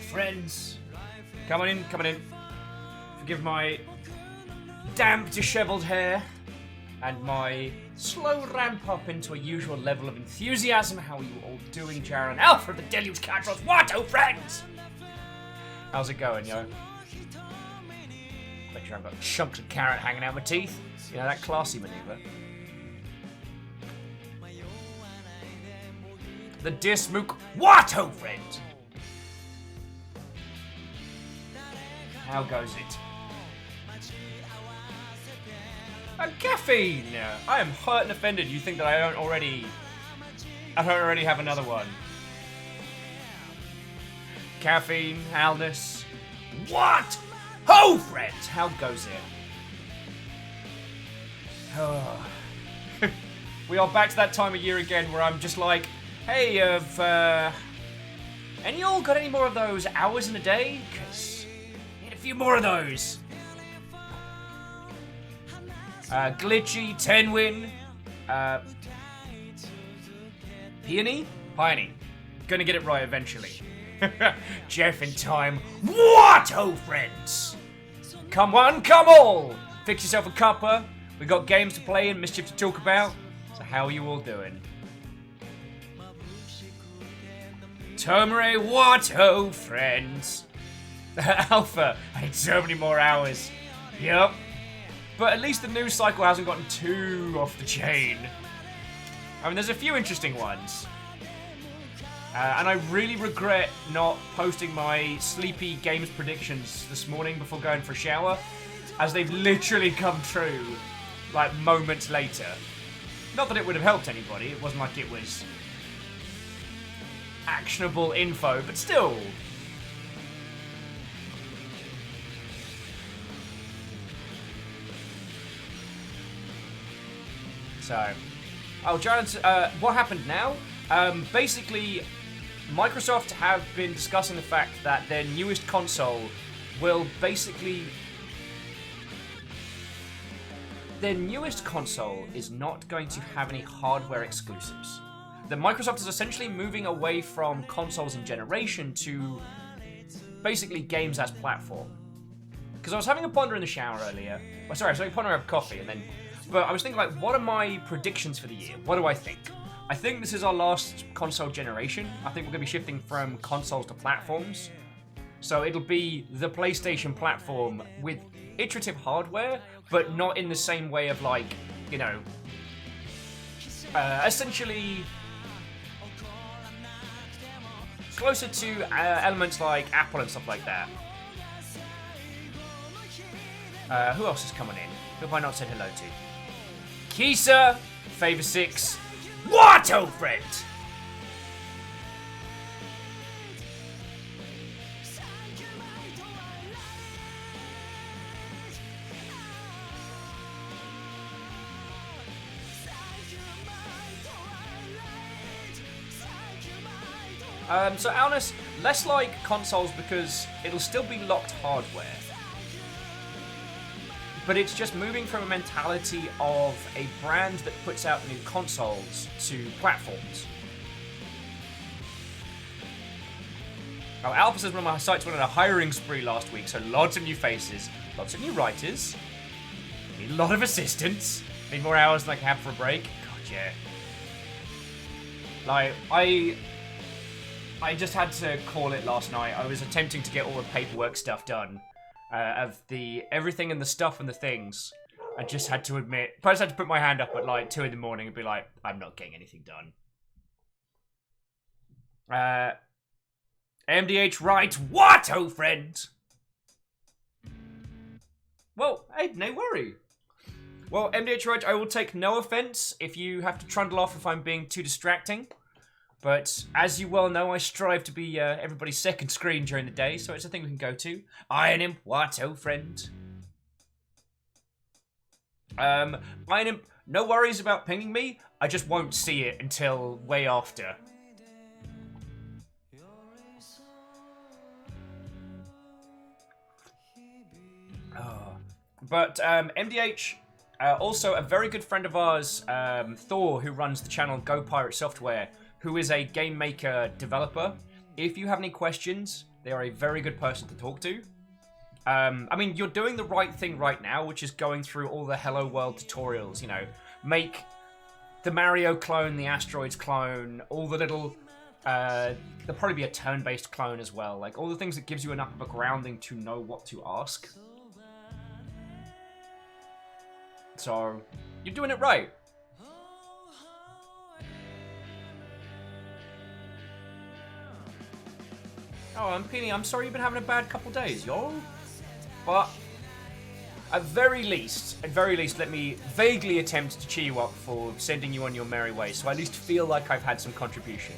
friends. Coming in, coming in. Forgive my damp, dishevelled hair and my slow ramp up into a usual level of enthusiasm. How are you all doing, Jaren? Alfred the Deluge Catros, what, oh friends? How's it going, yo? Bet you I've got chunks of carrot hanging out my teeth. You know, that classy maneuver. The Dear Smook, what, oh friends? How goes it? Caffeine! I am hurt and offended you think that I don't already have another one. Caffeine, Alnus. What? Ho, friends! How goes it? Oh. We are back to that time of year again where I'm just like, hey, any y'all got any more of those hours in a day? Because I need a few more of those. Glitchy, Tenwin, Peony? Piney. Gonna get it right eventually. Jeff in time. What, oh friends? Come one, come all! Fix yourself a cuppa. We got games to play and mischief to talk about. So how are you all doing? Tomere, what, oh friends? Alpha, I need so many more hours. Yup. But at least the news cycle hasn't gotten too off the chain. I mean, there's a few interesting ones. And I really regret not posting my sleepy games predictions this morning before going for a shower, as they've literally come true, like, moments later. Not that it would have helped anybody, it wasn't like it was actionable info, but still. So, Giants, what happened now? Basically, Microsoft have been discussing the fact that their newest console will basically... Their newest console is not going to have any hardware exclusives. That Microsoft is essentially moving away from consoles in generation to basically games as platform. Because I was having a ponder in the shower earlier. Oh, sorry, I was having a ponder of coffee, and then... But I was thinking, like, what are my predictions for the year? What do I think? I think this is our last console generation. I think we're going to be shifting from consoles to platforms. So it'll be the PlayStation platform with iterative hardware, but not in the same way of, like, you know... essentially... closer to elements like Apple and stuff like that. Who else is coming in? Who have I not said hello to? Kisa, Favor 6. What, oh friend? So Alnus, less like consoles because it'll still be locked hardware. But it's just moving from a mentality of a brand that puts out new consoles to platforms. Oh, Alpha says one of my sites went on a hiring spree last week, so lots of new faces, lots of new writers, need a lot of assistants, need more hours than I can have for a break. God, yeah. Like, I just had to call it last night. I was attempting to get all the paperwork stuff done. Of the everything and the stuff and the things. I just had to admit, I just had to put my hand up at like 2 in the morning and be like, I'm not getting anything done. MDH right, what, oh friend? Well, hey, no worry. Well, MDH right, I will take no offense if you have to trundle off if I'm being too distracting. But as you well know, I strive to be everybody's second screen during the day, so it's a thing we can go to. Iron Imp, what, oh friend? Iron Imp, no worries about pinging me. I just won't see it until way after. Oh. But MDH, also a very good friend of ours, Thor, who runs the channel Go Pirate Software, who is a game maker developer. if you have any questions, they are a very good person to talk to. I mean, you're doing the right thing right now, which is going through all the Hello World tutorials, you know. Make the Mario clone, the Asteroids clone, all the little... there'll probably be a turn-based clone as well. Like, all the things that gives you enough of a grounding to know what to ask. So, you're doing it right. Oh, Peony, I'm sorry you've been having a bad couple days, yo. But at very least, let me vaguely attempt to cheer you up for sending you on your merry way, so I at least feel like I've had some contribution.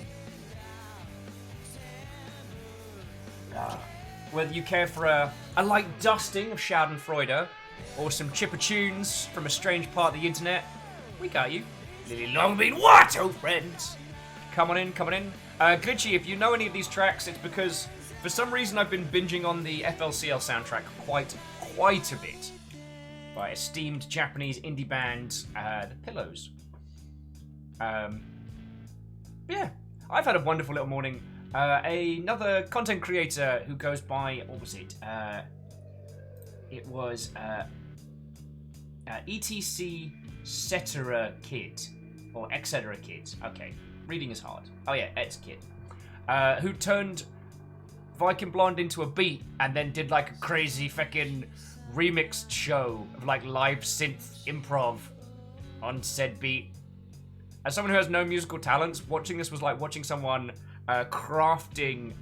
Whether you care for a light dusting of Schadenfreude, or some chipper-tunes from a strange part of the internet, we got you. Lily Longbean, what, oh friends? Come on in, come on in. Glitchy, if you know any of these tracks, it's because for some reason I've been binging on the FLCL soundtrack quite a bit by esteemed Japanese indie band, The Pillows. Yeah, I've had a wonderful little morning. Another content creator who goes by, what was it? It was ETC Cetera Kid, or Etc Kid. Okay, reading is hard. Oh yeah, Etz Kid. Who turned Viking Blonde into a beat and then did like a crazy fucking remixed show of like live synth improv on said beat. As someone who has no musical talents, watching this was like watching someone crafting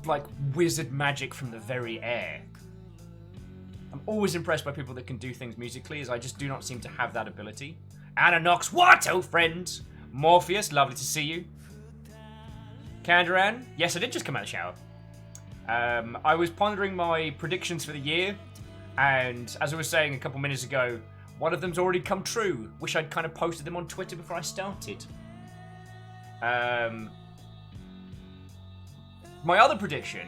like wizard magic from the very air. I'm always impressed by people that can do things musically, as I just do not seem to have that ability. Anna Knox, what, oh friend? Morpheus, lovely to see you. Kandaran, yes, I did just come out of the shower. I was pondering my predictions for the year, and as I was saying a couple minutes ago, one of them's already come true. Wish I'd kind of posted them on Twitter before I started. My other prediction,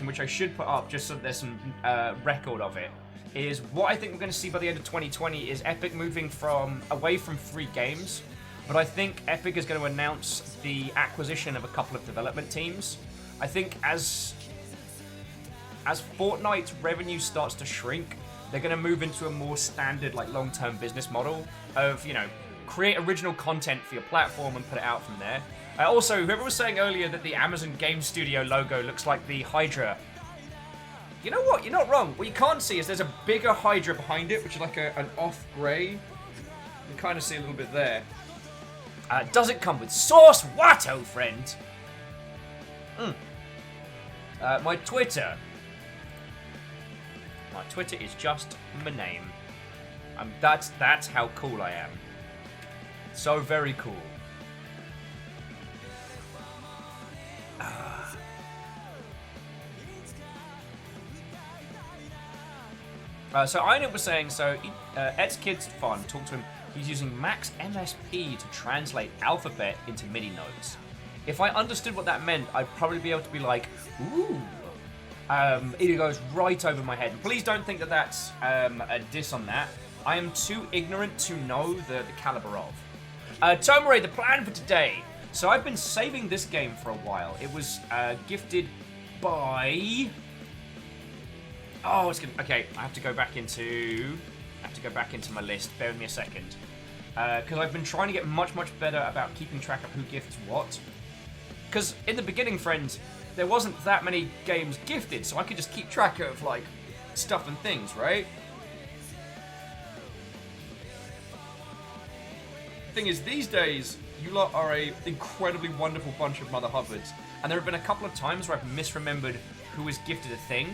which I should put up just so that there's some record of it, is what I think we're going to see by the end of 2020 is Epic moving away from 3 games, but I think Epic is going to announce the acquisition of a couple of development teams. I think as Fortnite's revenue starts to shrink, they're going to move into a more standard, like, long-term business model of, you know, create original content for your platform and put it out from there. Also, whoever was saying earlier that the Amazon Game Studio logo looks like the Hydra, you know what? You're not wrong. What you can't see is there's a bigger Hydra behind it, which is like an off-grey. You can kind of see a little bit there. Does it come with sauce? What, oh friend? My Twitter. My Twitter is just my name. That's how cool I am. So very cool. So Iron was saying, Ed's kid's fun. Talk to him. He's using Max MSP to translate alphabet into MIDI notes. If I understood what that meant, I'd probably be able to be like, ooh. It goes right over my head. Please don't think that that's a diss on that. I am too ignorant to know the caliber of. Tomare, the plan for today. So I've been saving this game for a while. It was gifted by... Oh, it's gonna... Okay, I have to go back into my list. Bear with me a second. Because I've been trying to get much better about keeping track of who gifts what. Because in the beginning, friends, there wasn't that many games gifted, so I could just keep track of, like, stuff and things, right? The thing is, these days, you lot are a incredibly wonderful bunch of Mother Hubbards, and there have been a couple of times where I've misremembered who was gifted a thing.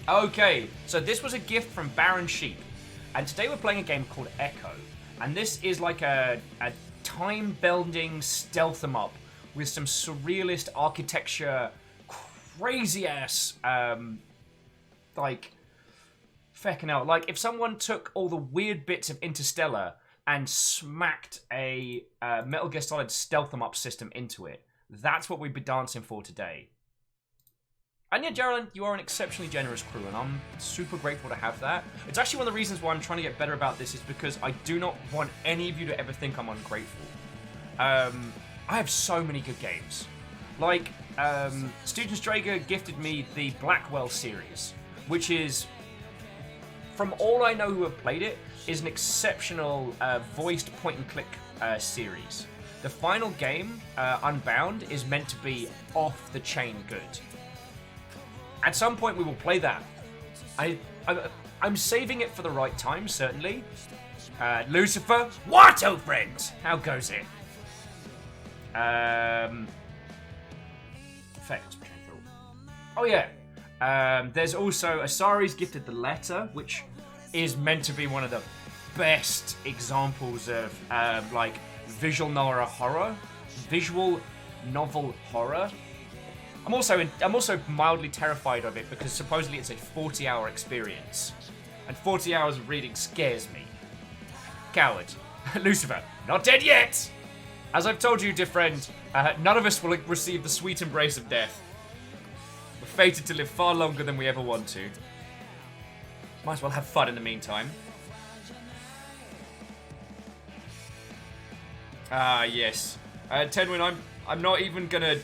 Okay, so this was a gift from Baron Sheep, and today we're playing a game called Echo, and this is like a time-bending stealth 'em up with some surrealist architecture, crazy-ass, like, feckin' hell, like if someone took all the weird bits of Interstellar and smacked a Metal Gear Solid stealth 'em up system into it, that's what we'd be dancing for today. And yeah, Geraldine, you are an exceptionally generous crew, and I'm super grateful to have that. It's actually one of the reasons why I'm trying to get better about this, is because I do not want any of you to ever think I'm ungrateful. I have so many good games. Like, Student Strager gifted me the Blackwell series, which is, from all I know who have played it, is an exceptional voiced point-and-click series. The final game, Unbound, is meant to be off-the-chain good. At some point, we will play that. I'm saving it for the right time, certainly. Lucifer, what, old friend? How goes it? Oh yeah. There's also Asari's gifted the letter, which is meant to be one of the best examples of like visual novel horror. I'm also mildly terrified of it because supposedly it's a 40-hour experience, and 40 hours of reading scares me. Coward. Lucifer, not dead yet! As I've told you, dear friend, none of us will receive the sweet embrace of death. We're fated to live far longer than we ever want to. Might as well have fun in the meantime. Ah, yes. Tenwin, I'm not even gonna...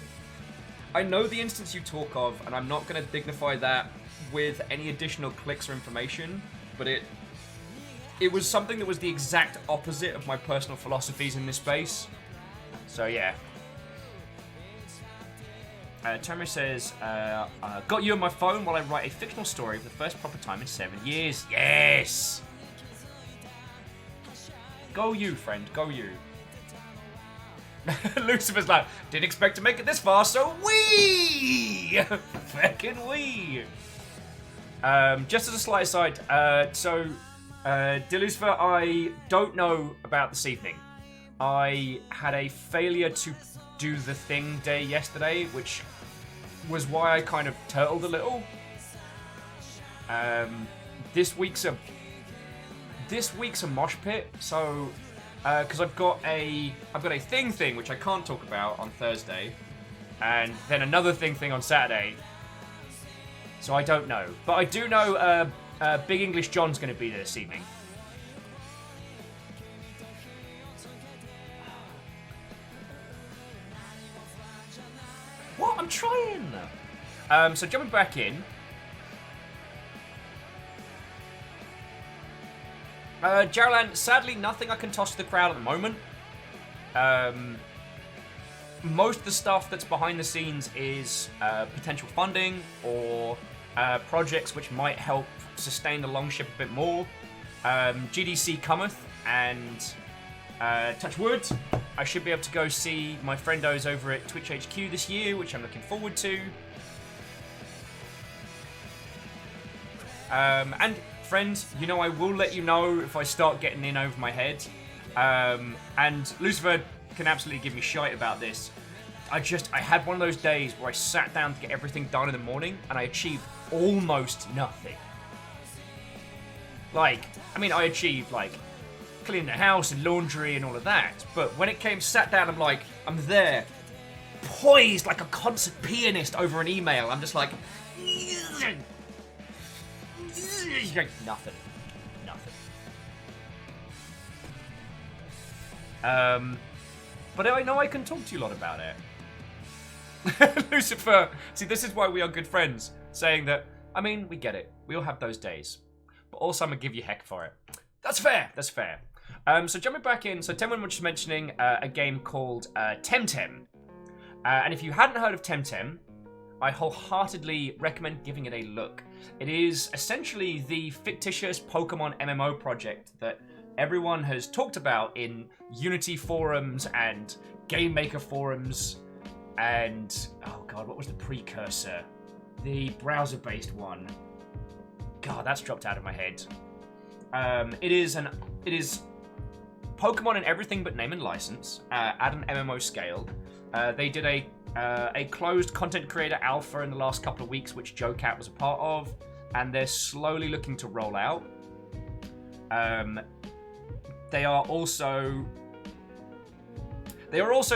I know the instance you talk of, and I'm not gonna dignify that with any additional clicks or information, but it was something that was the exact opposite of my personal philosophies in this space. So, yeah. Tomer says, got you on my phone while I write a fictional story for the first proper time in 7 years. Yes! Go you, friend. Go you. Lucifer's like, didn't expect to make it this far, so wee! Feckin' wee! Just as a slight aside, dear Lucifer, I don't know about this evening. I had a failure to do the thing day yesterday, which was why I kind of turtled a little. This week's a mosh pit, so because I've got a thing which I can't talk about on Thursday, and then another thing on Saturday. So I don't know, but I do know Big English John's going to be there this evening. What? I'm trying. So jumping back in. Geraldine, sadly, nothing I can toss to the crowd at the moment. Most of the stuff that's behind the scenes is potential funding or projects which might help sustain the Longship a bit more. GDC cometh, and touch wood, I should be able to go see my friendos over at Twitch HQ this year, which I'm looking forward to. And friends, you know I will let you know if I start getting in over my head. And Lucifer can absolutely give me shite about this. I had one of those days where I sat down to get everything done in the morning, and I achieved almost nothing. I achieved, cleaning the house and laundry and all of that, but when it came sat down, I'm there, poised like a concert pianist over an email. I'm just like... Nothing. But I know I can talk to you a lot about it. Lucifer, see, this is why we are good friends. Saying that, we get it. We all have those days. But also, I'm going to give you heck for it. That's fair. So jumping back in, so Temtem was just mentioning a game called Temtem. And if you hadn't heard of Temtem, I wholeheartedly recommend giving it a look. It is essentially the fictitious Pokemon MMO project that everyone has talked about in Unity forums and Game Maker forums, and oh god, what was the precursor? The browser-based one. God, that's dropped out of my head. It is Pokemon in everything but name and license at an MMO scale. They did a closed content creator alpha in the last couple of weeks, which JoeCat was a part of, and they're slowly looking to roll out. They are also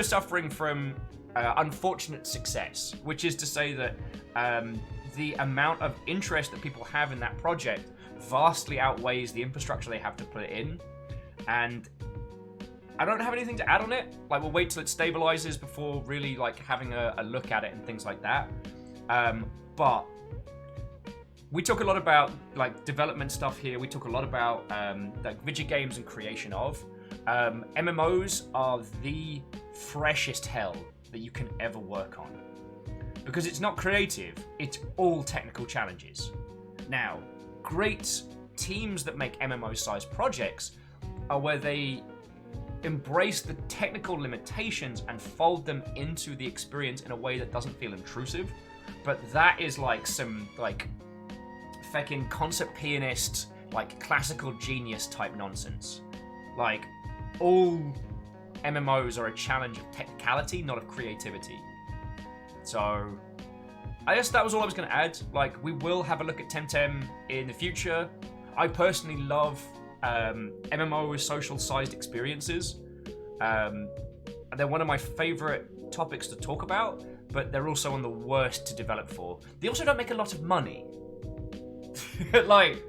suffering from unfortunate success, which is to say that the amount of interest that people have in that project vastly outweighs the infrastructure they have to put it in. And I don't have anything to add on it. Like, we'll wait till it stabilizes before really like having a look at it and things like that. But we talk a lot about like development stuff here. We talk a lot about like video games and creation of. MMOs are the freshest hell that you can ever work on. Because it's not creative, it's all technical challenges. Now, great teams that make MMO-sized projects are where they embrace the technical limitations and fold them into the experience in a way that doesn't feel intrusive. But that is like some like fucking concept pianist, like classical genius type nonsense. Like, all MMOs are a challenge of technicality, not of creativity. So I guess that was all I was going to add. Like, we will have a look at Temtem in the future. I personally love MMO with social-sized experiences. They're one of my favorite topics to talk about, but they're also one of the worst to develop for. They also don't make a lot of money. Like,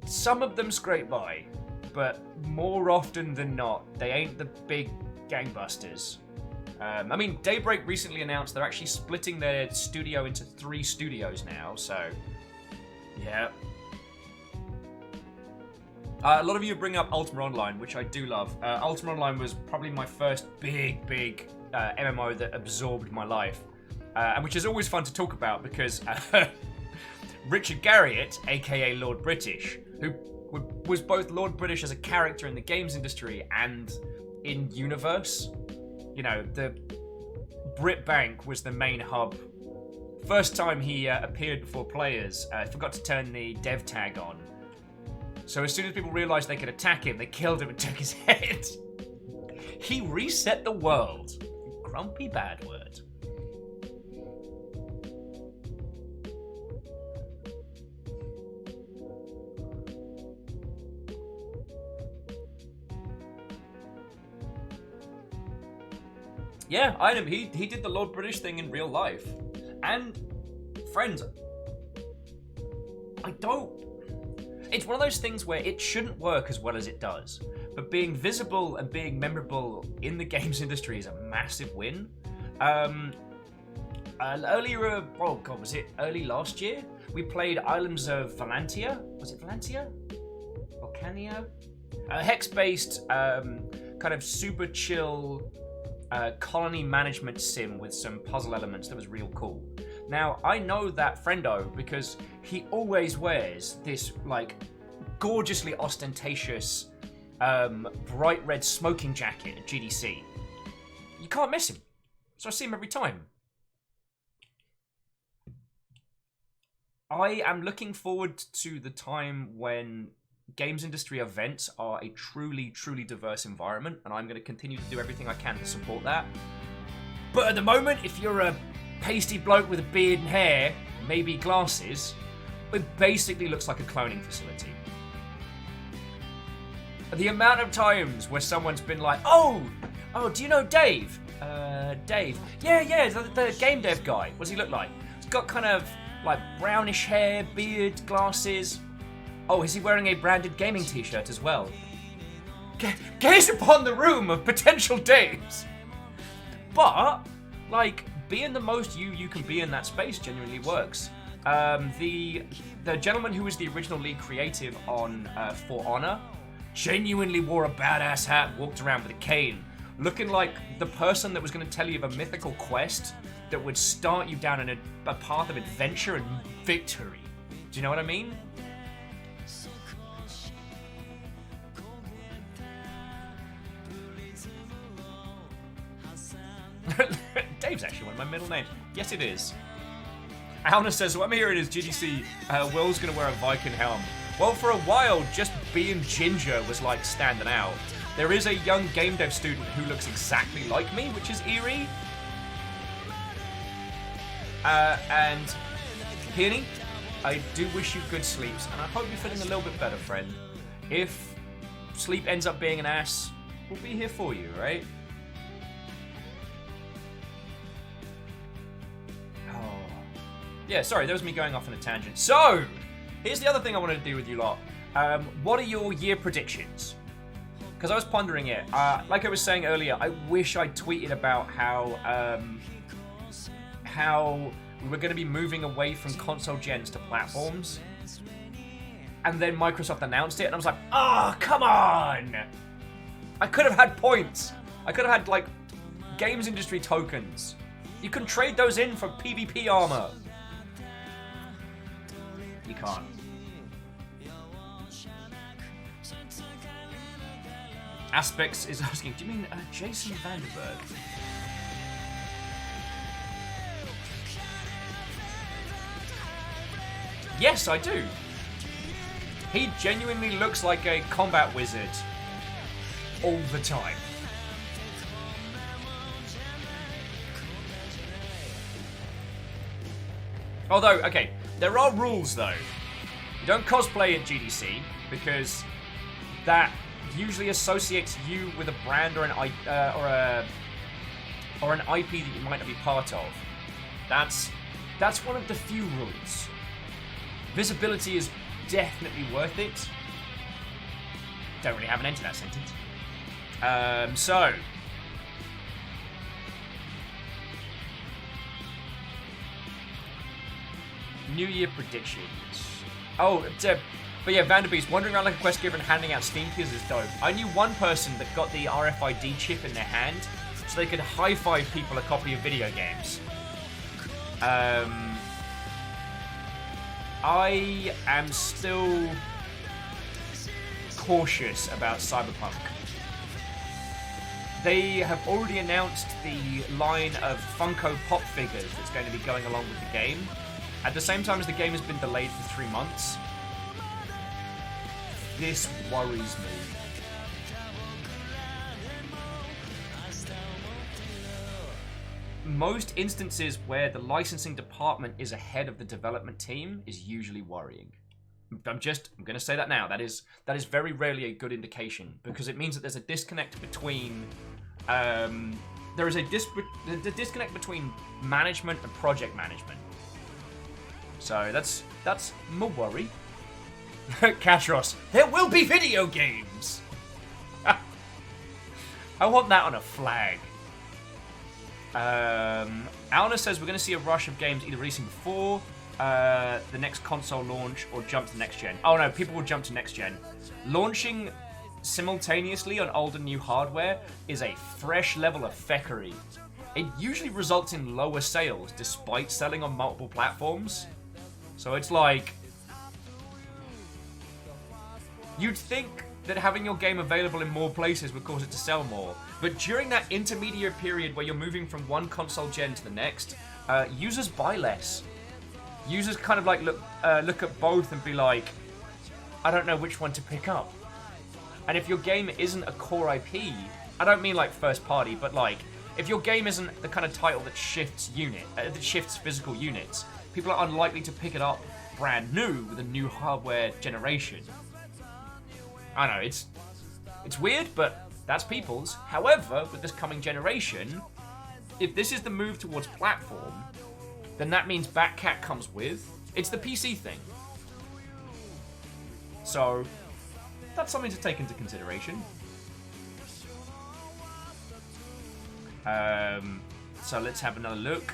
some of them scrape by, but more often than not, they ain't the big gangbusters. I mean, Daybreak recently announced they're actually splitting their studio into 3 studios now, so yeah. A lot of you bring up Ultima Online, which I do love. Ultima Online was probably my first big MMO that absorbed my life, and which is always fun to talk about because Richard Garriott, aka Lord British, who was both Lord British as a character in the games industry and in universe. You know, the BritBank was the main hub. First time he appeared before players, forgot to turn the dev tag on. So as soon as people realised they could attack him, they killed him and took his head. He reset the world. Grumpy bad word. Yeah, I know. He did the Lord British thing in real life. And, friends, it's one of those things where it shouldn't work as well as it does. But being visible and being memorable in the games industry is a massive win. Earlier, oh god, was it early last year? We played Islands of Valentia. Was it Valentia? Volcania? A hex-based, kind of super chill colony management sim with some puzzle elements that was real cool. Now, I know that friendo because he always wears this, like, gorgeously ostentatious, bright red smoking jacket at GDC. You can't miss him. So I see him every time. I am looking forward to the time when games industry events are a truly diverse environment, and I'm going to continue to do everything I can to support that. But at the moment, if you're a pasty bloke with a beard and hair, maybe glasses, it basically looks like a cloning facility. The amount of times where someone's been like, oh, do you know Dave? Dave. Yeah, the game dev guy. What does he look like? He's got kind of like brownish hair, beard, glasses. Oh, is he wearing a branded gaming t-shirt as well? Gaze upon the room of potential Daves. But, like, being the most you can be in that space genuinely works. The gentleman who was the original lead creative on For Honor genuinely wore a badass hat, walked around with a cane, looking like the person that was going to tell you of a mythical quest that would start you down in a path of adventure and victory. Do you know what I mean? Dave's actually one of my middle names. Yes, it is. Alna says, what I'm hearing is GDC, Will's going to wear a Viking helm. Well, for a while, just being ginger was like standing out. There is a young game dev student who looks exactly like me, which is eerie. And Peony, I do wish you good sleeps, and I hope you're feeling a little bit better, friend. If sleep ends up being an ass, we'll be here for you, right? Yeah, sorry, that was me going off on a tangent. So, here's the other thing I wanted to do with you lot. What are your year predictions? Because I was pondering it. Like I was saying earlier, I wish I'd tweeted about how we were going to be moving away from console gens to platforms. And then Microsoft announced it, and I was like, oh, come on! I could have had points. I could have had, like, games industry tokens. You can trade those in for PvP armor. You can't. Aspects is asking, do you mean Jason Vanderberg? Yes, I do. He genuinely looks like a combat wizard all the time. Although, okay, there are rules though. You don't cosplay at GDC because that usually associates you with a brand or an IP that you might not be part of. That's one of the few rules. Visibility is definitely worth it. Don't really have an end to that sentence. So New Year predictions. Oh, but yeah, Vanderbeest wandering around like a quest giver and handing out Steam keys is dope. I knew one person that got the RFID chip in their hand so they could high-five people a copy of video games. I am still cautious about Cyberpunk. They have already announced the line of Funko Pop figures that's going to be going along with the game. At the same time as the game has been delayed for 3 months. This worries me. Most instances where the licensing department is ahead of the development team is usually worrying. I'm going to say that now. That is very rarely a good indication because it means that there's a disconnect between there is a disconnect between management and project management. So that's my worry. Katros, there will be video games. I want that on a flag. Alna says we're going to see a rush of games either releasing before the next console launch or jump to next gen. Oh no, people will jump to next gen. Launching simultaneously on old and new hardware is a fresh level of feckery. It usually results in lower sales despite selling on multiple platforms. So it's like, you'd think that having your game available in more places would cause it to sell more. But during that intermediate period where you're moving from one console gen to the next, users buy less. Users kind of like look at both and be like, I don't know which one to pick up. And if your game isn't a core IP, I don't mean like first party, but like if your game isn't the kind of title that shifts physical units, people are unlikely to pick it up brand new with a new hardware generation. I know, it's weird, but that's people's. However, with this coming generation, if this is the move towards platform, then that means Backcat comes with. It's the PC thing. So, that's something to take into consideration. So let's have another look.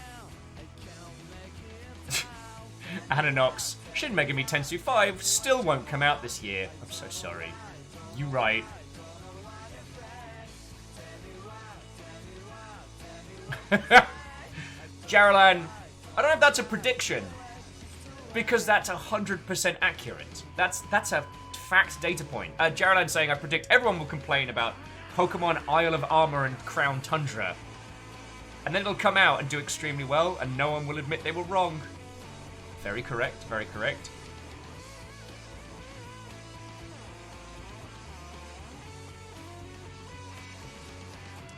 Ananox, Shin Megami Tensei 5 still won't come out this year. I'm so sorry. You right. Jaralan, I don't know if that's a prediction, because that's 100% accurate. That's a fact data point. Jaralan saying, I predict everyone will complain about Pokemon Isle of Armor and Crown Tundra. And then it'll come out and do extremely well, and no one will admit they were wrong. Very correct, very correct.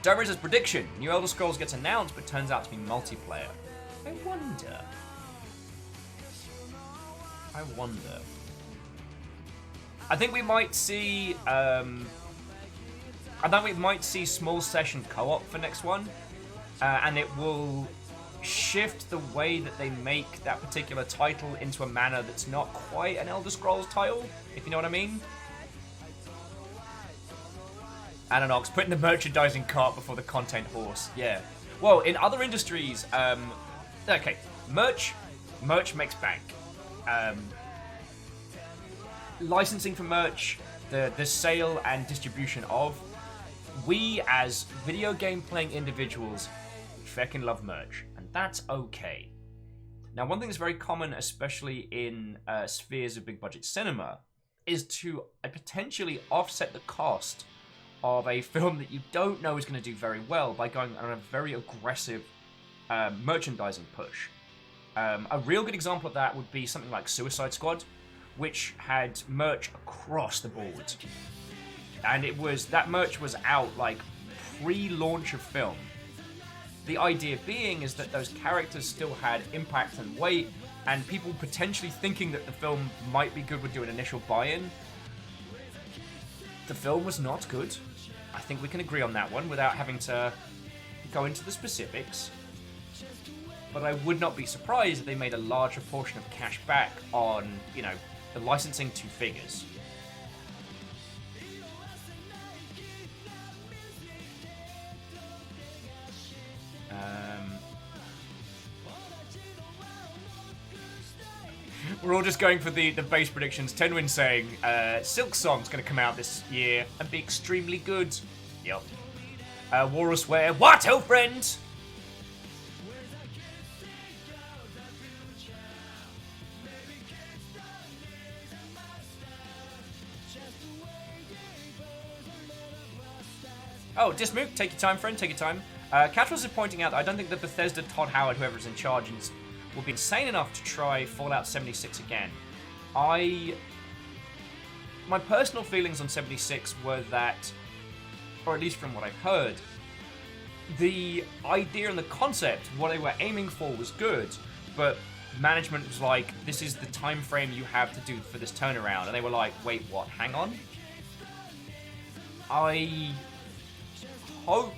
Diverge's prediction. New Elder Scrolls gets announced, but turns out to be multiplayer. I wonder. I think we might see... I think we might see small session co-op for next one. And it will shift the way that they make that particular title into a manner that's not quite an Elder Scrolls title, if you know what I mean. Anonox, putting the merchandising cart before the content horse. Yeah. Well, in other industries, okay, merch makes bank. Licensing for merch, the sale and distribution of. We, as video game playing individuals, feckin' love merch, and that's okay. Now, one thing that's very common, especially in spheres of big budget cinema, is to potentially offset the cost of a film that you don't know is going to do very well by going on a very aggressive merchandising push. A real good example of that would be something like Suicide Squad, which had merch across the board. And that merch was out like pre-launch of film. The idea being is that those characters still had impact and weight, and people potentially thinking that the film might be good would do an initial buy-in. The film was not good. I think we can agree on that one without having to go into the specifics. But I would not be surprised if they made a larger portion of cash back on, the licensing to figures. We're all just going for the base predictions. Tenwin saying Silk Song's going to come out this year and be extremely good. Yep. Walrus Ware, what, oh friend? Oh, Dismook, take your time, friend, take your time. Catros is pointing out that I don't think that Bethesda, Todd Howard, whoever's in charge, will be insane enough to try Fallout 76 again. My personal feelings on 76 were that, or at least from what I've heard, the idea and the concept, what they were aiming for was good, but management was like, this is the time frame you have to do for this turnaround, and they were like, wait, what, hang on? I hope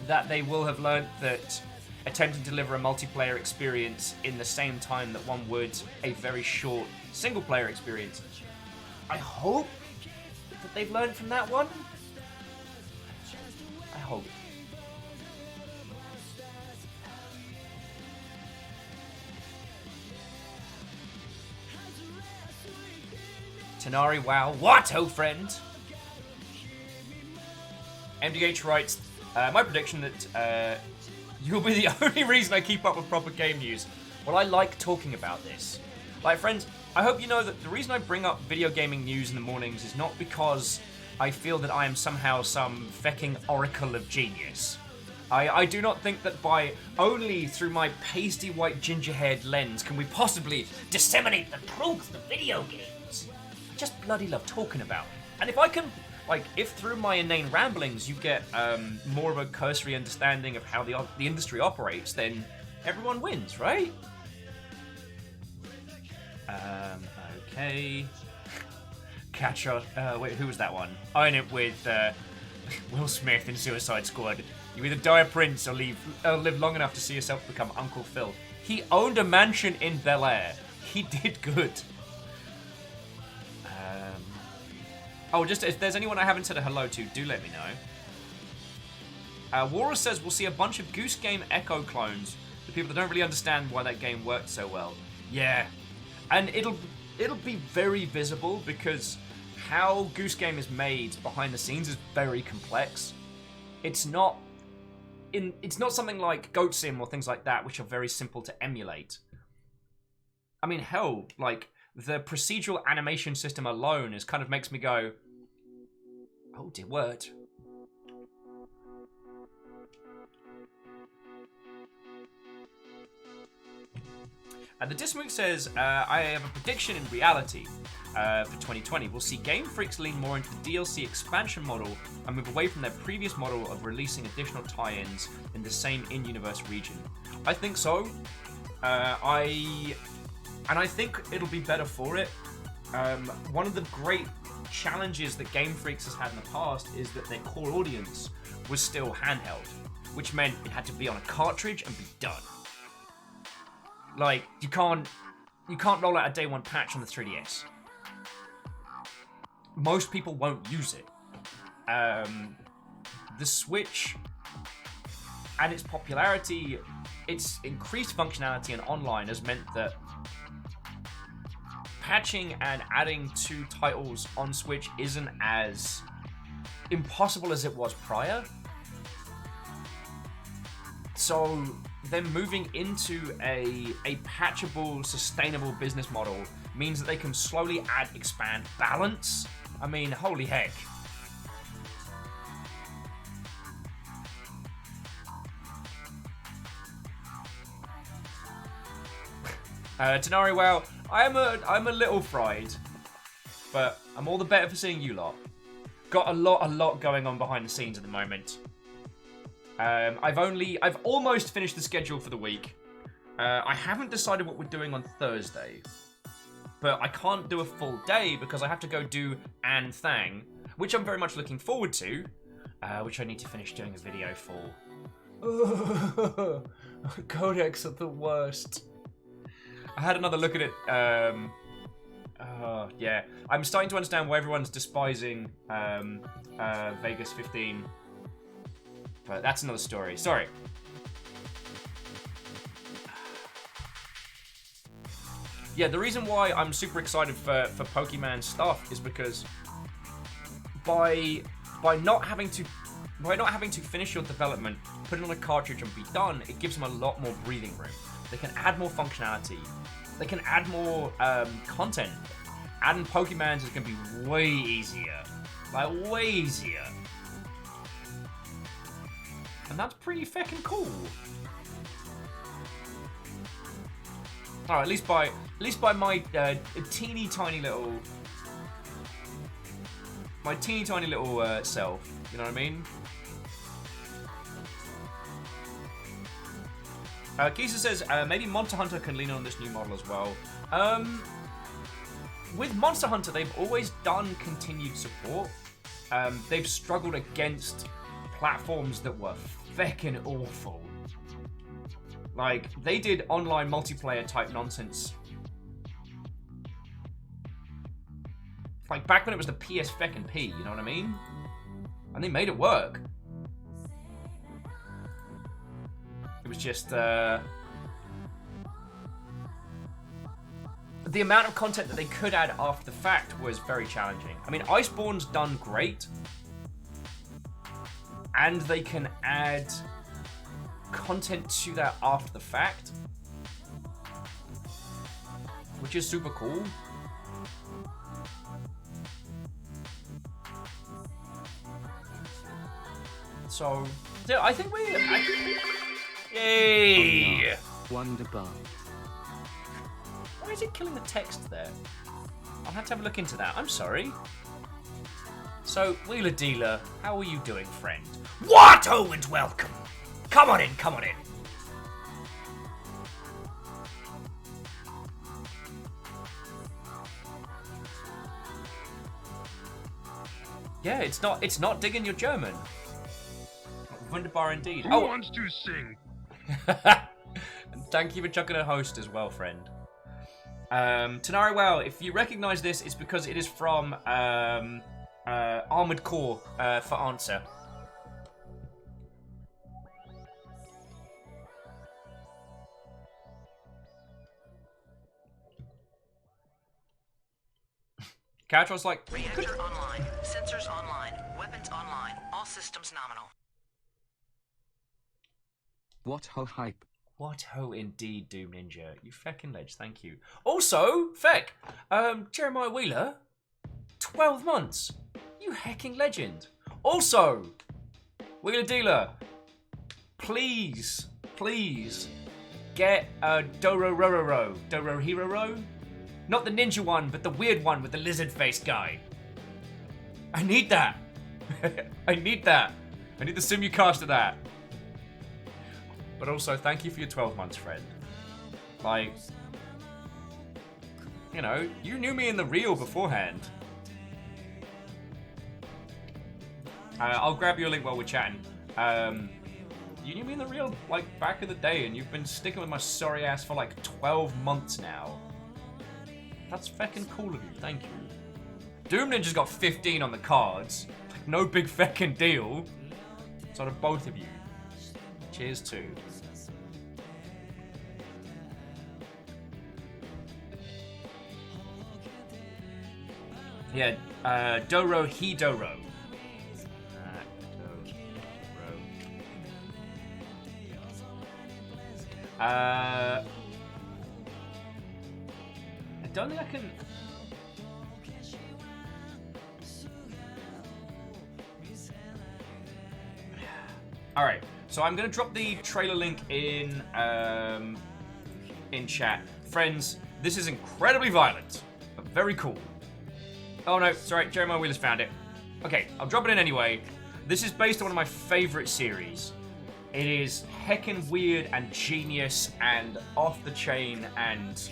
that they will have learnt that attempting to deliver a multiplayer experience in the same time that one would a very short single-player experience. I hope that they've learned from that one. I hope. Tanari, wow. What, oh friend? MDH writes, my prediction that you'll be the only reason I keep up with proper game news. Well, I like talking about this. Like, friends, I hope you know that the reason I bring up video gaming news in the mornings is not because I feel that I am somehow some fecking oracle of genius. I do not think that by only through my pasty white ginger-haired lens can we possibly disseminate the truth of video games. I just bloody love talking about it. And if I can... if through my inane ramblings you get more of a cursory understanding of how the industry operates, then everyone wins, right? Okay. Catcher. Wait, who was that one? I in it with Will Smith in Suicide Squad. You either die a prince or live long enough to see yourself become Uncle Phil. He owned a mansion in Bel Air. He did good. Oh, just if there's anyone I haven't said a hello to, do let me know. Walrus says we'll see a bunch of Goose Game Echo clones. The people that don't really understand why that game worked so well. Yeah, and it'll be very visible because how Goose Game is made behind the scenes is very complex. It's not something like Goat Sim or things like that, which are very simple to emulate. I mean, hell, the procedural animation system alone kind of makes me go, oh dear word. The Dismook says, I have a prediction in reality for 2020. We'll see Game Freaks lean more into the DLC expansion model and move away from their previous model of releasing additional tie-ins in the same in-universe region. I think so. And I think it'll be better for it. One of the great challenges that Game Freaks has had in the past is that their core audience was still handheld, which meant it had to be on a cartridge and be done. Like, you can't roll out a day one patch on the 3DS. Most people won't use it. The Switch and its popularity, its increased functionality and online has meant that patching and adding to titles on Switch isn't as impossible as it was prior. So them moving into a patchable, sustainable business model means that they can slowly add, expand, balance. I mean, holy heck. Tenari, well, I'm a little fried, but I'm all the better for seeing you lot. Got a lot going on behind the scenes at the moment. I've almost finished the schedule for the week. I haven't decided what we're doing on Thursday, but I can't do a full day because I have to go do An Thang, which I'm very much looking forward to, which I need to finish doing a video for. Codecs are the worst. I had another look at it. Yeah, I'm starting to understand why everyone's despising Vegas 15. But that's another story. Sorry. Yeah, the reason why I'm super excited for Pokemon stuff is because by not having to finish your development, put it on a cartridge and be done, it gives them a lot more breathing room. They can add more functionality. They can add more content. Adding Pokemon is going to be way easier. Like, way easier. And that's pretty feckin' cool. Alright, at least by my teeny tiny little self. You know what I mean? Kisa says maybe Monster Hunter can lean on this new model as well. With Monster Hunter, they've always done continued support. They've struggled against platforms that were feckin' awful. Like, they did online multiplayer type nonsense. Like, back when it was the PS feckin' P, you know what I mean? And they made it work. It was just, the amount of content that they could add after the fact was very challenging. I mean, Iceborne's done great. And they can add content to that after the fact, which is super cool. So, yeah, I think yay! Wonderbar. Why is it killing the text there? I'll have to have a look into that. I'm sorry. So, Wheeler Dealer, how are you doing, friend? What? Oh, and welcome. Come on in, come on in. Yeah, it's not digging your German. Wunderbar indeed. Who wants to sing? And thank you for chucking a host as well, friend. Tenari, well, if you recognize this, it's because it is from Armored Core for answer. Catchall's like, reactor online, sensors online, weapons online, all systems nominal. What ho hype. What ho indeed, Doom Ninja. You feckin' ledge, thank you. Also, Feck, Jeremiah Wheeler, 12 months. You hecking legend. Also, Wheeler Dealer, please get a Dorohiro. Not the ninja one, but the weird one with the lizard face guy. I need that. I need that. I need the simulcast of that. But also, thank you for your 12 months, friend. Like, you know, you knew me in the real beforehand. I'll grab you a link while we're chatting. You knew me in the real, like, back in the day, and you've been sticking with my sorry ass for like 12 months now. That's feckin' cool of you, thank you. Doom Ninja's got 15 on the cards. Like, no big feckin' deal. So to both of you. Cheers too. Yeah, Doro Hidoro. I don't think I can... Alright, so I'm going to drop the trailer link in chat. Friends, this is incredibly violent, but very cool. Oh no, sorry, Jeremiah Wheeler's found it. Okay, I'll drop it in anyway. This is based on one of my favorite series. It is heckin' weird and genius and off the chain, and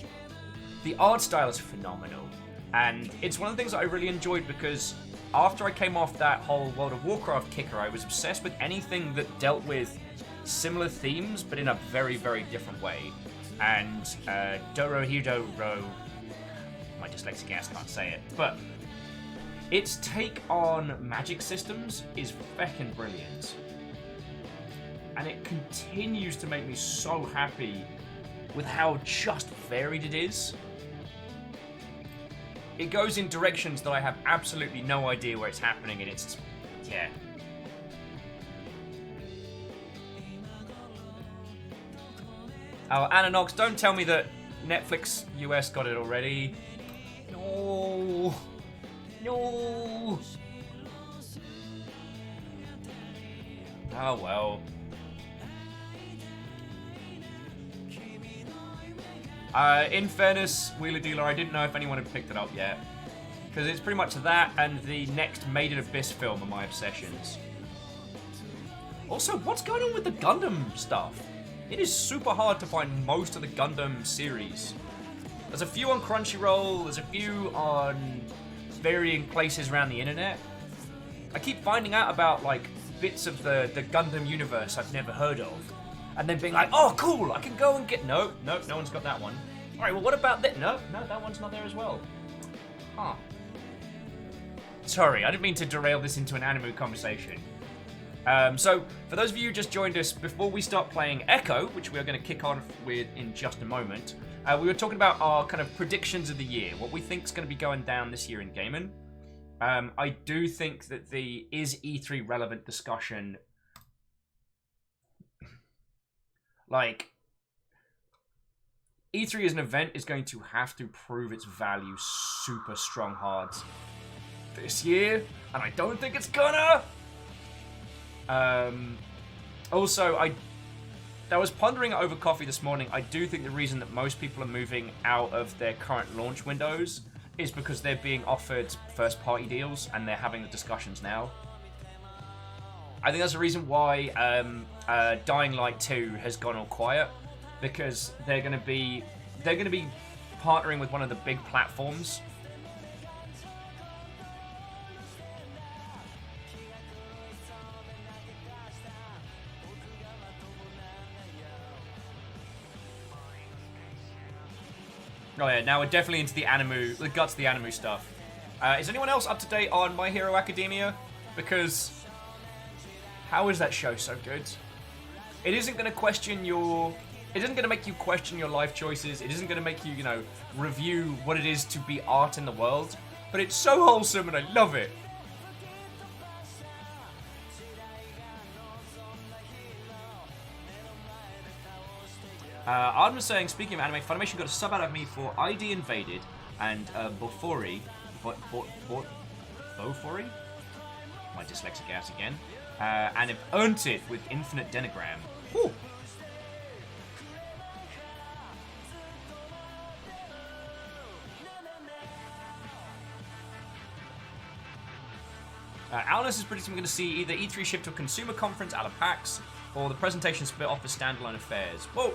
the art style is phenomenal. And it's one of the things that I really enjoyed because after I came off that whole World of Warcraft kicker, I was obsessed with anything that dealt with similar themes, but in a very, very different way. And Dorohedoro, my dyslexic ass can't say it, but its take on magic systems is feckin' brilliant. And it continues to make me so happy with how just varied it is. It goes in directions that I have absolutely no idea where it's happening, and it's, yeah. Oh, Anna Knox, don't tell me that Netflix US got it already. No. No. Oh, well. In fairness, Wheeler Dealer, I didn't know if anyone had picked it up yet. Because it's pretty much that and the next Made in Abyss film are my obsessions. Also, what's going on with the Gundam stuff? It is super hard to find most of the Gundam series. There's a few on Crunchyroll, there's a few on varying places around the internet. I keep finding out about, like, bits of the Gundam universe I've never heard of. And then being like, oh, cool, I can go and get... No, no one's got that one. All right, well, what about that? No, that one's not there as well. Huh. Sorry, I didn't mean to derail this into an anime conversation. So, for those of you who just joined us, before we start playing Echo, which we are going to kick on with in just a moment, we were talking about our kind of predictions of the year, what we think is going to be going down this year in gaming. I do think that the is E3 relevant discussion... Like, E3 as an event is going to have to prove its value super strong hard this year, and I don't think it's gonna. Also, I was pondering over coffee this morning. I do think the reason that most people are moving out of their current launch windows is because they're being offered first-party deals, and they're having the discussions now. I think that's the reason why Dying Light 2 has gone all quiet, because they're going to be partnering with one of the big platforms. Oh yeah, now we're definitely into the guts of the Animu stuff. Is anyone else up to date on My Hero Academia? Because how is that show so good? It isn't going to question your... It isn't going to make you question your life choices. It isn't going to make you, review what it is to be art in the world. But it's so wholesome and I love it. Arden was saying, speaking of anime, Funimation got a sub out of me for ID Invaded and Bofuri. Bofuri? My dyslexic ass again. And have earned it with Infinite Denigram. Whew. Alnus is predicting we're going to see either E3 shift to a consumer conference a la PAX, or the presentation split off as standalone affairs. Whoa!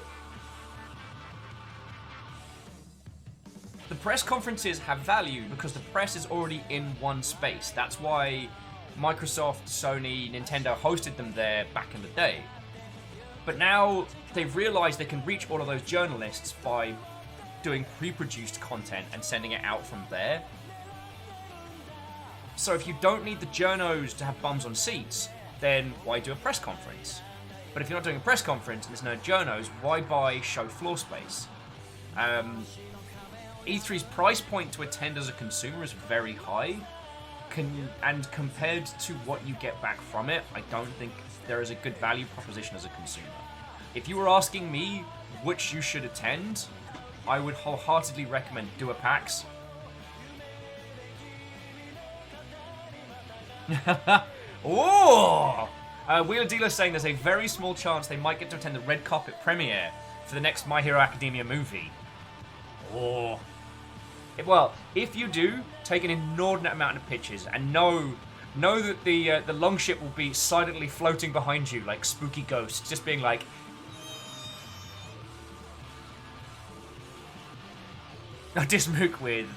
The press conferences have value because the press is already in one space. That's why Microsoft, Sony, Nintendo hosted them there back in the day. But now they've realized they can reach all of those journalists by doing pre-produced content and sending it out from there. So if you don't need the journos to have bums on seats, then why do a press conference? But if you're not doing a press conference and there's no journos, why buy show floor space? E3's price point to attend as a consumer is very high, and compared to what you get back from it, I don't think there is a good value proposition as a consumer. If you were asking me which you should attend, I would wholeheartedly recommend Dua PAX. Oh! Wheeler Dealer saying there's a very small chance they might get to attend the red carpet premiere for the next My Hero Academia movie. Oh. Well, if you do, take an inordinate amount of pictures and know that the longship will be silently floating behind you like spooky ghosts, just being like... Dismook with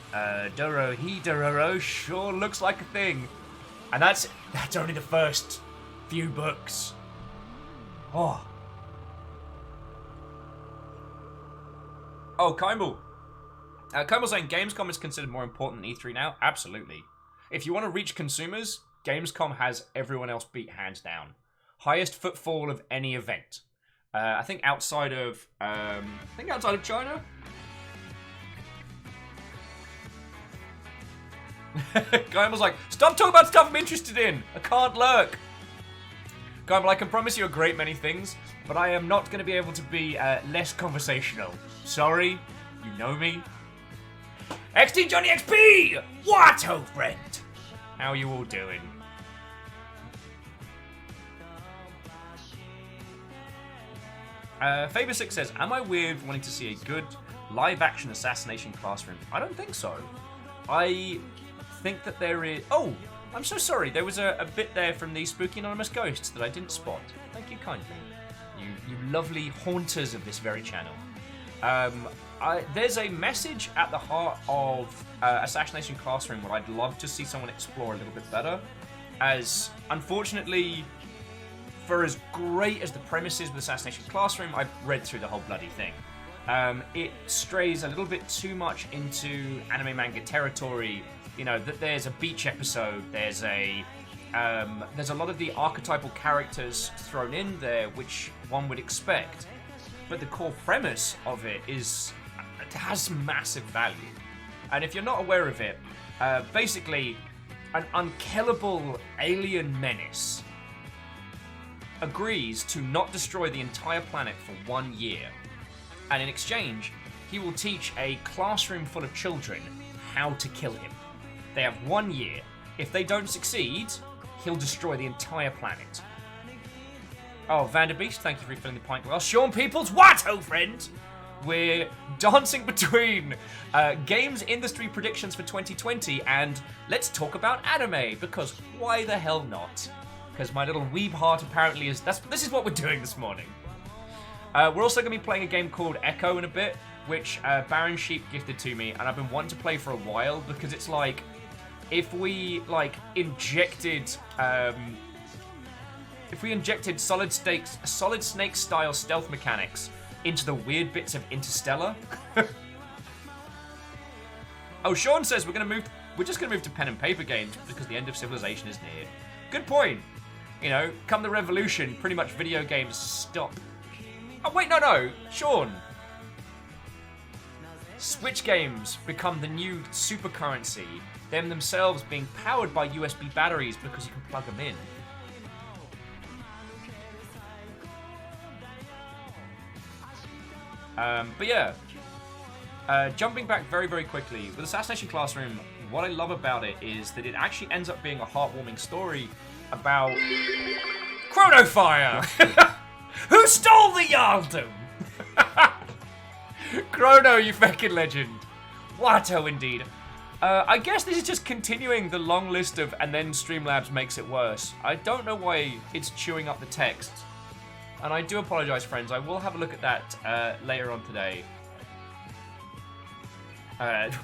Doro He Dororo sure looks like a thing. And that's only the first few books. Oh, Kymble. Kymble saying Gamescom is considered more important than E3 now? Absolutely. If you want to reach consumers, Gamescom has everyone else beat hands down. Highest footfall of any event. I think outside of China. Kymble's like, stop talking about stuff I'm interested in. I can't lurk. Kymble, I can promise you a great many things, but I am not going to be able to be less conversational. Sorry, you know me. XT Johnny XP! What, old friend? How are you all doing? Faber6 says, am I weird wanting to see a good live-action Assassination Classroom? I don't think so. I think that there is... Oh, I'm so sorry. There was a bit there from the Spooky Anonymous Ghosts that I didn't spot. Thank you kindly. You lovely haunters of this very channel. There's a message at the heart of Assassination Classroom what I'd love to see someone explore a little bit better. As, unfortunately, for as great as the premise is with Assassination Classroom, I've read through the whole bloody thing. It strays a little bit too much into anime manga territory. You know, that there's a beach episode, there's a lot of the archetypal characters thrown in there, which one would expect. But the core premise of it has massive value. And if you're not aware of it, basically, an unkillable alien menace agrees to not destroy the entire planet for 1 year. And in exchange, he will teach a classroom full of children how to kill him. They have 1 year. If they don't succeed, he'll destroy the entire planet. Oh, Vanderbeest, thank you for refilling the pint glass. Sean Peoples, what, old friend? We're dancing between games industry predictions for 2020 and let's talk about anime, because why the hell not? Because my little weeb heart apparently is... This is what we're doing this morning. We're also going to be playing a game called Echo in a bit, which Baron Sheep gifted to me, and I've been wanting to play for a while, because it's like, if we, injected Solid Snake style stealth mechanics into the weird bits of Interstellar. Oh, Sean says we're just gonna move to pen and paper games because the end of civilization is near. Good point. You know, come the revolution, pretty much video games stop. Oh wait, no, Sean. Switch games become the new super currency, them themselves being powered by USB batteries because you can plug them in. But yeah, jumping back very, very quickly, with Assassination Classroom, what I love about it is that it actually ends up being a heartwarming story about Chronofire! Who stole the Yaldum? Chrono, you fucking legend. Watto, indeed. I guess this is just continuing the long list of and then Streamlabs makes it worse. I don't know why it's chewing up the text. And I do apologize, friends. I will have a look at that later on today.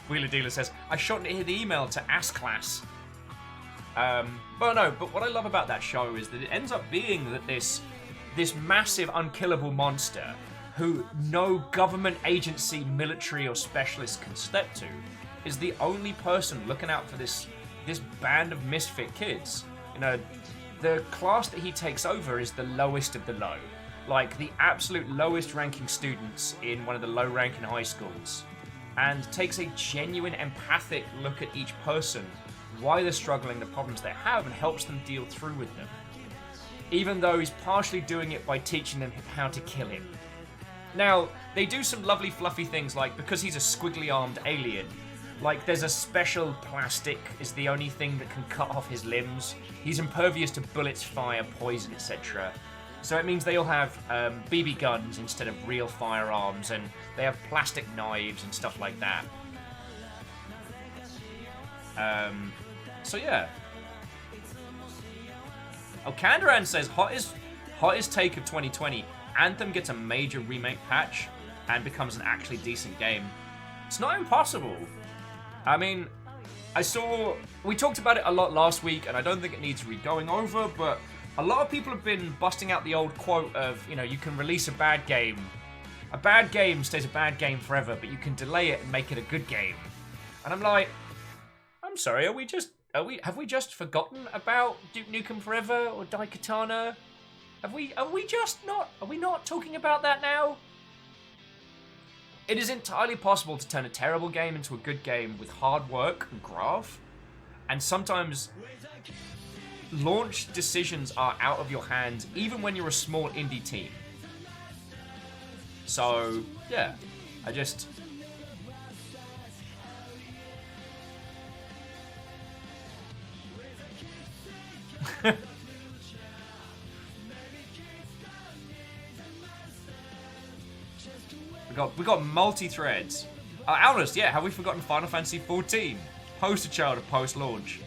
Wheeler Dealer says, I shot the email to AskClass. But what I love about that show is that it ends up being that this this massive unkillable monster who no government agency, military, or specialist can step to, is the only person looking out for this band of misfit kids. You know, the class that he takes over is the lowest of the low. Like, the absolute lowest ranking students in one of the low ranking high schools. And takes a genuine empathic look at each person, why they're struggling, the problems they have, and helps them deal through with them. Even though he's partially doing it by teaching them how to kill him. Now, they do some lovely fluffy things, like, because he's a squiggly-armed alien, like, there's a special plastic is the only thing that can cut off his limbs. He's impervious to bullets, fire, poison, etc. So it means they all have BB guns instead of real firearms, and they have plastic knives and stuff like that. So yeah. Oh, Kandaran says, hottest take of 2020. Anthem gets a major remake patch and becomes an actually decent game. It's not impossible. I mean, we talked about it a lot last week, and I don't think it needs re-going over, but a lot of people have been busting out the old quote of, you know, you can release a bad game. A bad game stays a bad game forever, but you can delay it and make it a good game. And I'm like, I'm sorry, have we just forgotten about Duke Nukem Forever or Daikatana? Are we not talking about that now? It is entirely possible to turn a terrible game into a good game with hard work and graft, and sometimes launch decisions are out of your hands even when you're a small indie team. So, yeah, I just... We got multi-threads. Alnus, yeah, have we forgotten Final Fantasy XIV? Poster child of post-launch.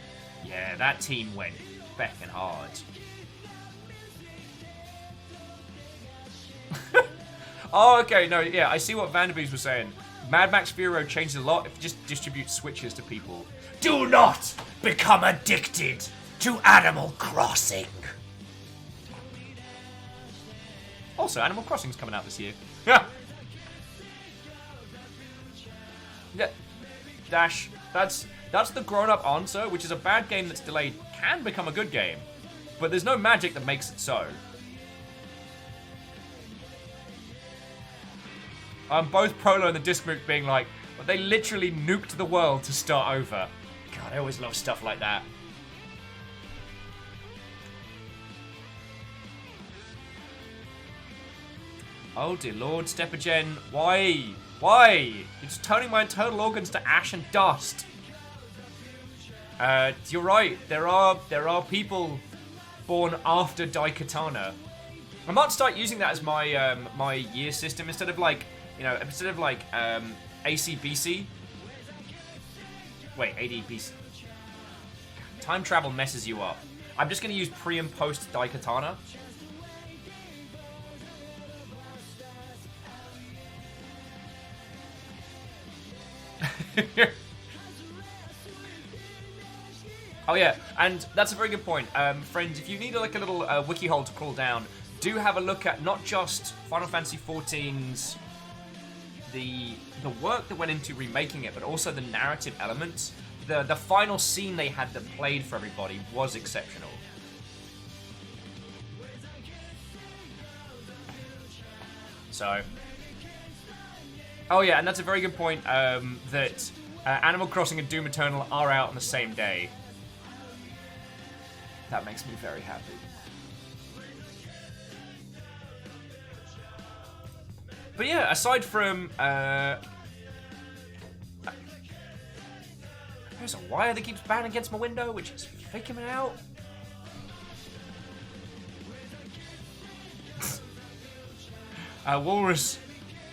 Yeah, that team went becking hard. Oh, okay, no, yeah, I see what Vanderbees was saying. Mad Max Fury Road changes a lot if it just distributes switches to people. Do not become addicted to Animal Crossing. Also, Animal Crossing's coming out this year. Yeah, Dash, that's the grown-up answer, which is a bad game that's delayed can become a good game, but there's no magic that makes it so. Both Prolo and the Disc being like, well, they literally nuked the world to start over. God, I always love stuff like that. Oh dear Lord, Stepagen, why? Why? You're just turning my internal organs to ash and dust. You're right. There are people born after Daikatana. I might start using that as my my year system instead of like ACBC. Wait, ADBC. Time travel messes you up. I'm just gonna use pre and post Daikatana. Oh yeah, and that's a very good point. Friends, if you need like a little wiki hole to crawl down, do have a look at not just Final Fantasy XIV's the work that went into remaking it, but also the narrative elements. The final scene they had that played for everybody was exceptional. So, oh yeah, and that's a very good point, that Animal Crossing and Doom Eternal are out on the same day. That makes me very happy. But yeah, aside from... there's a wire that keeps banging against my window, which is faking me out. Walrus...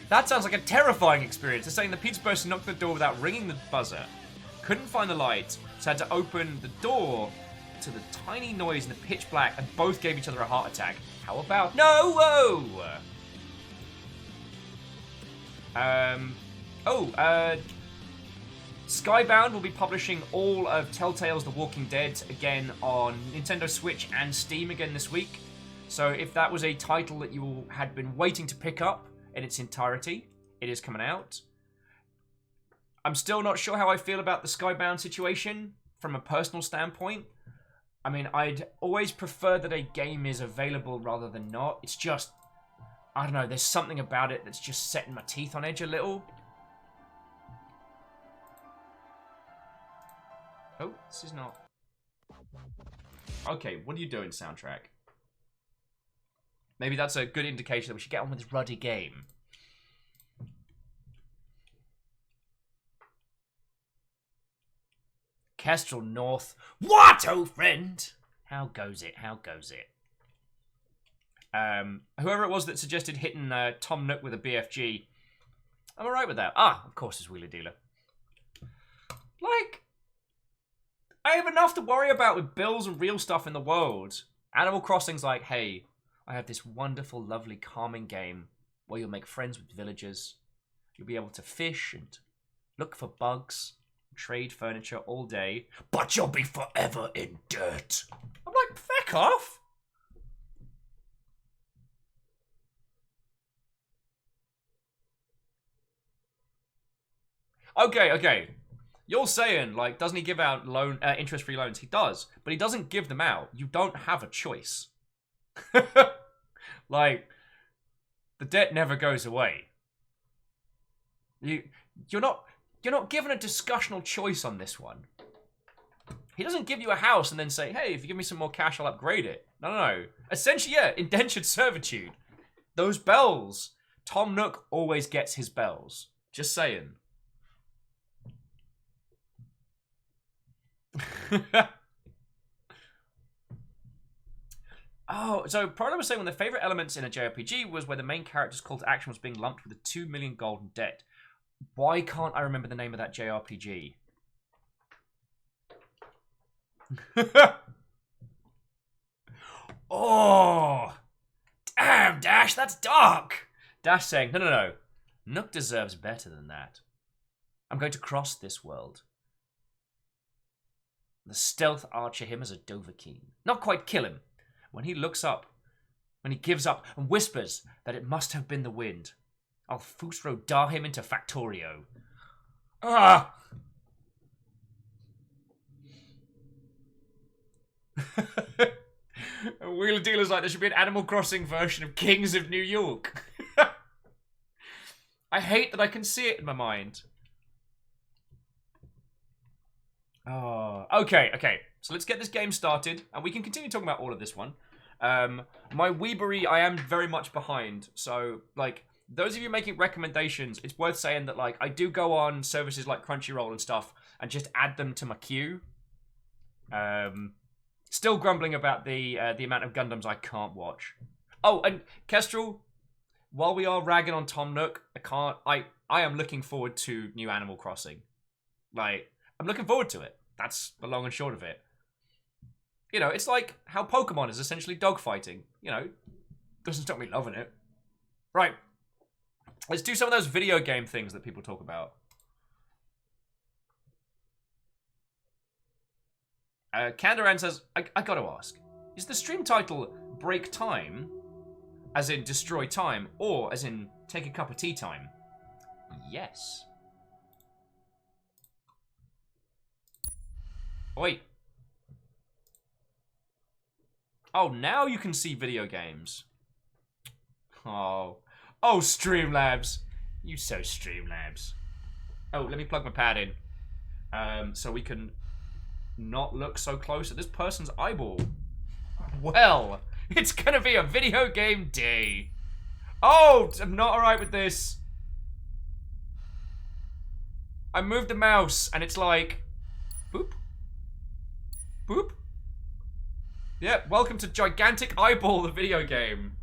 That sounds like a terrifying experience. They're saying the pizza person knocked the door without ringing the buzzer. Couldn't find the light, so had to open the door to the tiny noise in the pitch black, and both gave each other a heart attack. How about no? Whoa! Skybound will be publishing all of Telltale's The Walking Dead again on Nintendo Switch and Steam again this week. So if that was a title that you had been waiting to pick up in its entirety, it is coming out. I'm still not sure how I feel about the Skybound situation from a personal standpoint. I mean, I'd always prefer that a game is available rather than not. It's just, I don't know, there's something about it that's just setting my teeth on edge a little. Oh, this is not... Okay, what are you doing, soundtrack? Maybe that's a good indication that we should get on with this ruddy game. Kestrel North. What, oh friend? How goes it? How goes it? Whoever it was that suggested hitting Tom Nook with a BFG, I'm alright with that. Ah, of course, it's Wheeler Dealer. Like, I have enough to worry about with bills and real stuff in the world. Animal Crossing's like, hey, I have this wonderful, lovely, calming game where you'll make friends with villagers. You'll be able to fish and look for bugs. Trade furniture all day, but you'll be forever in dirt. I'm like, feck off. Okay. You're saying, like, doesn't he give out interest-free loans? He does, but he doesn't give them out. You don't have a choice. Like, the debt never goes away. You're not given a discussional choice on this one. He doesn't give you a house and then say, hey, if you give me some more cash, I'll upgrade it. No. Essentially, yeah, indentured servitude. Those bells. Tom Nook always gets his bells. Just saying. Oh, so Prolo was saying one of the favorite elements in a JRPG was where the main character's call to action was being lumped with a 2 million golden debt. Why can't I remember the name of that JRPG? Oh! Damn, Dash, that's dark! Dash saying, no. Nook deserves better than that. I'm going to cross this world. The stealth archer him as a Dovahkiin. Not quite kill him. When he looks up, when he gives up and whispers that it must have been the wind, I'll Fusro dar him into Factorio. Ah! Wheeler Dealer's like, there should be an Animal Crossing version of Kings of New York. I hate that I can see it in my mind. Oh, okay. So let's get this game started, and we can continue talking about all of this one. My Weebery, I am very much behind. So, like, those of you making recommendations, it's worth saying that, like, I do go on services like Crunchyroll and stuff and just add them to my queue. Still grumbling about the amount of Gundams I can't watch. Oh, and Kestrel, while we are ragging on Tom Nook, I am looking forward to new Animal Crossing. Like, I'm looking forward to it. That's the long and short of it. You know, it's like how Pokemon is essentially dogfighting. You know, doesn't stop me loving it. Right. Let's do some of those video game things that people talk about. Kandaran says, I gotta ask, is the stream title Break Time, as in destroy time, or as in take a cup of tea time? Yes. Wait. Oh, now you can see video games. Oh, Streamlabs. You so Streamlabs. Oh, let me plug my pad in. So we can not look so close at this person's eyeball. Well, it's gonna be a video game day. Oh, I'm not alright with this. I moved the mouse and it's like, boop. Boop. Yep, welcome to Gigantic Eyeball, the video game.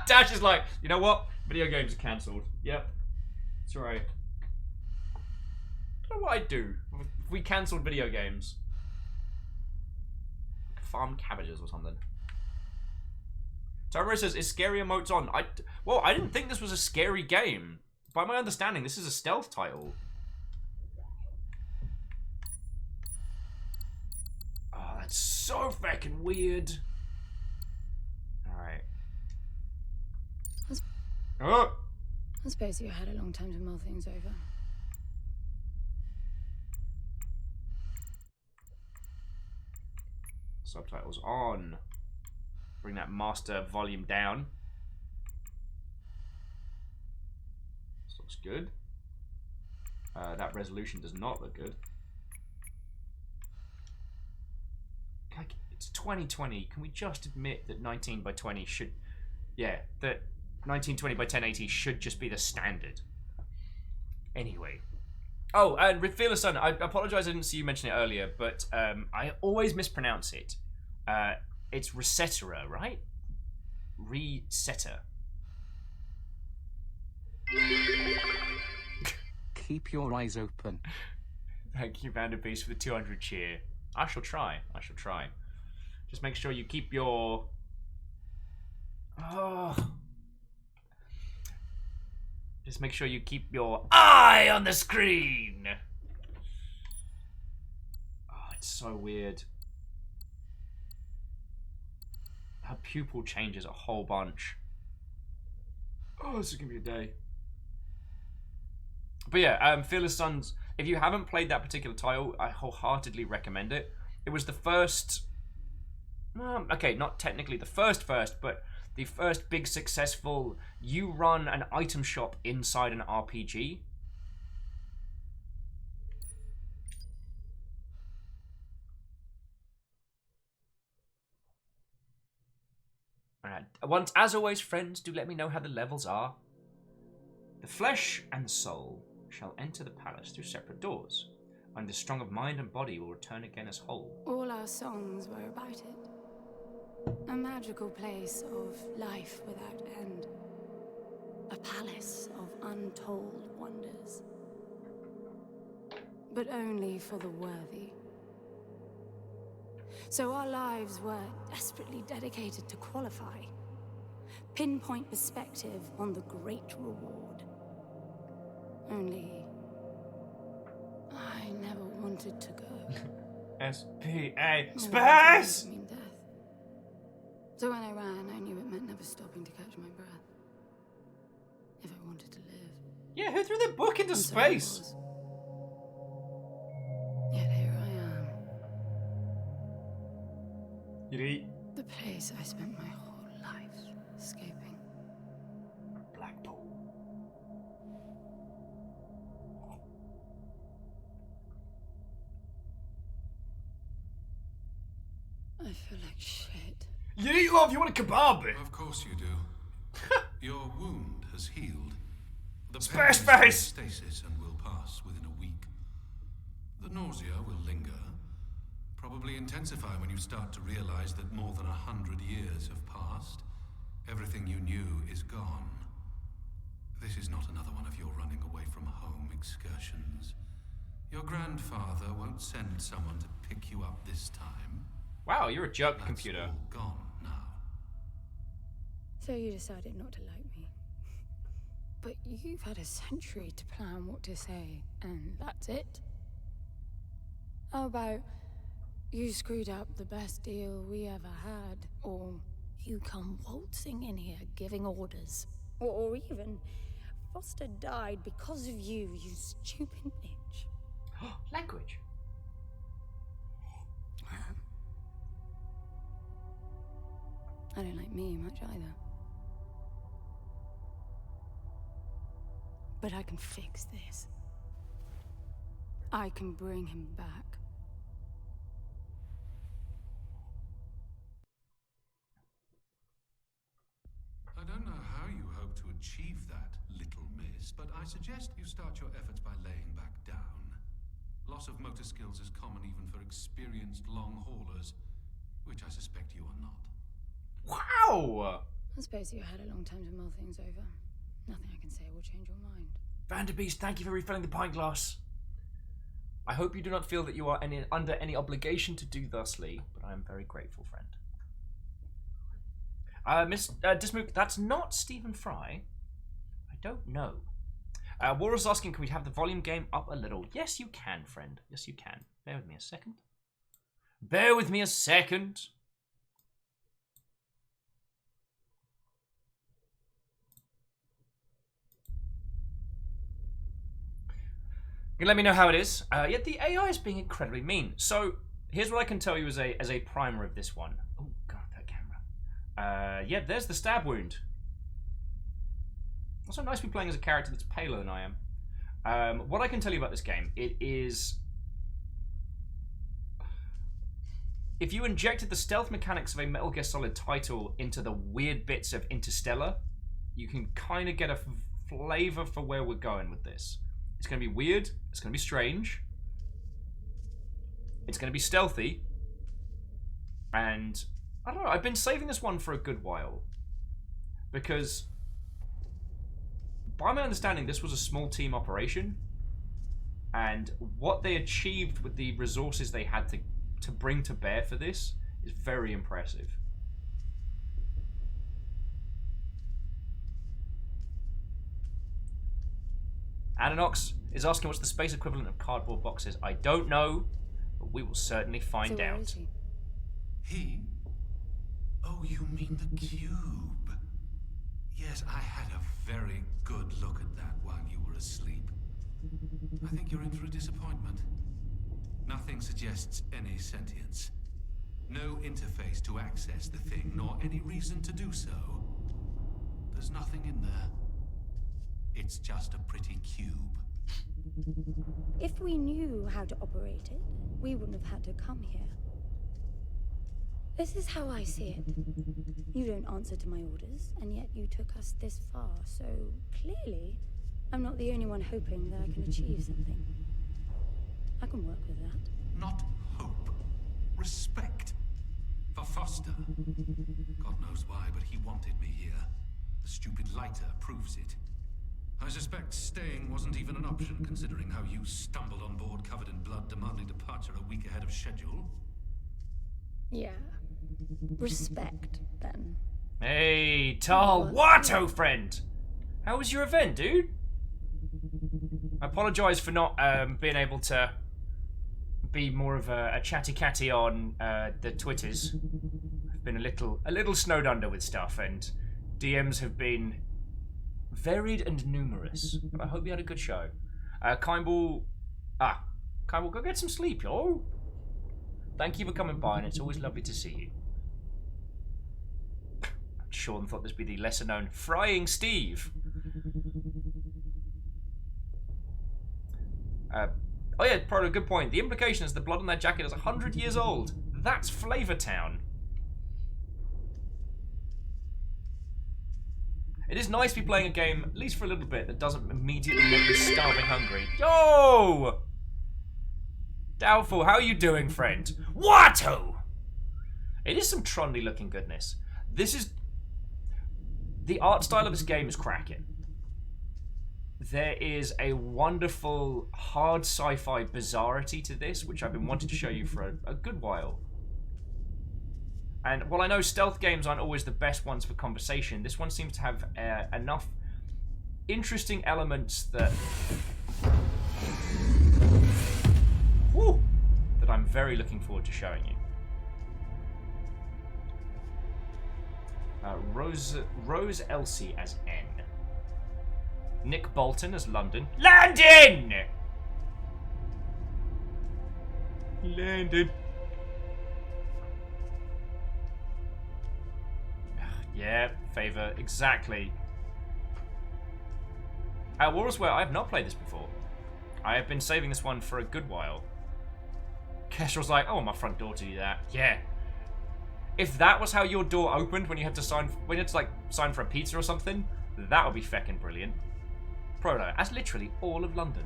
Dash is like, you know what? Video games are cancelled. Yep. It's alright. I don't know what I'd do if we cancelled video games. Farm cabbages or something. Tomro says, is scary emotes on? Well, I didn't think this was a scary game. By my understanding, this is a stealth title. Oh, that's so fucking weird. Alright. Oh! I suppose you had a long time to mull things over. Subtitles on. Bring that master volume down. This looks good. That resolution does not look good. Like, it's 2020. Can we just admit that 19 by 20 should... Yeah, that 1920 by 1080 should just be the standard. Anyway. Oh, and with Fearless Sun, I apologize I didn't see you mention it earlier, but I always mispronounce it. It's Resetera, right? Resetter. Keep your eyes open. Thank you, Vanderbeest, for the 200 cheer. I shall try. I shall try. Just make sure you keep your... Oh. Just make sure you keep your eye on the screen. Oh, it's so weird. Her pupil changes a whole bunch. Oh, this is gonna be a day. But yeah, Fearless Suns, if you haven't played that particular title, I wholeheartedly recommend it. It was the first... okay, not technically the first, but the first big successful, you run an item shop inside an RPG. Alright, once, as always, friends, do let me know how the levels are. The flesh and the soul shall enter the palace through separate doors, and the strong of mind and body will return again as whole. All our songs were about it. A magical place of life without end. A palace of untold wonders. But only for the worthy. So our lives were desperately dedicated to qualify. Pinpoint perspective on the great reward. Only... I never wanted to go. S-P-A... No, Space! I mean death. So when I ran, I knew it meant never stopping to catch my breath. If I wanted to live. Yeah, who threw their book into And so I space? was. Yet here I am. Yuri. The place I spent my whole life escaping. Blackpool. I feel like shit. Yuri, love, you want a kebab? Of course you do. Your wound has healed. The Space pain is in face! stasis and will pass within a week. The nausea will linger, probably intensify when you start to realize that more than 100 years have passed. Everything you knew is gone. This is not another one of your running away from home excursions. Your grandfather won't send someone to pick you up this time. Wow, you're a jerk, That's computer. all gone now. So you decided not to like me. But you've had a century to plan what to say, and that's it? How about you screwed up the best deal we ever had, or you come waltzing in here giving orders, or even Foster died because of you, you stupid bitch. Language. I don't like me much either. But I can fix this. I can bring him back. I don't know how you hope to achieve that, little miss, but I suggest you start your efforts by laying back down. Loss of motor skills is common even for experienced long haulers, which I suspect you are not. Wow! I suppose you had a long time to mull things over. Nothing I can say will change your mind. Vanderbeest, thank you for refilling the pint glass. I hope you do not feel that you are under any obligation to do thusly, but I am very grateful, friend. Miss Dismook, that's not Stephen Fry. I don't know. Warren's asking, can we have the volume game up a little? Yes, you can, friend. Yes, you can. Bear with me a second. Bear with me a second. You can let me know how it is. Yet the AI is being incredibly mean. So here's what I can tell you as a primer of this one. Oh god, that camera. Yeah, there's the stab wound. Also nice to be playing as a character that's paler than I am. What I can tell you about this game, it is... If you injected the stealth mechanics of a Metal Gear Solid title into the weird bits of Interstellar, you can kind of get a flavor for where we're going with this. It's going to be weird. It's going to be strange. It's going to be stealthy. And, I don't know, I've been saving this one for a good while. Because, by my understanding, this was a small team operation. And what they achieved with the resources they had to bring to bear for this is very impressive. Ananox is asking what's the space equivalent of cardboard boxes. I don't know, but we will certainly find So where out. is he? He? Oh, you mean the cube? Yes, I had a very good look at that while you were asleep. I think you're in for a disappointment. Nothing suggests any sentience. No interface to access the thing, nor any reason to do so. There's nothing in there. It's just a pretty cube. If we knew how to operate it, we wouldn't have had to come here. This is how I see it. You don't answer to my orders, and yet you took us this far, so clearly, I'm not the only one hoping that I can achieve something. I can work with that. Not hope. Respect. For Foster. God knows why, but he wanted me here. The stupid lighter proves it. I suspect staying wasn't even an option, considering how you stumbled on board covered in blood, demanding departure a week ahead of schedule. Yeah. Respect, then. Hey, Tal Watto, friend! How was your event, dude? I apologise for not being able to be more of a chatty catty on the Twitters. I've been a little snowed under with stuff, and DMs have been varied and numerous. But I hope you had a good show. Kimball, go get some sleep, yo. Thank you for coming by, and it's always lovely to see you. Sean thought this would be the lesser known Frying Steve. Oh yeah, Proto, good point. The implication is the blood on that jacket is 100 years old. That's Flavortown. It is nice to be playing a game, at least for a little bit, that doesn't immediately make me starving hungry. Yo! Doubtful, how are you doing, friend? Watto! It is some Trondy looking goodness. This is... The art style of this game is cracking. There is a wonderful, hard sci-fi bizarrity to this, which I've been wanting to show you for a good while. And while I know stealth games aren't always the best ones for conversation, this one seems to have enough interesting elements that... Woo, that I'm very looking forward to showing you. Rose Elsie as N. Nick Bolton as London. Landon! Landon. Yeah, favor, exactly. Warlsware, I have not played this before. I have been saving this one for a good while. Kestrel's like, oh, my front door to do that. Yeah. If that was how your door opened when you had to sign for a pizza or something, that would be feckin' brilliant. Proto, that's literally all of London.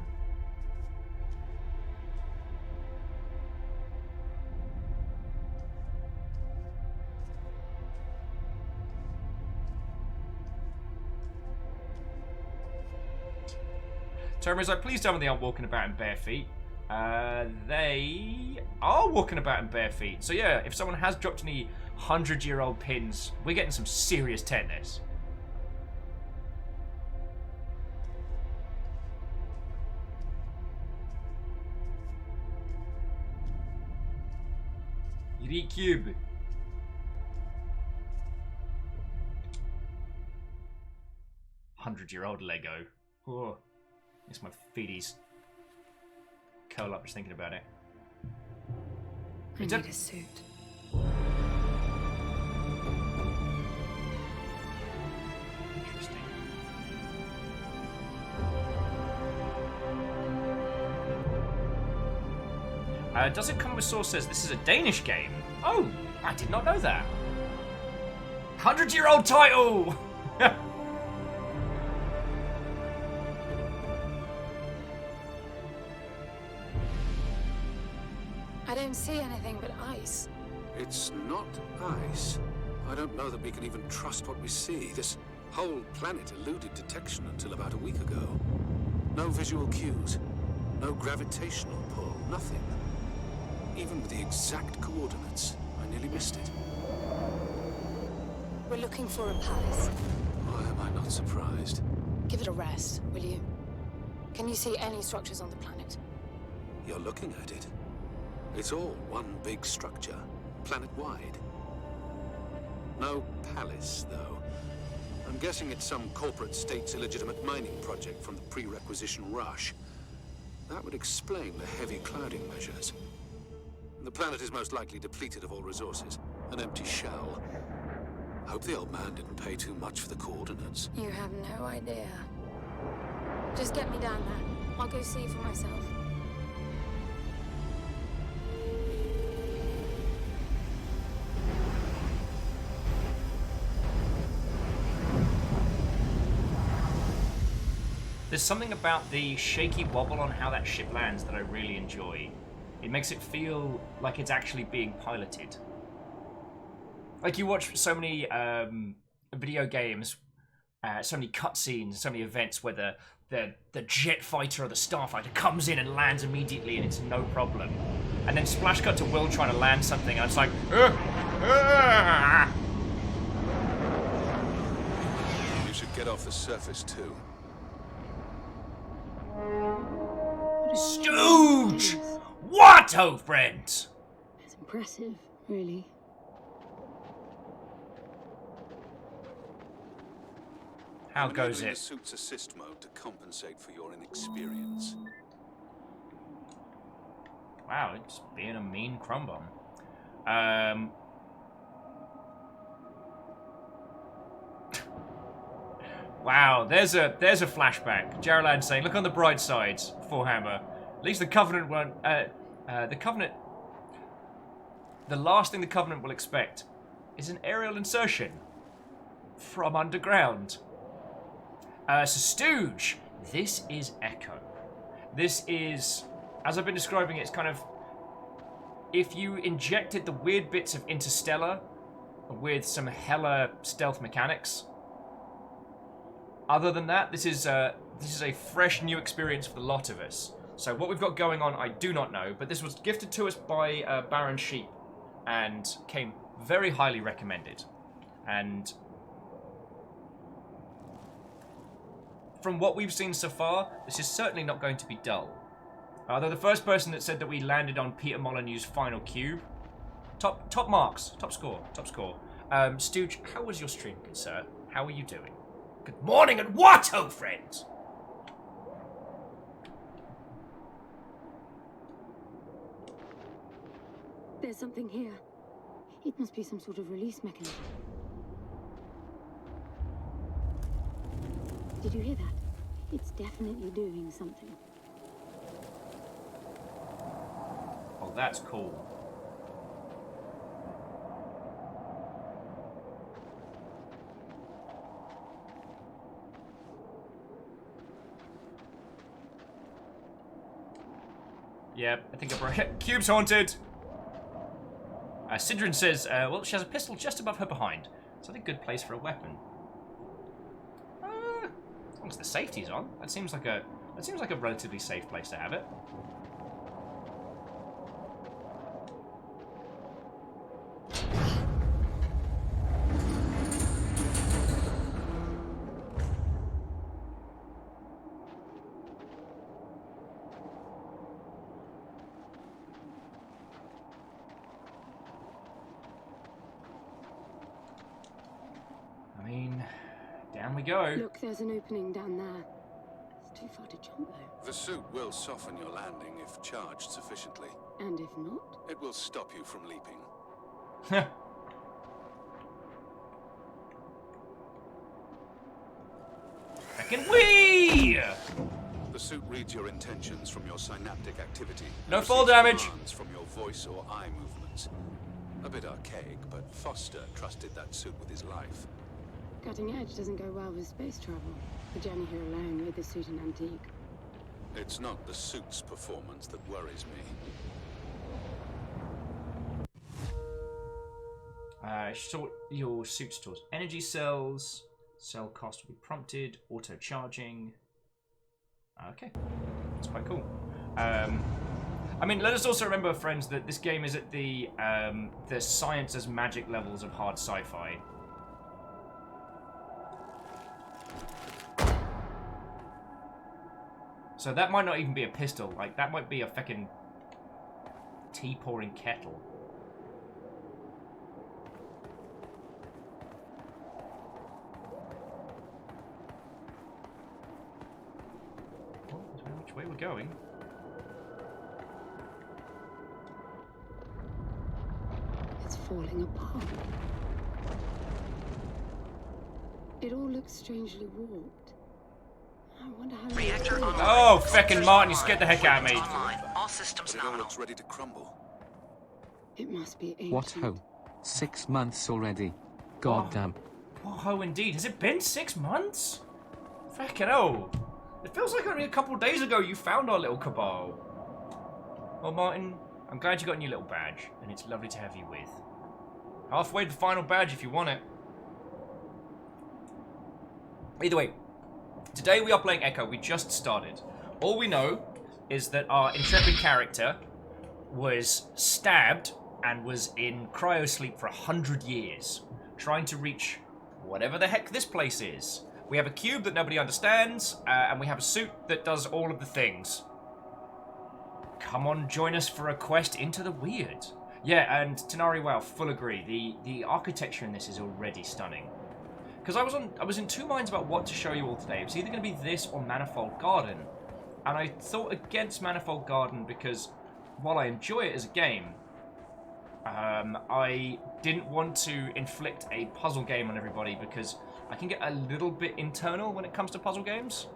Termin's like, please tell me they aren't walking about in bare feet. They are walking about in bare feet. So yeah, if someone has dropped any 100-year-old pins, we're getting some serious tetanus. Recube. $100-year-old Lego. Oh, makes my feeties curl up just thinking about it. I need a suit. Interesting. Does it come with source says this is a Danish game? Oh, I did not know that. 100-year-old title! I don't see anything but ice. It's not ice. I don't know that we can even trust what we see. This whole planet eluded detection until about a week ago. No visual cues, no gravitational pull, nothing. Even with the exact coordinates, I nearly missed it. We're looking for a palace. Why am I not surprised? Give it a rest, will you? Can you see any structures on the planet? You're looking at it. It's all one big structure, planet-wide. No palace, though. I'm guessing it's some corporate state's illegitimate mining project from the pre-requisition rush. That would explain the heavy clouding measures. The planet is most likely depleted of all resources. An empty shell. Hope the old man didn't pay too much for the coordinates. You have no idea. Just get me down there. I'll go see for myself. There's something about the shaky wobble on how that ship lands that I really enjoy. It makes it feel like it's actually being piloted. Like you watch so many video games, so many cutscenes, so many events where the jet fighter or the starfighter comes in and lands immediately and it's no problem. And then splash cut to Will trying to land something and it's like, You should get off the surface too. Stooge! What, oh friend? It's impressive, really. How goes Enabling it? the suit's assist mode to compensate for your inexperience. Wow, it's being a mean crumb bomb. Wow, there's a flashback. Jarrellan saying, "Look on the bright side, Forhammer. At least the Covenant won't. The Covenant. The last thing the Covenant will expect is an aerial insertion from underground." So Stooge, this is Echo. This is, as I've been describing it, it's kind of if you injected the weird bits of Interstellar with some hella stealth mechanics. Other than that, this is a fresh new experience for the lot of us. So what we've got going on, I do not know, but this was gifted to us by Baron Sheep and came very highly recommended. And from what we've seen so far, this is certainly not going to be dull. Although the first person that said that we landed on Peter Molyneux's final cube, top marks, top score. Stooge, how was your stream, good sir? How are you doing? Good morning and what, oh friends? There's something here. It must be some sort of release mechanism. Did you hear that? It's definitely doing something. Oh, that's cool. Yep, I think I broke it. Cube's haunted! Sidrin says, well, she has a pistol just above her behind. Is that a good place for a weapon? As long as the safety's on. That seems like a relatively safe place to have it. we go. Look, there's an opening down there. It's too far to jump, though. The suit will soften your landing if charged sufficiently. And if not? It will stop you from leaping. Fucking wee! The suit reads your intentions from your synaptic activity. No and fall receives damage. commands from your voice or eye movements. A bit archaic, but Foster trusted that suit with his life. Cutting edge doesn't go well with space travel. The journey here alone made the suit an antique. It's not the suit's performance that worries me. Your suit stores energy cells. Cell cost will be prompted. Auto charging. Okay, that's quite cool. I mean, let us also remember, friends, that this game is at the science as magic levels of hard sci-fi. So that might not even be a pistol. Like, that might be a fucking tea pouring kettle. Well, which way we're going? It's falling apart. It all looks strangely warped. I wonder how. Reactor online. Oh, feckin' Sensors Martin, you online. scared the heck out of me. Weapons online. All systems But it all nominal. looks ready to crumble. It must be ancient. What ho? 6 months already. God damn. Oh, indeed. Has it been 6 months? Fucking hell. It feels like only a couple of days ago you found our little cabal. Well, Martin, I'm glad you got a new little badge, and it's lovely to have you with. Halfway to the final badge if you want it. Either way, today we are playing Echo. We just started. All we know is that our intrepid character was stabbed and was in cryosleep for 100 years, trying to reach whatever the heck this place is. We have a cube that nobody understands, and we have a suit that does all of the things. Come on, join us for a quest into the weird. Yeah, and Tanari, wow, full agree. The architecture in this is already stunning. Because I was in two minds about what to show you all today. It was either going to be this or Manifold Garden. And I thought against Manifold Garden because while I enjoy it as a game, I didn't want to inflict a puzzle game on everybody because I can get a little bit internal when it comes to puzzle games.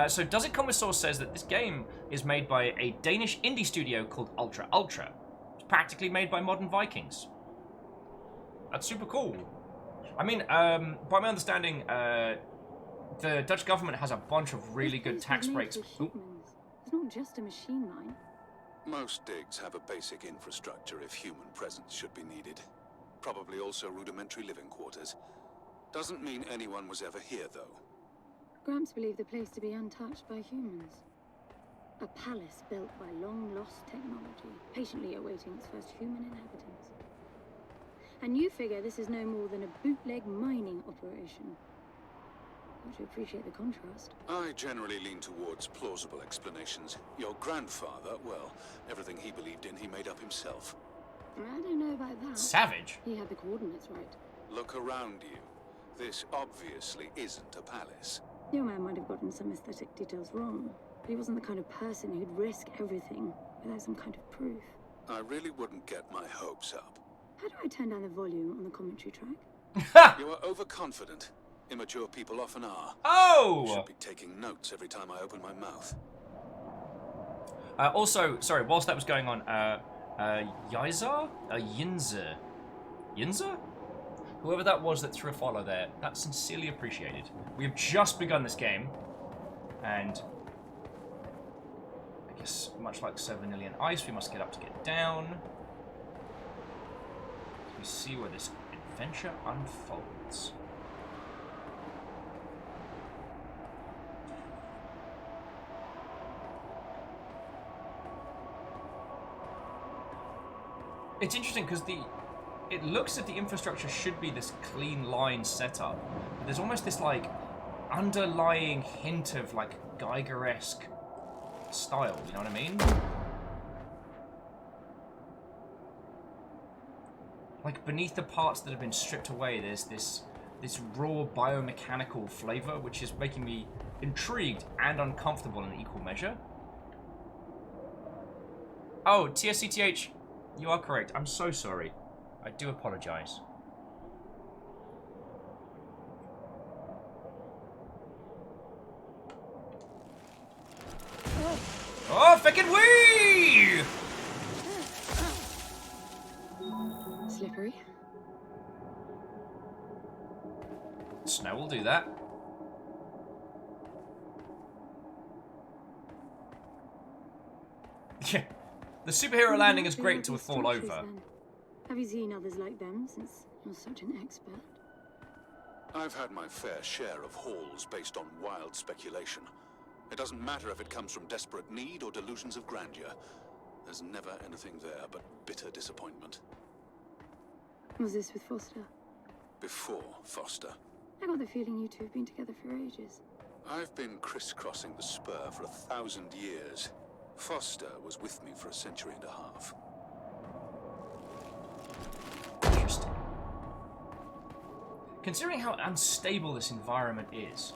So Does It Come With Sauce says that this game is made by a Danish indie studio called Ultra Ultra. It's practically made by modern Vikings. That's super cool. I mean, by my understanding, the Dutch government has a bunch of really good tax breaks. It's not just a machine line. Most digs have a basic infrastructure if human presence should be needed. Probably also rudimentary living quarters. Doesn't mean anyone was ever here, though. Gramps believed the place to be untouched by humans. A palace built by long-lost technology, patiently awaiting its first human inhabitants. And you figure this is no more than a bootleg mining operation. Would you appreciate the contrast? I generally lean towards plausible explanations. Your grandfather, well, everything he believed in he made up himself. I don't know about that. Savage. He had the coordinates right. Look around you. This obviously isn't a palace. Your man might have gotten some aesthetic details wrong, but he wasn't the kind of person who'd risk everything without some kind of proof. I really wouldn't get my hopes up. How do I turn down the volume on the commentary track? You are overconfident. Immature people often are. Oh! Should be taking notes every time I open my mouth. Also, sorry, whilst that was going on, Yinza? Yinza? Whoever that was that threw a follow there, that's sincerely appreciated. We have just begun this game, and I guess much like 7 Vanillion Ice, we must get up to get down. We see where this adventure unfolds. It's interesting because it looks that the infrastructure should be this clean line setup, but there's almost this like underlying hint of like Geiger-esque style, you know what I mean? like beneath the parts that have been stripped away, there's this raw biomechanical flavor, which is making me intrigued and uncomfortable in equal measure. Oh, TSCTH, you are correct. I'm so sorry. I do apologize. Oh, fucking wee! Slippery. Snow will do that. Yeah. The superhero landing is great until we fall over. Then. Have you seen others like them since you're such an expert? I've had my fair share of hauls based on wild speculation. It doesn't matter if it comes from desperate need or delusions of grandeur. There's never anything there but bitter disappointment. Was this with Foster? Before Foster. I got the feeling you two have been together for ages. I've been crisscrossing the spur for 1,000 years. Foster was with me for a century and a half. Interesting. Considering how unstable this environment is,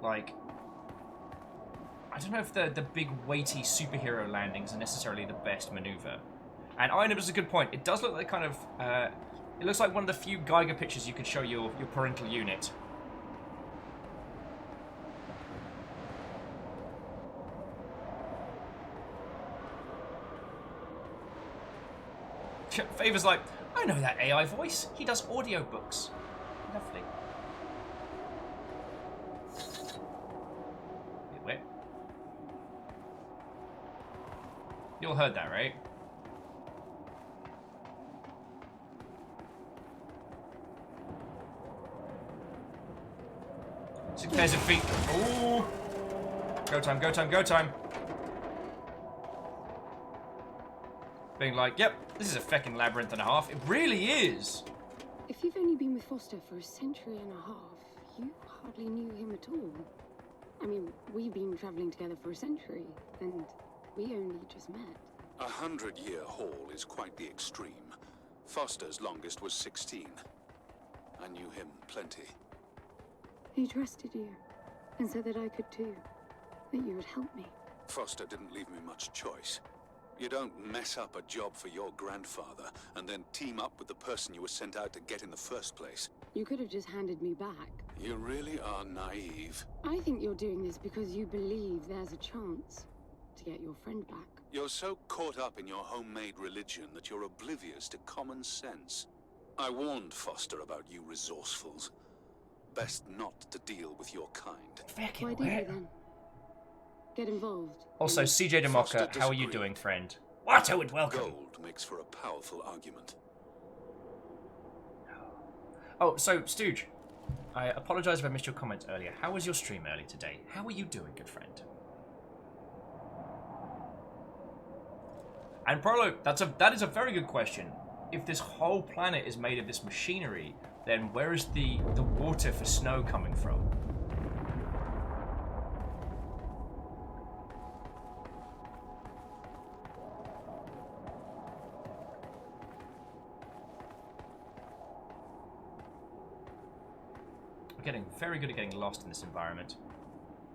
like, I don't know if the big weighty superhero landings are necessarily the best maneuver. And Iron is a good point. It does look like kind of, it looks like one of the few Geiger pictures you could show your parental unit. Favor's like, I know that AI voice. He does audiobooks. Lovely. Wait. You all heard that, right? Six pairs of feet. Ooh. Go time, go time, go time. Being like, yep, this is a feckin' labyrinth and a half. It really is. If you've only been with Foster for a century and a half, you hardly knew him at all. I mean, we've been traveling together for a century, and we only just met. 100-year haul is quite the extreme. Foster's longest was 16. I knew him plenty. He trusted you, and said that I could too, that you would help me. Foster didn't leave me much choice. You don't mess up a job for your grandfather and then team up with the person you were sent out to get in the first place. You could have just handed me back. You really are naive. I think you're doing this because you believe there's a chance to get your friend back. You're so caught up in your homemade religion that you're oblivious to common sense. I warned Foster about you resourcefuls. Best not to deal with your kind. Feckin' Why did you then? Get involved. Also, CJ DeMocker, how are you doing, friend? What? Oh, and welcome. Gold makes for a powerful argument. Oh, so, Stooge, I apologise if I missed your comment earlier. How was your stream earlier today? How are you doing, good friend? And Prolo, that is a very good question. If this whole planet is made of this machinery, then where is the water for snow coming from? We're getting very good at getting lost in this environment.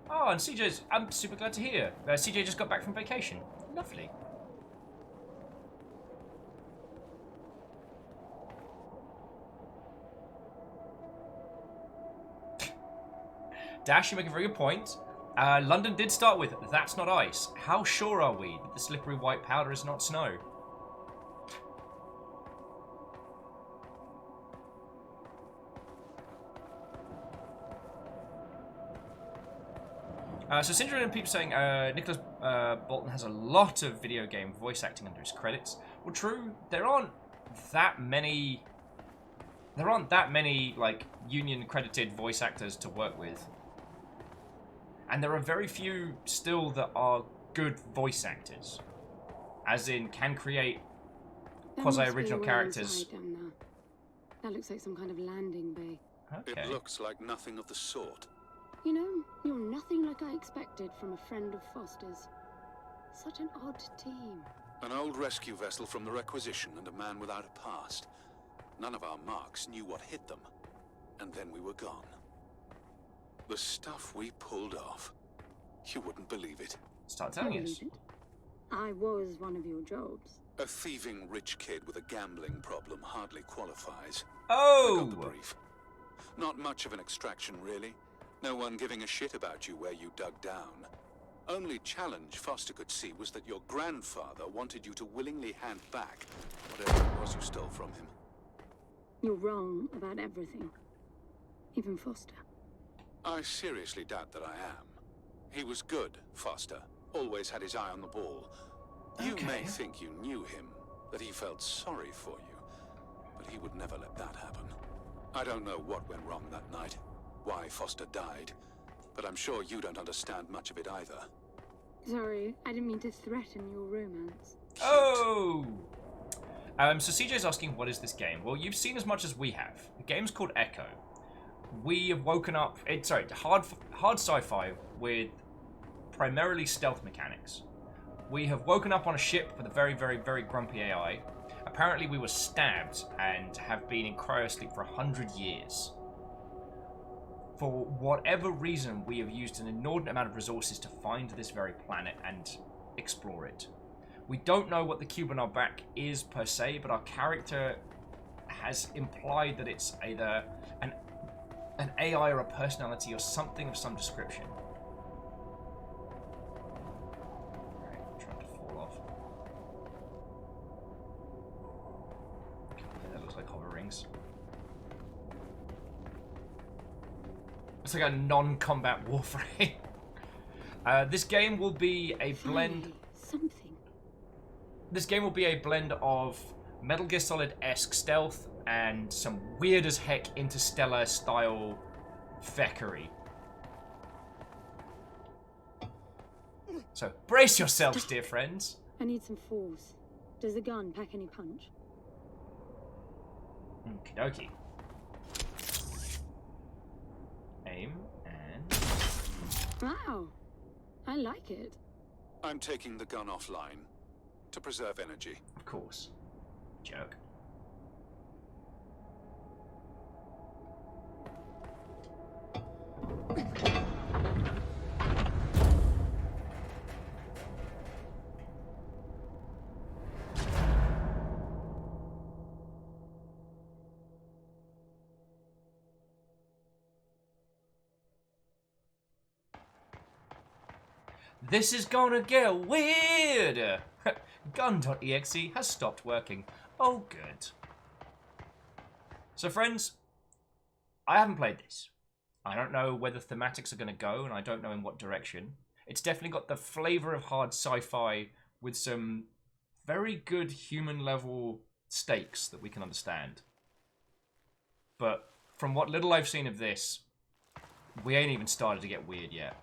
Oh, and CJ's, I'm super glad to hear. CJ just got back from vacation. Lovely. Dash, you make a very good point. London did start with, that's not ice. How sure are we that the slippery white powder is not snow? So Syndrome and people saying Nicholas Bolton has a lot of video game voice acting under his credits. Well, true. There aren't that many like union credited voice actors to work with, and there are very few still that are good voice actors, as in can create quasi-original characters. That looks like some kind of landing bay. Okay. It looks like nothing of the sort. You know, you're nothing like I expected from a friend of Foster's. Such an odd team. An old rescue vessel from the Requisition and a man without a past. None of our marks knew what hit them. And then we were gone. The stuff we pulled off. You wouldn't believe it. Start telling us. Believe it. I was one of your jobs. A thieving rich kid with a gambling problem hardly qualifies. Oh! I got the brief. Not much of an extraction, really. No one giving a shit about you where you dug down. Only challenge Foster could see was that your grandfather wanted you to willingly hand back whatever it was you stole from him. You're wrong about everything. Even Foster. I seriously doubt that I am. He was good, Foster. Always had his eye on the ball. You may think you knew him, that he felt sorry for you, but he would never let that happen. I don't know what went wrong that night, why Foster died, but I'm sure you don't understand much of it either. Sorry, I didn't mean to threaten your romance. Oh! So CJ's asking, what is this game? Well, you've seen as much as we have. The game's called Echo. We have woken up... hard sci-fi with primarily stealth mechanics. We have woken up on a ship with a very, very, very grumpy AI. Apparently we were stabbed and have been in cryosleep for 100 years. For whatever reason, we have used an inordinate amount of resources to find this very planet and explore it. We don't know what the cube on our back is per se, but our character has implied that it's either an AI or a personality or something of some description. Right, I'm trying to fall off. Okay, that looks like hover rings. It's like a non-combat warframe. This game will be a blend. Finally, something. This game will be a blend of Metal Gear Solid-esque stealth and some weird as heck Interstellar style feckery. So brace yourselves, dear friends. I need some force. Does the gun pack any punch? Okie dokie. Aim and Wow, I like it. I'm taking the gun offline to preserve energy. of course, jerk. This is gonna get weird! Gun.exe has stopped working. Oh, good. So, friends, I haven't played this. I don't know where the thematics are gonna go, and I don't know in what direction. It's definitely got the flavor of hard sci-fi with some very good human-level stakes that we can understand. But from what little I've seen of this, we ain't even started to get weird yet.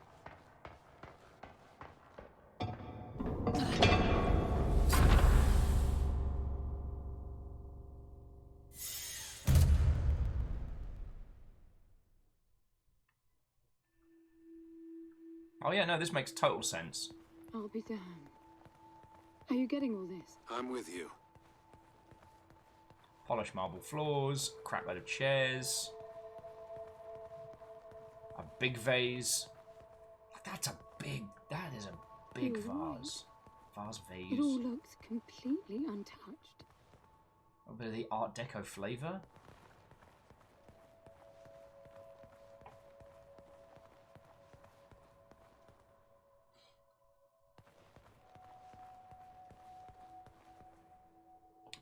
Oh yeah, no, this makes total sense. I'll be damned. Are you getting all this? I'm with you. Polished marble floors, crap load of chairs, a big vase. That is a big You're right. vase. Vase It all vase. looks completely untouched. A bit of the Art Deco flavor.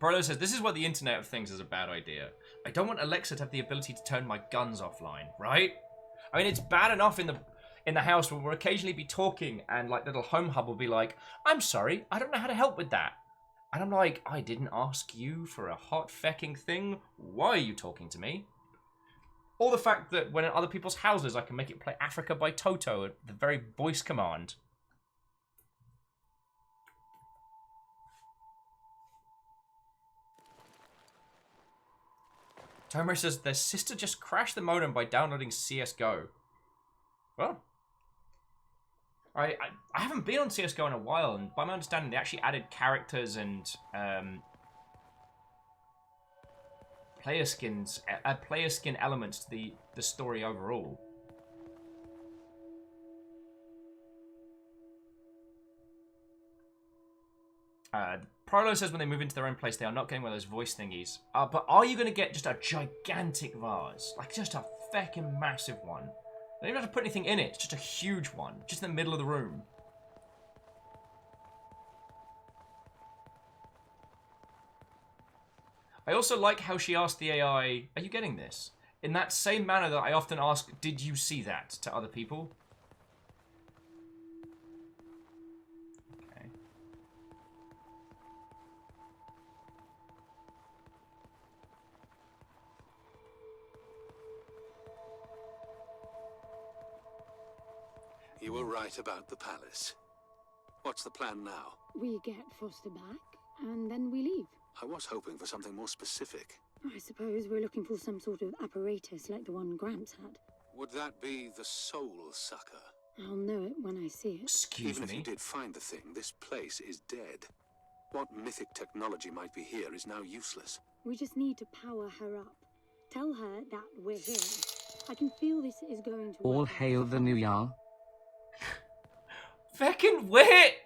Brolo says, this is what the Internet of Things is a bad idea. I don't want Alexa to have the ability to turn my guns offline, right? I mean, it's bad enough in the house where we'll occasionally be talking and like little home hub will be like, I'm sorry, I don't know how to help with that. And I'm like, I didn't ask you for a hot fecking thing. Why are you talking to me? Or the fact that when in other people's houses I can make it play Africa by Toto at the very voice command. Tomer says their sister just crashed the modem by downloading CSGO. Well, I haven't been on CSGO in a while, and by my understanding, they actually added characters and player skins, player skin elements to the story overall. Prolo says when they move into their own place, they are not getting one of those voice thingies. But are you going to get just a gigantic vase? Like, just a feckin' massive one. They don't even have to put anything in it. It's just a huge one. Just in the middle of the room. I also like how she asked the AI, are you getting this? In that same manner that I often ask, did you see that, to other people? Okay. You were right about the palace. What's the plan now? We get Foster back, and then we leave. I was hoping for something more specific. I suppose we're looking for some sort of apparatus like the one Gramps had. Would that be the Soul Sucker? I'll know it when I see it. Excuse Even if me? you did find the thing, this place is dead. What mythic technology might be here is now useless. We just need to power her up. Tell her that we're here. I can feel this is going to All work. hail the new Jarl. Feckin' wait!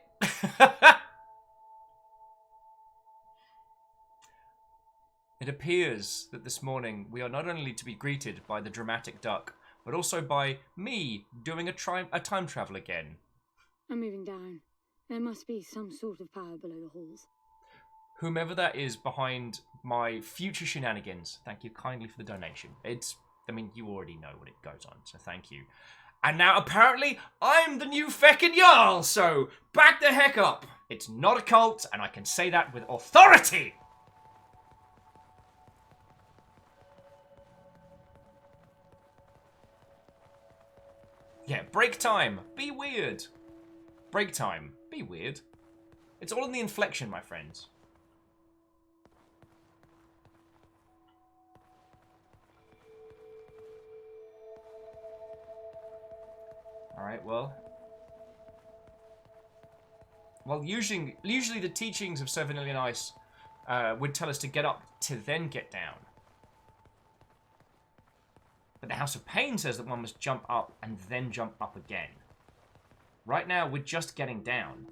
It appears that this morning we are not only to be greeted by the dramatic duck, but also by me doing a time travel again. I'm moving down. There must be some sort of power below the halls. Whomever that is behind my future shenanigans, thank you kindly for the donation. I mean, you already know what it goes on, so thank you. And now apparently I'm the new feckin' Jarl, so back the heck up. It's not a cult, and I can say that with authority. Yeah, break time. Be weird. Break time. Be weird. It's all in the inflection, my friends. Alright, well, usually the teachings of Sir Vanillion Ice would tell us to get up to then get down. But the House of Pain says that one must jump up and then jump up again. Right now, we're just getting down.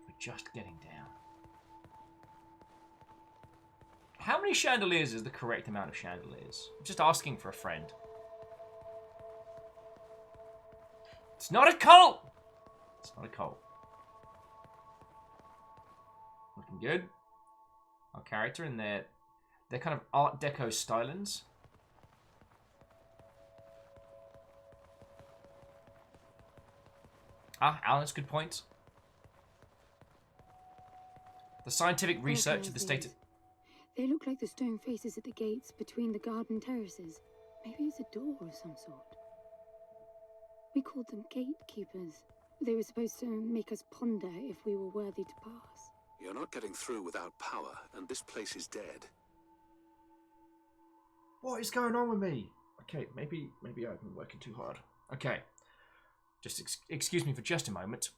We're just getting down. How many chandeliers is the correct amount of chandeliers? I'm just asking for a friend. It's not a cult! It's not a cult. Looking good. Our character in their kind of Art Deco stylings. Ah, Alan, that's a good point. The scientific research of the state of... They look like the stone faces at the gates between the garden terraces. Maybe it's a door of some sort. We called them gatekeepers. They were supposed to make us ponder if we were worthy to pass. You're not getting through without power, and this place is dead. What is going on with me? Okay, maybe I've been working too hard. Okay. Just excuse me for just a moment.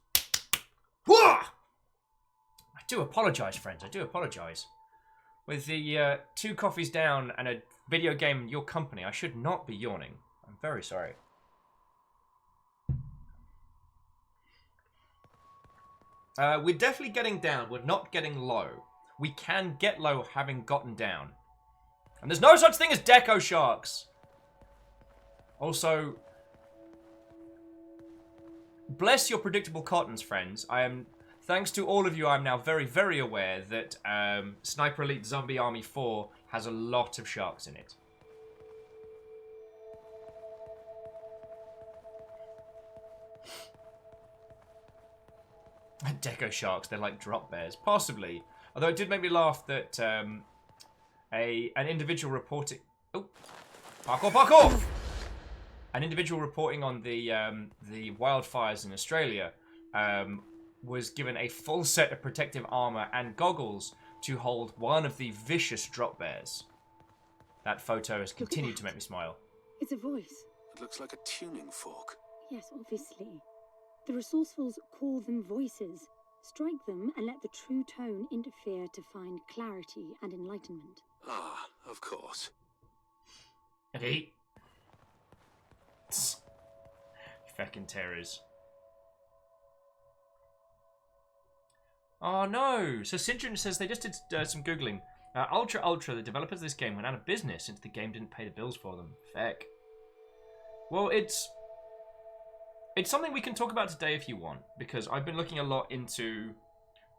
Whoa! I do apologise, friends. I do apologise. With the 2 coffees down and a video game in your company, I should not be yawning. I'm very sorry. We're definitely getting down. We're not getting low. We can get low having gotten down. And there's no such thing as Deco Sharks. Also, bless your predictable cottons, friends. Thanks to all of you, I'm now very, very aware that Sniper Elite Zombie Army 4 has a lot of sharks in it. Deco Sharks, they're like drop bears. Possibly. Although it did make me laugh that an individual reporting... Oh! Parkour! An individual reporting on the wildfires in Australia was given a full set of protective armor and goggles to hold one of the vicious drop bears. That photo has continued to make me smile. It's a voice. It looks like a tuning fork. Yes, obviously. The resourcefuls call them voices. Strike them and let the true tone interfere to find clarity and enlightenment. Ah, of course. Okay. Feckin' terrors. Oh no! So Syndrome says they just did some googling. Ultra, the developers of this game, went out of business since the game didn't pay the bills for them. Feck. Well, it's something we can talk about today if you want, because I've been looking a lot into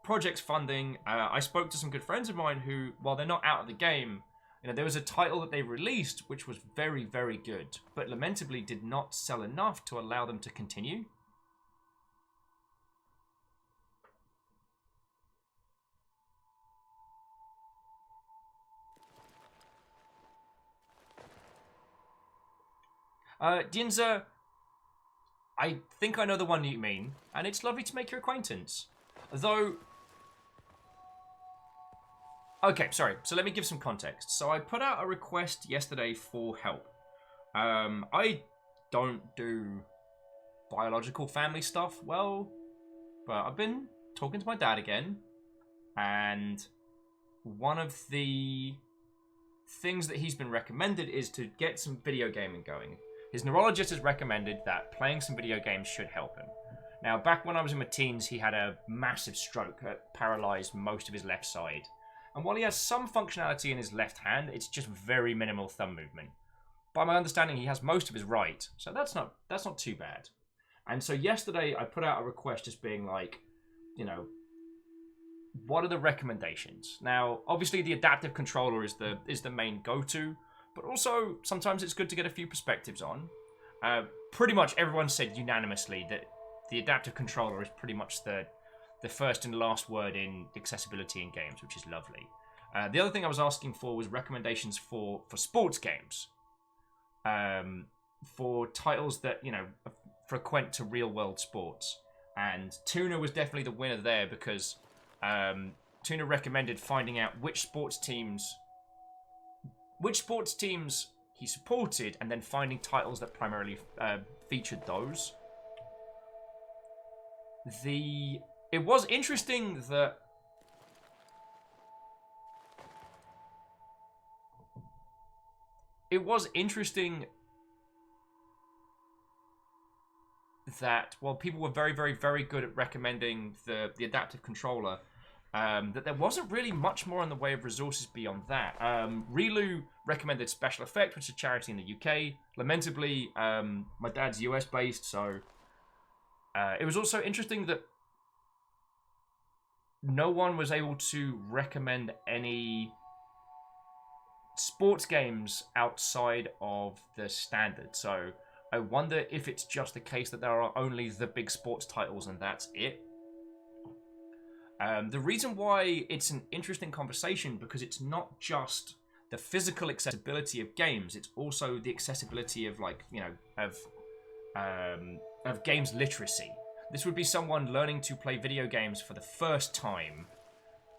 projects funding. I spoke to some good friends of mine who, while they're not out of the game, there was a title that they released which was very, very good, but lamentably did not sell enough to allow them to continue. Jinza, I think I know the one you mean, and it's lovely to make your acquaintance. Though... Okay, sorry, so let me give some context. So I put out a request yesterday for help. I don't do biological family stuff well, but I've been talking to my dad again, and one of the things that he's been recommended is to get some video gaming going. His neurologist has recommended that playing some video games should help him. Now, back when I was in my teens, he had a massive stroke that paralyzed most of his left side. And while he has some functionality in his left hand, it's just very minimal thumb movement. By my understanding, he has most of his right, so that's not too bad. And so yesterday, I put out a request just being like, what are the recommendations? Now, obviously, the adaptive controller is the main go-to, but also sometimes it's good to get a few perspectives on. Pretty much everyone said unanimously that the adaptive controller is pretty much the first and last word in accessibility in games, which is lovely. The other thing I was asking for was recommendations for sports games, for titles that are frequent to real-world sports. And Tuna was definitely the winner there because Tuna recommended finding out which sports teams he supported, and then finding titles that primarily featured those. It was interesting that while people were very, very, very good at recommending the adaptive controller, that there wasn't really much more in the way of resources beyond that. Relu recommended Special Effect, which is a charity in the UK. Lamentably, my dad's US based, so it was also interesting that no one was able to recommend any sports games outside of the standard. So I wonder if it's just the case that there are only the big sports titles and that's it. The reason why it's an interesting conversation, because it's not just the physical accessibility of games, it's also the accessibility of of games literacy. This would be someone learning to play video games for the first time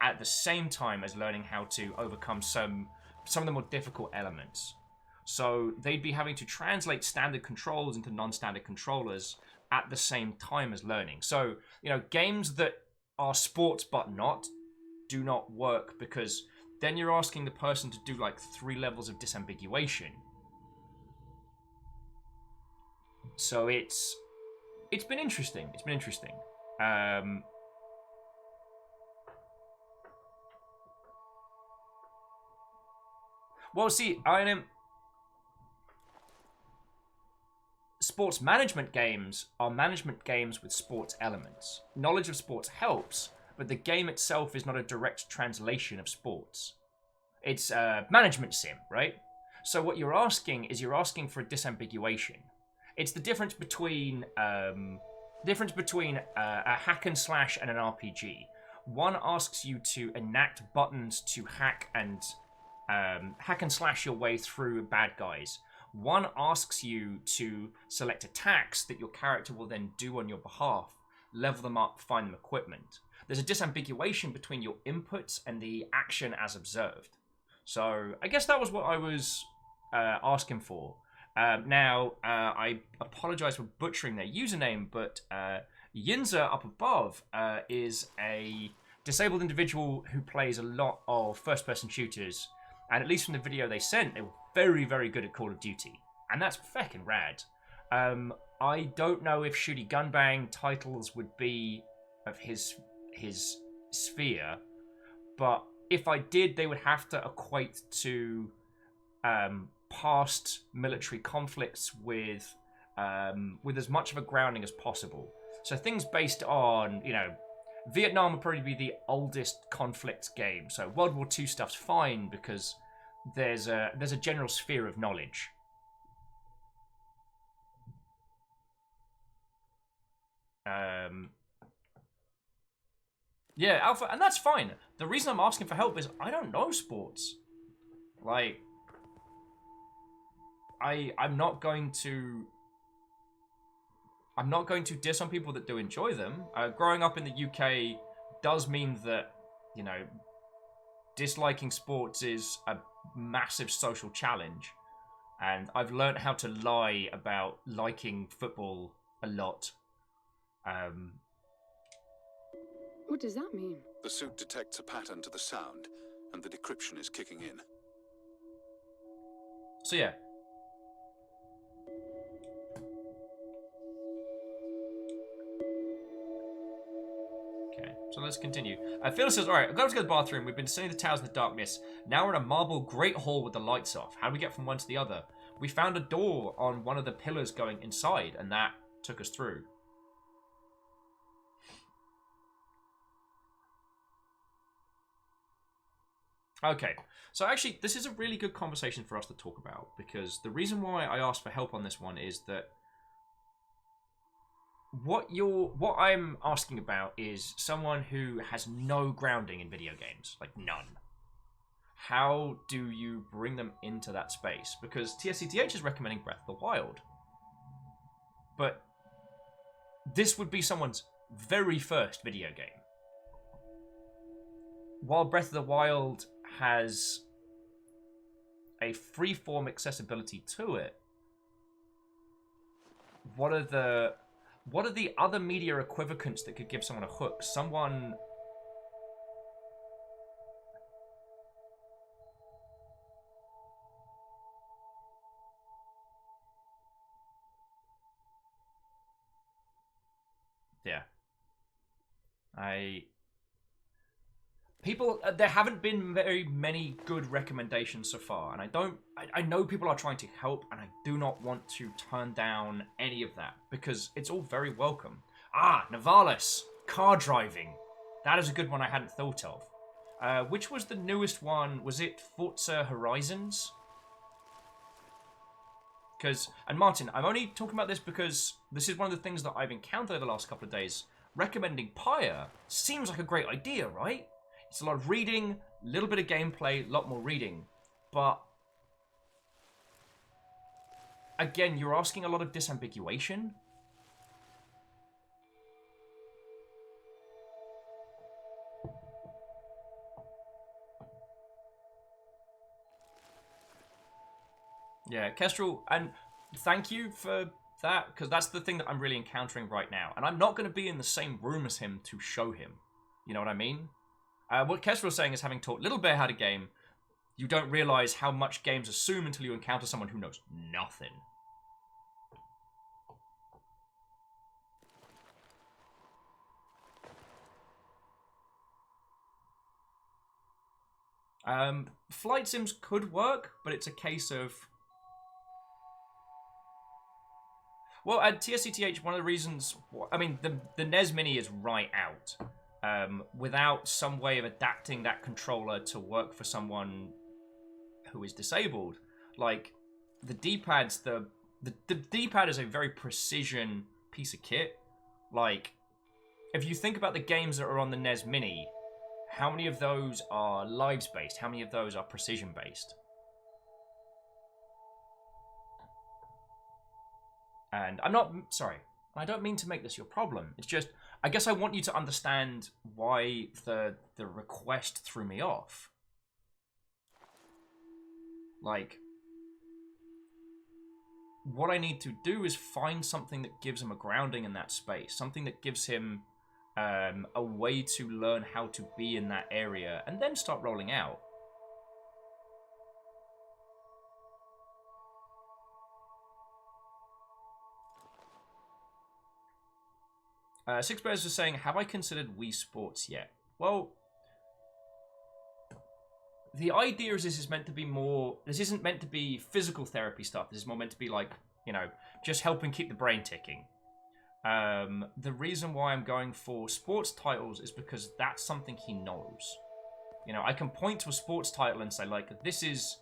at the same time as learning how to overcome some of the more difficult elements. So they'd be having to translate standard controls into non-standard controllers at the same time as learning. So, games that are sports but not do not work, because then you're asking the person to do like 3 levels of disambiguation. So it's been interesting. It's been interesting. Well, see, sports management games are management games with sports elements. Knowledge of sports helps, but the game itself is not a direct translation of sports. It's a management sim, right? So what you're asking for a disambiguation. It's the difference between a hack and slash and an RPG. One asks you to enact buttons to hack and slash your way through bad guys. One asks you to select attacks that your character will then do on your behalf, level them up, find them equipment. There's a disambiguation between your inputs and the action as observed. So I guess that was what I was asking for. Now, I apologize for butchering their username, but Yinza up above is a disabled individual who plays a lot of first-person shooters, and at least from the video they sent, they were very, very good at Call of Duty, and that's feckin' rad. I don't know if Shooty Gunbang titles would be of his sphere, but if I did, they would have to equate to past military conflicts with as much of a grounding as possible. So things based on, you know, Vietnam would probably be the oldest conflict game. So World War II stuff's fine because there's a general sphere of knowledge. Yeah, Alpha, and that's fine. The reason I'm asking for help is I don't know sports. Like, I'm not going to diss on people that do enjoy them. Growing up in the UK does mean that, you know, disliking sports is a massive social challenge. And I've learned how to lie about liking football a lot. What does that mean? The suit detects a pattern to the sound, and the decryption is kicking in. So yeah. Okay, so let's continue. Phil says, alright, I've got to go to the bathroom. We've been sitting in the towers in the darkness. Now we're in a marble great hall with the lights off. How do we get from one to the other? We found a door on one of the pillars going inside, and that took us through. Okay, so actually, this is a really good conversation for us to talk about, because the reason why I asked for help on this one is that what I'm asking about is someone who has no grounding in video games, like none. How do you bring them into that space? Because TSCTH is recommending Breath of the Wild, but this would be someone's very first video game. While Breath of the Wild has a freeform accessibility to it, what are the other media equivocants that could give someone a hook? Someone... Yeah. There haven't been very many good recommendations so far, and I know people are trying to help, and I do not want to turn down any of that, because it's all very welcome. Ah, Navalis, car driving. That is a good one I hadn't thought of. Which was the newest one? Was it Forza Horizons? And Martin, I'm only talking about this because this is one of the things that I've encountered over the last couple of days. Recommending Pyre seems like a great idea, right? It's a lot of reading, a little bit of gameplay, a lot more reading. But again, you're asking a lot of disambiguation. Yeah, Kestrel, and thank you for that, because that's the thing that I'm really encountering right now. And I'm not going to be in the same room as him to show him. You know what I mean? What Kestrel's saying is, having taught Little Bear how to game, you don't realize how much games assume until you encounter someone who knows nothing. Flight sims could work, but it's a case of... Well, at TSCTH, one of the reasons... I mean, the NES Mini is right out. Without some way of adapting that controller to work for someone who is disabled. Like, the D-pads, the D-pad is a very precision piece of kit. Like, if you think about the games that are on the NES Mini, how many of those are lives-based? How many of those are precision-based? And I'm not... Sorry. I don't mean to make this your problem. It's just... I guess I want you to understand why the request threw me off. Like... what I need to do is find something that gives him a grounding in that space, something that gives him a way to learn how to be in that area, and then start rolling out. Six Bears was saying, have I considered Wii Sports yet? Well, the idea is this is meant to be more... This isn't meant to be physical therapy stuff. This is more meant to be like, you know, just helping keep the brain ticking. The reason why I'm going for sports titles is because that's something he knows. You know, I can point to a sports title and say, like, this is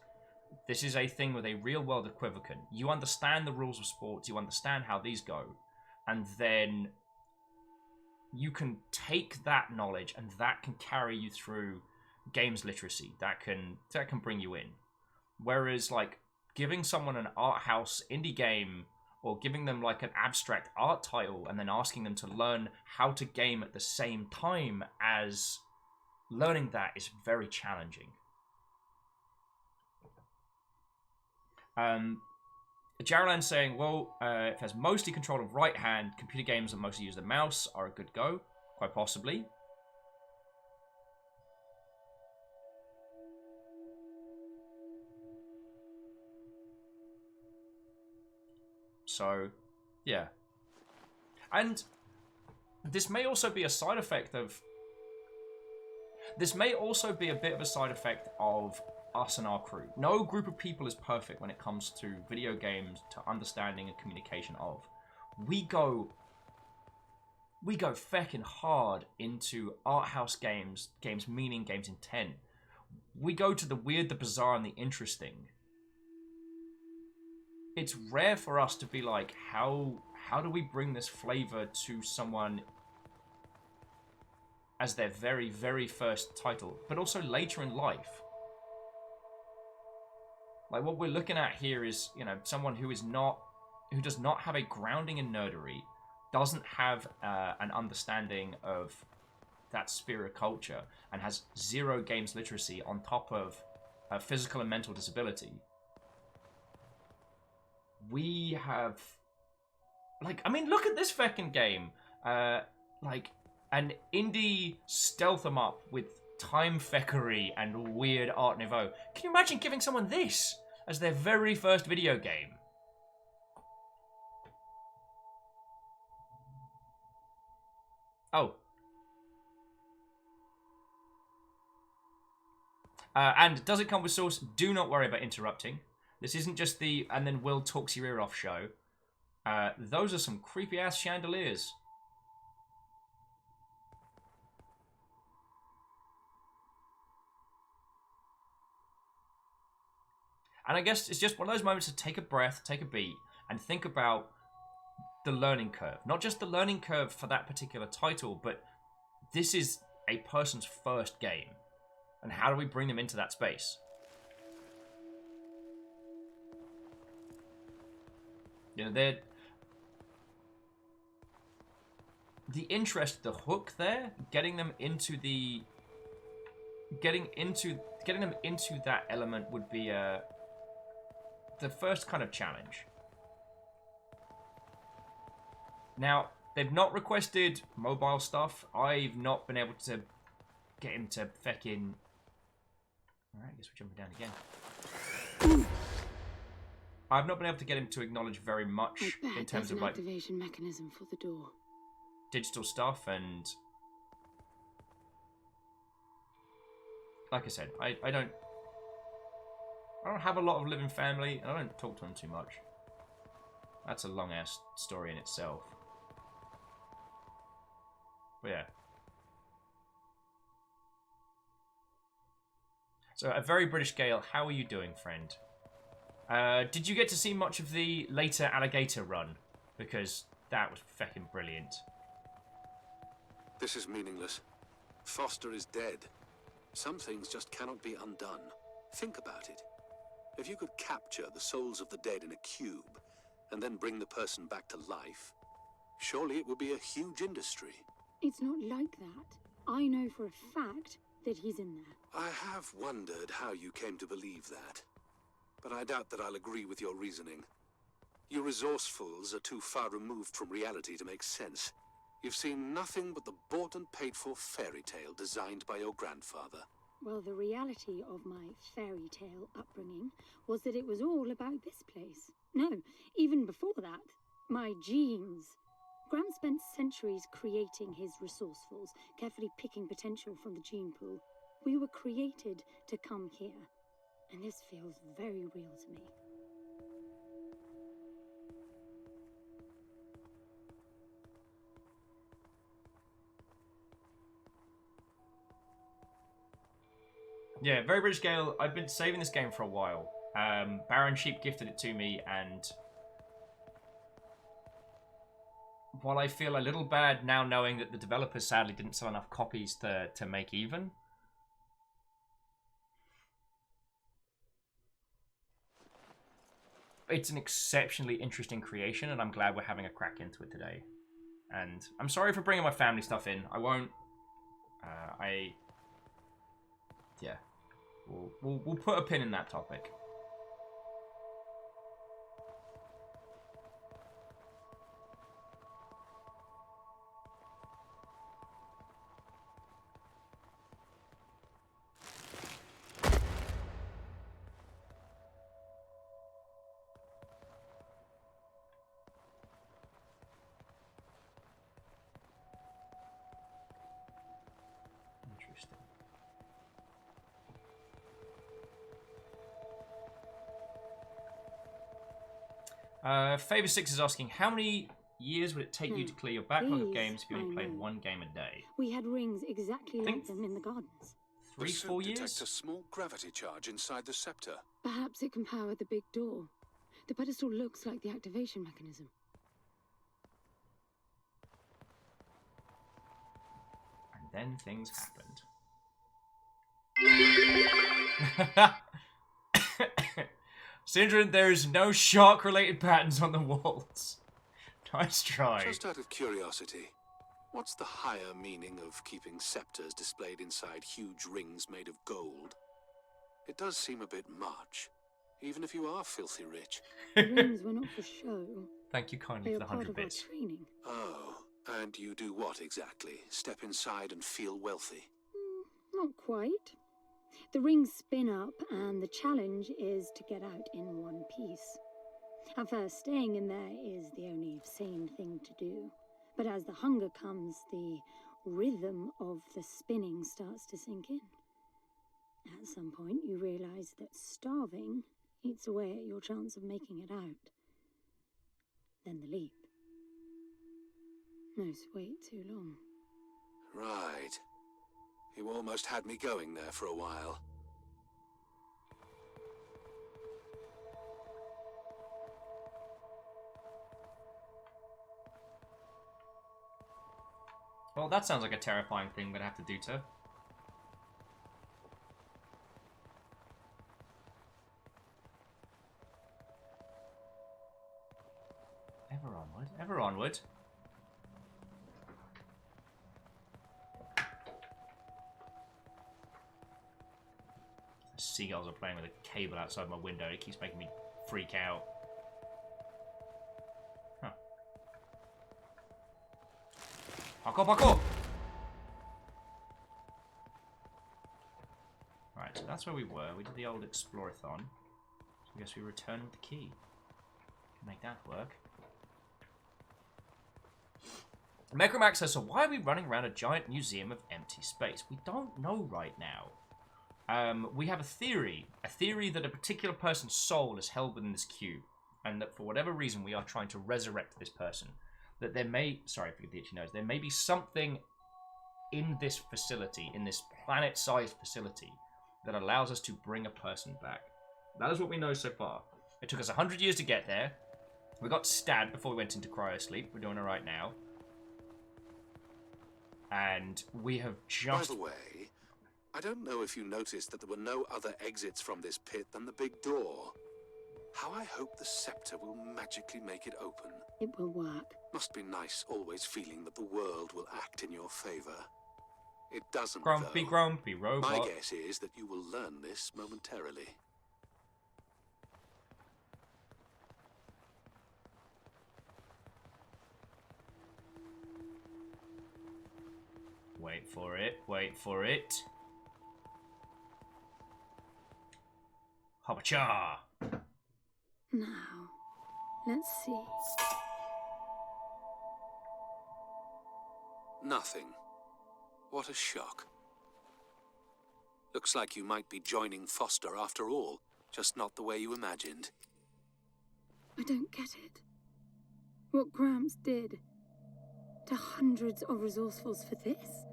a thing with a real-world equivalent. You understand the rules of sports. You understand how these go. And then you can take that knowledge and that can carry you through games literacy. That can bring you in. Whereas, like, giving someone an art house indie game or giving them, like, an abstract art title and then asking them to learn how to game at the same time as learning that is very challenging. Jaralan saying, well, if it has mostly control of right hand, computer games that mostly use the mouse are a good go. Quite possibly. So, yeah. And this may also be a side effect of... This may also be a bit of a side effect of us and our crew. No group of people is perfect when it comes to video games, to understanding and communication of. We go feckin' hard into art house games, games meaning, games intent. We go to the weird, the bizarre, and the interesting. It's rare for us to be like, how do we bring this flavor to someone as their very, very first title, but also later in life. Like, what we're looking at here is, you know, someone who does not have a grounding in nerdery, doesn't have an understanding of that spirit of culture, and has zero games literacy on top of physical and mental disability. We have, like, I mean, look at this fucking game. Like, an indie stealth 'em up with time feckery and weird Art Nouveau. Can you imagine giving someone this as their very first video game? Oh. And does it come with sauce? Do not worry about interrupting. This isn't just the and then Will talks your ear off show. Those are some creepy ass chandeliers. And I guess it's just one of those moments to take a breath, take a beat, and think about the learning curve. Not just the learning curve for that particular title, but this is a person's first game. And how do we bring them into that space? You know, the interest, the hook there, getting them into that element would be the first kind of challenge. Now, they've not requested mobile stuff. I've not been able to get him to feckin'... Alright, I guess we're jumping down again. I've not been able to get him to acknowledge very much in terms of, like, activation mechanism for the door. Digital stuff, and like I said, I don't have a lot of living family, and I don't talk to them too much. That's a long ass story in itself. But yeah. So, a very British Gale, how are you doing, friend? Did you get to see much of the later Alligator run? Because that was feckin' brilliant. This is meaningless. Foster is dead. Some things just cannot be undone. Think about it. If you could capture the souls of the dead in a cube, and then bring the person back to life, surely it would be a huge industry. It's not like that. I know for a fact that he's in there. I have wondered how you came to believe that. But I doubt that I'll agree with your reasoning. You resourcefuls are too far removed from reality to make sense. You've seen nothing but the bought and paid for fairy tale designed by your grandfather. Well, the reality of my fairy tale upbringing was that it was all about this place. No, even before that, my genes. Grant spent centuries creating his resourcefuls, carefully picking potential from the gene pool. We were created to come here, and this feels very real to me. Yeah, Very British Gale. I've been saving this game for a while. Baron Sheep gifted it to me, and while I feel a little bad now knowing that the developers sadly didn't sell enough copies to make even, it's an exceptionally interesting creation, and I'm glad we're having a crack into it today. And I'm sorry for bringing my family stuff in. I won't. Yeah. We'll put a pin in that topic. Interesting. Favor6 is asking, how many years would it take you to clear your backlog of games if you only played one game a day? We had rings exactly like them in the gardens. 3-4 years? Detects a small gravity charge inside the scepter. Perhaps it can power the big door. The pedestal looks like the activation mechanism. And then things happened. Syndrin, there is no shark-related patterns on the walls. Nice try. Just out of curiosity, what's the higher meaning of keeping scepters displayed inside huge rings made of gold? It does seem a bit much, even if you are filthy rich. The rings were not for show. Thank you kindly They for are the part 100 of our bits. training. Oh, and you do what exactly? Step inside and feel wealthy? Not quite. The rings spin up, and the challenge is to get out in one piece. At first, staying in there is the only sane thing to do. But as the hunger comes, the rhythm of the spinning starts to sink in. At some point, you realize that starving eats away at your chance of making it out. Then the leap. No, wait too long. Right. You almost had me going there for a while. Well, that sounds like a terrifying thing I'm gonna have to do to. Ever onward, ever onward. The seagulls are playing with a cable outside my window. It keeps making me freak out. Huh. Parkour, parkour! Right, so that's where we were. We did the old Explorathon. So I guess we return with the key. Make that work. Megromax says, so why are we running around a giant museum of empty space? We don't know right now. We have a theory that a particular person's soul is held within this cube, and that for whatever reason we are trying to resurrect this person. That there may, sorry for the itchy nose, there may be something in this facility, in this planet-sized facility, that allows us to bring a person back. That is what we know so far. It took us 100 years to get there. We got stabbed before we went into cryosleep. We're doing it right now. And we have just... By the way, I don't know if you noticed that there were no other exits from this pit than the big door. How I hope the scepter will magically make it open. It will work. Must be nice always feeling that the world will act in your favor. It doesn't, Grumpy, though. grumpy robot. My guess is that you will learn this momentarily. Wait for it. Wait for it. Hoppa-cha! Now, let's see. Nothing. What a shock. Looks like you might be joining Foster after all, just not the way you imagined. I don't get it. What Gramps did to hundreds of resourcefuls for this?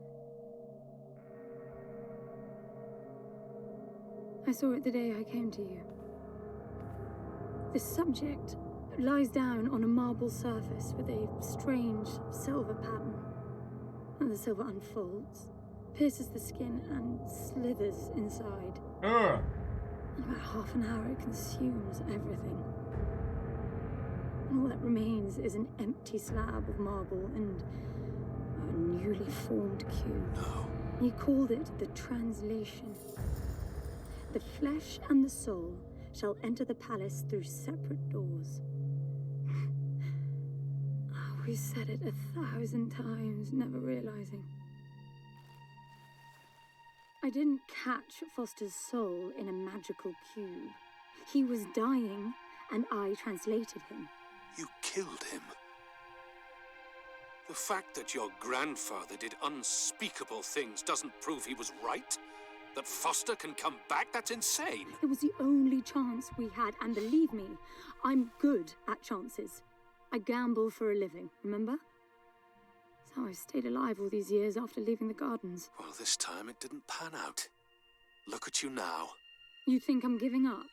I saw it the day I came to you. The subject lies down on a marble surface with a strange silver pattern. And the silver unfolds, pierces the skin, and slithers inside. In about half an hour, it consumes everything. And all that remains is an empty slab of marble and a newly formed cube. No. He called it the translation. The flesh and the soul shall enter the palace through separate doors. We said it 1,000 times, never realizing. I didn't catch Foster's soul in a magical cube. He was dying, and I translated him. You killed him. The fact that your grandfather did unspeakable things doesn't prove he was right? That Foster can come back? That's insane. It was the only chance we had, and believe me, I'm good at chances. I gamble for a living, remember? That's how I stayed alive all these years after leaving the gardens. Well, this time it didn't pan out. Look at you now. You think I'm giving up?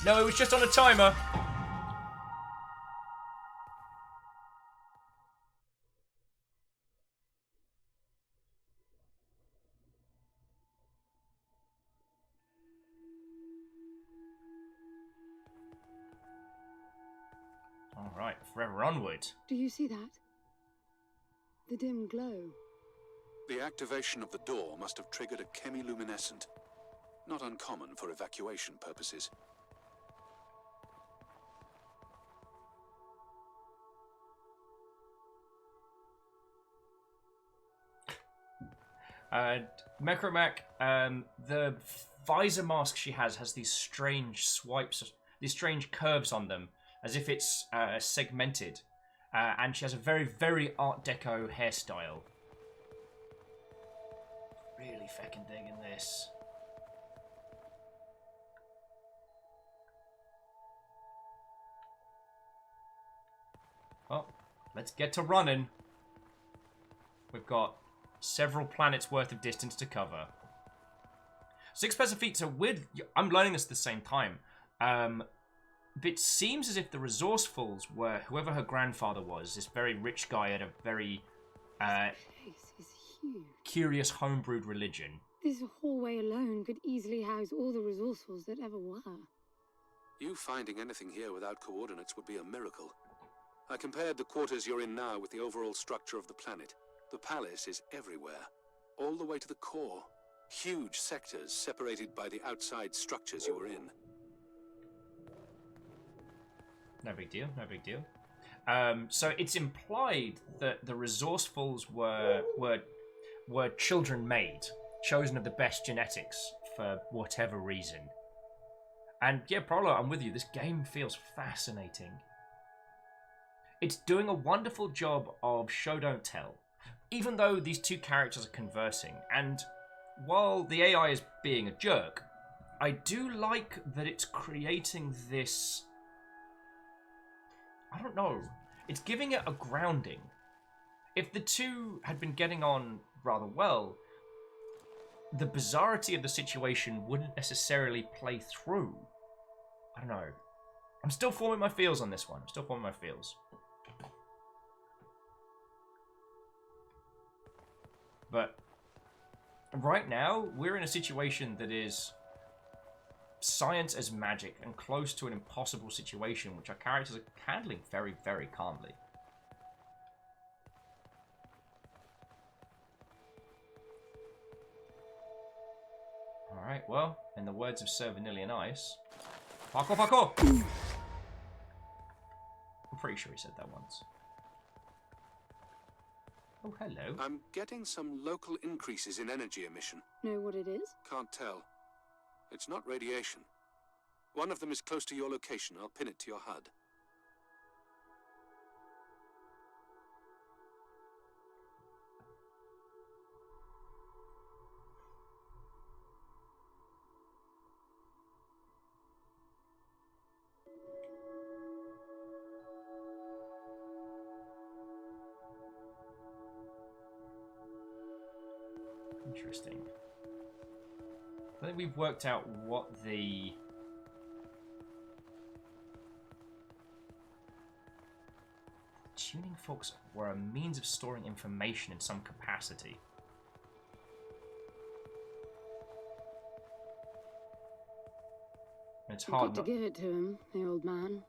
No, it was just on a timer. All right, forever onward. Do you see that? The dim glow. The activation of the door must have triggered a chemiluminescent. Not uncommon for evacuation purposes. Mechromac, the visor mask she has these strange swipes, these strange curves on them, as if it's segmented. And she has a very, very Art Deco hairstyle. Really feckin' digging this. Well, let's get to running. We've got several planets worth of distance to cover. 6 pairs of feet, so weird. I'm learning this at the same time. But it seems as if the resourcefuls were whoever her grandfather was, this very rich guy had a very This place is huge. curious homebrewed religion. This hallway alone could easily house all the resourcefuls that ever were. You finding anything here without coordinates would be a miracle. I compared the quarters you're in now with the overall structure of the planet. The palace is everywhere, all the way to the core. Huge sectors separated by the outside structures you were in. No big deal, no big deal. So it's implied that the resourcefuls were children made, chosen of the best genetics for whatever reason. And yeah, Prolo, I'm with you. This game feels fascinating. It's doing a wonderful job of show don't tell, even though these two characters are conversing. And while the AI is being a jerk, I do like that it's creating this, I don't know, it's giving it a grounding. If the two had been getting on rather well, the bizarrity of the situation wouldn't necessarily play through. I don't know. I'm still forming my feels on this one. I'm still forming my feels. But right now, we're in a situation that is science as magic and close to an impossible situation, which our characters are handling very, very calmly. Alright, well, in the words of Sir Vanillion Ice, parkour, parkour! pretty sure he said that once. Oh, hello. I'm getting some local increases in energy emission. Know what it is? Can't tell. It's not radiation. One of them is close to your location. I'll pin it to your HUD. Interesting. I think we've worked out what the tuning forks were a means of storing information in some capacity. And it's You've hard got to not... give it to him, the old man.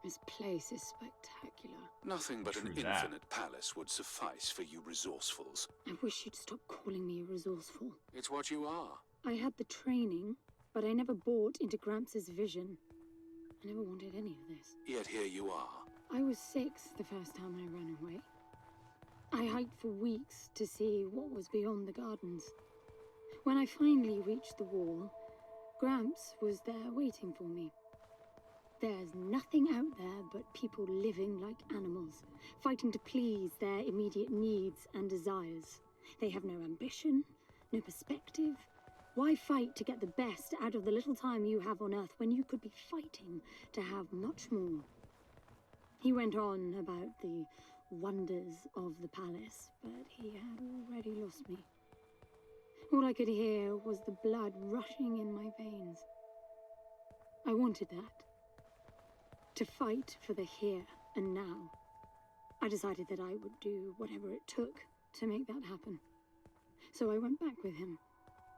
This place is spectacular. Nothing but an True that. infinite palace would suffice for you resourcefuls. I wish you'd stop calling me resourceful. It's what you are. I had the training, but I never bought into Gramps' vision. I never wanted any of this. Yet here you are. I was 6 the first time I ran away. I hiked for weeks to see what was beyond the gardens. When I finally reached the wall, Gramps was there waiting for me. There's nothing out there but people living like animals, fighting to please their immediate needs and desires. They have no ambition, no perspective. Why fight to get the best out of the little time you have on Earth when you could be fighting to have much more? He went on about the wonders of the palace, but he had already lost me. All I could hear was the blood rushing in my veins. I wanted that. To fight for the here and now. I decided that I would do whatever it took to make that happen. So I went back with him,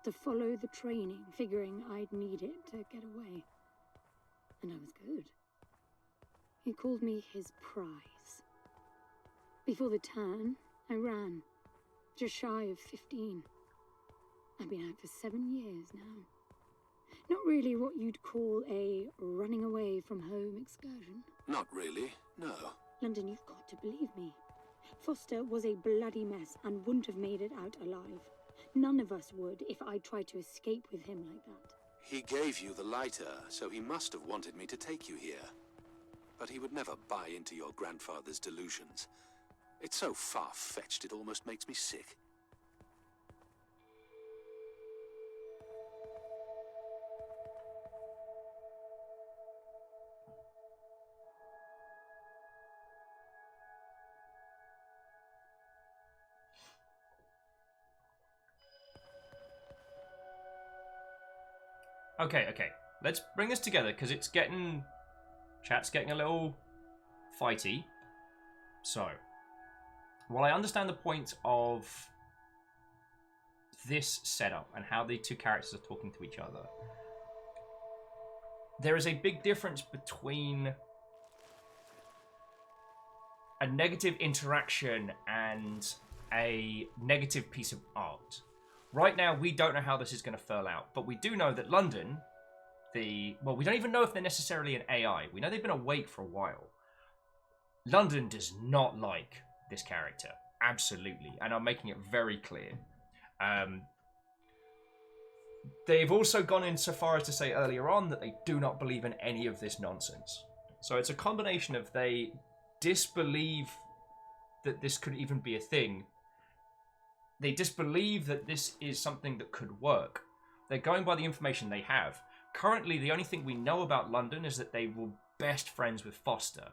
to follow the training, figuring I'd need it to get away. And I was good. He called me his prize. Before the turn, I ran, just shy of 15. I've been out for 7 years now. Not really what you'd call a running away from home excursion. Not really, no. London, you've got to believe me. Foster was a bloody mess and wouldn't have made it out alive. None of us would if I tried to escape with him like that. He gave you the lighter, so he must have wanted me to take you here. But he would never buy into your grandfather's delusions. It's so far-fetched it almost makes me sick. Okay. Let's bring this together, because it's getting... Chat's getting a little fighty. So, while I understand the point of this setup and how the two characters are talking to each other, there is a big difference between a negative interaction and a negative piece of art. Right now, we don't know how this is going to furl out, but we do know that London, well, we don't even know if they're necessarily an AI. We know they've been awake for a while. London does not like this character. Absolutely. And I'm making it very clear. They've also gone in so far as to say earlier on that they do not believe in any of this nonsense. So it's a combination of they disbelieve that this could even be a thing. They disbelieve that this is something that could work. They're going by the information they have. Currently, the only thing we know about London is that they were best friends with Foster.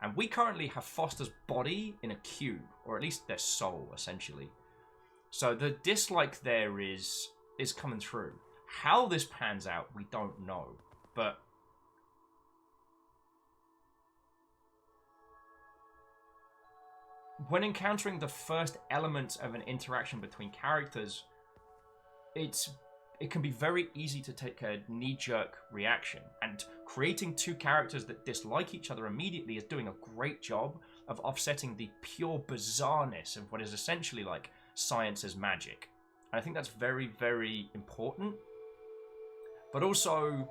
And we currently have Foster's body in a cube, or at least their soul, essentially. So the dislike there is coming through. How this pans out, we don't know. But when encountering the first element of an interaction between characters, it can be very easy to take a knee-jerk reaction. And creating two characters that dislike each other immediately is doing a great job of offsetting the pure bizarreness of what is essentially like science as magic. And I think that's very, very important. But also,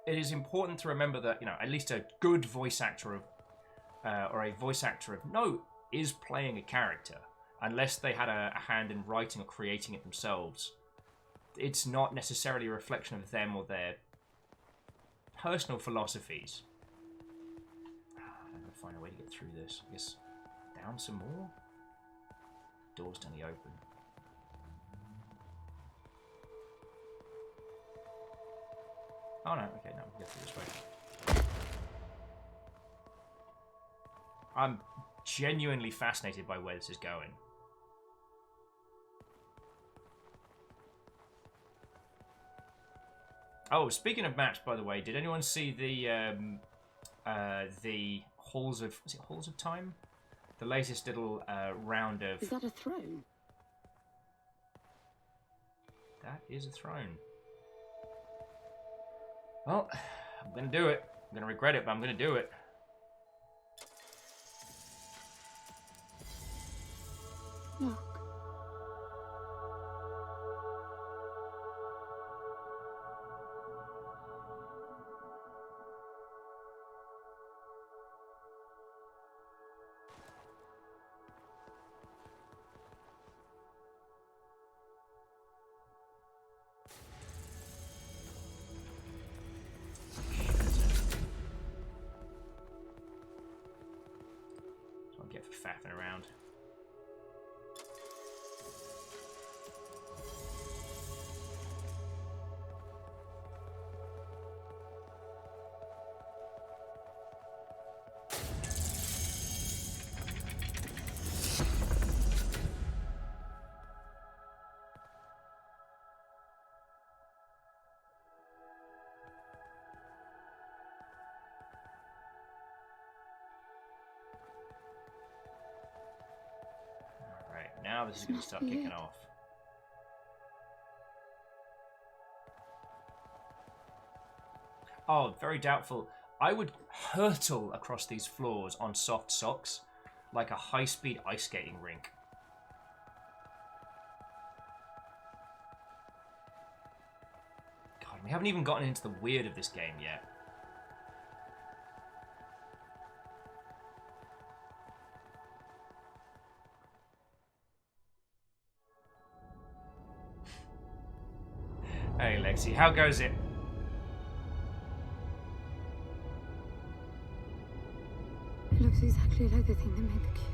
it is important to remember that, you know, at least a good voice actor of, or a voice actor of note is playing a character, unless they had a hand in writing or creating it themselves. It's not necessarily a reflection of them or their personal philosophies. I'm gonna find a way to get through this. I guess down some more. Doors to only open. Oh no, okay, no, we can get through this way. I'm genuinely fascinated by where this is going. Oh, speaking of maps, by the way, did anyone see the Halls of... is it Halls of Time? The latest little round of... Is that a throne? That is a throne. Well, I'm going to do it. I'm going to regret it, but I'm going to do it. Look. Don't get faffing around. Now this is going to start kicking off. Oh, very doubtful. I would hurtle across these floors on soft socks like a high-speed ice skating rink. God, we haven't even gotten into the weird of this game yet. Hey, Lexi, how goes it? It looks exactly like the thing that made the cube.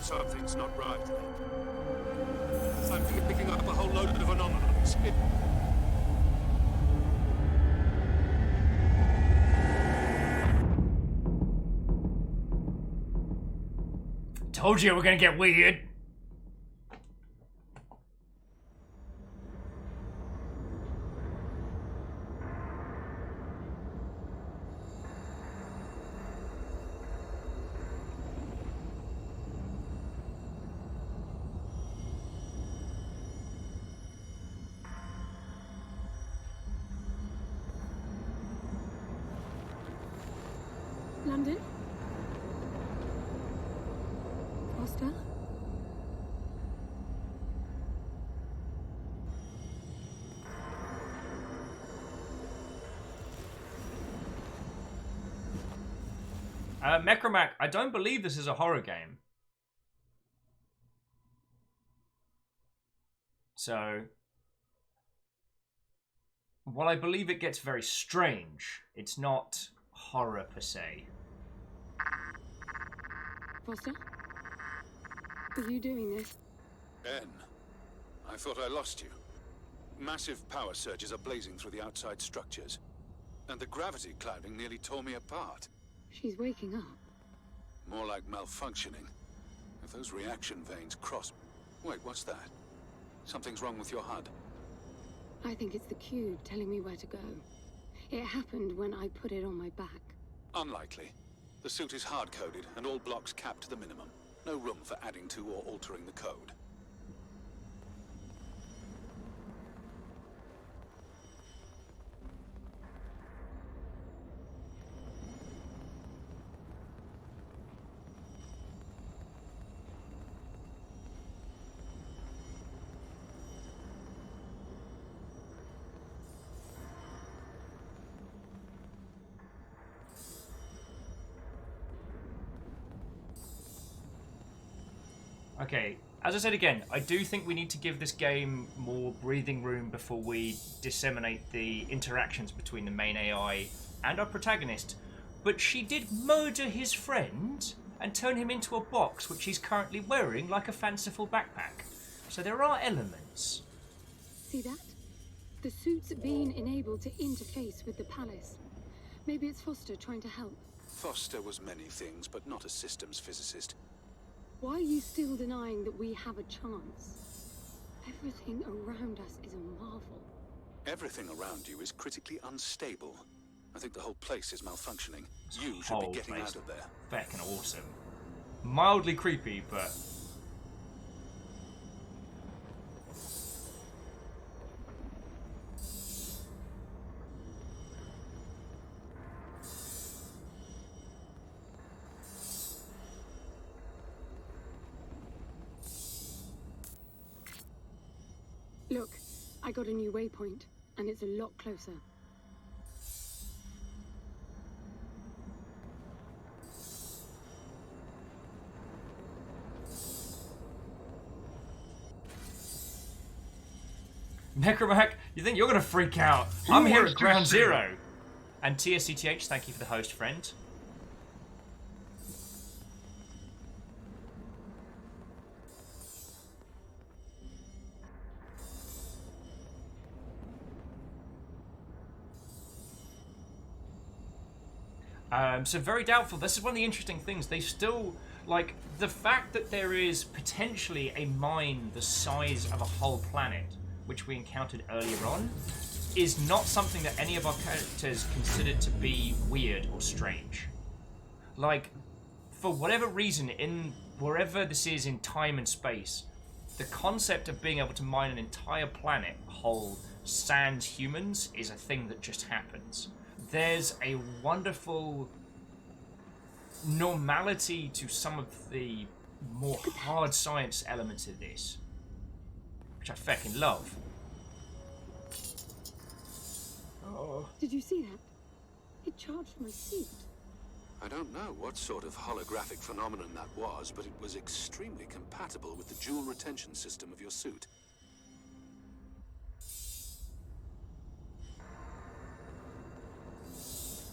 Something's not right. I'm picking up a whole load of anomalies. Told you we're gonna get weird. London? Foster? Mechromac, I don't believe this is a horror game. So, while I believe it gets very strange, it's not horror per se. Foster? Are you doing this? Ben, I thought I lost you. Massive power surges are blazing through the outside structures, and the gravity clouding nearly tore me apart. She's waking up. More like malfunctioning. If those reaction veins cross... Wait, what's that? Something's wrong with your HUD. I think it's the cube telling me where to go. It happened when I put it on my back. Unlikely. The suit is hard-coded, and all blocks capped to the minimum. No room for adding to or altering the code. Okay, as I said again, I do think we need to give this game more breathing room before we disseminate the interactions between the main AI and our protagonist. But she did murder his friend and turn him into a box which he's currently wearing like a fanciful backpack. So there are elements. See that? The suit's being enabled to interface with the palace. Maybe it's Foster trying to help. Foster was many things, but not a systems physicist. Why are you still denying that we have a chance? Everything around us is a marvel. Everything around you is critically unstable. I think the whole place is malfunctioning. You should Whole be getting place. out of there. Feckin' awesome. Mildly creepy, but... Look, I got a new waypoint, and it's a lot closer. Necromac, you think you're gonna freak out? I'm here at Ground Zero. And TSCTH, thank you for the host, friend. So very doubtful. This is one of the interesting things. They still, like, the fact that there is potentially a mine the size of a whole planet, which we encountered earlier on, is not something that any of our characters considered to be weird or strange. Like, for whatever reason, in wherever this is in time and space, the concept of being able to mine an entire planet whole sans humans is a thing that just happens. There's a wonderful normality to some of the more hard science elements of this, which I fucking love. Oh. Did you see that? It charged my suit. I don't know what sort of holographic phenomenon that was, but it was extremely compatible with the dual retention system of your suit.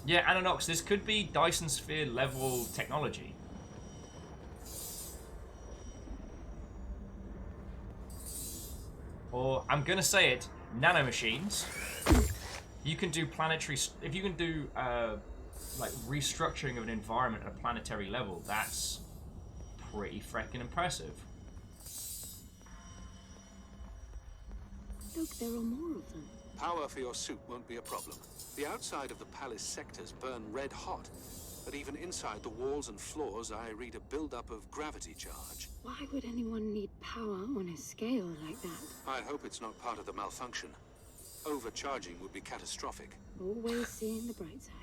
Yeah, Anonox, this could be Dyson Sphere level technology. Or, I'm gonna say it, nanomachines. You can do planetary... If you can do, like, restructuring of an environment at a planetary level, that's pretty freaking impressive. Look, there are more of them. Power for your suit won't be a problem. The outside of the palace sectors burn red hot, but even inside the walls and floors I read a buildup of gravity charge. Why would anyone need power on a scale like that? I hope it's not part of the malfunction. Overcharging would be catastrophic. Always seeing the bright side.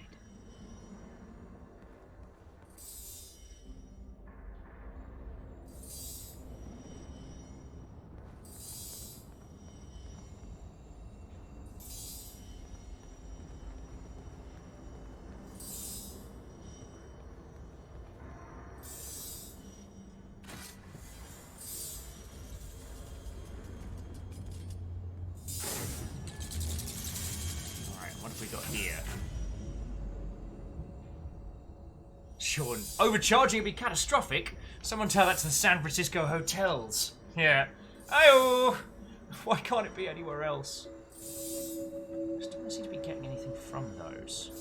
Sean, overcharging would be catastrophic. Someone tell that to the San Francisco hotels. Yeah. Ayo! Why can't it be anywhere else? Still don't seem to be getting anything from those.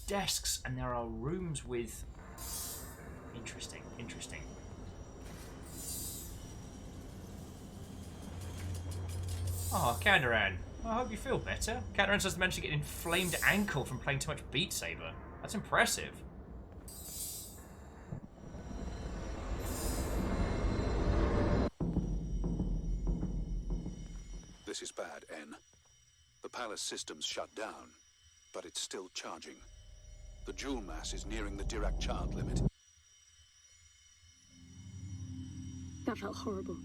Desks and there are rooms with... Interesting, interesting. Oh, Kandaran. I hope you feel better. Kandaran just managed to get an inflamed ankle from playing too much Beat Saber. That's impressive. This is bad, N. The palace system's shut down, but it's still charging. The jewel mass is nearing the Dirac child limit. That felt horrible.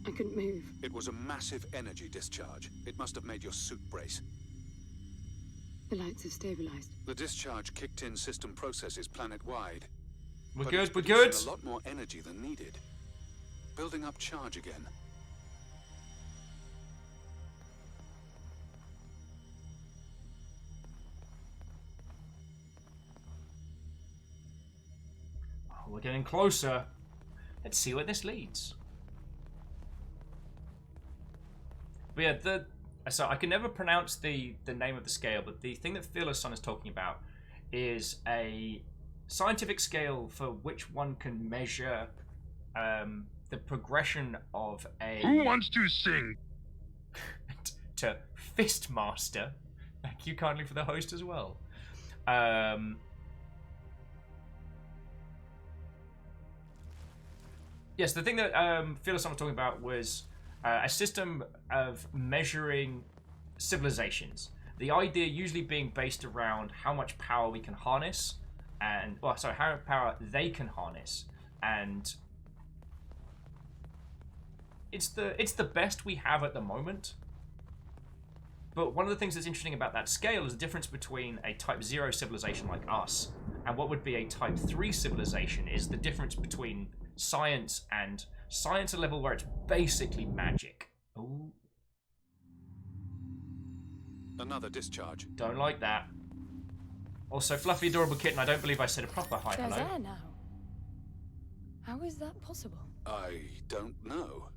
I couldn't move. It was a massive energy discharge. It must have made your suit brace. The lights have stabilized. The discharge kicked in system processes planet-wide. We're But good, it's we're producing good. a lot more energy than needed. Building up charge again. Oh, we're getting closer. Let's see where this leads. But yeah, so I can never pronounce the name of the scale, but the thing that Fearless Sun is talking about is a scientific scale for which one can measure the progression of a... Who wants to sing? to Fistmaster. Thank you kindly for the host as well. Yes, the thing that Fearless Sun was talking about was a system of measuring civilizations. The idea usually being based around how much power we can harness, and how much power they can harness, and it's the best we have at the moment. But one of the things that's interesting about that scale is the difference between a Type 0 civilization like us and what would be a Type 3 civilization is the difference between science and science at a level where it's basically magic. Ooh. Another discharge. Don't like that. Also, Fluffy Adorable Kitten, I don't believe I said a proper hi There's hello. air now. How is that possible? I don't know.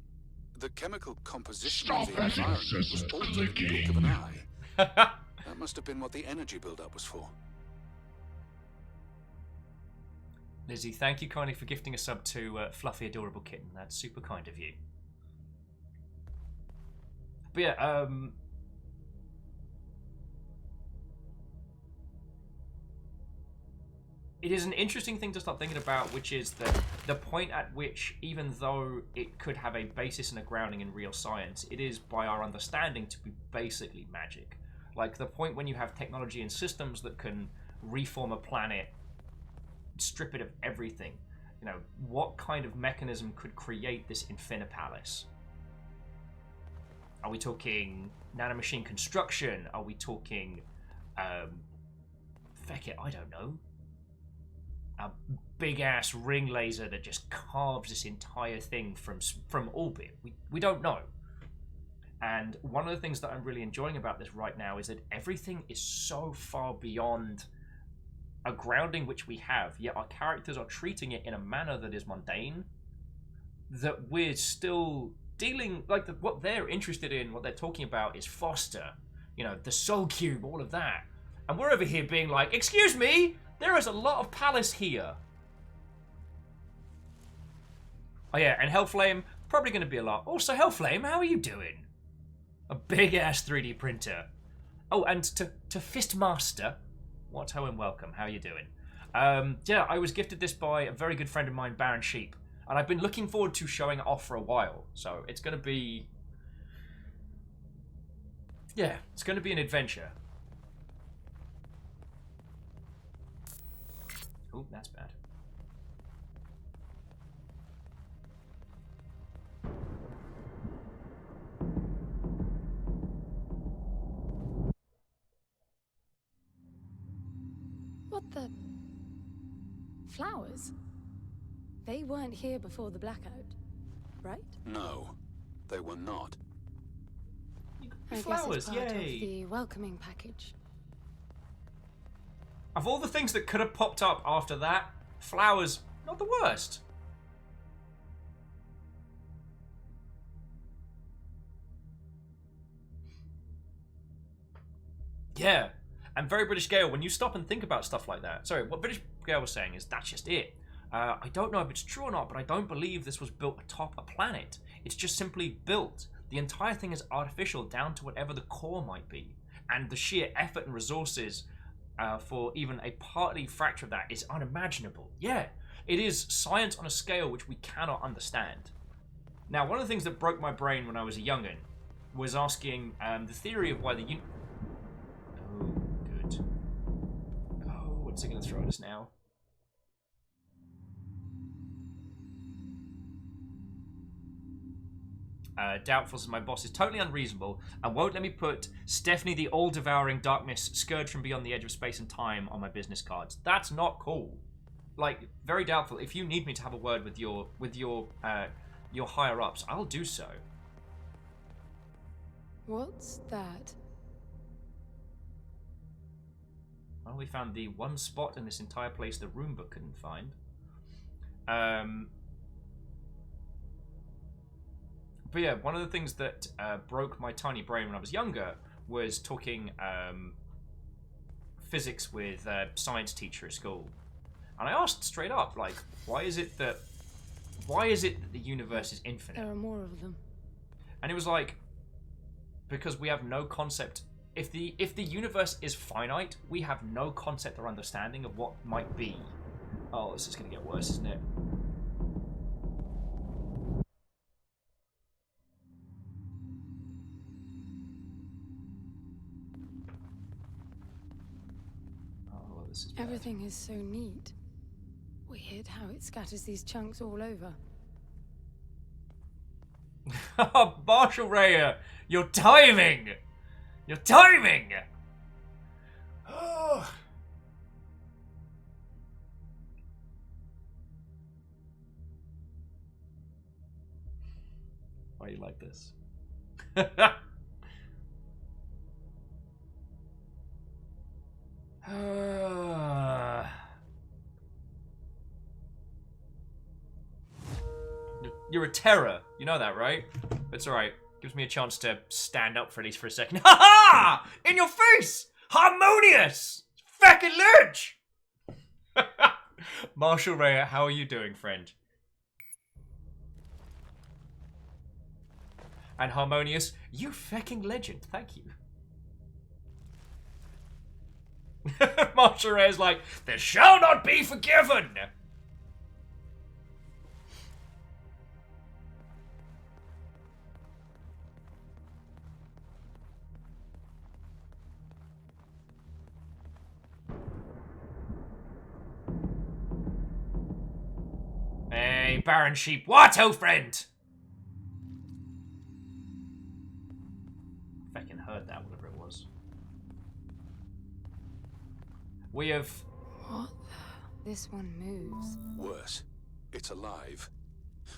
The chemical composition Stop of the it, environment was Cecil, altered the in the blink of an eye. That must have been what the energy buildup was for. Lizzie, thank you kindly for gifting a sub to Fluffy Adorable Kitten. That's super kind of you. But yeah, it is an interesting thing to start thinking about, which is that the point at which, even though it could have a basis and a grounding in real science, it is, by our understanding, to be basically magic. Like the point when you have technology and systems that can reform a planet, strip it of everything. You know, what kind of mechanism could create this Infinipalace? Are we talking nanomachine construction? Are we talking, feck it, I don't know. A big-ass ring laser that just carves this entire thing from orbit. We don't know. And one of the things that I'm really enjoying about this right now is that everything is so far beyond a grounding which we have, yet our characters are treating it in a manner that is mundane, that we're still dealing, like what they're interested in, what they're talking about is Foster, you know, the Soul Cube, all of that. And we're over here being like, excuse me, there is a lot of palace here. Oh yeah, and Hellflame, probably going to be a lot. Also, Hellflame, how are you doing? A big-ass 3D printer. Oh, and to Fistmaster, what ho and welcome, how are you doing? Yeah, I was gifted this by a very good friend of mine, Baron Sheep, and I've been looking forward to showing it off for a while, so it's going to be... yeah, it's going to be an adventure. Oh, that's bad. What the... flowers? They weren't here before the blackout, right? No, they were not. I Flowers, guess it's part yay! of the welcoming package. Of all the things that could have popped up after that, flowers, not the worst. Yeah, and Very British Gale, when you stop and think about stuff like that, sorry, what British Gale was saying is that's just it. I don't know if it's true or not, but I don't believe this was built atop a planet. It's just simply built. The entire thing is artificial down to whatever the core might be. And the sheer effort and resources for even a partly fracture of that is unimaginable. Yeah, it is science on a scale which we cannot understand. Now, one of the things that broke my brain when I was a young'un was asking the theory of why the... Oh, good. Oh, What's he going to throw at us now? Doubtful says my boss is totally unreasonable and won't let me put Stephanie the all-devouring darkness scourge from beyond the edge of space and time on my business cards. That's not cool. Like, very doubtful. If you need me to have a word with your higher ups, I'll do so. What's that? Well, we found the one spot in this entire place the room book couldn't find. But yeah, one of the things that broke my tiny brain when I was younger was talking physics with a science teacher at school. And I asked straight up, like, why is it that the universe is infinite? There are more of them. And it was like, because we have no concept. If the universe is finite, we have no concept or understanding of what might be. Oh, this is gonna get worse, isn't it? Oh, this is bad. Everything is so neat. Weird how it scatters these chunks all over. Marshall Raya, your timing! Your timing! Oh. Why are you like this? You're a terror. You know that, right? It's alright. Gives me a chance to stand up for at least for a second. Ha ha! In your face! Harmonious! Fucking Lynch! Marshall Raya, how are you doing, friend? And Harmonious, you fucking legend. Thank you. Marshall Raya's like, this shall not be forgiven! Hey, Baron Sheep, what, oh friend? Fucking heard that, whatever it was. We have... What the... This one moves. Worse, it's alive.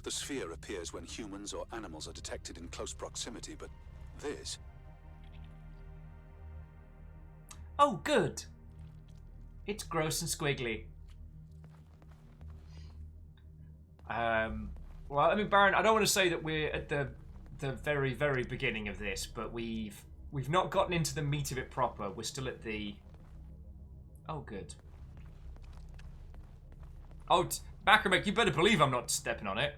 The sphere appears when humans or animals are detected in close proximity, but this... Oh, good. It's gross and squiggly. Well, I mean, Baron, I don't want to say that we're at the very, very beginning of this, but we've not gotten into the meat of it proper. We're still at the... Oh, good. Oh, Macromek, you better believe I'm not stepping on it.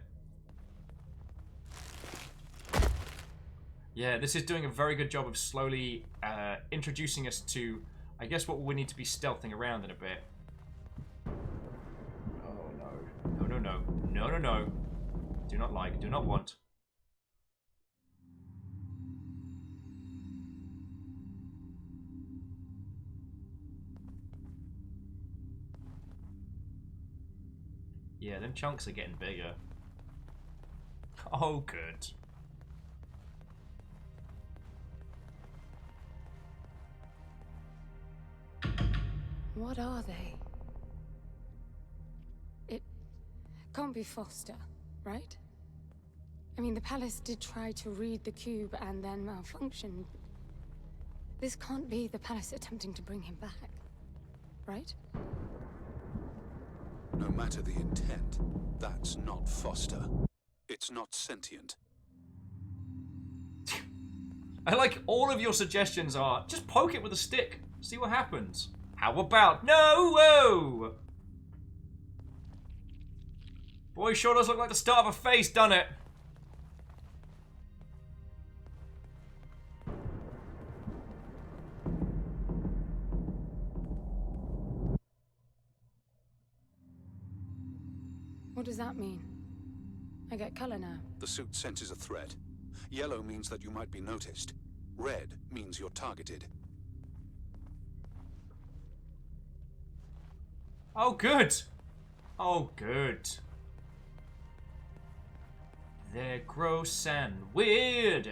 Yeah, this is doing a very good job of slowly introducing us to, I guess, what we need to be stealthing around in a bit. Oh, no. No, no, no. No, no, no. Do not like, do not want. Yeah, them chunks are getting bigger. Oh, good. What are they? It can't be Foster, right? I mean, the palace did try to read the cube and then malfunction. This can't be the palace attempting to bring him back, right? No matter the intent, that's not Foster. It's not sentient. I like all of your suggestions are just poke it with a stick, see what happens. How about no? Whoa! Boy, sure does look like the start of a face, doesn't it? What does that mean? I get color now. The suit senses a threat. Yellow means that you might be noticed. Red means you're targeted. Oh, good. Oh, good. They're gross and weird.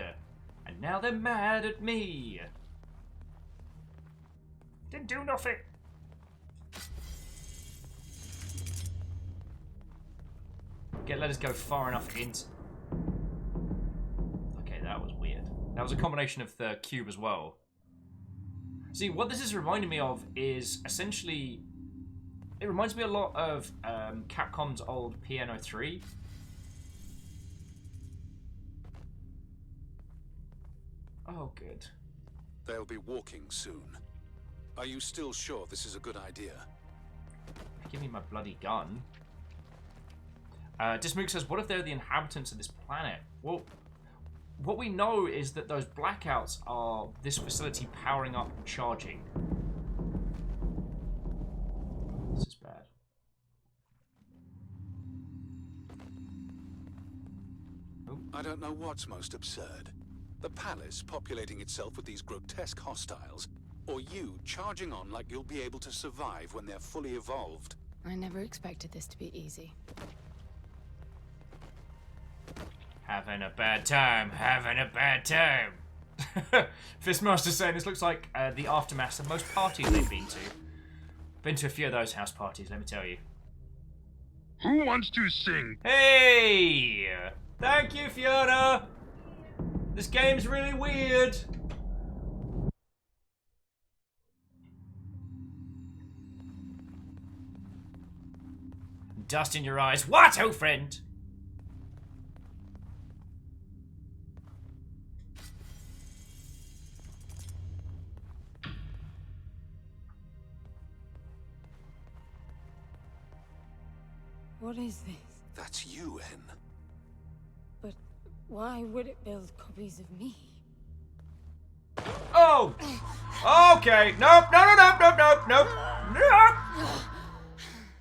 And now they're mad at me. Didn't do nothing. Let us go far enough into... Okay, that was weird. That was a combination of the cube as well. See, what this is reminding me of is essentially... It reminds me a lot of Capcom's old Piano 3. Oh, good. They'll be walking soon. Are you still sure this is a good idea? Give me my bloody gun. Dismook says, what if they're the inhabitants of this planet? Well, what we know is that those blackouts are this facility powering up and charging. This is bad. Oh. I don't know what's most absurd. The palace populating itself with these grotesque hostiles, or you charging on like you'll be able to survive when they're fully evolved. I never expected this to be easy. Having a bad time, having a bad time. Fistmaster saying this looks like the aftermath of most parties they've been to. Been to a few of those house parties, let me tell you. Who wants to sing? Hey! Thank you, Fiona! This game's really weird. Dust in your eyes. What, old friend? What is this? That's you, Hen. But why would it build copies of me? Oh! Okay. Nope. Nope.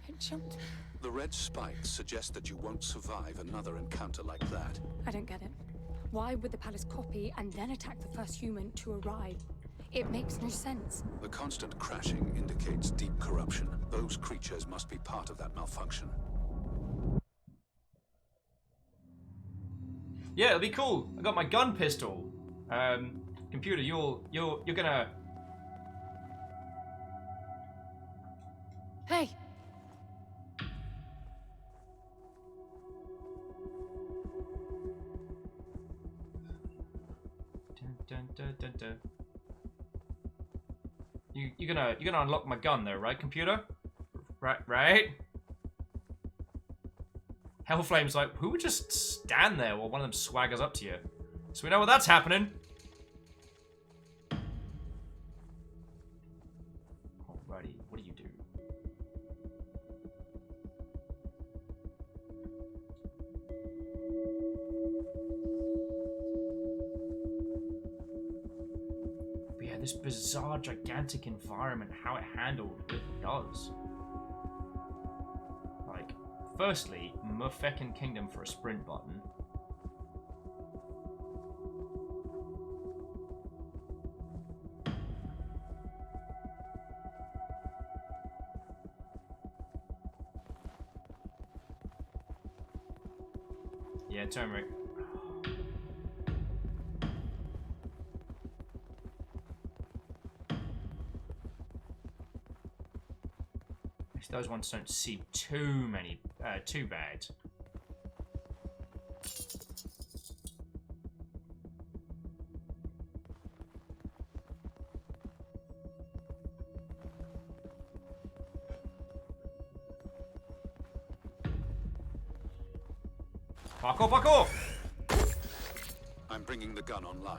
It jumped me. The red spikes suggest that you won't survive another encounter like that. I don't get it. Why would the palace copy and then attack the first human to arrive? It makes no sense. The constant crashing indicates deep corruption. Those creatures must be part of that malfunction. Yeah, it'll be cool. I got my gun pistol. Computer, you're gonna... Hey! Dun. You're gonna unlock my gun though, right, computer? Right? Hellflame's like, who would just stand there while one of them swaggers up to you? So we know what that's happening. Alrighty, what do you do? But yeah, this bizarre, gigantic environment, how it handled what it does. Firstly, Mufeckin Kingdom for a sprint button. Yeah, turmeric. Those ones don't seem too bad. Parkour! I'm bringing the gun online.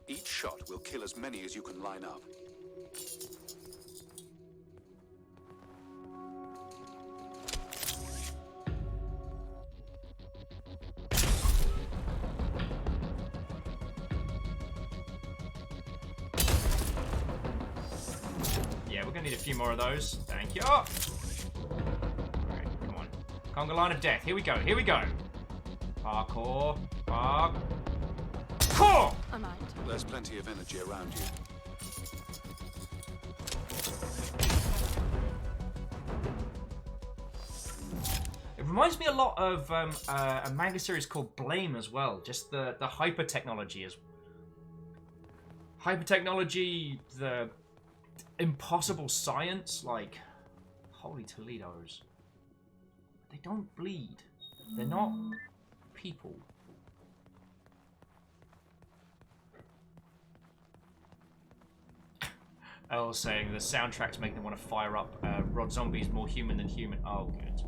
Each shot will kill as many as you can line up. Need a few more of those. Thank you. Oh! Alright, come on. Conga line of death. Here we go. Parkour. Parkour! I'm out. There's plenty of energy around you. It reminds me a lot of a manga series called Blame as well. Just the hyper technology is the impossible science. Like, holy Toledos, they don't bleed. They're not people. Elle saying the soundtrack's making them want to fire up Rod Zombie's More Human Than Human. Oh, good.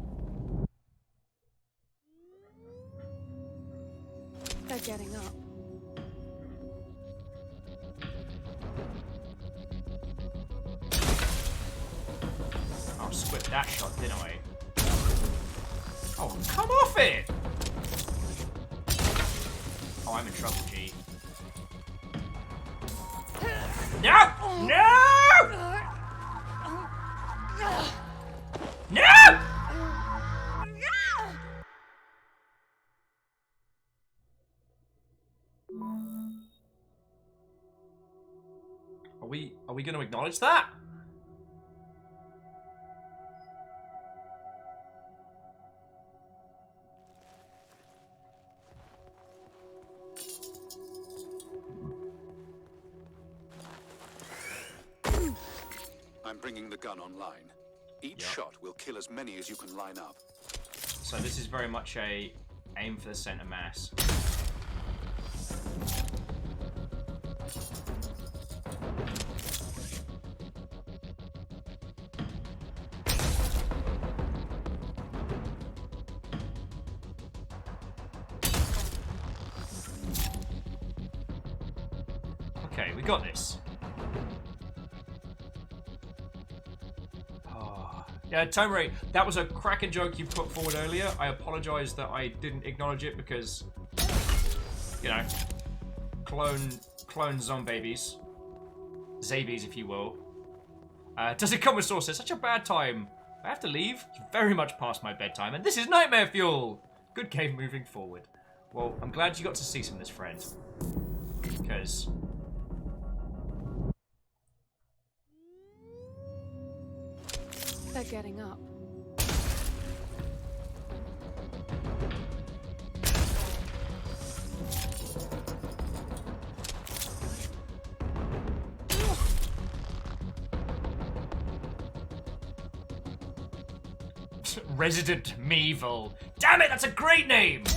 They're getting up. Oh, squid that shot, didn't I? Oh, come off it! Oh, I'm in trouble, G. No! No! No! Are we going to acknowledge that? I'm bringing the gun online. Each shot will kill as many as you can line up. So this is very much a aim for the center mass. Okay, we got this. Yeah, Tomary, that was a cracking joke you put forward earlier. I apologise that I didn't acknowledge it because, you know, clone zombabies. Zabies, if you will. Does it come with sauces? Such a bad time. I have to leave. It's very much past my bedtime, and this is Nightmare Fuel! Good game moving forward. Well, I'm glad you got to see some of this, friend. Because... They're getting up. Resident Meevil. Damn it, that's a great name! I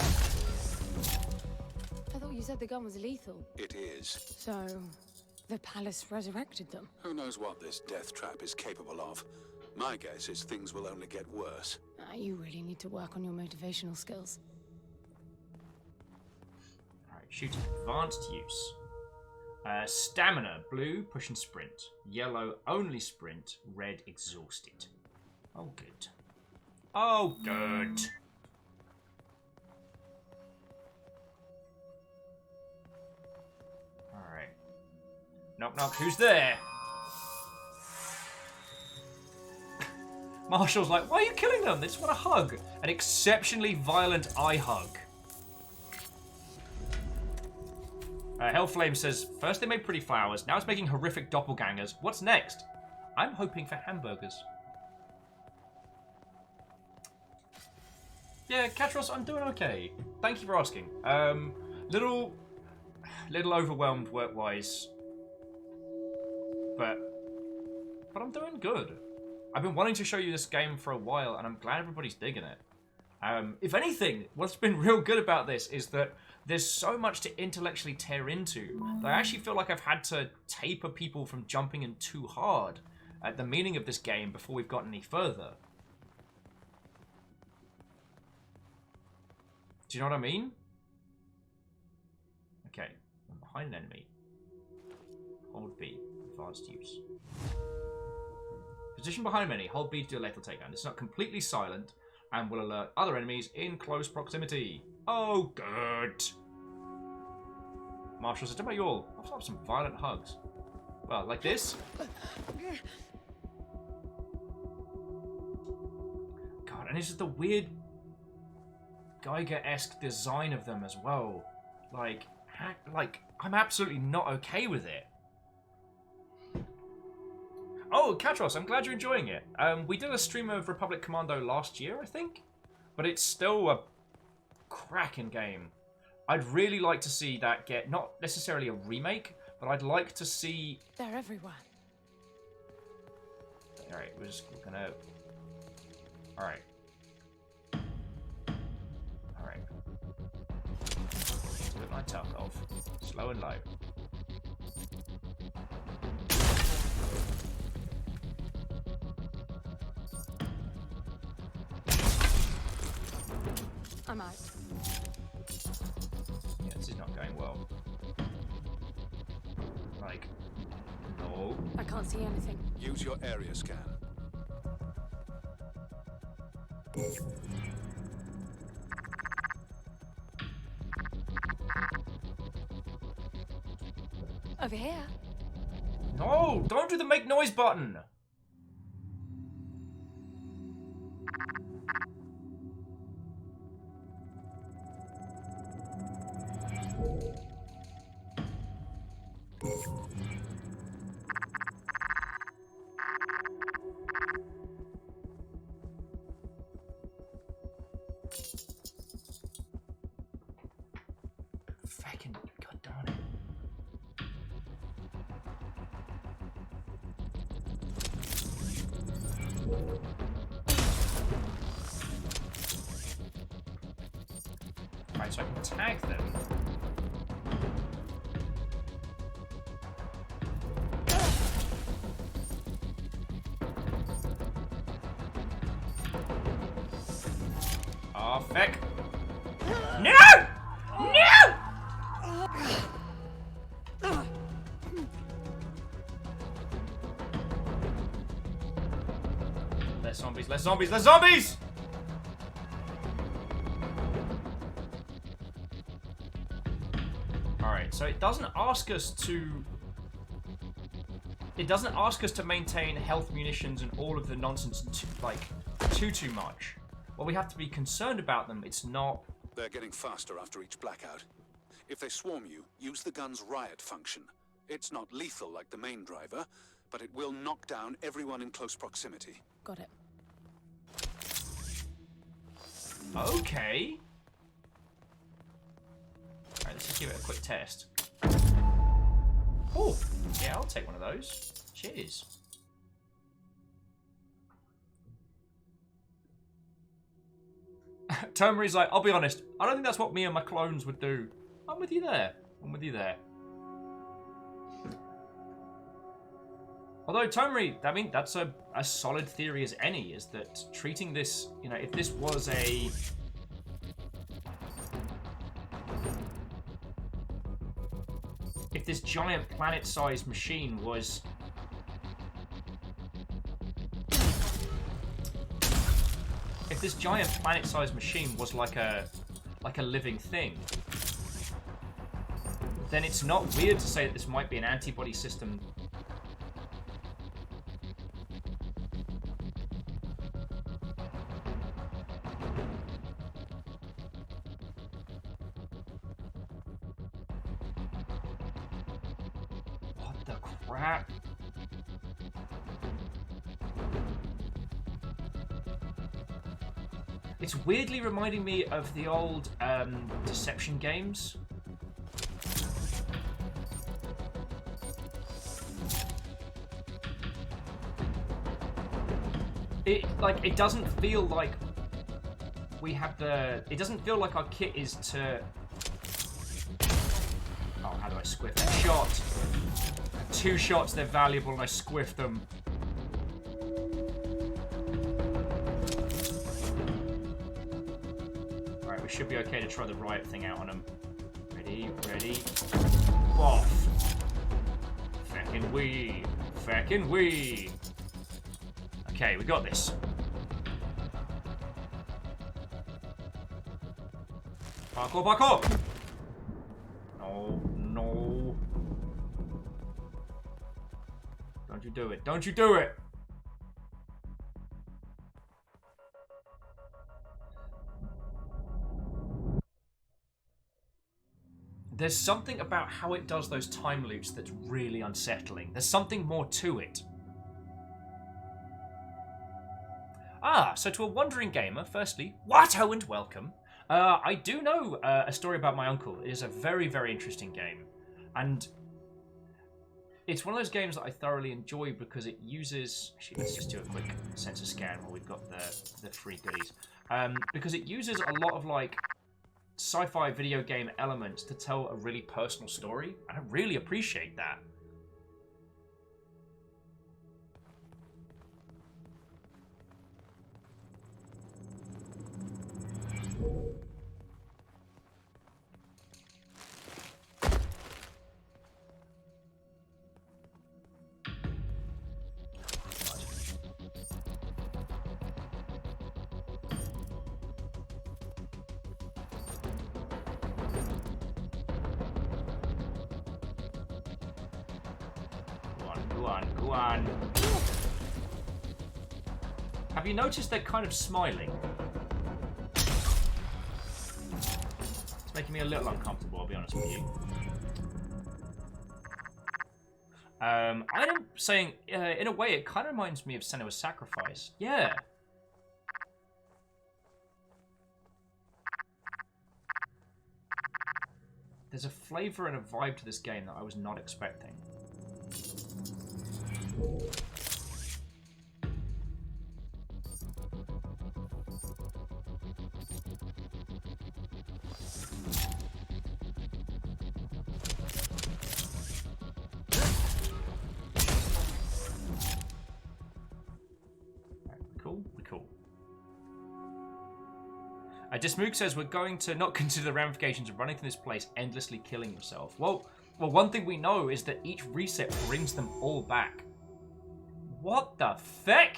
thought you said the gun was lethal. It is. So, the palace resurrected them. Who knows what this death trap is capable of? My guess is things will only get worse. You really need to work on your motivational skills. Alright, shooting. Advanced use. Stamina. Blue, push and sprint. Yellow, only sprint. Red, exhausted. Oh, good. Oh, good. Alright. Knock, knock. Who's there? Marshall's like, why are you killing them? They just want a hug. An exceptionally violent eye hug. Hellflame says, first they made pretty flowers, now it's making horrific doppelgangers. What's next? I'm hoping for hamburgers. Yeah, Katros, I'm doing okay. Thank you for asking. Little overwhelmed work-wise. But I'm doing good. I've been wanting to show you this game for a while, and I'm glad everybody's digging it. If anything, what's been real good about this is that there's so much to intellectually tear into that I actually feel like I've had to taper people from jumping in too hard at the meaning of this game before we've gotten any further. Do you know what I mean? Okay, I'm behind an enemy. Hold B, advanced use. Position behind an enemy, hold B to do a lethal takedown. It's not completely silent and will alert other enemies in close proximity. Oh, good. Marshall says, about you all? I've got some violent hugs. Well, like this. God, and it's just the weird Geiger-esque design of them as well. Like, I'm absolutely not okay with it. Oh, Katros, I'm glad you're enjoying it. We did a stream of Republic Commando last year, I think. but it's still a cracking game. I'd really like to see that get, not necessarily a remake, but I'd like to see... They're everywhere. Alright, we're gonna... Alright. Alright. Do it like Tarkov. Slow and low. I'm out. Yeah, this is not going well. Like, no. I can't see anything. Use your area scan. Over here. No! Don't do the make noise button! Fucking god darn it. Right, so I can tag them. Oh, feck. No! No! Less zombies, less zombies, less zombies! Alright, so it doesn't ask us to... It doesn't ask us to maintain health, munitions, and all of the nonsense too much. Well, we have to be concerned about them. It's not... They're getting faster after each blackout. If they swarm you, use the gun's riot function. It's not lethal like the main driver, but it will knock down everyone in close proximity. Got it. Okay. Alright, let's just give it a quick test. Oh, yeah, I'll take one of those. Cheers. Tomari's like, I'll be honest, I don't think that's what me and my clones would do. I'm with you there. I'm with you there. Although, Tomari, I mean, that's a solid theory as any, is that treating this, you know, if this was a... If this giant planet-sized machine was... If this giant planet-sized machine was like a living thing, then it's not weird to say that this might be an antibody system. What the crap? It's weirdly reminding me of the old Deception games. It doesn't feel like we have the... It doesn't feel like our kit is to... Oh, how do I squiff that shot? 2 shots, they're valuable, and I squiff them. Alright, we should be okay to try the riot thing out on them. Ready, ready. Off. Feckin' wee. Feckin' wee. Okay, we got this. Parkour, parkour! No, no. Don't you do it. Don't you do it! There's something about how it does those time loops that's really unsettling. There's something more to it. So to a wandering gamer, firstly, Watto and welcome. I do know a story about my uncle. It is a very, very interesting game. And it's one of those games that I thoroughly enjoy because it uses... Actually, let's just do a quick sensor scan while we've got the free goodies. Because it uses a lot of, like, sci-fi video game elements to tell a really personal story. And I really appreciate that. Go on. Have you noticed they're kind of smiling? It's making me a little uncomfortable, I'll be honest with you. I'm saying, in a way, it kind of reminds me of Senua's Sacrifice. Yeah. There's a flavor and a vibe to this game that I was not expecting. Cool. Dismoog says we're going to not consider the ramifications of running through this place endlessly killing yourself. Well, one thing we know is that each reset brings them all back. What the feck?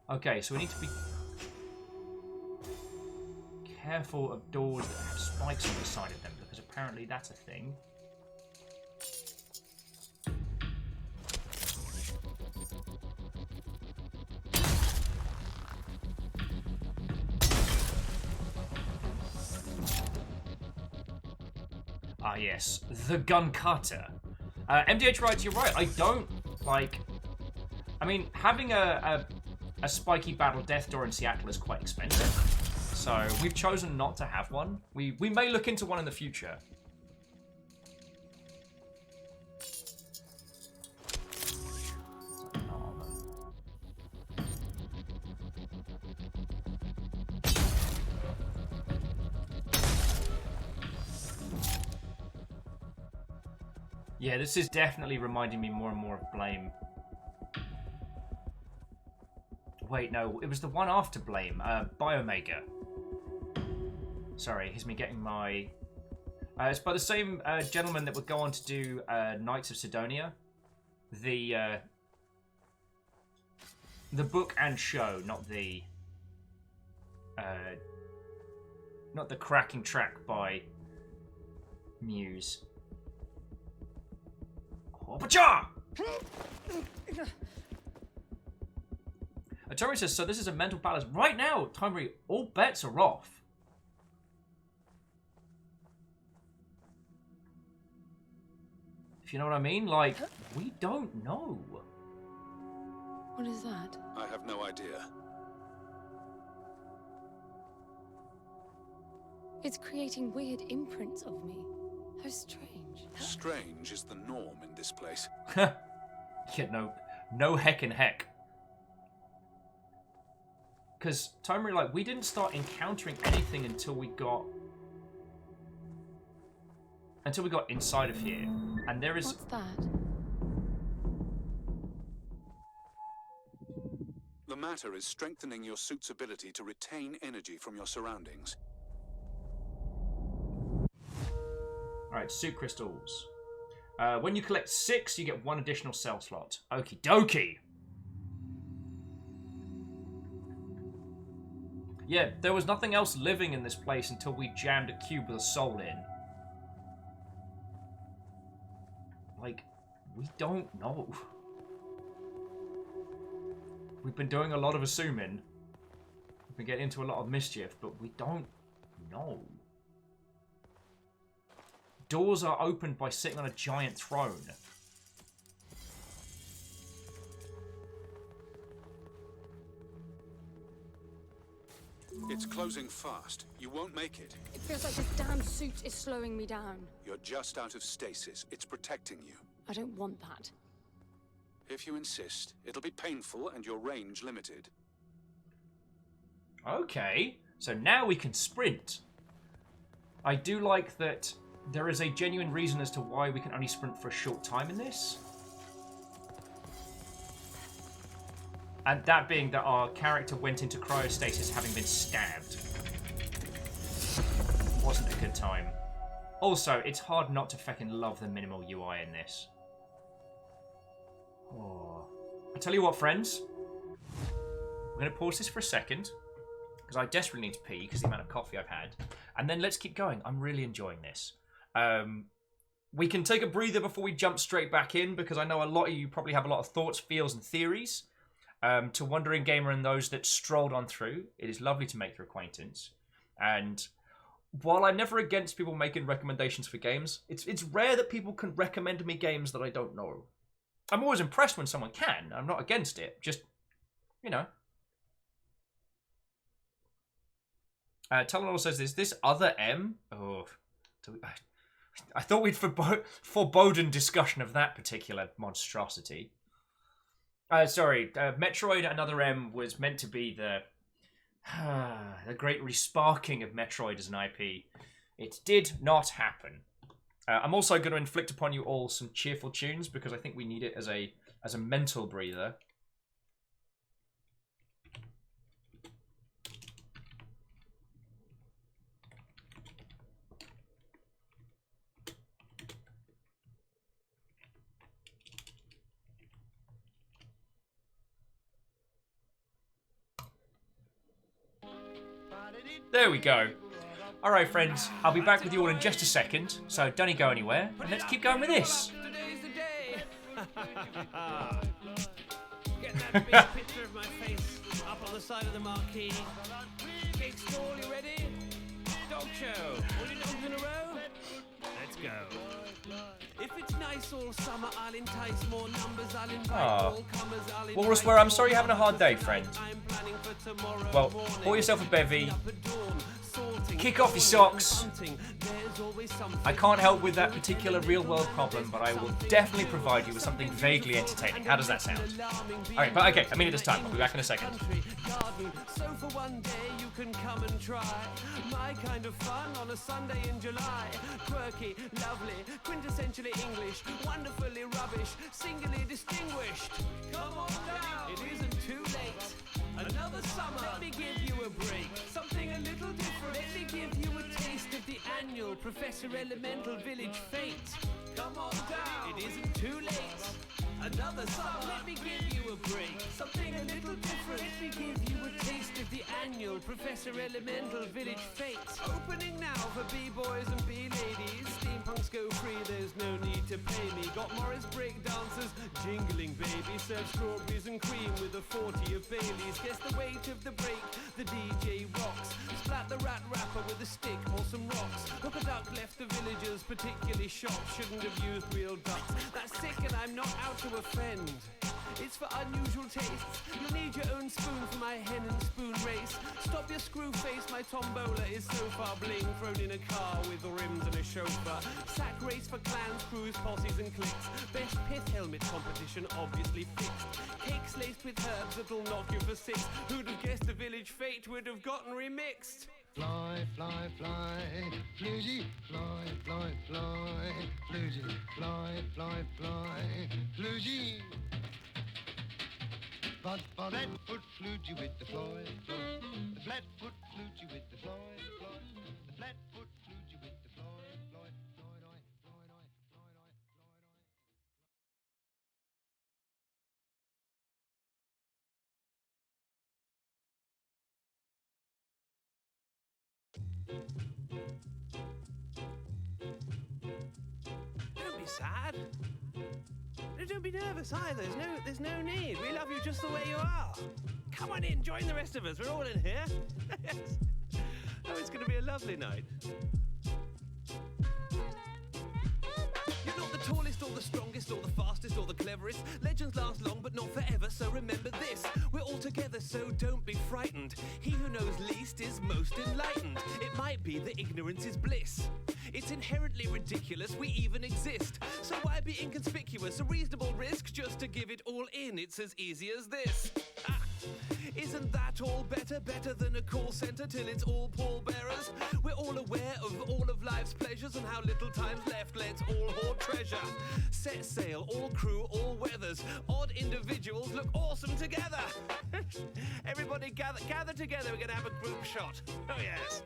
Okay, so we need to be careful of doors that have spikes on the side of them, because apparently that's a thing. Ah, yes, the gun cutter. MDH writes, you're right, I don't, like... I mean, having a spiky battle death door in Seattle is quite expensive. So, we've chosen not to have one. We may look into one in the future. Yeah, this is definitely reminding me more and more of Blame. Wait, no, it was the one after Blame, Biomega. Sorry, here's me getting my... it's by the same gentleman that would go on to do Knights of Sidonia. The book and show, not the cracking track by Muse. Pacha! Atari says, so this is a mental palace. Right now, Timely, all bets are off. If you know what I mean? Like, we don't know. What is that? I have no idea. It's creating weird imprints of me. How strange. Strange is the norm in this place. Yeah, no heckin' heck. Because, Timely, like, we didn't start encountering anything until we got inside of here. And there is... What's that? The matter is strengthening your suit's ability to retain energy from your surroundings. Alright, suit crystals. When you collect 6, you get 1 additional cell slot. Okie dokie! Yeah, there was nothing else living in this place until we jammed a cube with a soul in. Like, we don't know. We've been doing a lot of assuming. We've been getting into a lot of mischief, but we don't know. Doors are opened by sitting on a giant throne. It's closing fast. You won't make it. It feels like this damn suit is slowing me down. You're just out of stasis. It's protecting you. I don't want that. If you insist, it'll be painful and your range limited. Okay, so now we can sprint. I do like that there is a genuine reason as to why we can only sprint for a short time in this. And that being that our character went into cryostasis having been stabbed. Wasn't a good time. Also, it's hard not to fucking love the minimal UI in this. Oh. I tell you what, friends. We're going to pause this for a second. Because I desperately need to pee because of the amount of coffee I've had. And then let's keep going. I'm really enjoying this. We can take a breather before we jump straight back in, because I know a lot of you probably have a lot of thoughts, feels, and theories. To Wandering Gamer and those that strolled on through, it is lovely to make your acquaintance. And while I'm never against people making recommendations for games, it's rare that people can recommend me games that I don't know. I'm always impressed when someone can. I'm not against it. Just, you know. Telenor says, is this other M? Oh, I thought we'd forebodden discussion of that particular monstrosity. Sorry, Metroid Another M was meant to be the great resparking of Metroid as an IP. It did not happen. I'm also going to inflict upon you all some cheerful tunes because I think we need it as a mental breather. There we go. Alright friends, I'll be back with you all in just a second, so don't go anywhere, and let's keep going with this. Today's the day. Get that big picture of my face up on the side of the marquee. Cake stall, you ready? Dog show. All your dogs in a row? Let's go. If it's nice all summer, I'll entice more numbers. I'll invite all comers. Walrus Ware, I'm sorry you're having a hard day, friend. Well, pour yourself a bevy. Kick off your socks. I can't help with that particular real-world problem, but I will definitely provide you with something vaguely entertaining. How does that sound? Okay, but okay, a minute this time. I'll be back in a second. So for one day you can come and try my kind of fun on a Sunday in July. Quirky, lovely, quintessentially English, wonderfully rubbish, singularly distinguished. Come on down, it isn't too late. Another summer, let me give you a break. Something a little different. Let me give you a taste of the annual Professor Elemental Village Fate. Come on down, it isn't too late. Another summer, let me give you a break. Something a little different. Let me give you a taste of the annual Professor Elemental Village Fate. Opening now for B-boys and B-ladies. Steampunks go free, there's no need to pay me. Got Morris break dancers, jingling baby. Serve strawberries and cream with a 40 of Baileys. Guess the weight of the break, the DJ rocks. Splat the rat rapper with a stick or some rocks. Hook a duck left the villagers particularly shocked. Shouldn't have used real ducks. That's sick and I'm not out to offend. It's for unusual tastes. You'll need your own spoon for my hen and spoon race. Stop your screw face, my tombola is so far bling. Thrown in a car with rims and a chauffeur. Sack race for clans, crews, posses and cliques. Best pith helmet competition obviously fixed. Cakes laced with herbs that'll knock you for six. Who'd have guessed the village fate would have gotten remixed? Fly, fly, fly, Flugy, fly, fly, fly, Flugy, fly, fly, fly, Flugy. But flat-foot Flugy with the fly, fly. The flat-foot Flugy with the fly, fly. The flat-foot Flugy with the fly, fly, fly, fly, fly, fly, fly. Don't be sad. Don't be nervous either. There's no need. We love you just the way you are. Come on in, join the rest of us. We're all in here. Yes. Oh, it's going to be a lovely night. You're not the tallest or the strongest or the fastest or the cleverest. Legends last long but not forever, so remember this. We're all together, so don't be frightened. He who knows least is most enlightened. It might be that ignorance is bliss. It's inherently ridiculous we even exist. So why be inconspicuous? A reasonable risk just to give it all in. It's as easy as this. Ah. Isn't that all better? Better than a call center till it's all pallbearers? We're all aware of all of life's pleasures and how little time's left. Let's all hoard treasure. Set sail, all crew, all weathers. Odd individuals look awesome together. Everybody gather together. We're gonna have a group shot. Oh yes.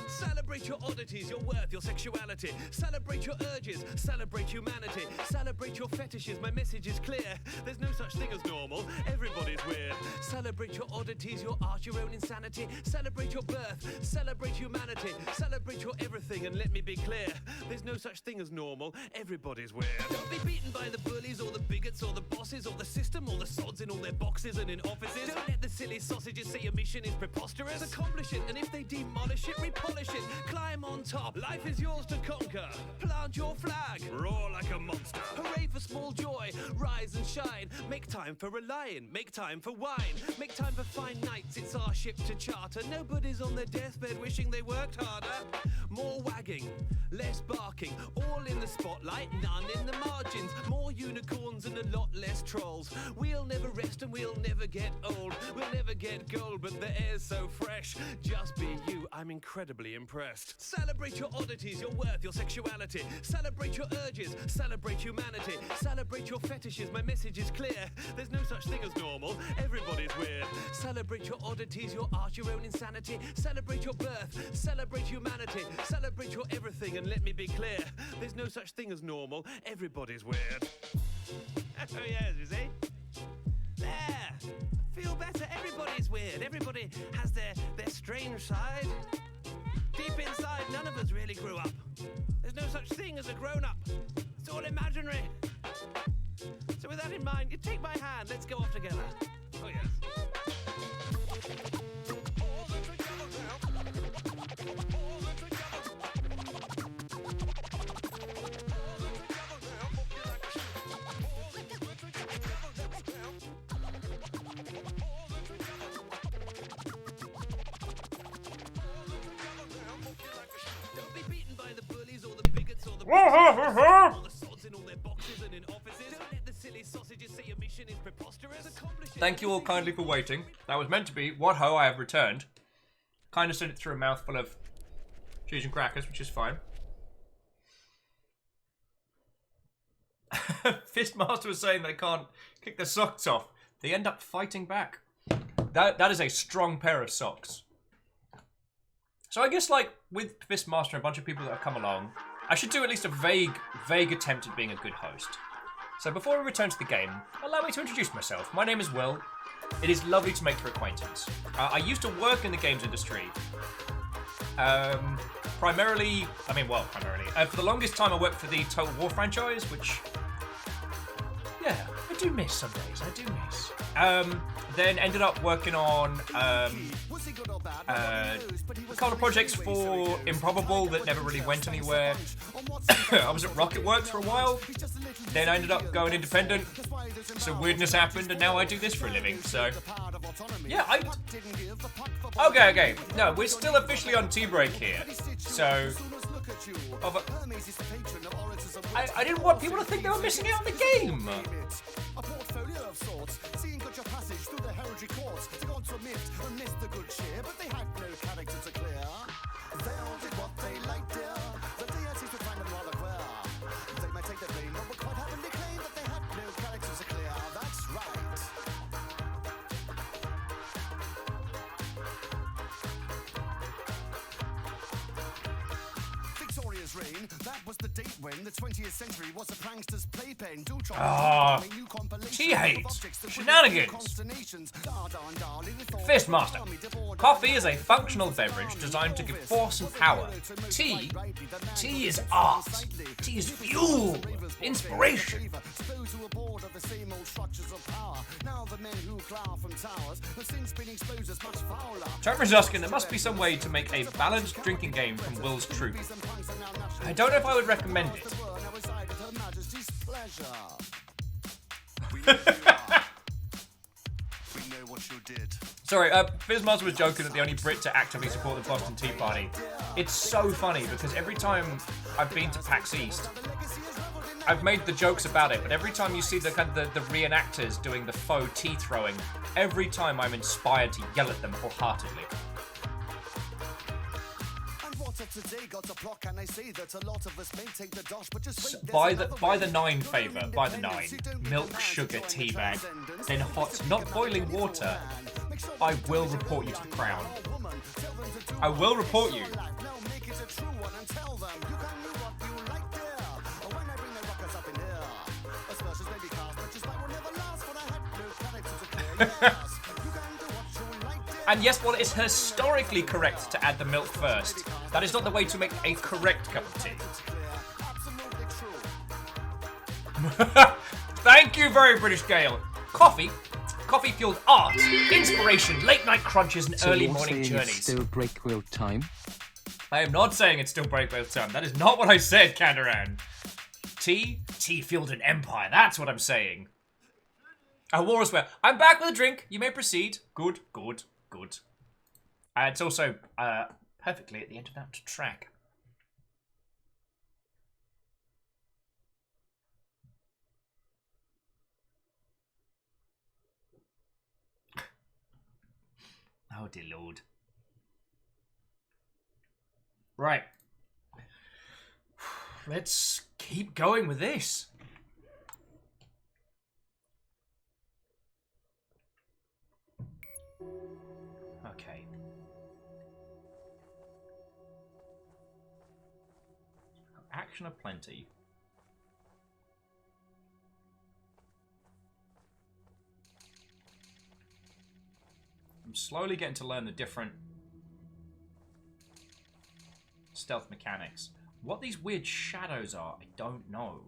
Celebrate your oddities, your worth, your sexuality. Celebrate your urges, celebrate humanity. Celebrate your fetishes, my message is clear. There's no such thing as normal, everybody's weird. Celebrate your oddities, your art, your own insanity. Celebrate your birth, celebrate humanity. Celebrate your everything, and let me be clear. There's no such thing as normal, everybody's weird. Don't be beaten by the bullies or the bigots or the bosses or the system or the sods in all their boxes and in offices. Don't let the silly sausages say your mission is preposterous. Accomplish it, and if they demolish it, repolish it. Climb on top, life is yours to conquer. Plant your flag, roar like a monster. Hooray for small joy, rise and shine. Make time for a lion, make time for wine. Make time for fine nights, it's our ship to charter. Nobody's on their deathbed wishing they worked harder. More wagging, less barking. All in the spotlight, none in the margins. More unicorns and a lot less trolls. We'll never rest and we'll never get old. We'll never get gold, but the air's so fresh. Just be you, I'm incredibly impressed. Celebrate your oddities, your worth, your sexuality. Celebrate your urges, celebrate humanity. Celebrate your fetishes, my message is clear. There's no such thing as normal, everybody's weird. Celebrate your oddities, your art, your own insanity. Celebrate your birth, celebrate humanity. Celebrate your everything, and let me be clear. There's no such thing as normal, everybody's weird. Oh yes, you see? There! Feel better, everybody's weird. Everybody has their strange side. Deep inside, none of us really grew up. There's no such thing as a grown-up. It's all imaginary. So with that in mind, you take my hand, let's go off together. Oh yes. Don't be beaten by the bullies or the bigots or the all the sods in all their boxes and in offices. Don't let the silly sausages say your mission is preposterous. Thank you all kindly for waiting. That was meant to be What Ho, I have returned. Kind of sent it through a mouthful of cheese and crackers, which is fine. Fistmaster was saying they can't kick their socks off. They end up fighting back. That is a strong pair of socks. So I guess, like, with Fistmaster and a bunch of people that have come along, I should do at least a vague attempt at being a good host. So before we return to the game, allow me to introduce myself. My name is Will. It is lovely to make your acquaintance. I used to work in the games industry. Primarily. For the longest time I worked for the Total War franchise, which, yeah, I do miss some days. I do miss. Then ended up working on a couple of projects for Improbable that never really went anywhere. I was at Rocketworks for a while. Then I ended up going independent. Some weirdness happened, and now I do this for a living. So, yeah, Okay. No, we're still officially on tea break here. So, I didn't want people to think they were missing out on the game. A portfolio of sorts, seeing got your passage through the heraldry courts. They got to miffed and missed the good cheer, but they had no character to clear. They all did what they liked, dear. The deities would find them rather queer. They might take the blame, but would quite happily claim that they had no character to clear. That's right. Victoria's reign, that was the date when the 20th century was a prankster's playpen. She hates shenanigans. Fistmaster. Coffee is a functional beverage designed to give force and power. Tea is art. Tea is fuel, inspiration. Trevor's asking, there must be some way to make a balanced drinking game from Will's Truth. I don't know if I would recommend it. pleasure. We know who you are. We know what you did. Sorry, Fizzmaz was joking that the only Brit to actively support the Boston Tea Party. It's so funny because every time I've been to PAX East, I've made the jokes about it, but every time you see the reenactors doing the faux tea throwing, every time I'm inspired to yell at them wholeheartedly. By the 9 favour, by the 9, milk, sugar, tea bag, then hot, not boiling water. I will report you to the Crown. I will report you. And yes, while it is historically correct to add the milk first, that is not the way to make a correct cup of tea. Thank you, very British Gale. Coffee-fueled art, inspiration, late-night crunches, and So early you're morning saying journeys. It's still break wheel time? I am not saying it's still break wheel time. That is not what I said, Kandaran. Tea-fueled an empire. That's what I'm saying. A war as well. I'm back with a drink. You may proceed. Good. It's also perfectly at the end of that track. Oh dear Lord. Right. Let's keep going with this. Okay. Action aplenty. I'm slowly getting to learn the different stealth mechanics. What these weird shadows are, I don't know.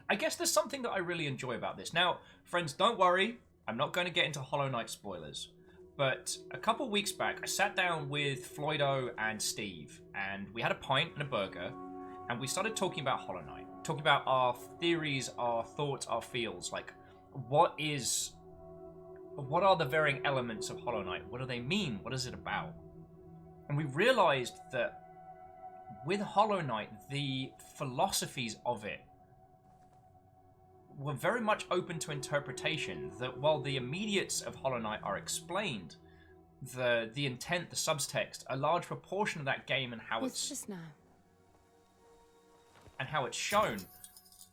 I guess there's something that I really enjoy about this. Now, friends, don't worry. I'm not going to get into Hollow Knight spoilers. But a couple weeks back, I sat down with Floydo and Steve, and we had a pint and a burger, and we started talking about Hollow Knight. Talking about our theories, our thoughts, our feels. Like, what are the varying elements of Hollow Knight? What do they mean? What is it about? And we realized that with Hollow Knight, the philosophies of it were very much open to interpretation. That while the immediates of Hollow Knight are explained, the intent, the subtext, a large proportion of that game and how it's just now. And how it's shown.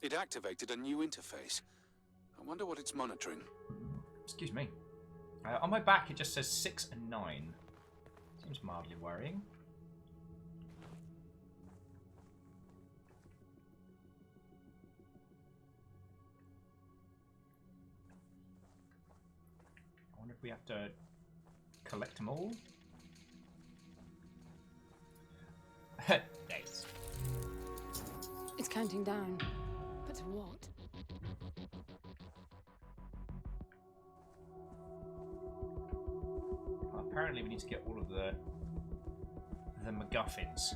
It activated a new interface. I wonder what it's monitoring. Excuse me. On my back, it just says 6 and 9. Seems mildly worrying. I wonder if we have to collect them all. Dates. It's counting down. But to what? Apparently we need to get all of the MacGuffins.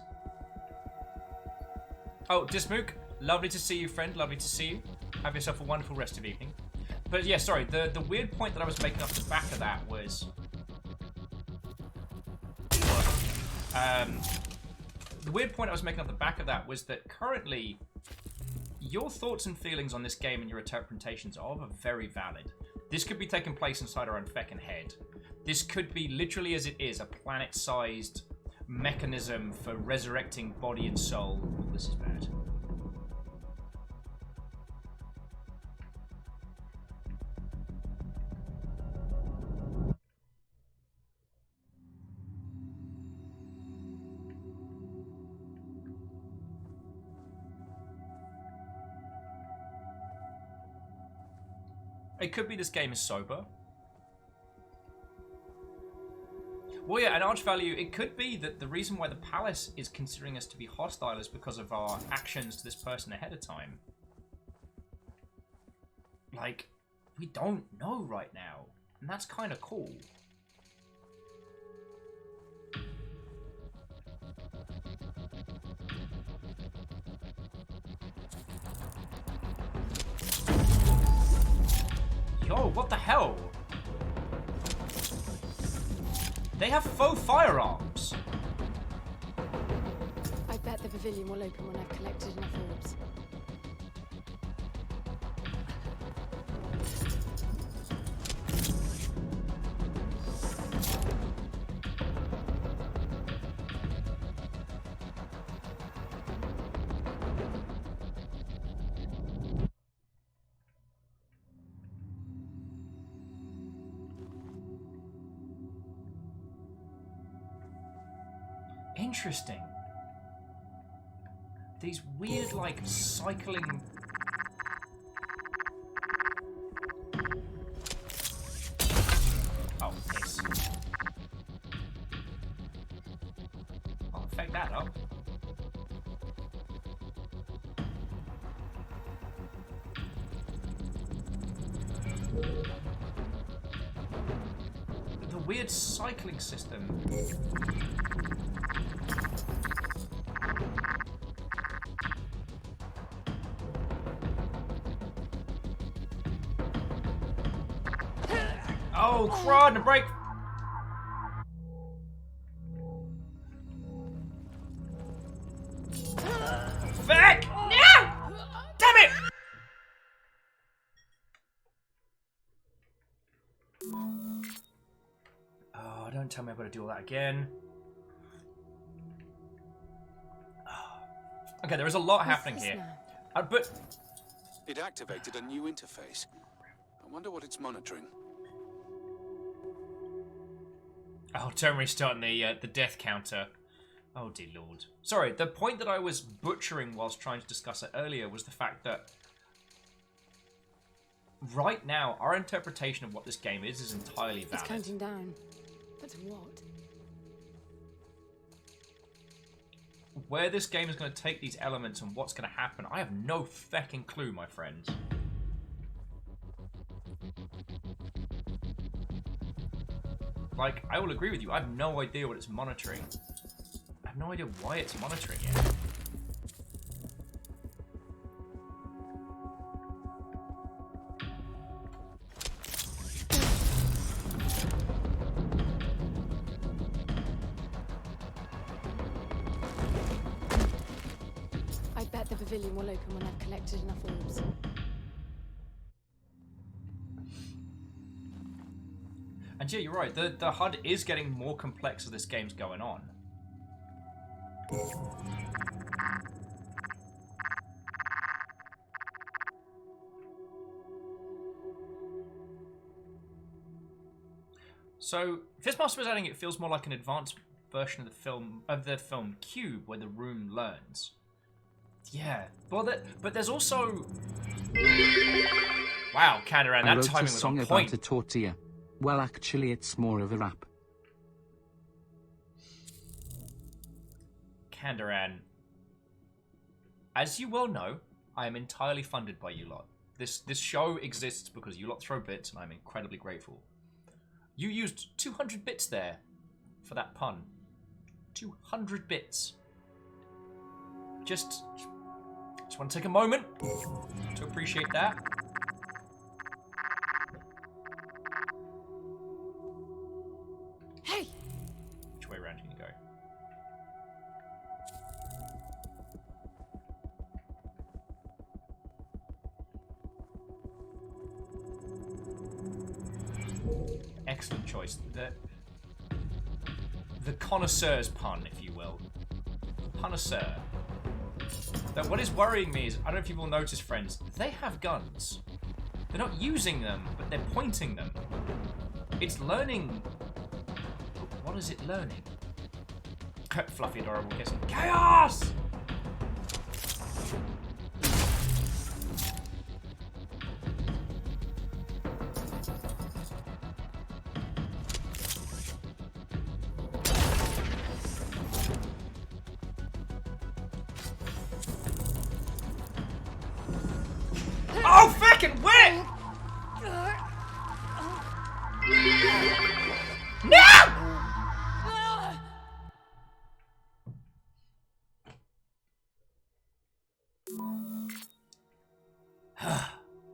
Oh, Dismook, lovely to see you, friend. Lovely to see you. Have yourself a wonderful rest of evening. But yeah, sorry, the weird point that I was making off the back of that was... the weird point I was making off the back of that was that currently, your thoughts and feelings on this game and your interpretations of are very valid. This could be taking place inside our own feckin' head. This could be, literally as it is, a planet-sized mechanism for resurrecting body and soul. Oh, this is bad. It could be this game is sober. Well, yeah, an arch value, it could be that the reason why the palace is considering us to be hostile is because of our actions to this person ahead of time. Like, we don't know right now, and that's kind of cool. Whoa, what the hell? They have faux firearms. I bet the pavilion will open when I've collected enough orbs. Interesting. These weird, like, cycling... Oh, piss. I'll effect that up. The weird cycling system. Oh, crud, a break. Fuck! No! Damn it! Oh, don't tell me I've got to do all that again. Okay, there is a lot happening here. But... It activated a new interface. I wonder what it's monitoring. Oh, don't restart the death counter. Oh, dear lord. Sorry, the point that I was butchering whilst trying to discuss it earlier was the fact that right now, our interpretation of what this game is entirely valid. It's counting down. But to what? Where this game is going to take these elements and what's going to happen, I have no fecking clue, my friends. Like, I will agree with you, I have no idea what it's monitoring. I have no idea why it's monitoring it. I bet the pavilion will open when I've collected enough orbs. And yeah, you're right, the HUD is getting more complex as this game's going on. So, Fistmaster was adding it feels more like an advanced version of the film Cube, where the room learns. Yeah, but there's also... Wow, Kandaran, that timing was on point. I wrote a song about a tortilla. Well, actually, it's more of a rap. Kandaran, as you well know, I am entirely funded by you lot. This show exists because you lot throw bits, and I'm incredibly grateful. You used 200 bits there for that pun. 200 bits. Just want to take a moment to appreciate that. Hey! Which way around can you go? Excellent choice. The connoisseur's pun, if you will. Connoisseur. But what is worrying me is, I don't know if you will notice, friends, they have guns. They're not using them, but they're pointing them. It's learning... What is it learning? Fluffy, adorable kissing. Chaos! Oh, fucking wit! No!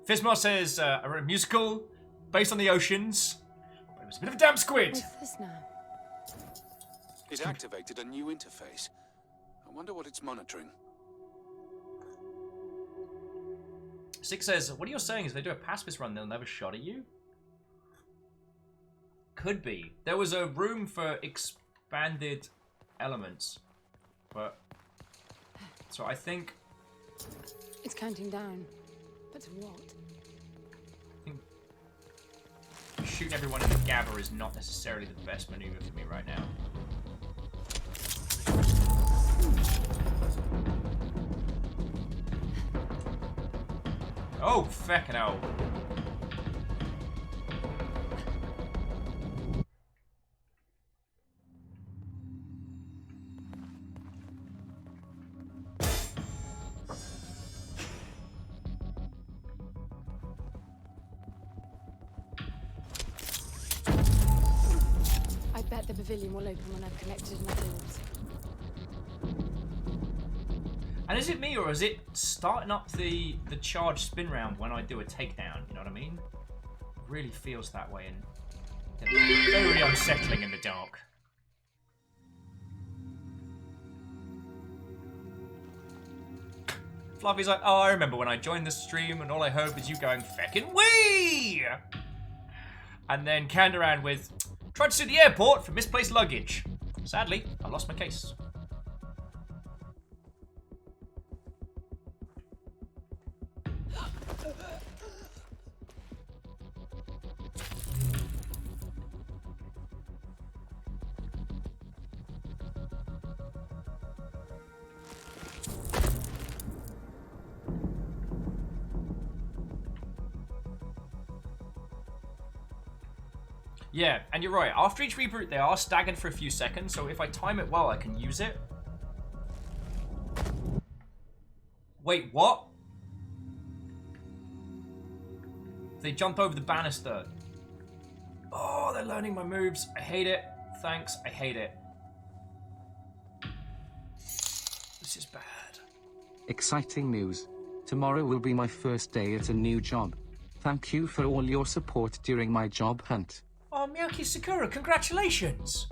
Fistmaster says, I wrote a musical. based on the oceans. But it was a bit of a damn squid. What's this now? It activated a new interface. I wonder what it's monitoring. Six says, what you're saying is if they do a pacifist run, they'll never shot at you? Could be. There was a room for expanded elements. But... So I think... It's counting down. But to what? I think shooting everyone in the Gabba is not necessarily the best maneuver for me right now. Oh, feckin' hell. I bet the pavilion will open when I've connected enough orbs. And is it me, or is it starting up the charge spin round when I do a takedown? You know what I mean? It really feels that way, and very unsettling in the dark. Fluffy's like, oh, I remember when I joined the stream, and all I heard was you going feckin' wee! And then Kandaran with, tried to sue the airport for misplaced luggage. Sadly, I lost my case. Yeah, and you're right. After each reboot, they are staggered for a few seconds, so if I time it well, I can use it. Wait, what? They jump over the banister. Oh, they're learning my moves. I hate it. Thanks, I hate it. This is bad. Exciting news. Tomorrow will be my first day at a new job. Thank you for all your support during my job hunt. Oh, Miyaki Sakura, congratulations!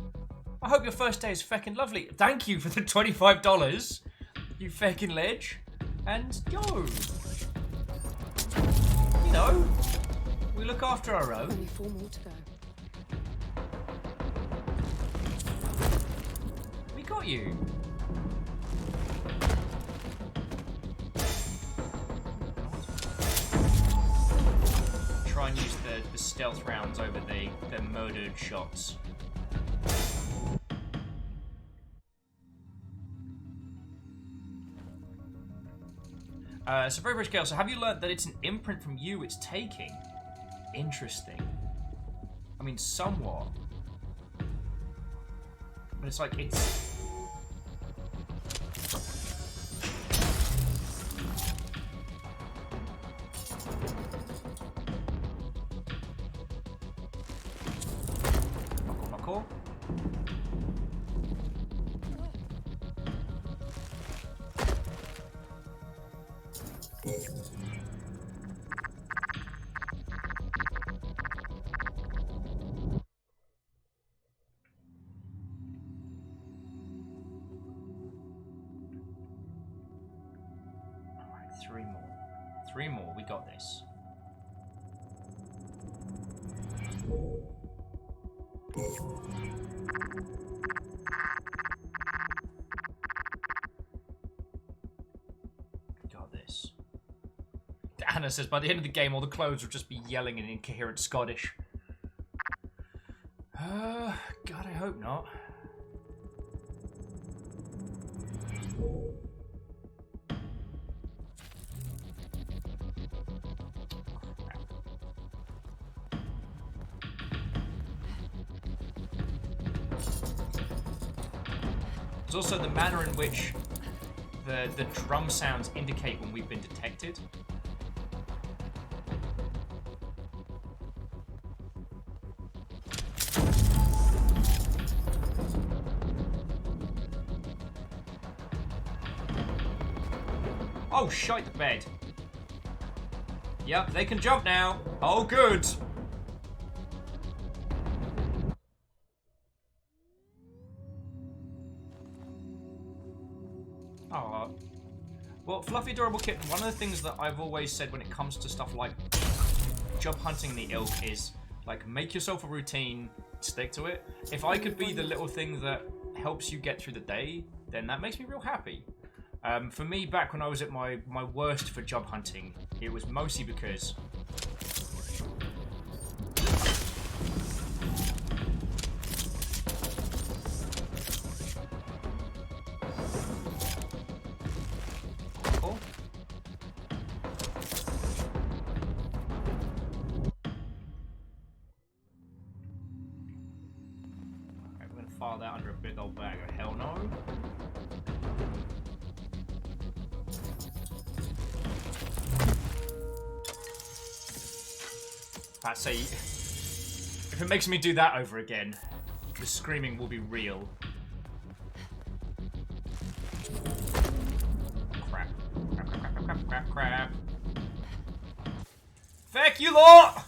I hope your first day is feckin' lovely. Thank you for the $25, you feckin' ledge. And, yo, you know, we look after our own. Only 4 more to go. We got you. Try and use the stealth rounds over the murdered shots. So very rich girl, so have you learned that it's an imprint from you it's taking? Interesting. I mean, somewhat. But it's like, it's... Cool. Alright, 3 more. 3 more, we got this. Got this. Anna says, by the end of the game, all the clothes will just be yelling in incoherent Scottish. God, I hope not. There's also the manner in which the drum sounds indicate when we've been detected. Oh, shite the bed. Yep, they can jump now. Oh, good. Aw. Well, Fluffy Adorable Kitten, one of the things that I've always said when it comes to stuff like job hunting in the ilk is, like, make yourself a routine, stick to it. If I could be the little thing that helps you get through the day, then that makes me real happy. For me, back when I was at my worst for job hunting, it was mostly because... Oh. Alright, we're gonna file that under a big old bag of hell no. I'd say, if it makes me do that over again, the screaming will be real. Crap. Crap. Feck you lot!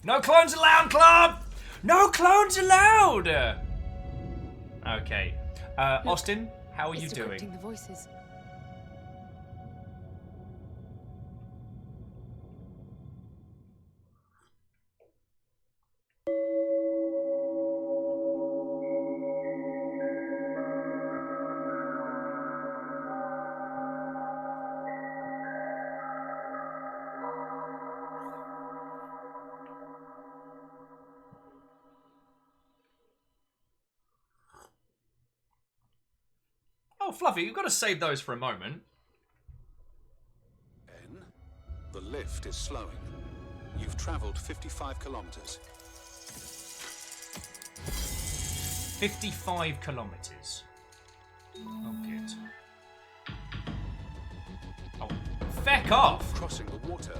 No clones allowed, club! No clones allowed! Okay. Austin, how are you doing? The voices. Oh, Fluffy, you've got to save those for a moment. N, the lift is slowing. You've traveled 55 kilometers. 55 kilometers. Oh, good. Oh, feck off! Crossing the water.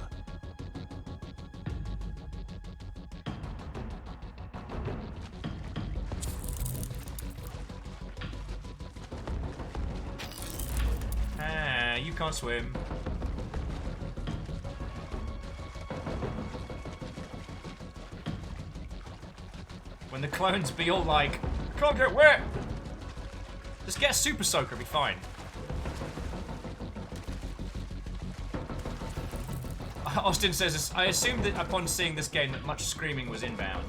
You can't swim. When the clones be all like, can't get wet! Just get a super soaker, be fine. Austin says, I assumed that upon seeing this game that much screaming was inbound.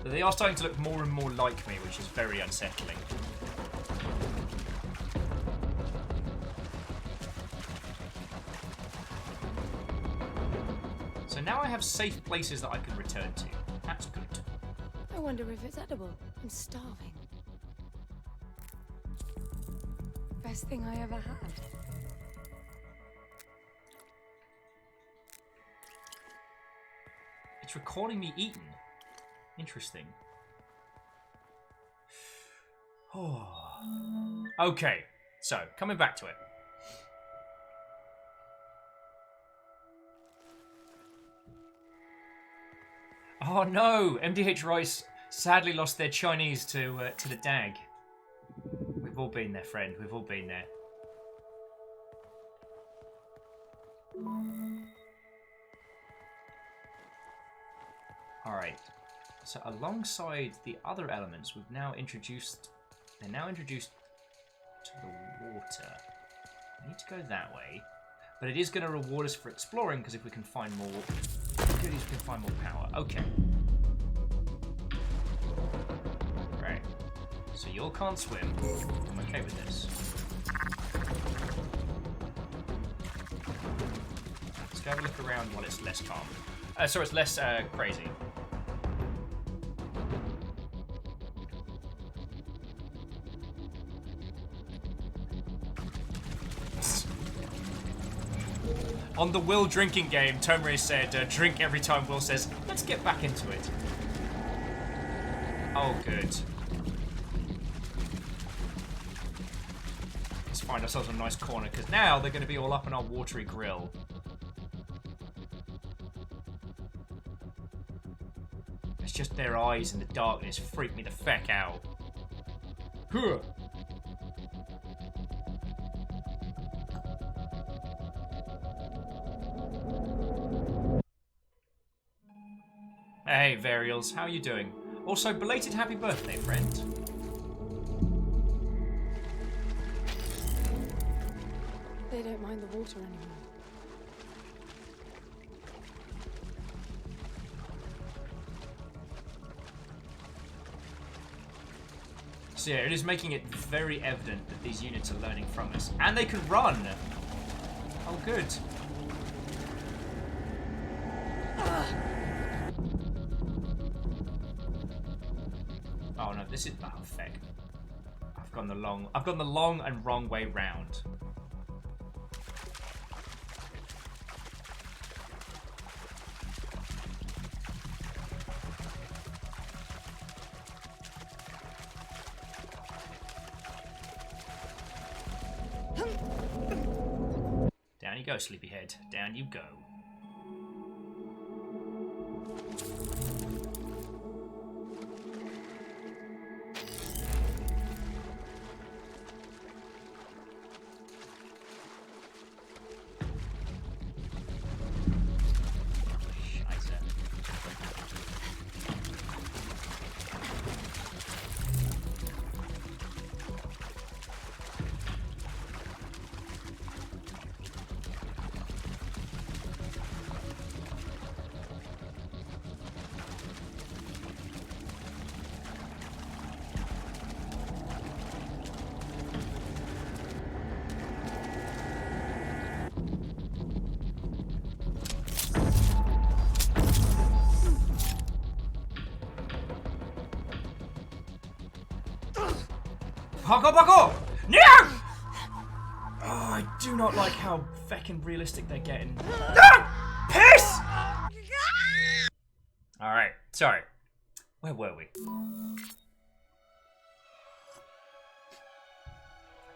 They are starting to look more and more like me, which is very unsettling. So now I have safe places that I can return to. That's good. I wonder if it's edible. I'm starving. Best thing I ever had. It's recording me eating. Interesting. Oh. Okay, so coming back to it. Oh no! MDH Rice sadly lost their Chinese to the DAG. We've all been there, friend. We've all been there. Alright. So alongside the other elements, we've now introduced... They're now introduced to the water. We need to go that way. But it is going to reward us for exploring, because if we can find more goodies, we can find more power. Okay. Right. So you all can't swim. I'm okay with this. Let's go have a look around while it's less calm. Sorry, it's less crazy. On the Will drinking game, Tomre said, drink every time Will says, let's get back into it. Oh, good. Let's find ourselves a nice corner, because now they're going to be all up in our watery grill. It's just their eyes in the darkness freak me the feck out. Huh. Hey, Varials, how are you doing? Also, belated happy birthday, friend. water anymore. So yeah, it is making it very evident that these units are learning from us. And they can run! Oh, good. Oh no, this is... Oh, feck. I've gone the long and wrong way round. Down you go, sleepyhead. Down you go. Parkour, parkour! No! Oh, I do not like how feckin' realistic they're getting. No! Piss! Alright, sorry. Where were we?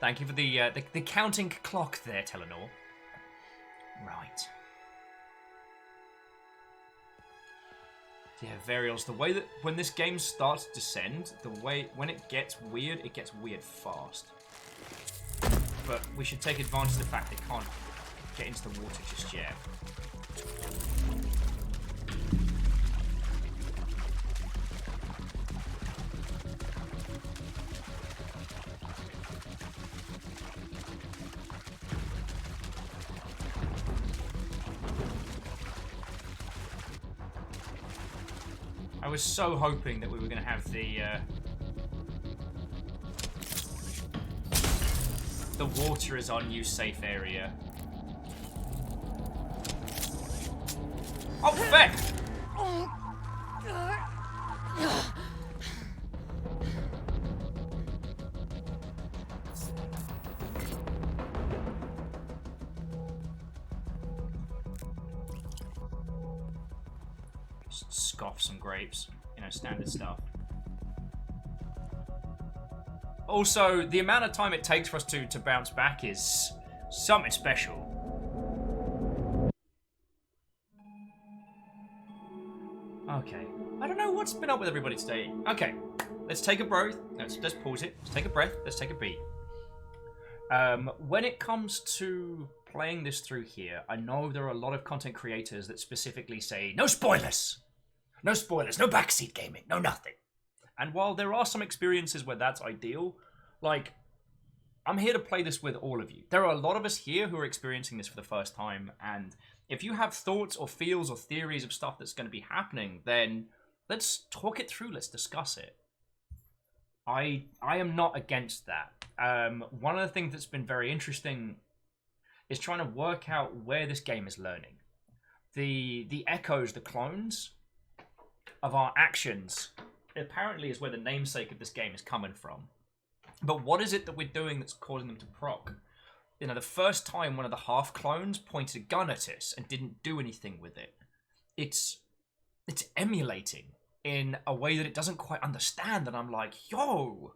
Thank you for the counting clock there, Telenor. Right. Yeah, Varials, the way that when this game starts to descend, when it gets weird fast. But we should take advantage of the fact they can't get into the water just yet. I was so hoping that we were going to have the water is our new safe area. Oh, feck! Just scoff some grapes, you know, standard stuff. Also, the amount of time it takes for us to bounce back is something special. Okay. I don't know what's been up with everybody today. Okay. Let's take a breath. Let's pause it. Let's take a breath. Let's take a beat. When it comes to playing this through here, I know there are a lot of content creators that specifically say, no spoilers! No spoilers, no backseat gaming, no nothing. And while there are some experiences where that's ideal, like, I'm here to play this with all of you. There are a lot of us here who are experiencing this for the first time, and if you have thoughts or feels or theories of stuff that's going to be happening, then let's talk it through, let's discuss it. I am not against that. One of the things that's been very interesting is trying to work out where this game is learning. The echoes, the clones of our actions, apparently is where the namesake of this game is coming from. But what is it that we're doing that's causing them to proc? You know, the first time one of the half clones pointed a gun at us and didn't do anything with it, it's emulating in a way that it doesn't quite understand, and I'm like, yo!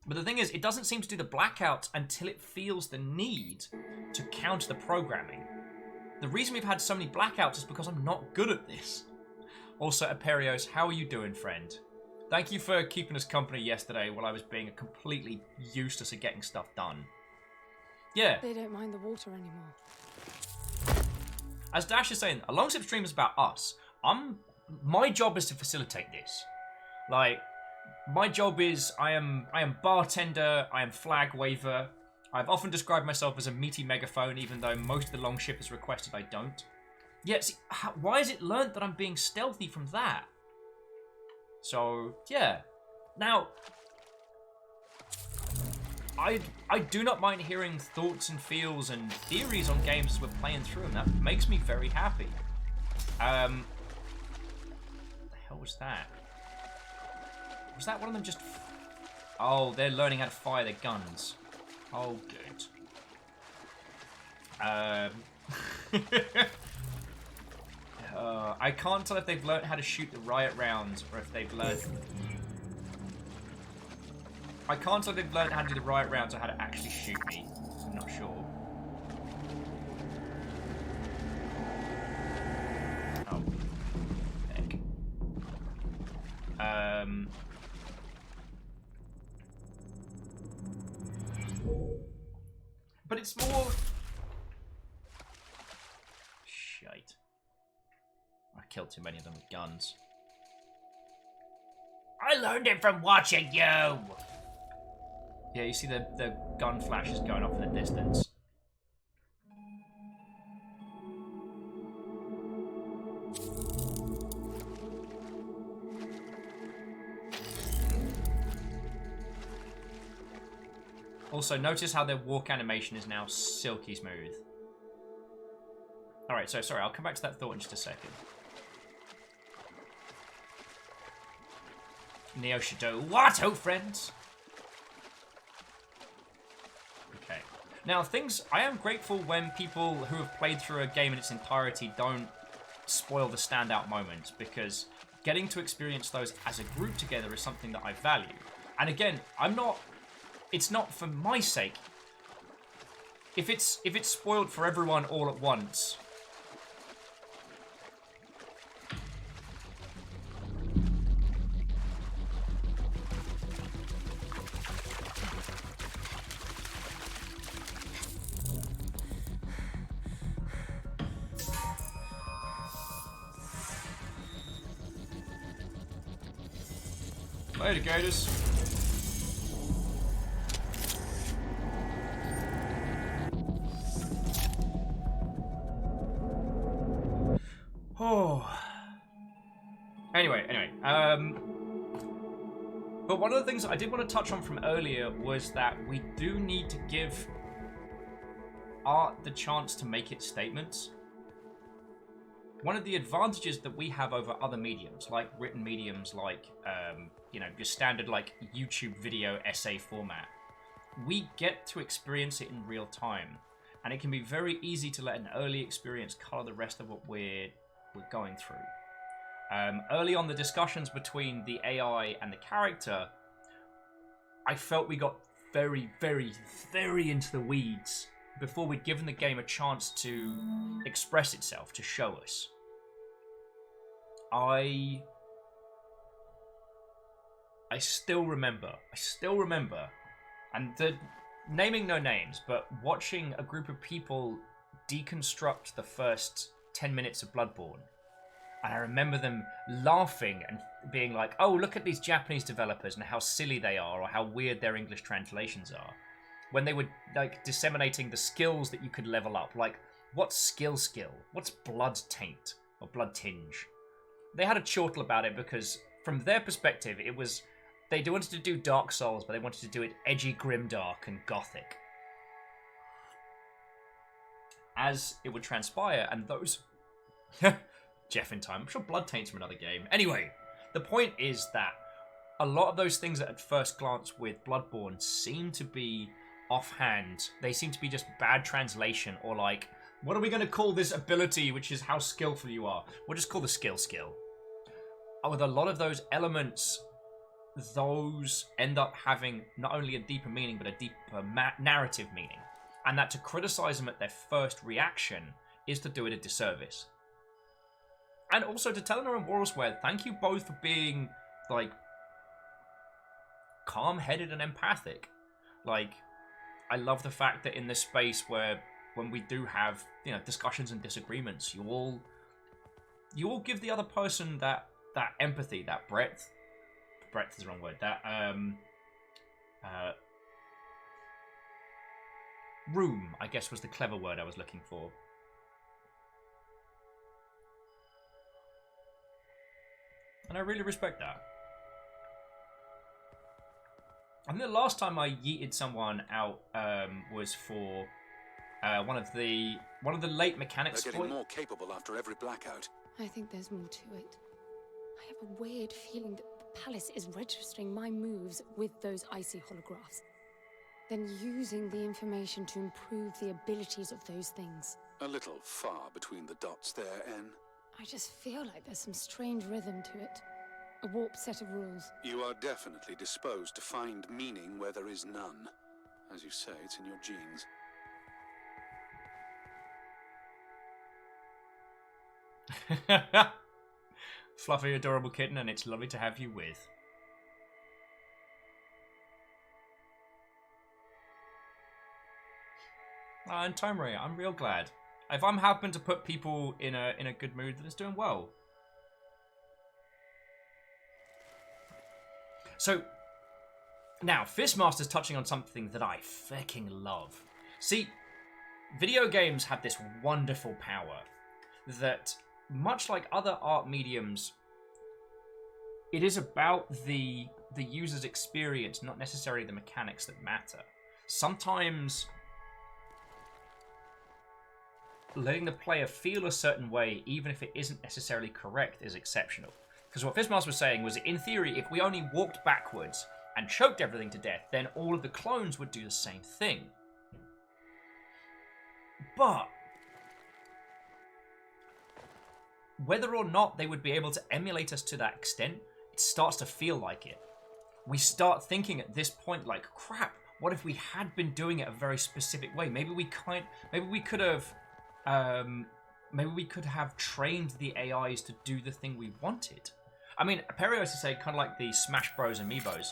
But the thing is, it doesn't seem to do the blackout until it feels the need to counter the programming. The reason we've had so many blackouts is because I'm not good at this. Also, Aperios, how are you doing, friend? Thank you for keeping us company yesterday while I was being completely useless at getting stuff done. Yeah. They don't mind the water anymore. As Dash is saying, a long sip stream is about us. My job is to facilitate this. Like, my job is I am bartender, I am flag waver, I've often described myself as a meaty megaphone, even though most of the longship has requested I don't. Yeah, see, why is it learnt that I'm being stealthy from that? So, yeah. Now, I do not mind hearing thoughts and feels and theories on games as we're playing through them. That makes me very happy. What the hell was that? Was that one of them just... Oh, they're learning how to fire their guns. Oh, good. I can't tell if they've learned how to shoot the riot rounds or if they've learned... I can't tell if they've learned how to do the riot rounds or how to actually shoot me. I'm not sure. Oh. Heck. But it's more... Shite. I killed too many of them with guns. I learned it from watching you! Yeah, you see the gun flashes going off in the distance. Also, notice how their walk animation is now silky smooth. Alright, so sorry, I'll come back to that thought in just a second. Neo Shadow, what, oh friends? Okay. Now, I am grateful when people who have played through a game in its entirety don't spoil the standout moments, because getting to experience those as a group together is something that I value. And again, it's not for my sake. If it's spoiled for everyone all at once... Later, Gators. Oh. Anyway. But one of the things I did want to touch on from earlier was that we do need to give art the chance to make its statements. One of the advantages that we have over other mediums, like written mediums, like, your standard, like, YouTube video essay format, we get to experience it in real time. And it can be very easy to let an early experience color the rest of what we're going through. Early on, the discussions between the AI and the character, I felt we got very, very, very into the weeds before we'd given the game a chance to express itself, to show us. I still remember, and naming no names, but watching a group of people deconstruct the first 10 minutes of Bloodborne. And I remember them laughing and being like, oh, look at these Japanese developers and how silly they are, or how weird their English translations are. When they were, like, disseminating the skills that you could level up. Like, what's skill? What's blood taint? Or blood tinge? They had a chortle about it because, from their perspective, it was... They wanted to do Dark Souls, but they wanted to do it edgy, grimdark, and gothic. As it would transpire, and those... Jeff in time. I'm sure blood taint's from another game. Anyway, the point is that a lot of those things that at first glance with Bloodborne seem to be offhand. They seem to be just bad translation, or like, what are we going to call this ability, which is how skillful you are? We'll just call the skill. With a lot of those elements, those end up having not only a deeper meaning, but a deeper narrative meaning. And that to criticize them at their first reaction is to do it a disservice. And also to Telena and Warlsware, thank you both for being, like, calm-headed and empathic. Like, I love the fact that in this space where, when we do have, discussions and disagreements, you all give the other person that empathy, that breadth. Breadth is the wrong word. That, room, I guess was the clever word I was looking for. And I really respect that. I think the last time I yeeted someone out was for one of the late mechanics. They're getting more capable after every blackout. I think there's more to it. I have a weird feeling that the palace is registering my moves with those icy holographs, then using the information to improve the abilities of those things. A little far between the dots there, Anne. I just feel like there's some strange rhythm to it. A warped set of rules. You are definitely disposed to find meaning where there is none. As you say, it's in your genes. Fluffy, adorable kitten, and it's lovely to have you with. And Time Ray, I'm real glad. If I'm happen to put people in a good mood, then it's doing well. So, now, Fistmaster's touching on something that I fucking love. See, video games have this wonderful power that, much like other art mediums, it is about the user's experience, not necessarily the mechanics that matter. Sometimes letting the player feel a certain way, even if it isn't necessarily correct, is exceptional. Because what Fistmaster was saying was, in theory, if we only walked backwards and choked everything to death, then all of the clones would do the same thing. But whether or not they would be able to emulate us to that extent, it starts to feel like it. We start thinking at this point, like, crap, what if we had been doing it a very specific way? Maybe we could have trained the AIs to do the thing we wanted. I mean, Aperio used to say, kind of like the Smash Bros. Amiibos.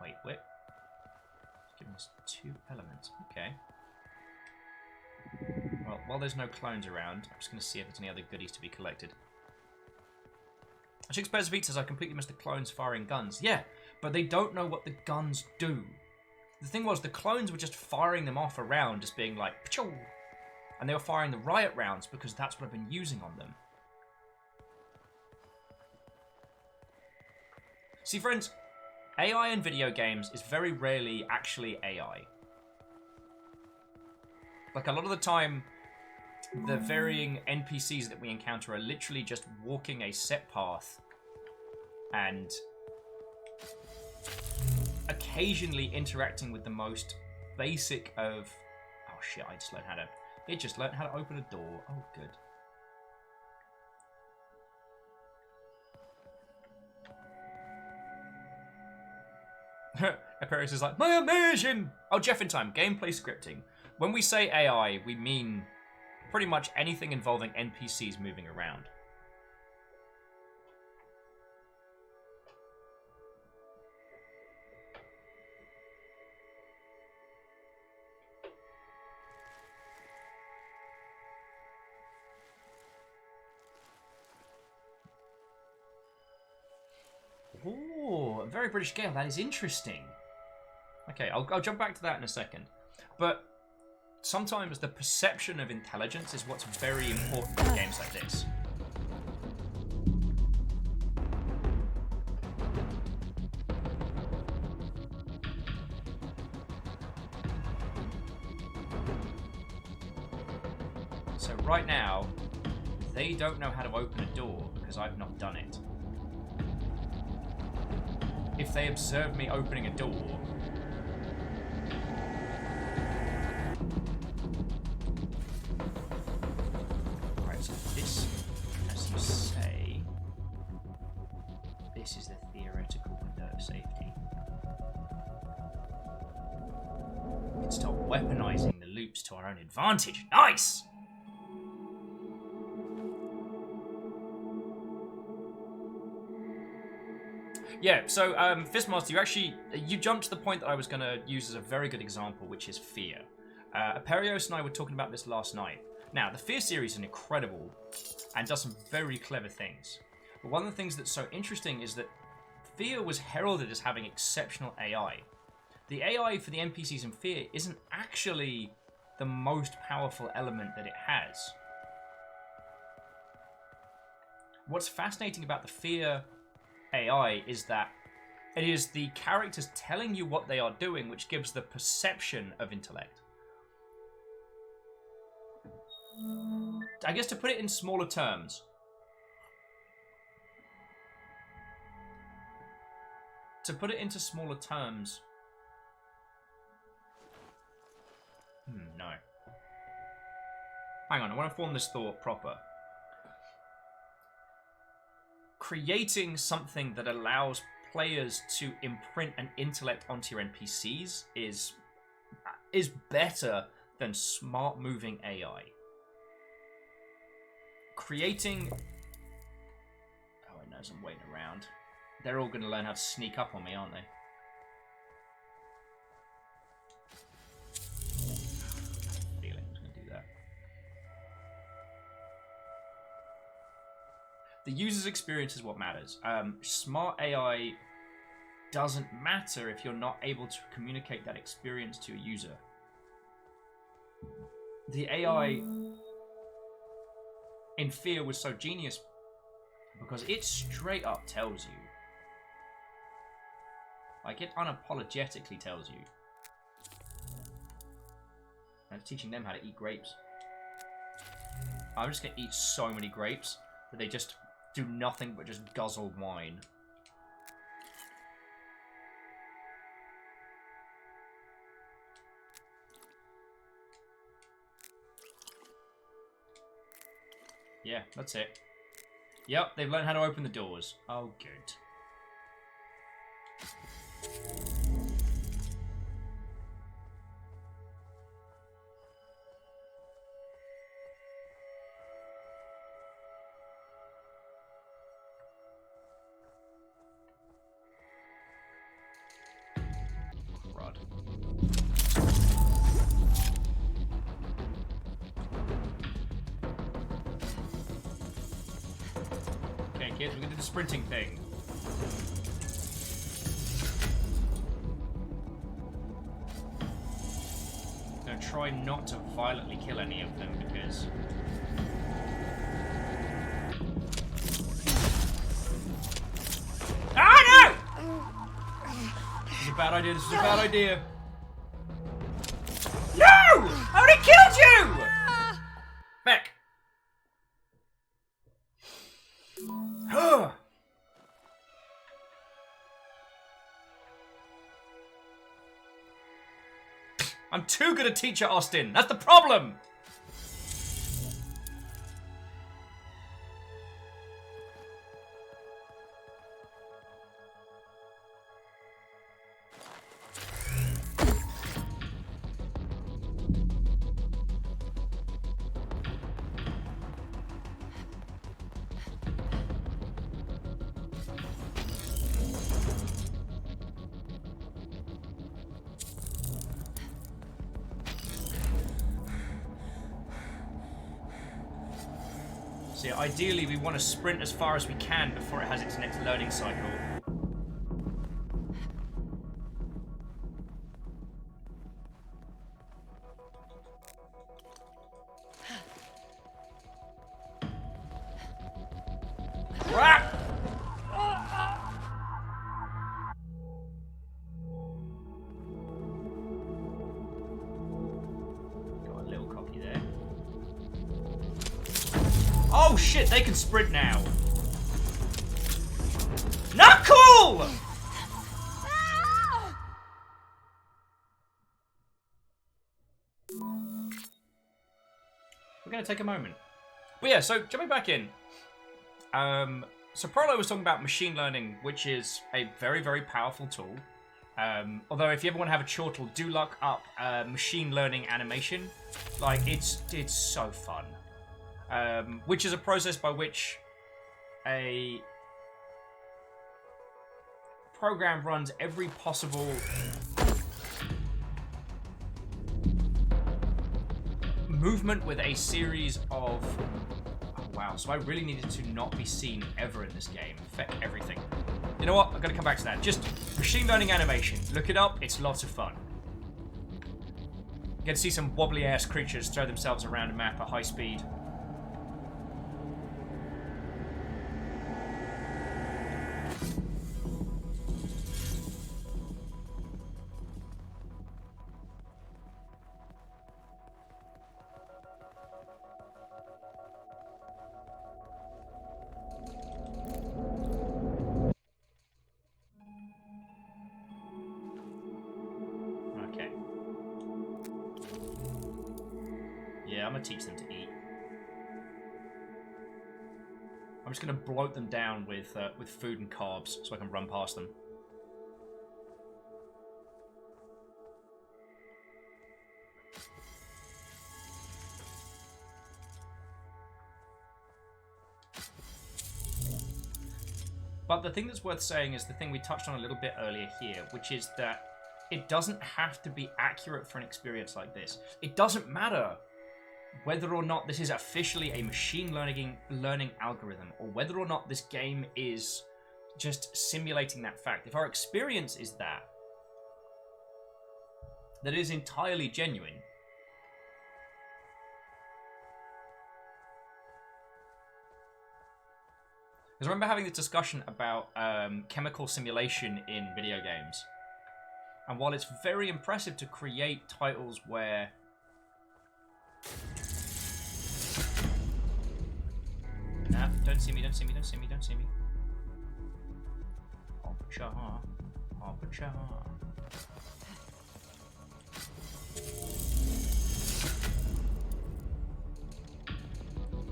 Wait. It's giving us 2 elements. Okay. Well, while there's no clones around, I'm just going to see if there's any other goodies to be collected. Shakespeare's Beat says, I completely missed the clones firing guns. Yeah, but they don't know what the guns do. The thing was, the clones were just firing them off around, just being like, Pachoo! And they were firing the riot rounds because that's what I've been using on them. See, friends, AI in video games is very rarely actually AI. Like, a lot of the time, the varying NPCs that we encounter are literally just walking a set path and occasionally interacting with the most basic of... Oh shit, I just learned how to... It just learned how to open a door. Oh, good. Aparius is like, my immersion! Oh, Jeff in Time, gameplay scripting. When we say AI, we mean pretty much anything involving NPCs moving around. Ooh, a very British game. That is interesting. Okay, I'll jump back to that in a second. But sometimes the perception of intelligence is what's very important in games like this. So right now, they don't know how to open a door because I've not done it. If they observe me opening a door... Right, so this, as you say, this is the theoretical window of safety. We can start weaponizing the loops to our own advantage. Nice! Yeah, so Fistmaster, you jumped to the point that I was going to use as a very good example, which is fear. Aperios and I were talking about this last night. Now, the Fear series is incredible and does some very clever things. But one of the things that's so interesting is that Fear was heralded as having exceptional AI. the AI for the NPCs in Fear isn't actually the most powerful element that it has. What's fascinating about the Fear AI is that it is the characters telling you what they are doing which gives the perception of intellect. I guess to put it in smaller terms, no. Hang on, I want to form this thought proper. Creating something that allows players to imprint an intellect onto your NPCs is better than smart moving AI. Creating... Oh, it knows I'm waiting around. They're all going to learn how to sneak up on me, aren't they? Feeling I was going to do that. The user's experience is what matters. Smart AI doesn't matter if you're not able to communicate that experience to a user. The AI in Fear was so genius because it straight up tells you. Like, it unapologetically tells you. And it's teaching them how to eat grapes. I'm just going to eat so many grapes that they just do nothing but just guzzle wine. Yeah, that's it. Yep, they've learned how to open the doors. Oh, good. Crud. Okay, kids, we're gonna do the sprinting thing. Gonna try not to violently kill any of them because... Ah, no! This is a bad idea, this is a bad idea. No! I already killed you! Back. I'm too good a teacher, Austin. That's the problem. So yeah, ideally we want to sprint as far as we can before it has its next learning cycle. Crap! Got a little copy there. Oh shit, they can sprint now. Not cool! We're gonna take a moment. But yeah, so jumping back in. So Prolo was talking about machine learning, which is a very, very powerful tool. Although if you ever want to have a chore tool, do look up machine learning animation. Like, it's so fun. Which is a process by which a program runs every possible movement with a series of... Oh, wow, so I really needed to not be seen ever in this game. Affect everything. You know what? I'm gonna come back to that. Just machine learning animation. Look it up. It's lots of fun. You get to see some wobbly ass creatures throw themselves around a map at high speed. I'm gonna teach them to eat. I'm just gonna bloat them down with food and carbs so I can run past them. But the thing that's worth saying is the thing we touched on a little bit earlier here, which is that it doesn't have to be accurate for an experience like this. It doesn't matter whether or not this is officially a machine learning algorithm, or whether or not this game is just simulating that fact. If our experience is that is entirely genuine, because I remember having this discussion about chemical simulation in video games, and while it's very impressive to create titles where nah, don't see me, don't see me, don't see me, don't see me. Aperture, aperture.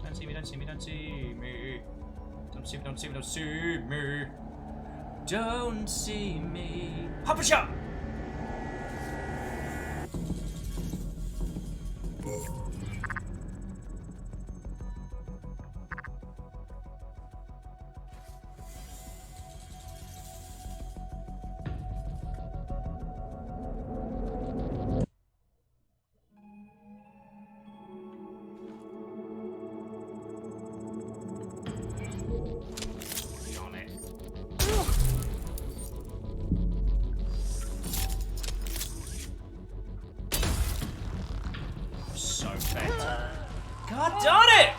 Don't see me, don't see me, don't see me. Don't see me, don't see me, don't see me. Don't see me. Aperture! God darn it!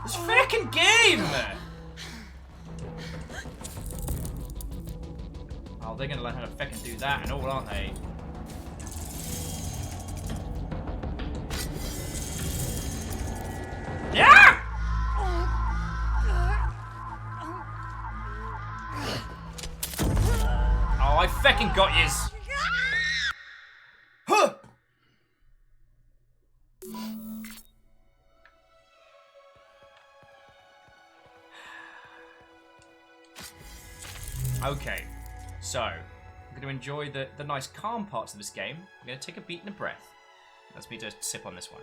This freaking game! Oh, they're gonna learn how to fucking do that and all, aren't they? Yeah! Oh, I fucking got yous. Huh! Okay, so I'm going to enjoy the nice calm parts of this game. I'm going to take a beat and a breath. That's me to sip on this one.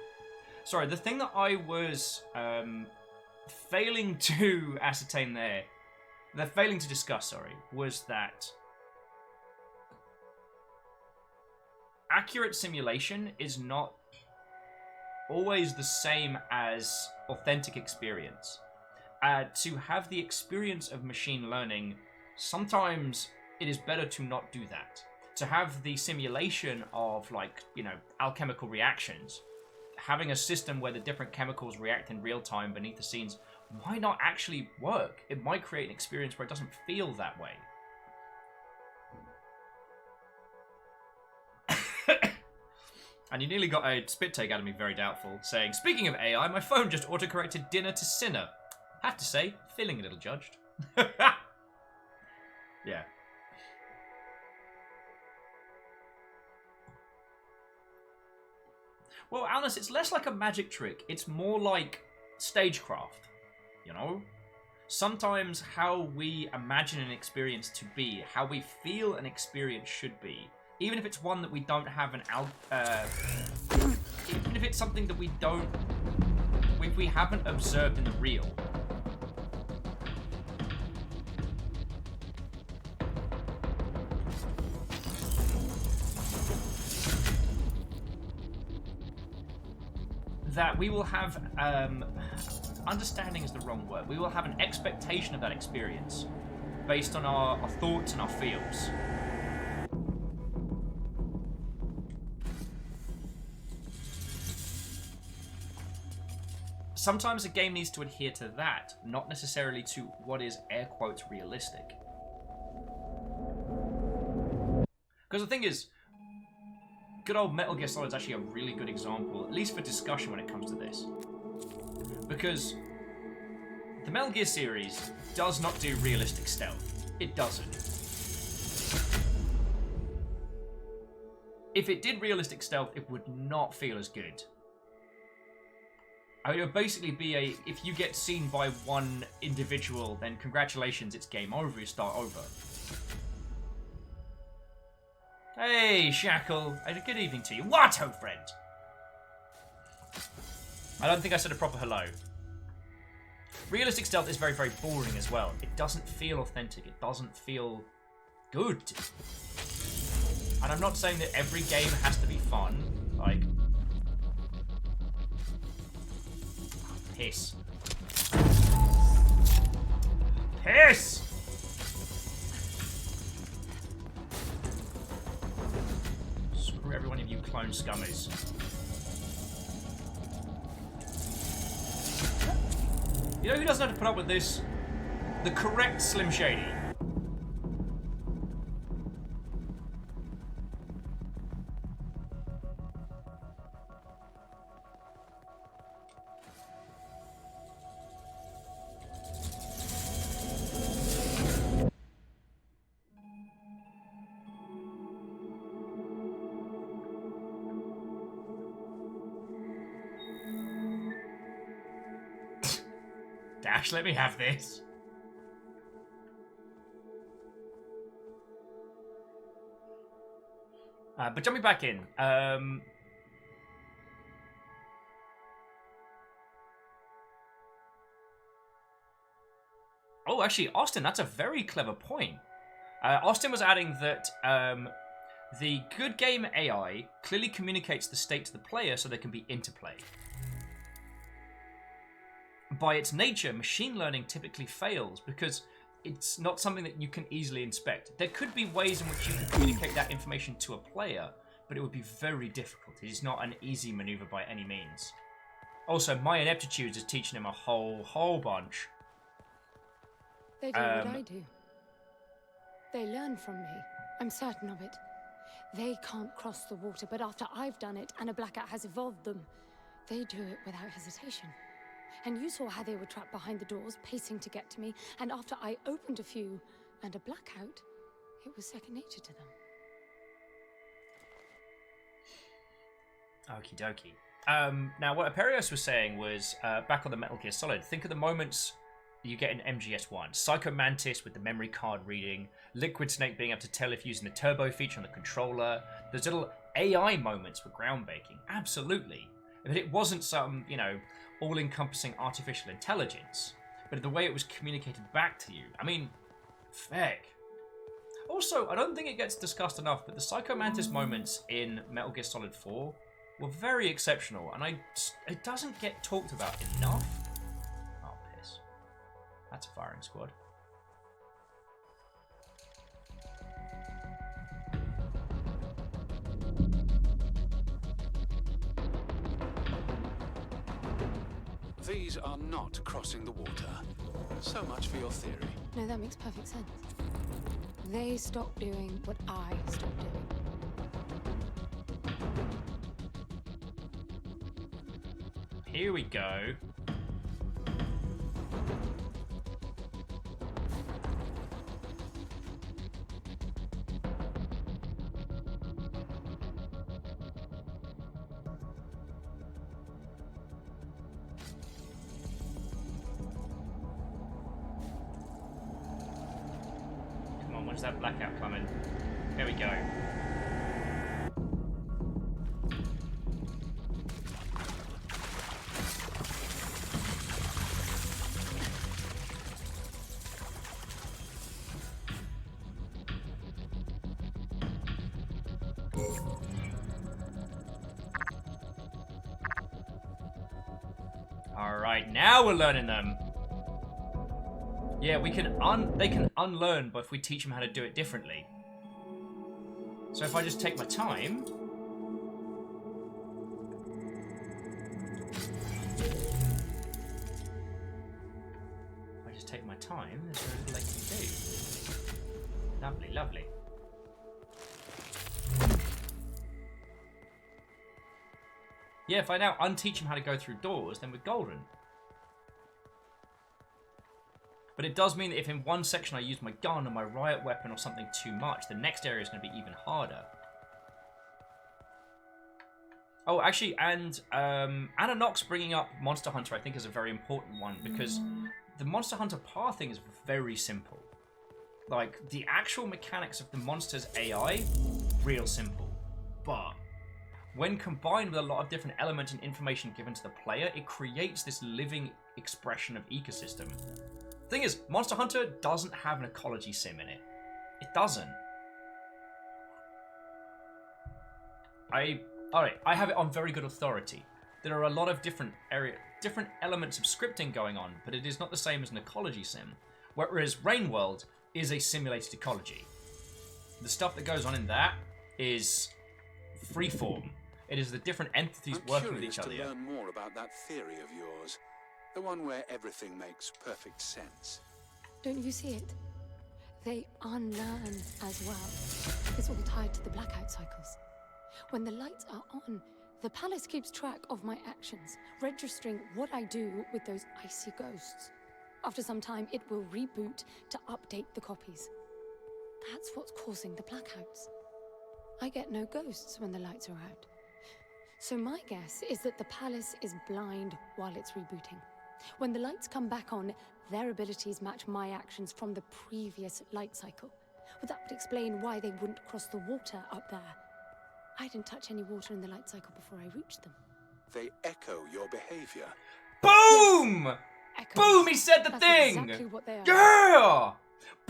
Sorry, the thing that I was failing to ascertain there, failing to discuss, sorry, was that accurate simulation is not always the same as authentic experience. To have the experience of machine learning, sometimes it is better to not do that. To have the simulation of, like, you know, alchemical reactions, having a system where the different chemicals react in real time beneath the scenes, why not actually work? It might create an experience where it doesn't feel that way. And you nearly got a spit take out of me, very doubtful, saying, speaking of AI, my phone just autocorrected dinner to sinner. Have to say, feeling a little judged. Yeah. Well, Alice, it's less like a magic trick. It's more like stagecraft, you know? Sometimes how we imagine an experience to be, how we feel an experience should be, even if it's one that we don't have even if it's something that we haven't observed in the real. That we will have, understanding is the wrong word, we will have an expectation of that experience based on our thoughts and our feels. Sometimes a game needs to adhere to that, not necessarily to what is air quotes realistic. Because the thing is, good old Metal Gear Solid is actually a really good example, at least for discussion when it comes to this. Because the Metal Gear series does not do realistic stealth. It doesn't. If it did realistic stealth, it would not feel as good. I mean, it would basically be a, if you get seen by one individual, then congratulations, it's game over, you start over. Hey, Shackle. Good evening to you. What, old friend? I don't think I said a proper hello. Realistic stealth is very, very boring as well. It doesn't feel authentic. It doesn't feel good. And I'm not saying that every game has to be fun. Like... Piss. Piss! Screw every one of you clone scummers. You know who doesn't have to put up with this? The correct Slim Shady. Dash, let me have this. But jumping back in. Oh, actually, Austin, that's a very clever point. Austin was adding that the good game AI clearly communicates the state to the player so there can be interplay. By its nature, machine learning typically fails because it's not something that you can easily inspect. There could be ways in which you can communicate that information to a player, but it would be very difficult. It is not an easy maneuver by any means. Also, my ineptitudes is teaching him a whole bunch. They do what I do. They learn from me. I'm certain of it. They can't cross the water, but after I've done it and a blackout has evolved them, they do it without hesitation. And you saw how they were trapped behind the doors, pacing to get to me, and after I opened a few and a blackout, it was second nature to them. Okie dokie. Now, what Aperios was saying was, back on the Metal Gear Solid, think of the moments you get in MGS1. Psycho Mantis with the memory card reading, Liquid Snake being able to tell if using the turbo feature on the controller. Those little AI moments were groundbreaking, absolutely. But it wasn't some, you know, all-encompassing artificial intelligence, but the way it was communicated back to you. I mean, feck. Also, I don't think it gets discussed enough, but the Psycho Mantis moments in Metal Gear Solid 4 were very exceptional, and it doesn't get talked about enough. Oh, piss. That's a firing squad. These are not crossing the water. So much for your theory. No, that makes perfect sense. They stopped doing what I stopped doing. Here we go. When's that blackout coming? There we go. Alright, now we're learning them. Yeah, they can unlearn, but if we teach them how to do it differently. So if I just take my time... there's very little they can do. Lovely, lovely. Yeah, if I now unteach them how to go through doors, then we're golden. But it does mean that if in one section I use my gun or my riot weapon or something too much, the next area is going to be even harder. Oh, actually, and Anna Nox bringing up Monster Hunter I think is a very important one, because the Monster Hunter pathing is very simple. Like, the actual mechanics of the monster's AI, real simple. But when combined with a lot of different elements and information given to the player, it creates this living expression of ecosystem. Thing is, Monster Hunter doesn't have an ecology sim in it. It doesn't. Alright, I have it on very good authority. There are a lot of different elements of scripting going on, but it is not the same as an ecology sim. Whereas Rainworld is a simulated ecology. The stuff that goes on in that is freeform. It is the different entities working with each other. I'm curious to learn more about that theory of yours. The one where everything makes perfect sense. Don't you see it? They unlearn as well. It's all tied to the blackout cycles. When the lights are on, the palace keeps track of my actions, registering what I do with those icy ghosts. After some time, it will reboot to update the copies. That's what's causing the blackouts. I get no ghosts when the lights are out. So my guess is that the palace is blind while it's rebooting. When the lights come back on, their abilities match my actions from the previous light cycle. Well, that would explain why they wouldn't cross the water up there. I didn't touch any water in the light cycle before I reached them. They echo your behavior. Boom! Echoes. Boom! He said the That's thing! Exactly what they are. Yeah!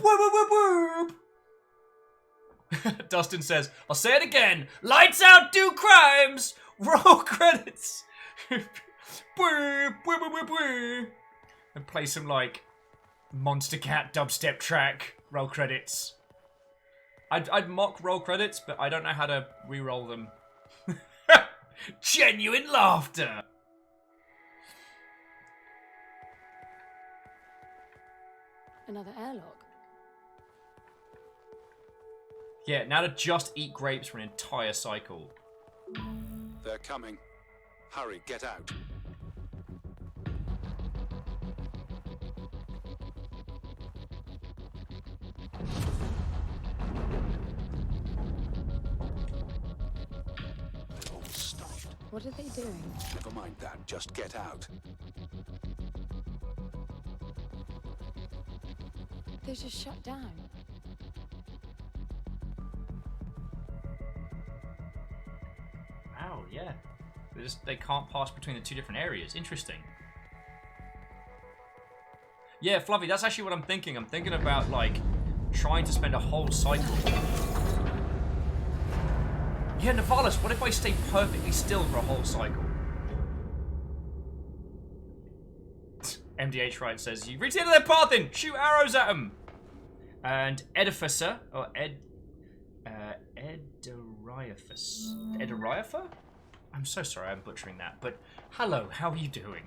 Whoop, whoop, whoop, whoop. Dustin says, I'll say it again. Lights out, do crimes! Roll credits! Boop, boop, boop, boop, boop. And play some, like, Monster Cat dubstep track. Roll credits. I'd mock roll credits, but I don't know how to re-roll them. Genuine laughter! Another airlock. Yeah, now to just eat grapes for an entire cycle. They're coming. Hurry, get out. They've all stopped. What are they doing? Never mind that, just get out. They just shut down. Wow, yeah. They can't pass between the two different areas. Interesting. Yeah, Fluffy, that's actually what I'm thinking. I'm thinking about, like, trying to spend a whole cycle. Yeah, Navalis, what if I stay perfectly still for a whole cycle? MDH Ride says, you reach the end of their path in! Shoot arrows at them! And Edificer, or Ederiafer? I'm so sorry I'm butchering that, but hello, how are you doing?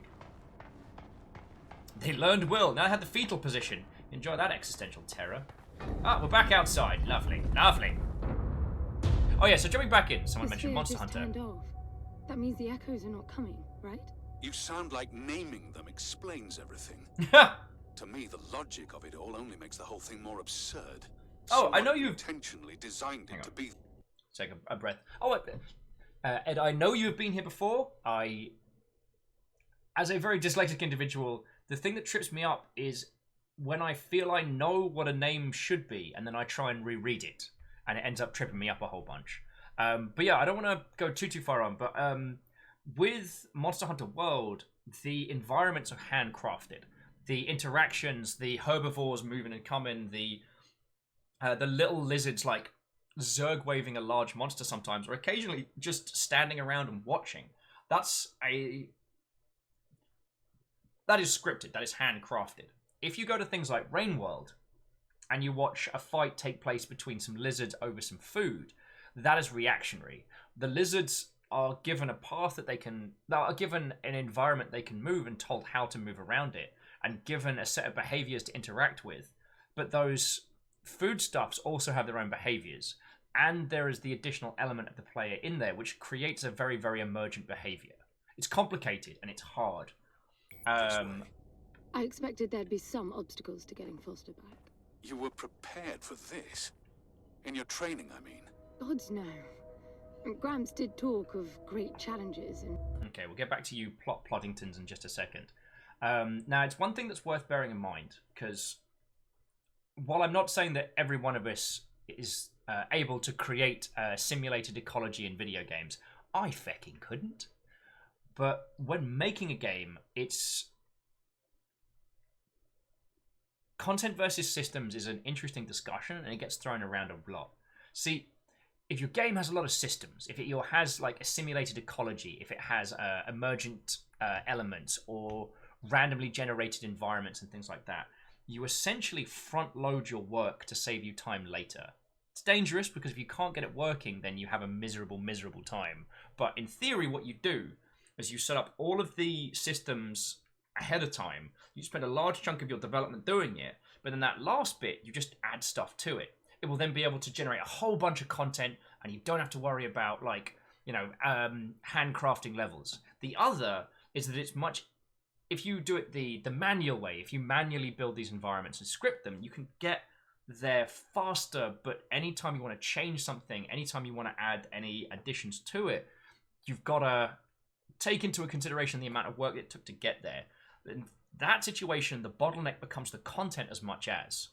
They learned will, now they have the fetal position. Enjoy that existential terror. Ah, we're back outside. Lovely, lovely. Oh yeah, so jumping back in, someone mentioned Monster Hunter. Turned off. That means the echoes are not coming, right? You sound like naming them explains everything. To me, the logic of it all only makes the whole thing more absurd. Oh, I know you've intentionally designed it to be. Take a breath. Oh, Ed, I know you have been here before. As a very dyslexic individual, the thing that trips me up is when I feel I know what a name should be, and then I try and reread it, and it ends up tripping me up a whole bunch. But yeah, I don't want to go too far on, but with Monster Hunter World, the environments are handcrafted. The interactions, the herbivores moving and coming, the little lizards like Zerg waving a large monster sometimes, or occasionally just standing around and watching. That is scripted. That is handcrafted. if you go to things like Rainworld and you watch a fight take place between some lizards over some food, that is reactionary. The lizards are given a path that are given an environment they can move and told how to move around it, and given a set of behaviors to interact with. But those foodstuffs also have their own behaviors, and there is the additional element of the player in there, which creates a very, very emergent behavior. It's complicated and it's hard. I expected there'd be some obstacles to getting Foster back. You were prepared for this? In your training, I mean? Gods no. Gramps did talk of great challenges and... Okay, we'll get back to you Ploddingtons in just a second. Now, it's one thing that's worth bearing in mind, because while I'm not saying that every one of us is able to create a simulated ecology in video games, I fecking couldn't. But when making a game, it's... Content versus systems is an interesting discussion, and it gets thrown around a lot. See, if your game has a lot of systems, if it has like a simulated ecology, if it has emergent elements or randomly generated environments and things like that, you essentially front load your work to save you time later. It's dangerous because if you can't get it working, then you have a miserable, miserable time. But in theory, what you do is you set up all of the systems ahead of time. You spend a large chunk of your development doing it, but then that last bit, you just add stuff to it. It will then be able to generate a whole bunch of content, and you don't have to worry about, like, you know, handcrafting levels. The other is that it's much... If you do it the manual way, if you manually build these environments and script them, you can get there faster, but anytime you want to change something, anytime you want to add any additions to it, you've got to take into consideration the amount of work it took to get there. In that situation, the bottleneck becomes the content as much as...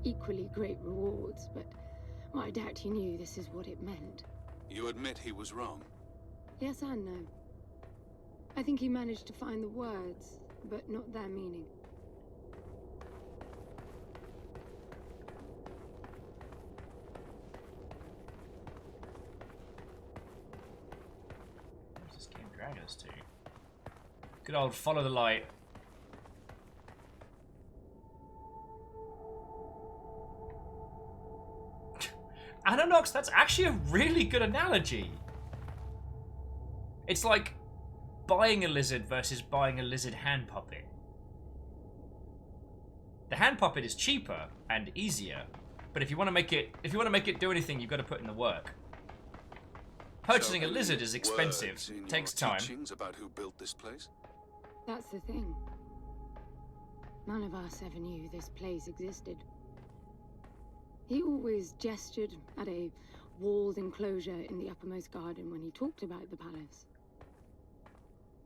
equally great rewards, but I doubt he knew this is what it meant. You admit he was wrong? Yes and no. I think he managed to find the words, but not their meaning. Where's this game drag us to? Good old follow the light. Ananox, that's actually a really good analogy. It's like buying a lizard versus buying a lizard hand puppet. The hand puppet is cheaper and easier, but if you want to make it do anything, you've got to put in the work. Purchasing a lizard is expensive, takes time. Teachings about who built this place? That's the thing. None of us ever knew this place existed. He always gestured at a walled enclosure in the uppermost garden when he talked about the palace.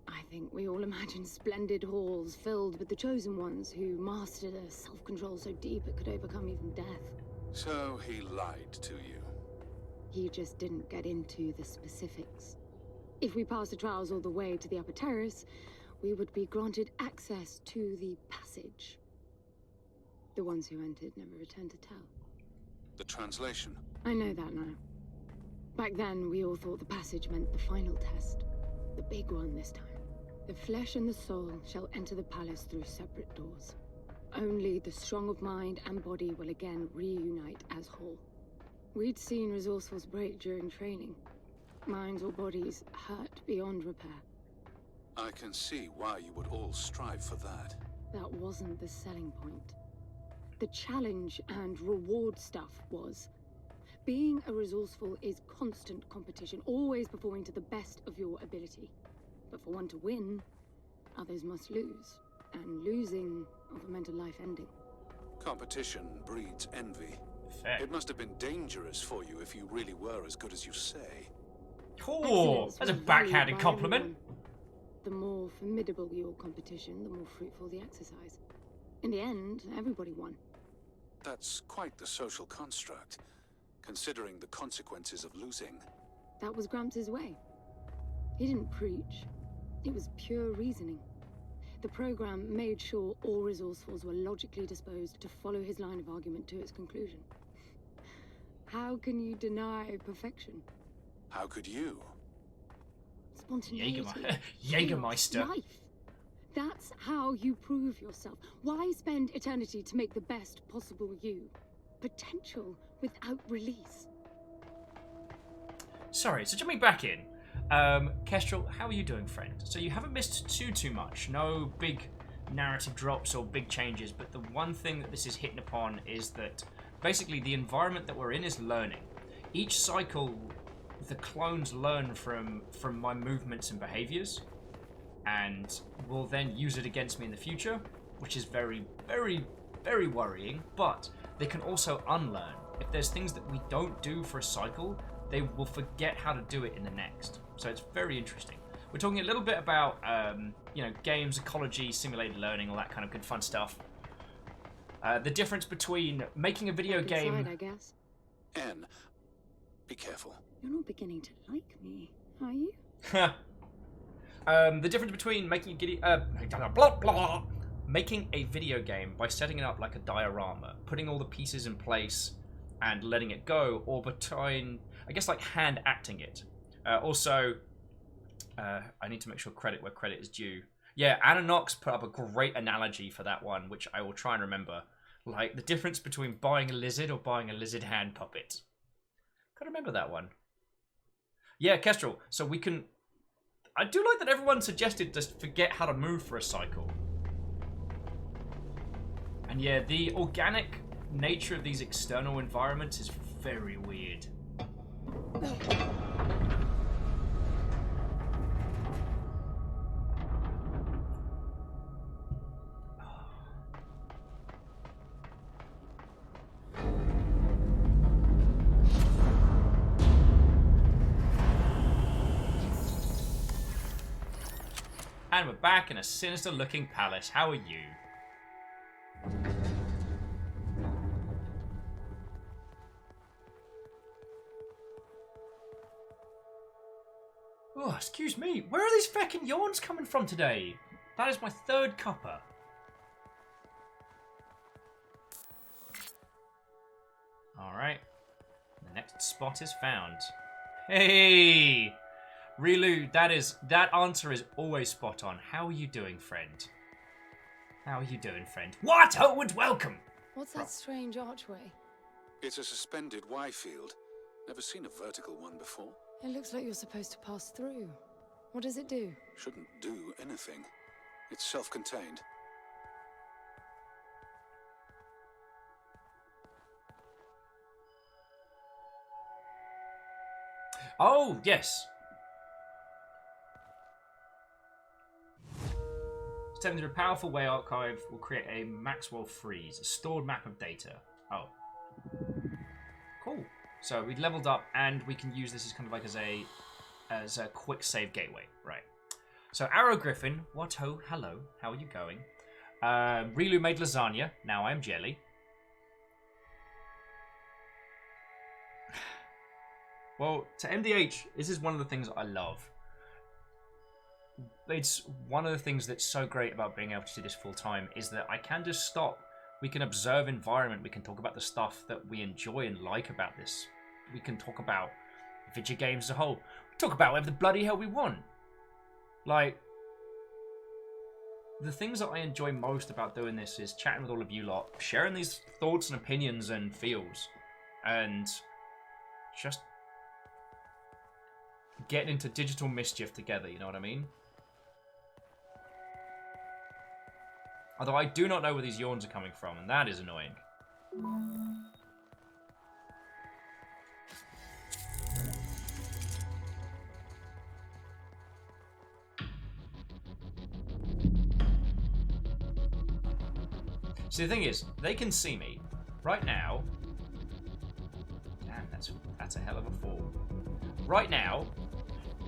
I think we all imagined splendid halls filled with the chosen ones who mastered a self-control so deep it could overcome even death. So he lied to you? He just didn't get into the specifics. If we passed the trials all the way to the upper terrace, we would be granted access to the passage. The ones who entered never returned to tell. The translation? I know that now. Back then, we all thought the passage meant the final test. The big one this time. The flesh and the soul shall enter the palace through separate doors. Only the strong of mind and body will again reunite as whole. We'd seen resourcefuls break during training. Minds or bodies hurt beyond repair. I can see why you would all strive for that. That wasn't the selling point. The challenge and reward stuff was. Being a resourceful is constant competition, always performing to the best of your ability. But for one to win, others must lose. And losing often meant a life ending. Competition breeds envy. Fair. It must have been dangerous for you if you really were as good as you say. Cool! That's a backhanded compliment. The more formidable your competition, the more fruitful the exercise. In the end, everybody won. That's quite the social construct, considering the consequences of losing. That was Gramps' way. He didn't preach. It was pure reasoning. The program made sure all resourcefuls were logically disposed to follow his line of argument to its conclusion. How can you deny perfection? How could you? Spontaneity. Jägermeister. Life. That's how you prove yourself. Why spend eternity to make the best possible you? Potential without release. Sorry, so jumping back in. Kestrel, how are you doing, friend? So you haven't missed too much. No big narrative drops or big changes, but the one thing that this is hitting upon is that basically the environment that we're in is learning. Each cycle, the clones learn from my movements and behaviors, and will then use it against me in the future, which is very, very, very worrying, but they can also unlearn. If there's things that we don't do for a cycle, they will forget how to do it in the next. So it's very interesting. We're talking a little bit about, games, ecology, simulated learning, all that kind of good fun stuff. The difference between making a video game... Inside, I guess. Anne, be careful. You're not beginning to like me, are you? The difference between making making a video game by setting it up like a diorama, putting all the pieces in place and letting it go, or between, I guess, like hand acting it. Also, I need to make sure credit where credit is due. Yeah, Anna Knox put up a great analogy for that one, which I will try and remember. Like, the difference between buying a lizard or buying a lizard hand puppet. Gotta remember that one. Yeah, Kestrel, so we can... I do like that everyone suggested just forget how to move for a cycle. And yeah, the organic nature of these external environments is very weird. And we're back in a sinister-looking palace. How are you? Oh, excuse me. Where are these feckin' yawns coming from today? That is my third cuppa. Alright. The next spot is found. Hey! Rilu, that answer is always spot on. How are you doing, friend? How are you doing, friend? What? Oh, and welcome! What's that strange archway? It's a suspended Y field. Never seen a vertical one before. It looks like you're supposed to pass through. What does it do? Shouldn't do anything. It's self-contained. Oh, yes. Stepping through a powerful way archive will create a Maxwell freeze, a stored map of data. Oh. Cool. So we leveled up and we can use this as kind of like as a quick save gateway. Right. So Arrow Griffin, what ho, hello, how are you going? Rilu made lasagna, now I am jelly. Well, to MDH, this is one of the things I love. It's one of the things that's so great about being able to do this full time is that I can just stop. We can observe environment. We can talk about the stuff that we enjoy and like about this. We can talk about video games as a whole. We talk about whatever the bloody hell we want. Like, the things that I enjoy most about doing this is chatting with all of you lot, sharing these thoughts and opinions and feels, and just getting into digital mischief together, you know what I mean? Although I do not know where these yawns are coming from, and that is annoying. See, the thing is, they can see me right now. Damn, that's a hell of a fall. Right now,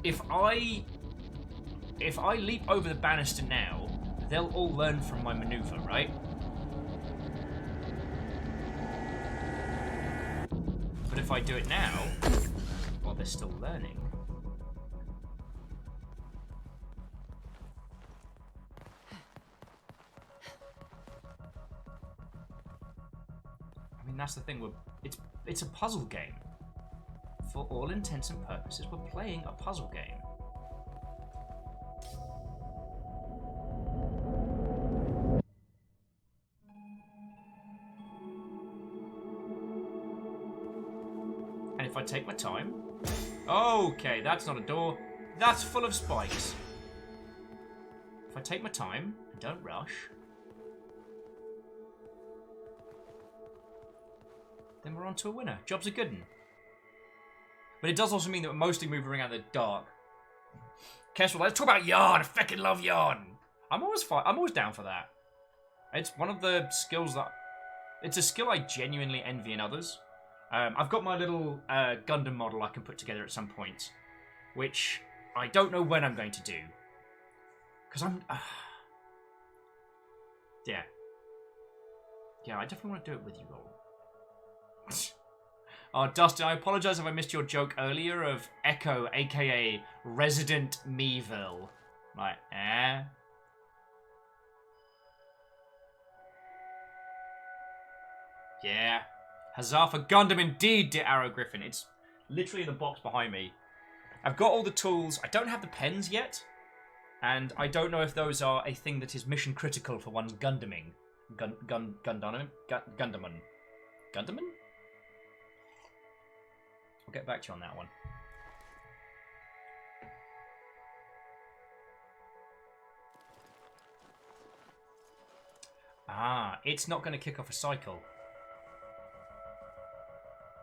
if I leap over the banister now, they'll all learn from my maneuver, right? But if I do it now, well, they're still learning. that's the thing. It's a puzzle game. For all intents and purposes, we're playing a puzzle game. And if I take my time... Okay, that's not a door. That's full of spikes. If I take my time and don't rush... then we're on to a winner. Job's a good one. But it does also mean that we're mostly moving around in the dark. Kestrel, let's talk about yarn. I fucking love yarn. I'm always down for that. It's one of the skills that... it's a skill I genuinely envy in others. I've got my little Gundam model I can put together at some point, which I don't know when I'm going to do. Because I'm... yeah. Yeah, I definitely want to do it with you all. Oh, Dustin, I apologise if I missed your joke earlier of Echo, aka Resident Meeville. Like, eh? Yeah. Huzzah for Gundam indeed, dear Arrow Griffin. It's literally in the box behind me. I've got all the tools. I don't have the pens yet. And I don't know if those are a thing that is mission critical for one's Gundaming. Gundaman? Gundaman? I'll get back to you on that one. Ah, it's not going to kick off a cycle.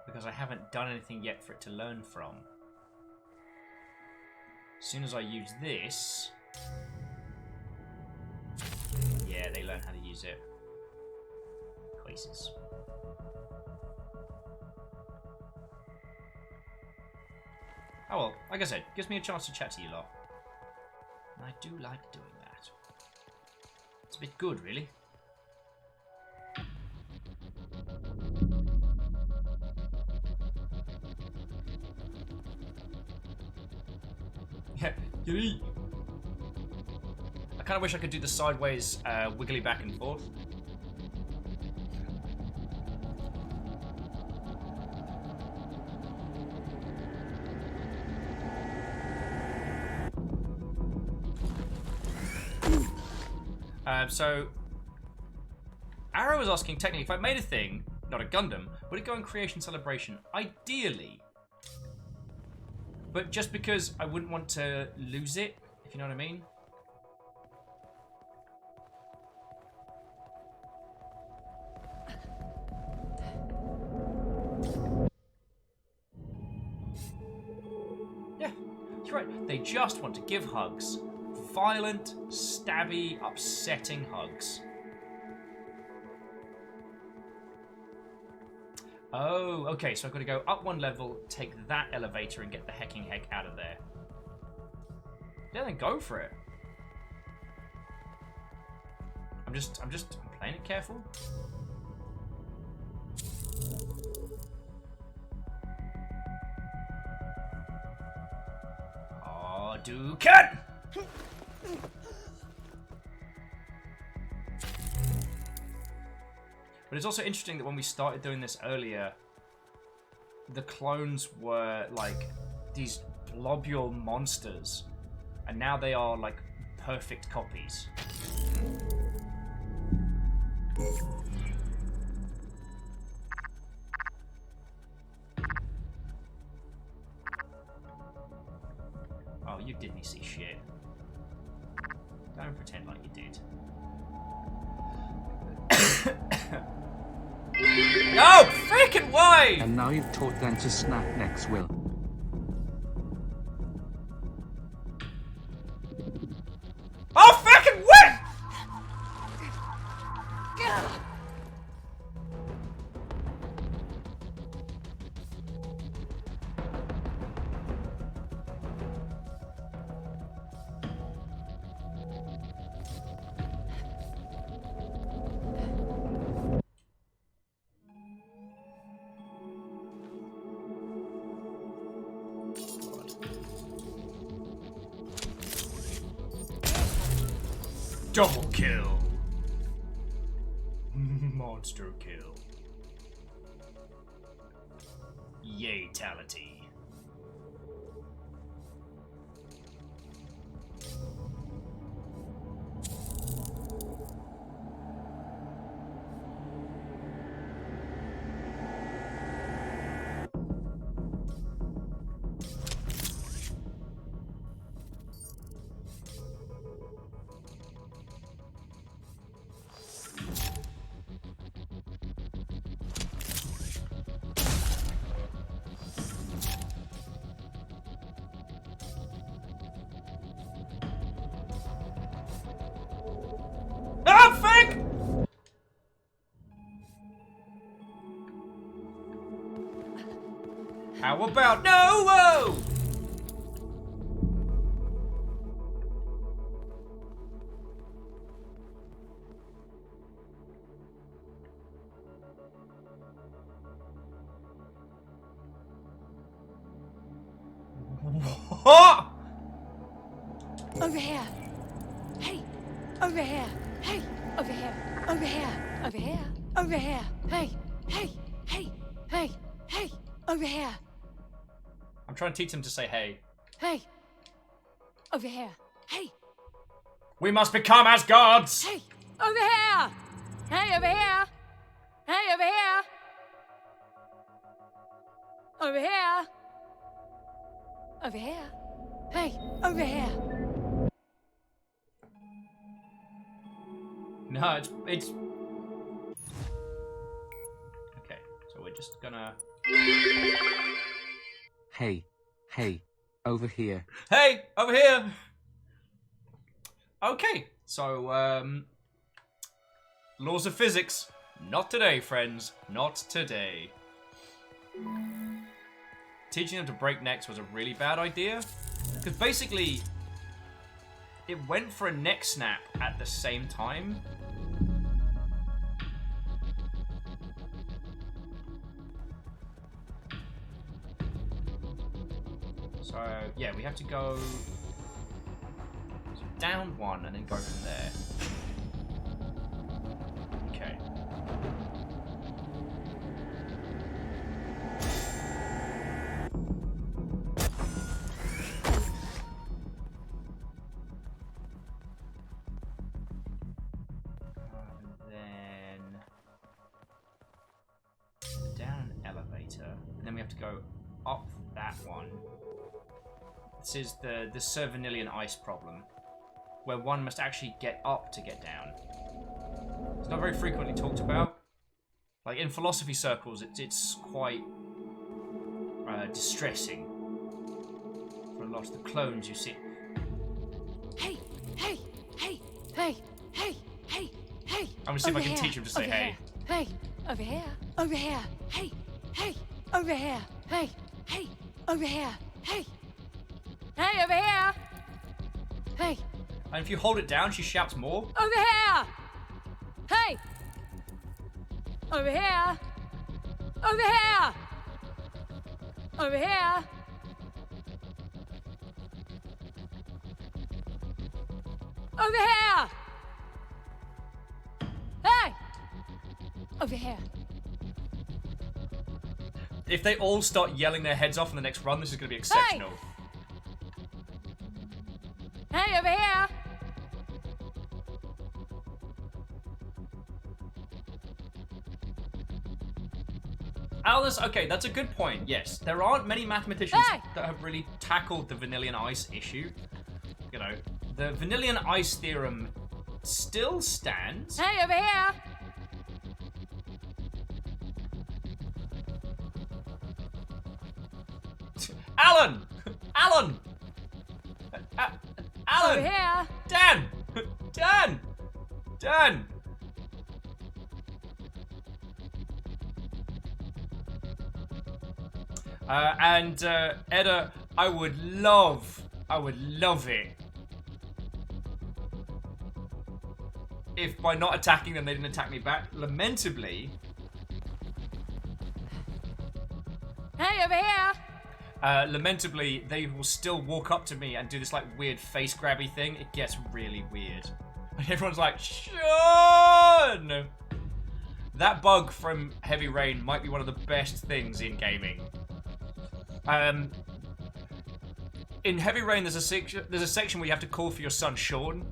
Because I haven't done anything yet for it to learn from. As soon as I use this... yeah, they learn how to use it. Places. Oh well, like I said, gives me a chance to chat to you lot. And I do like doing that. It's a bit good, really. Yeah, Yuri. I kind of wish I could do the sideways wiggly back and forth. So, Arrow was asking, technically, if I made a thing, not a Gundam, would it go in Creation Celebration? Ideally. But just because I wouldn't want to lose it, if you know what I mean. Yeah, you're right. They just want to give hugs. Violent, stabby, upsetting hugs. Oh, okay, so I've got to go up one level, take that elevator, and get the hecking heck out of there. Yeah, then go for it. I'm playing it careful. Hadouken! But it's also interesting that when we started doing this earlier, the clones were like these globule monsters, and now they are like perfect copies. Oh, you didn't see shit. Don't pretend like you did. No, freaking way! And now you've taught them to snap necks, Will. Oh, freaking what? Double kill. Monster kill. Yatality. How about no? Whoa! What? Over here. Hey. Over here. Hey. Over here. Over here. Over here. Over here. Hey. Hey. Hey. Hey. Hey. Over here. I'm trying to teach them to say hey. Hey. Over here. Hey. We must become as gods! Hey. Over here. Hey, over here. Hey, over here. Over here. Over here. Hey, over here. No, it's... Okay, so we're just gonna... Hey, hey, over here. Hey, over here! Okay, so, laws of physics. Not today, friends. Not today. Teaching them to break necks was a really bad idea. Because basically, it went for a neck snap at the same time. So, yeah, we have to go down one and then go from there. Okay. Then down an elevator, and then we have to go up that one. This is the Sir Vanillian ice problem, where one must actually get up to get down. It's not very frequently talked about. Like in philosophy circles, it's quite distressing for a lot of the clones you see. Hey, hey, hey, hey, hey, hey, hey. I'm gonna see if I can teach him to say hey. Hey, over here, over here, hey, hey, over here, hey, hey, over here, hey, hey, over here, hey. And if you hold it down, she shouts more. Over here, hey, over here, over here, over here. Over here! Hey! Over here. If they all start yelling their heads off in the next run, this is going to be exceptional. Hey, over here! Alice, okay, that's a good point. Yes, there aren't many mathematicians that have really tackled the Vanillian ice issue. You know, the Vanillian ice theorem still stands. Hey, over here! Alan! Alan! Alan! Over here! Dan! Dan! Dan! Edda, I would love it if by not attacking them, they didn't attack me back. Lamentably. Hey, over here! Lamentably, they will still walk up to me and do this like weird face grabby thing. It gets really weird. And everyone's like, Sean! That bug from Heavy Rain might be one of the best things in gaming. In Heavy Rain, there's a section where you have to call for your son Sean.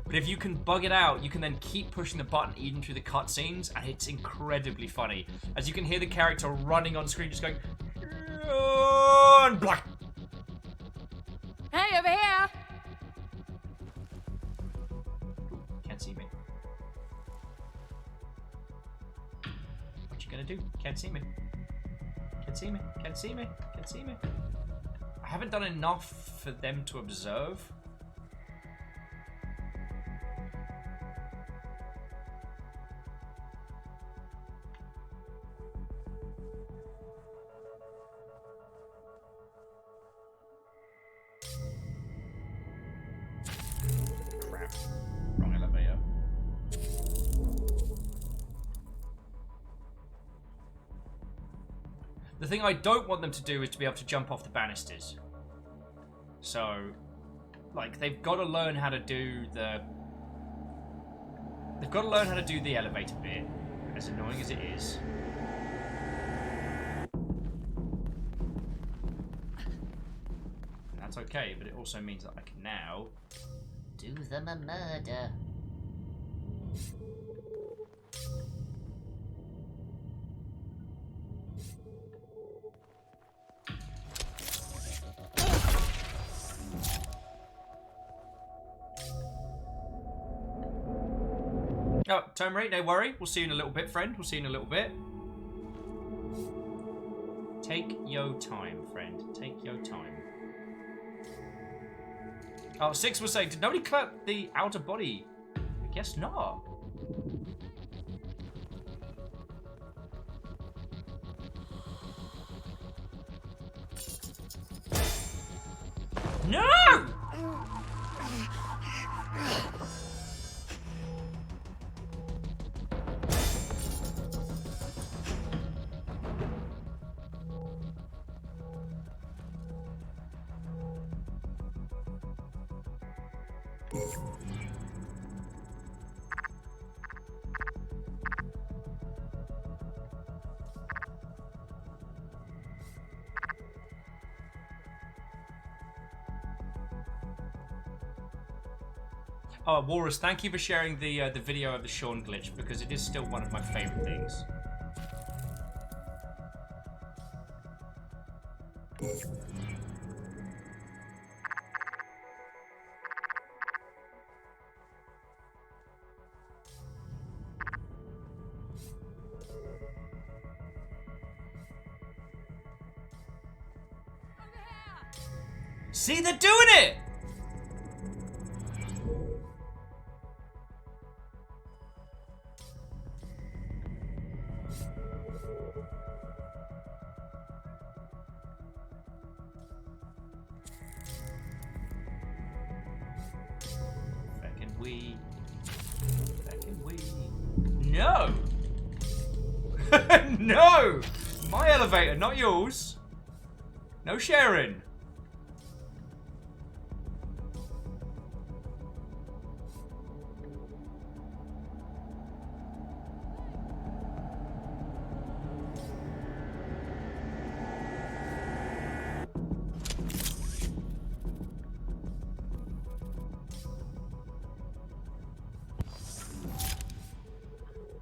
But if you can bug it out, you can then keep pushing the button even through the cutscenes, and it's incredibly funny. As you can hear the character running on screen, just going, and black. Hey, over here! Can't see me. What you gonna do? Can't see me. Can't see me. Can't see me. Can't see me. I haven't done enough for them to observe. Crap. Wrong elevator. The thing I don't want them to do is to be able to jump off the banisters. So, like, they've got to learn how to do the... They've got to learn how to do the elevator bit, as annoying as it is. And that's okay, but it also means that I can now do them a murder. Oh, Tomb Raider, no worry. We'll see you in a little bit, friend. We'll see you in a little bit. Take your time, friend. Take your time. Oh, Six was saying, did nobody clap the outer body? I guess not. No! Oh, Walrus, thank you for sharing the video of the Sean glitch, because it is still one of my favourite things. See, they're doing it! No! No! My elevator, not yours. No sharing.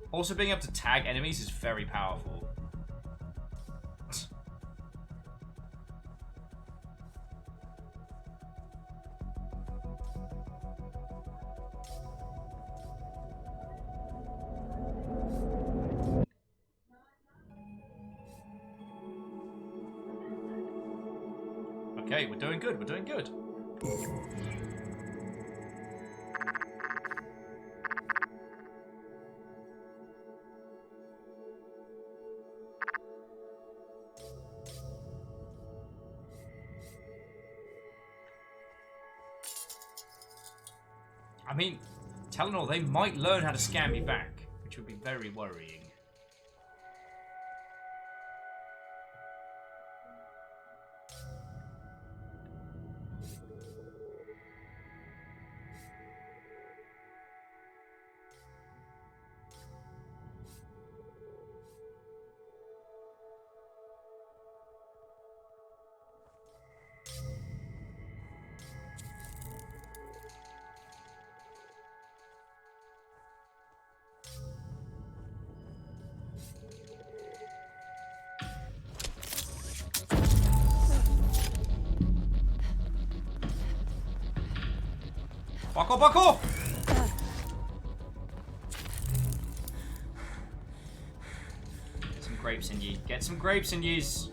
Also, being able to tag enemies is very powerful. Okay, we're doing good, we're doing good. I mean, Telenor, they might learn how to scam me back, which would be very worrying. Parkour, parkour! Get some grapes in ye. Get some grapes in ye's.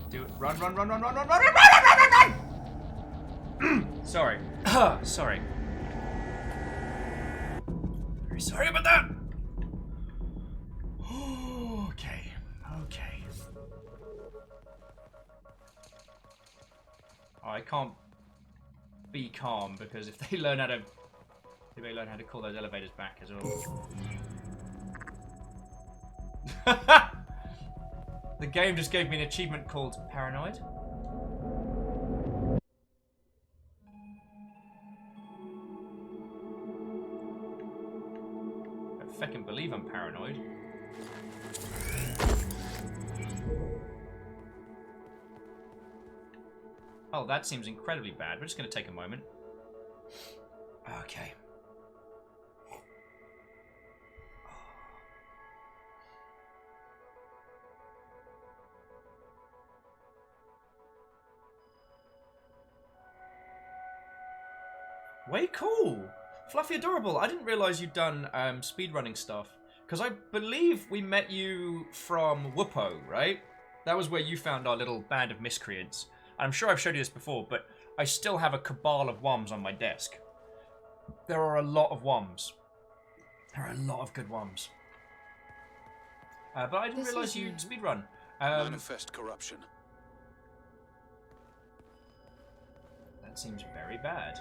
Do it. Run, run, run, run, run, run, run, run, run, run, run, run! Sorry. Sorry. Very sorry about that. Okay. Okay. I can't be calm because if they learn how to, call those elevators back as well. The game just gave me an achievement called Paranoid. I fucking believe I'm paranoid. Oh, that seems incredibly bad. We're just going to take a moment. Okay. Way cool! Fluffy Adorable, I didn't realise you'd done speedrunning stuff. Because I believe we met you from Whoopo, right? That was where you found our little band of miscreants. I'm sure I've showed you this before, but I still have a cabal of WOMs on my desk. There are a lot of WOMs. There are a lot of good WOMs. But I didn't realise you'd speedrun. Manifest corruption. That seems very bad.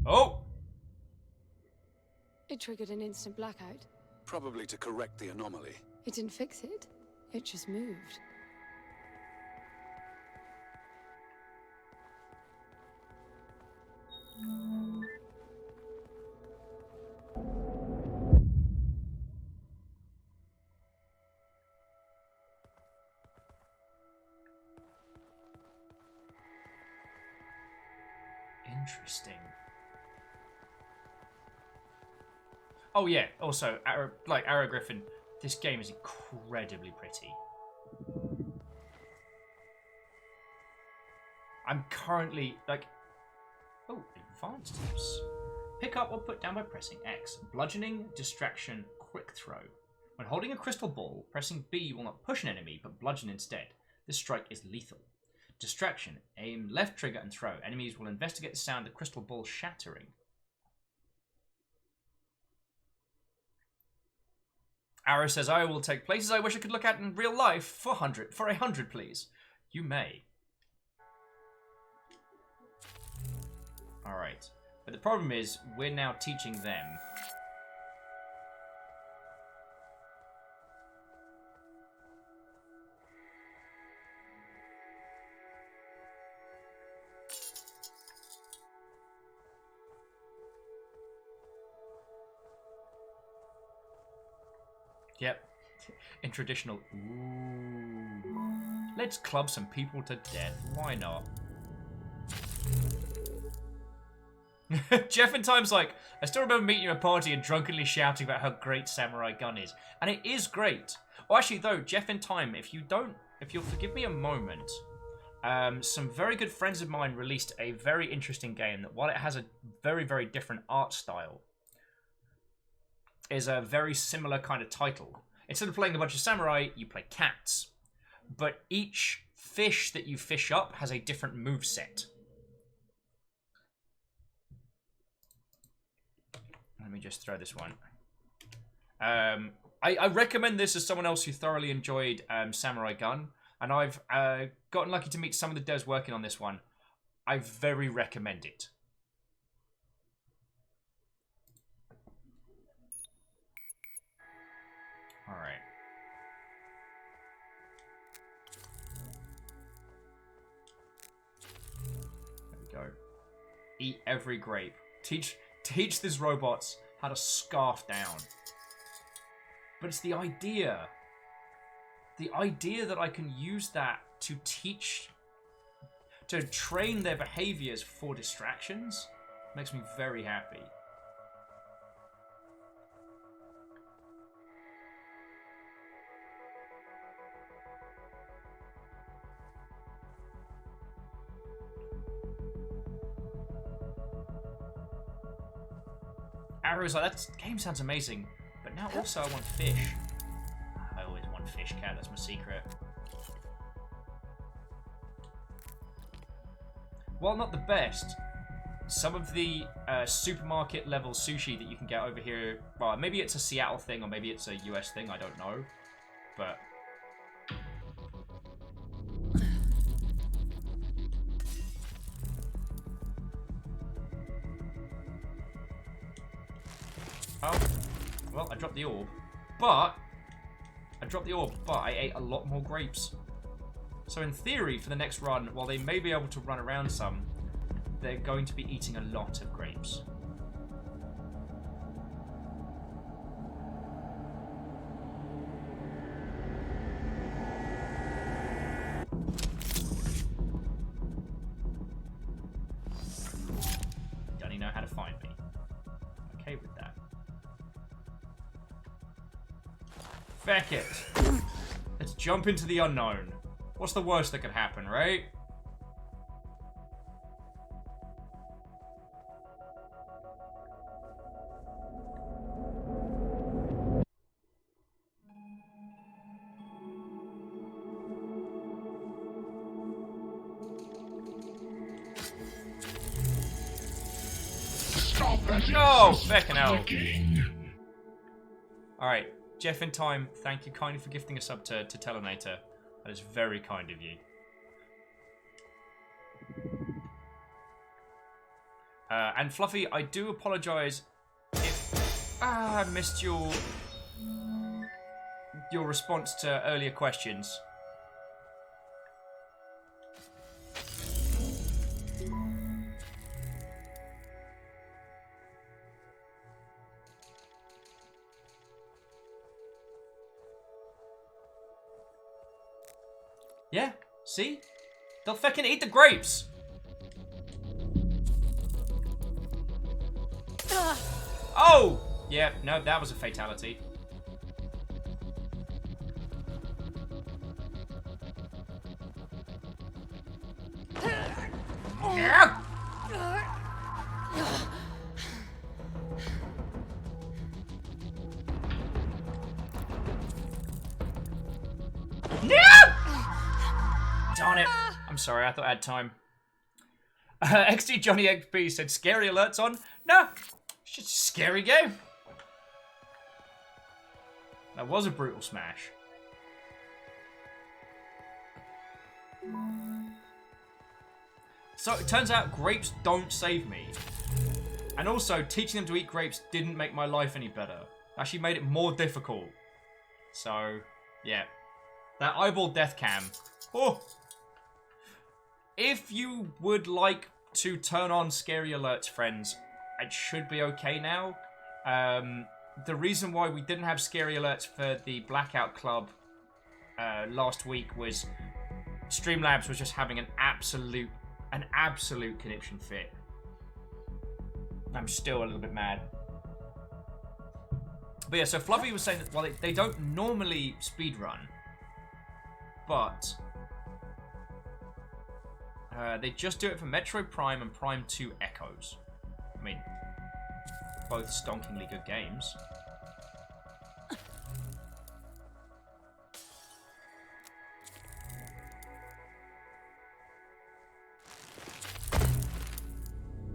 Oh! It triggered an instant blackout. Probably to correct the anomaly. It didn't fix it. It just moved. Interesting. Oh yeah, also, Arrow Griffin, this game is incredibly pretty. I'm currently, oh, advanced tips. Pick up or put down by pressing X. Bludgeoning, distraction, quick throw. When holding a crystal ball, pressing B will not push an enemy, but bludgeon instead. This strike is lethal. Distraction, aim left trigger and throw. Enemies will investigate the sound of the crystal ball shattering. Arrow says, I will take places I wish I could look at in real life for 100, please. You may. Alright. But the problem is, we're now teaching them. Yep. In traditional, ooh. Let's club some people to death. Why not? Jeff in Time's like, I still remember meeting you at a party and drunkenly shouting about how great Samurai Gun is. And it is great. Oh, actually, though, Jeff in Time, if you'll forgive me a moment, some very good friends of mine released a very interesting game that, while it has a very, very different art style, is a very similar kind of title. Instead of playing a bunch of samurai, you play cats. But each fish that you fish up has a different moveset. Let me just throw this one. I recommend this as someone else who thoroughly enjoyed Samurai Gun. And I've gotten lucky to meet some of the devs working on this one. I very recommend it. Alright. There we go. Eat every grape. Teach these robots how to scarf down. But it's the idea. The idea that I can use that to train their behaviors for distractions makes me very happy. Arrow's like, that game sounds amazing, but now also I want fish. I always want fish, Cat. That's my secret. While not the best, some of the supermarket level sushi that you can get over here, well, maybe it's a Seattle thing or maybe it's a US thing, I don't know. But oh, well, I dropped the orb. But I ate a lot more grapes. So in theory, for the next run, while they may be able to run around some, they're going to be eating a lot of grapes. Don't even know how to find me. I'm okay with that. Feck it. Let's jump into the unknown. What's the worst that could happen, right? No, feckin' hell. Alright, Jeff in Time, thank you kindly for gifting a sub to Telanator. That is very kind of you. And Fluffy, I do apologise if I missed your response to earlier questions. Yeah, see? They'll fucking eat the grapes! Oh! Yeah, no, that was a fatality. Yeah! Darn it. I'm sorry, I thought I had time. XD Johnny XP said scary alerts on. No, it's just a scary game. That was a brutal smash. So it turns out grapes don't save me. And also, teaching them to eat grapes didn't make my life any better. Actually made it more difficult. So, yeah. That eyeball death cam. Oh! If you would like to turn on scary alerts, friends, it should be okay now. The reason why we didn't have scary alerts for the Blackout Club last week was Streamlabs was just having an absolute conniption fit. I'm still a little bit mad. But yeah, so Fluffy was saying that, well, they don't normally speedrun, but they just do it for Metroid Prime and Prime 2 Echoes. I mean, both stonkingly good games.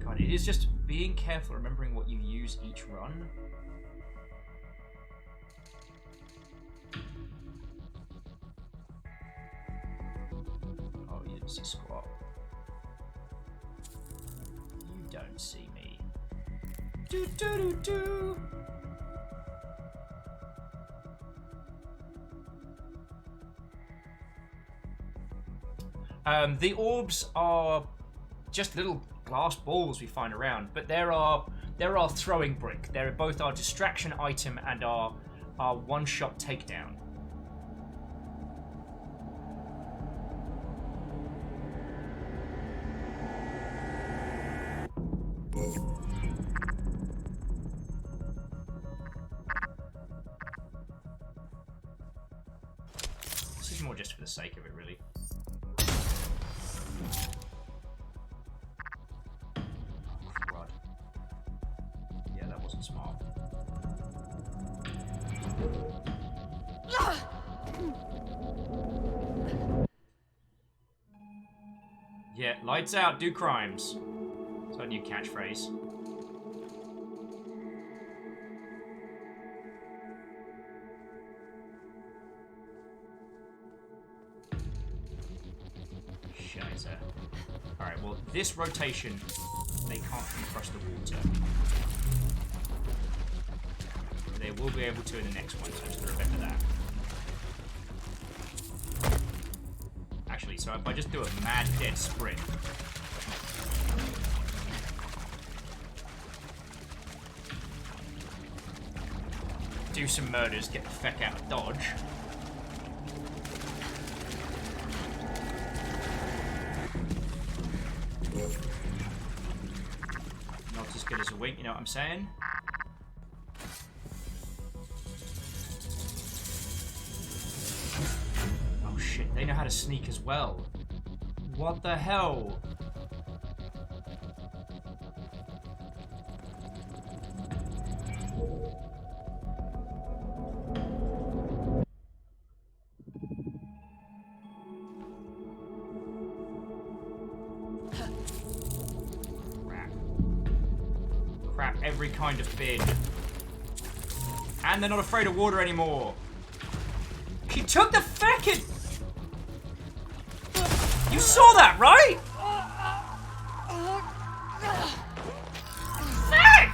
God, it is just being careful, remembering what you use each run. Oh, you didn't see squat. You don't see me. Do do do do. The orbs are just little glass balls we find around, but there are throwing brick. They're both our distraction item and our one-shot takedown. This is more just for the sake of it, really. wasn't smart. Yeah, lights out, do crimes. It's our new catchphrase. Scheiße. Alright, well, this rotation, they can't crush the water. They will be able to in the next one, so just remember that. Actually, so if I just do a mad dead sprint. Do some murders, get the feck out of Dodge. Not as good as a wink, you know what I'm saying? Oh shit, they know how to sneak as well. What the hell? Every kind of bin. And they're not afraid of water anymore. She took the feckin'... You saw that, right? Feck!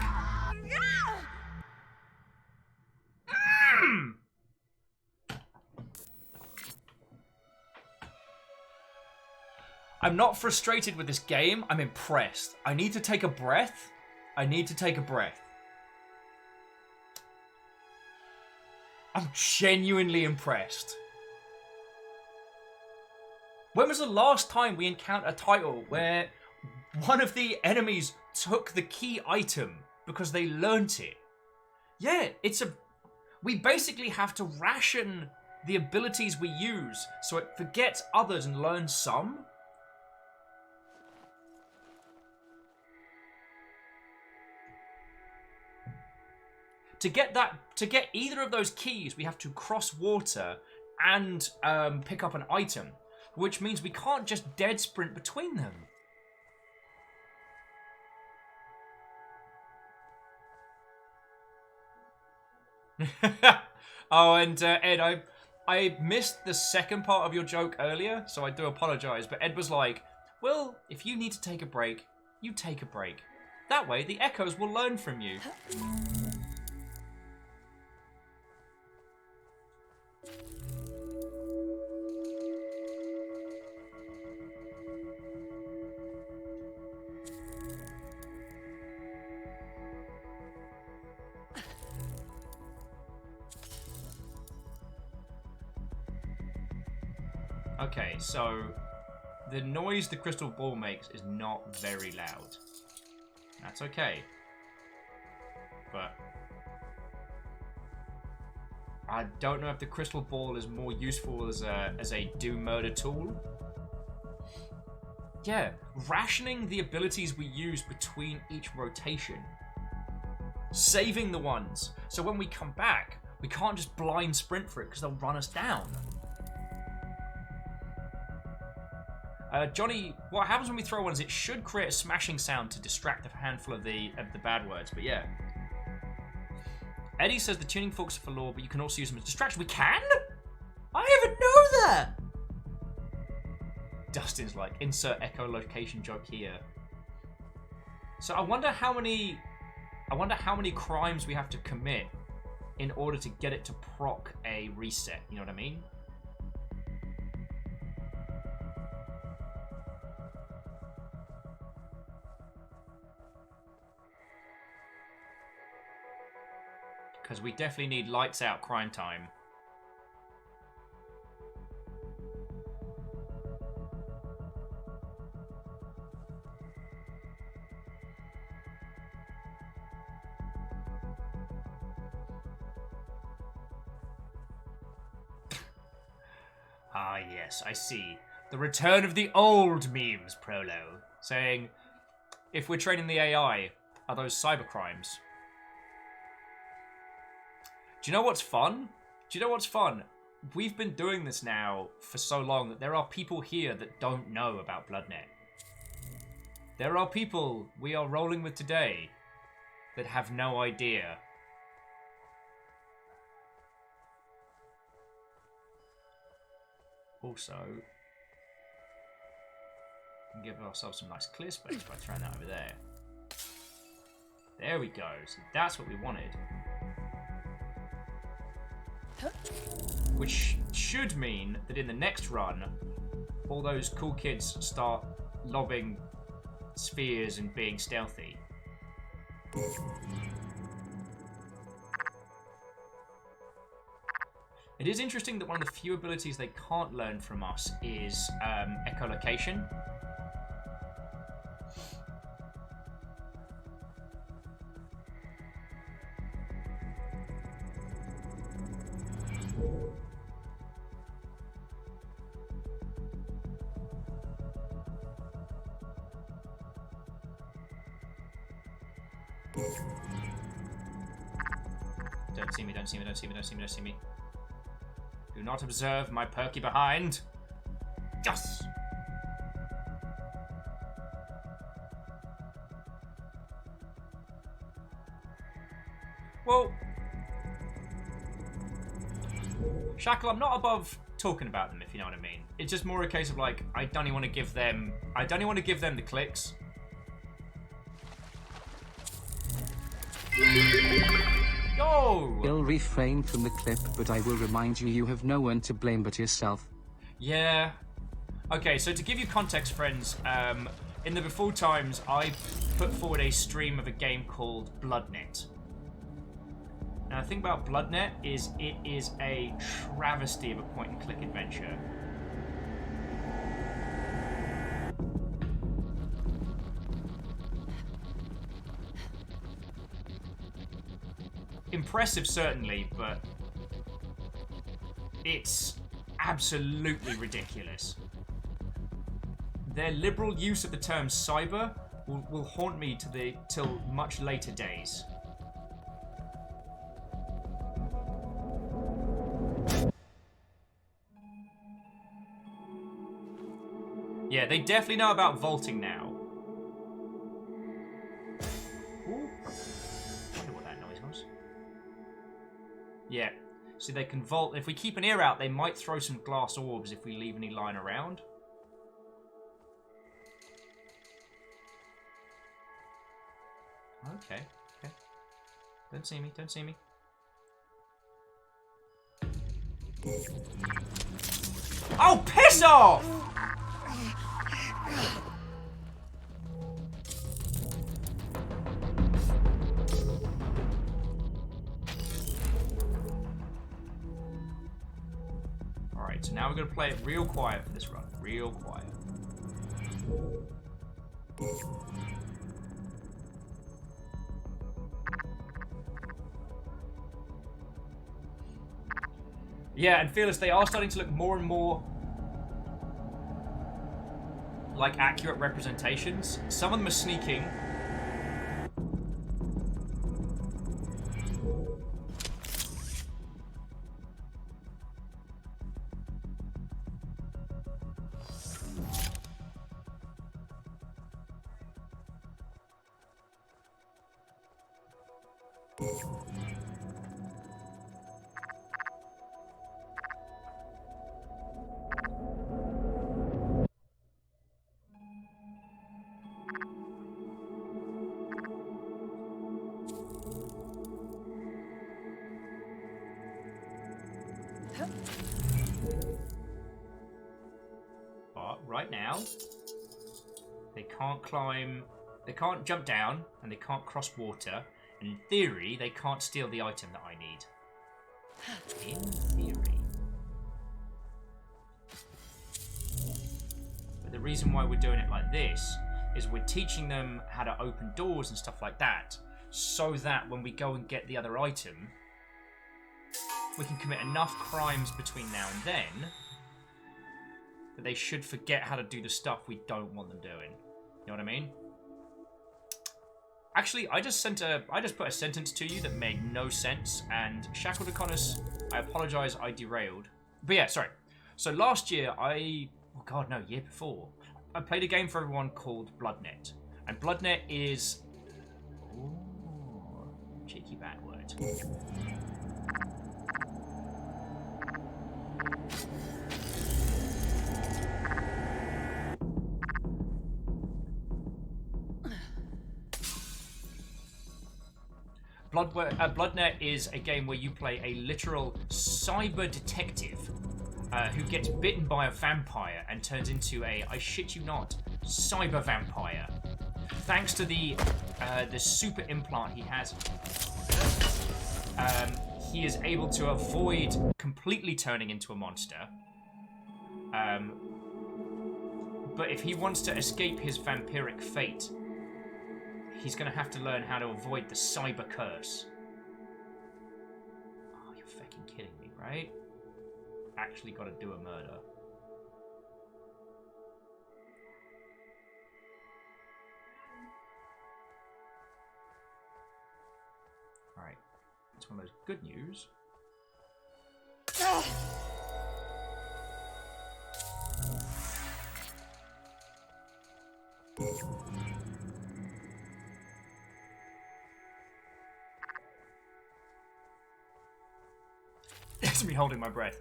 I'm not frustrated with this game. I'm impressed. I need to take a breath. I need to take a breath. I'm genuinely impressed. When was the last time we encountered a title where one of the enemies took the key item because they learnt it? Yeah, we basically have to ration the abilities we use so it forgets others and learns some. To get either of those keys, we have to cross water and pick up an item, which means we can't just dead sprint between them. Oh, and Ed, I missed the second part of your joke earlier, so I do apologize. But Ed was like, well, if you need to take a break, you take a break. That way, the echoes will learn from you. Okay, so the noise the crystal ball makes is not very loud. That's okay. But I don't know if the crystal ball is more useful as a do murder tool. Yeah, rationing the abilities we use between each rotation. Saving the ones, so when we come back, we can't just blind sprint for it because they'll run us down. Johnny, what happens when we throw ones? It should create a smashing sound to distract a handful of the bad words, but yeah. Eddie says the tuning forks are for lore, but you can also use them as distraction. We can? I didn't know that! Dustin's like, insert echolocation joke here. So I wonder how many crimes we have to commit in order to get it to proc a reset, you know what I mean? Because we definitely need lights out crime time. Ah yes, I see. The return of the old memes, Prolo. Saying, if we're training the AI, are those cybercrimes? Do you know what's fun? Do you know what's fun? We've been doing this now for so long that there are people here that don't know about BloodNet. There are people we are rolling with today that have no idea. Also, we can give ourselves some nice clear space by throwing that over there. There we go. So that's what we wanted. Which should mean that in the next run, all those cool kids start lobbing spheres and being stealthy. It is interesting that one of the few abilities they can't learn from us is echolocation. Don't see me, don't see me, don't see me, don't see me, don't see me. Do not observe my perky behind. Yes! Well, Shackle, I'm not above talking about them, if you know what I mean. It's just more a case of like, I don't even want to give them the clicks. Yo! I'll refrain from the clip, but I will remind you have no one to blame but yourself. Yeah. Okay, so to give you context, friends, in the before times, I put forward a stream of a game called BloodNet. Now, the thing about BloodNet is it is a travesty of a point-and-click adventure. Impressive, certainly, but it's absolutely ridiculous. Their liberal use of the term cyber will haunt me till much later days. Yeah, they definitely know about vaulting now. Ooh. I wonder what that noise was. Yeah, so they can vault. If we keep an ear out, they might throw some glass orbs if we leave any lying around. Okay, okay. Don't see me, don't see me. Oh, piss off! Alright, so now we're going to play it real quiet for this run. Real quiet. Yeah, and Fearless, they are starting to look more and more like accurate representations. Some of them are sneaking. But right now, they can't climb, they can't jump down, and they can't cross water. And in theory, they can't steal the item that I need. In theory. But the reason why we're doing it like this is we're teaching them how to open doors and stuff like that, so that when we go and get the other item, we can commit enough crimes between now and then that they should forget how to do the stuff we don't want them doing. You know what I mean? Actually, I just put a sentence to you that made no sense, and Shackled Akonis, I apologize, I derailed. But yeah, sorry. So last year, year before, I played a game for everyone called Bloodnet. And Bloodnet is... Ooh, cheeky bad word. Bloodnet is a game where you play a literal cyber detective who gets bitten by a vampire and turns into a, I shit you not, cyber vampire. Thanks to the super implant he has, he is able to avoid completely turning into a monster. But if he wants to escape his vampiric fate, he's going to have to learn how to avoid the cyber curse. Oh, you're fucking kidding me, right? Actually got to do a murder. Alright. It's one of those good news. It's me holding my breath.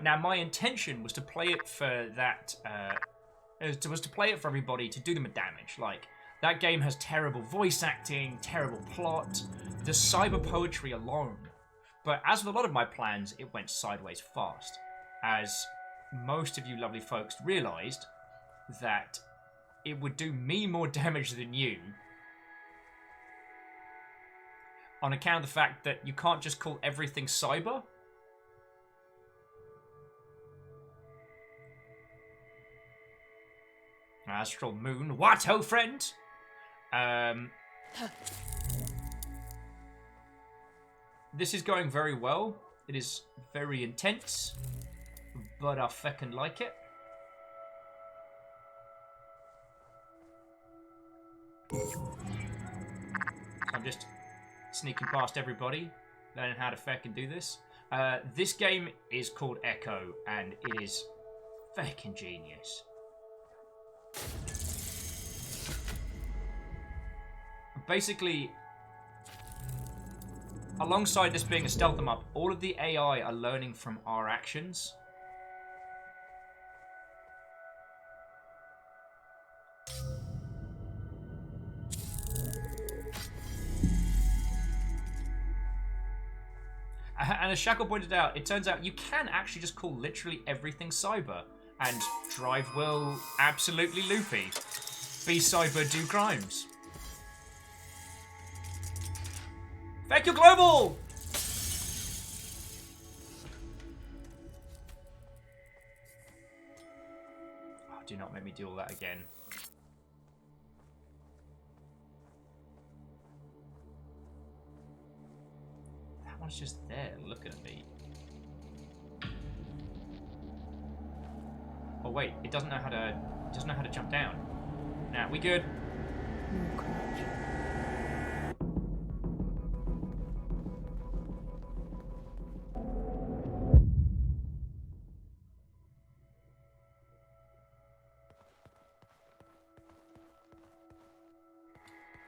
Now, my intention was to play it for that. Was to play it for everybody to do them a damage. Like, that game has terrible voice acting, terrible plot, the cyber poetry alone. But as with a lot of my plans, it went sideways fast. As most of you lovely folks realised that it would do me more damage than you. On account of the fact that you can't just call everything cyber. Astral Moon, what, ho friend? This is going very well. It is very intense, but I feckin' like it. So I'm just sneaking past everybody, learning how to feckin' do this. This game is called Echo, and it is feckin' genius. Basically, alongside this being a stealth 'em up, all of the AI are learning from our actions. And as Shackle pointed out, it turns out you can actually just call literally everything cyber, and Drive will absolutely loopy. Be cyber, do crimes. Thank you, Global! Oh, do not make me do all that again. That one's just there looking at me. Oh wait, it doesn't know how to jump down. Nah, we good.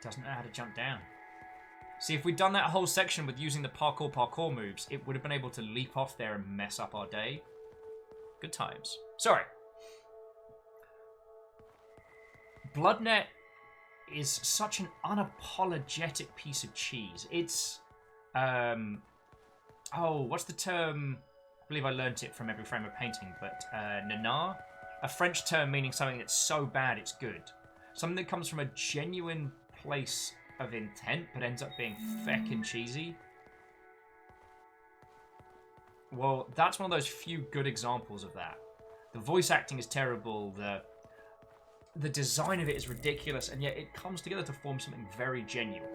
Doesn't know how to jump down. See, if we'd done that whole section with using the parkour moves, it would have been able to leap off there and mess up our day. Good times. Sorry. Bloodnet is such an unapologetic piece of cheese. It's, oh, what's the term? I believe I learnt it from Every Frame of Painting, but nanar? A French term meaning something that's so bad it's good. Something that comes from a genuine place of intent, but ends up being feckin' cheesy. Well, that's one of those few good examples of that. The voice acting is terrible, the design of it is ridiculous, and yet it comes together to form something very genuine.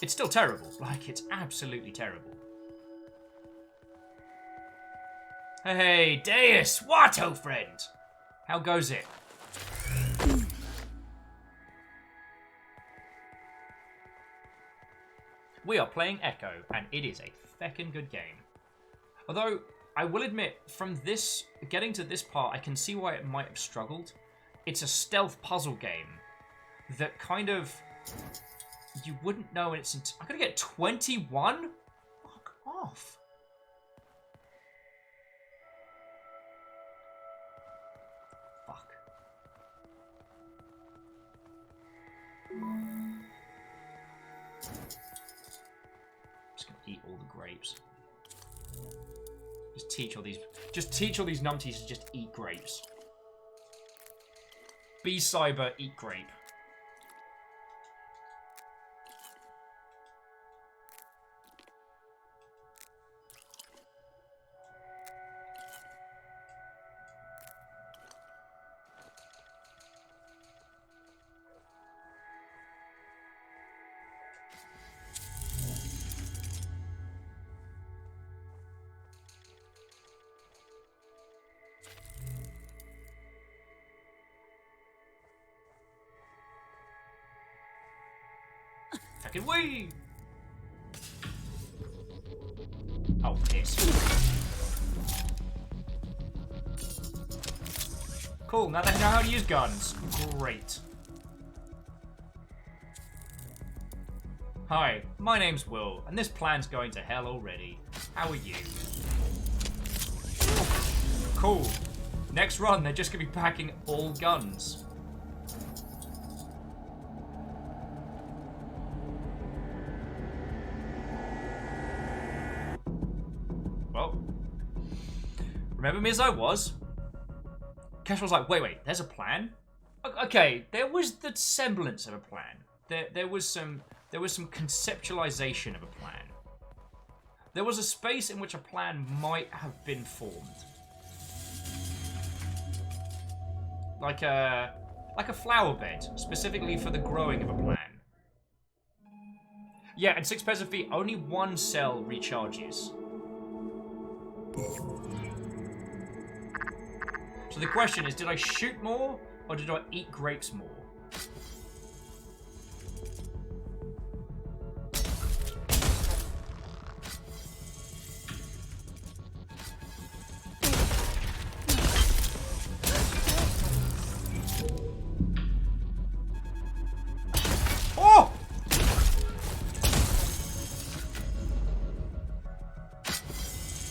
It's still terrible, like, it's absolutely terrible. Hey, Deus, what, oh friend? How goes it? We are playing Echo, and it is a feckin' good game. Although, I will admit, from this, getting to this part, I can see why it might have struggled. It's a stealth puzzle game that kind of, you wouldn't know in its I'm gonna get 21? Fuck off. Fuck. Just gonna eat all the grapes. Just teach all these numpties to just eat grapes. Be cyber, eat grape. Fucking wee! Oh, piss. Cool, now they know how to use guns. Great. Hi, my name's Will, and this plan's going to hell already. How are you? Cool. Next run, they're just gonna be packing all guns. Remember me as I was? Kesh was like, wait, there's a plan? Okay, there was the semblance of a plan. There was some conceptualization of a plan. There was a space in which a plan might have been formed. Like a flower bed, specifically for the growing of a plan. Yeah, and 6 pairs of feet, only 1 cell recharges. So the question is, did I shoot more, or did I eat grapes more? Oh!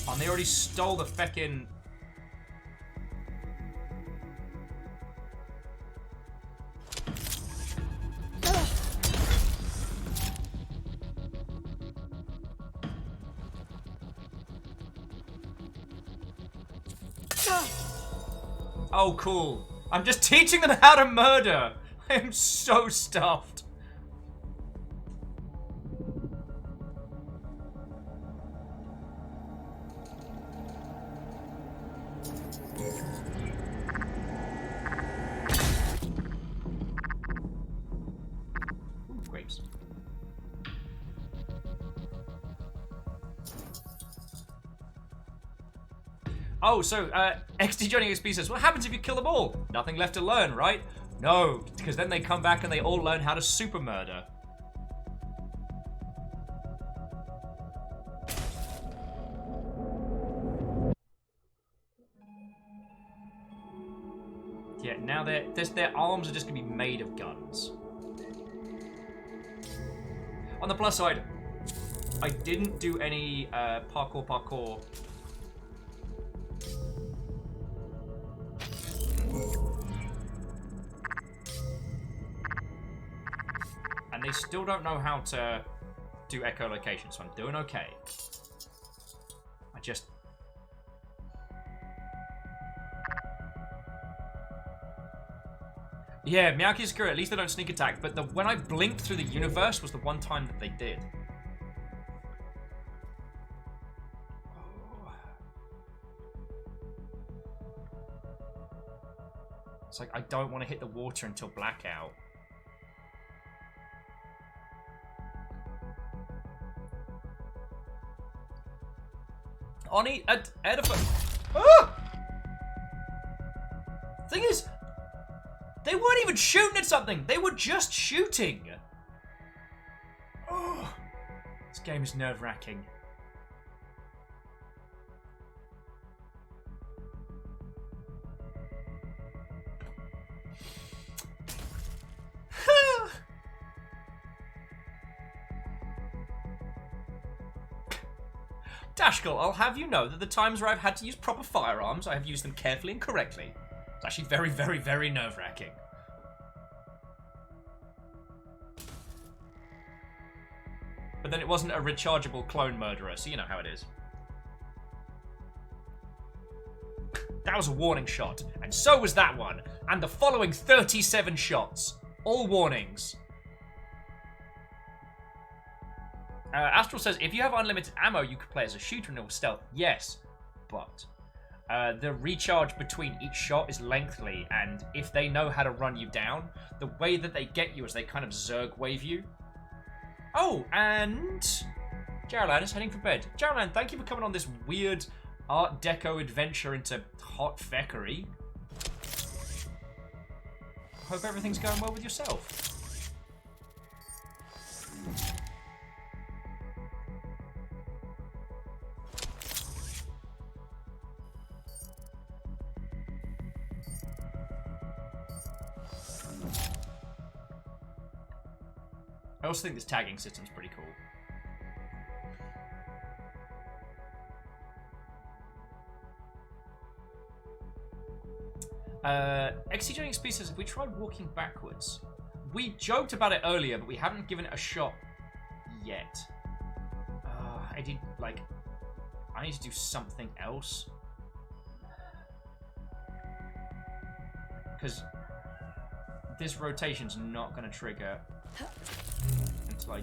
And they already stole the feckin'... Oh, cool. I'm just teaching them how to murder. I am so stuffed. Ooh, grapes. Oh, so, XD Johnny XP says, what happens if you kill them all? Nothing left to learn, right? No, because then they come back and they all learn how to super murder. Yeah, now their arms are just going to be made of guns. On the plus side, I didn't do any parkour. And they still don't know how to do echolocation, so I'm doing okay. I just... Yeah, Miyaki Sakura, at least they don't sneak attack, but when I blinked through the universe was the one time that they did. It's like, I don't want to hit the water until blackout. Oni, ah! Thing is, they weren't even shooting at something. They were just shooting. Oh. This game is nerve-wracking. Dashkal, I'll have you know that the times where I've had to use proper firearms, I have used them carefully and correctly. It's actually very, very, very nerve-wracking. But then it wasn't a rechargeable clone murderer, so you know how it is. That was a warning shot, and so was that one, and the following 37 shots. All warnings. Astral says, if you have unlimited ammo, you could play as a shooter and it will stealth. Yes, but the recharge between each shot is lengthy, and if they know how to run you down, the way that they get you is they kind of Zerg wave you. Oh, and Jaralan is heading for bed. Jaralan, thank you for coming on this weird Art Deco adventure into hot feckery. Hope everything's going well with yourself. I also think this tagging system's pretty cool. XCJ Speed says, have we tried walking backwards? We joked about it earlier, but we haven't given it a shot yet. I did, like, I need to do something else. Because this rotation's not going to trigger until I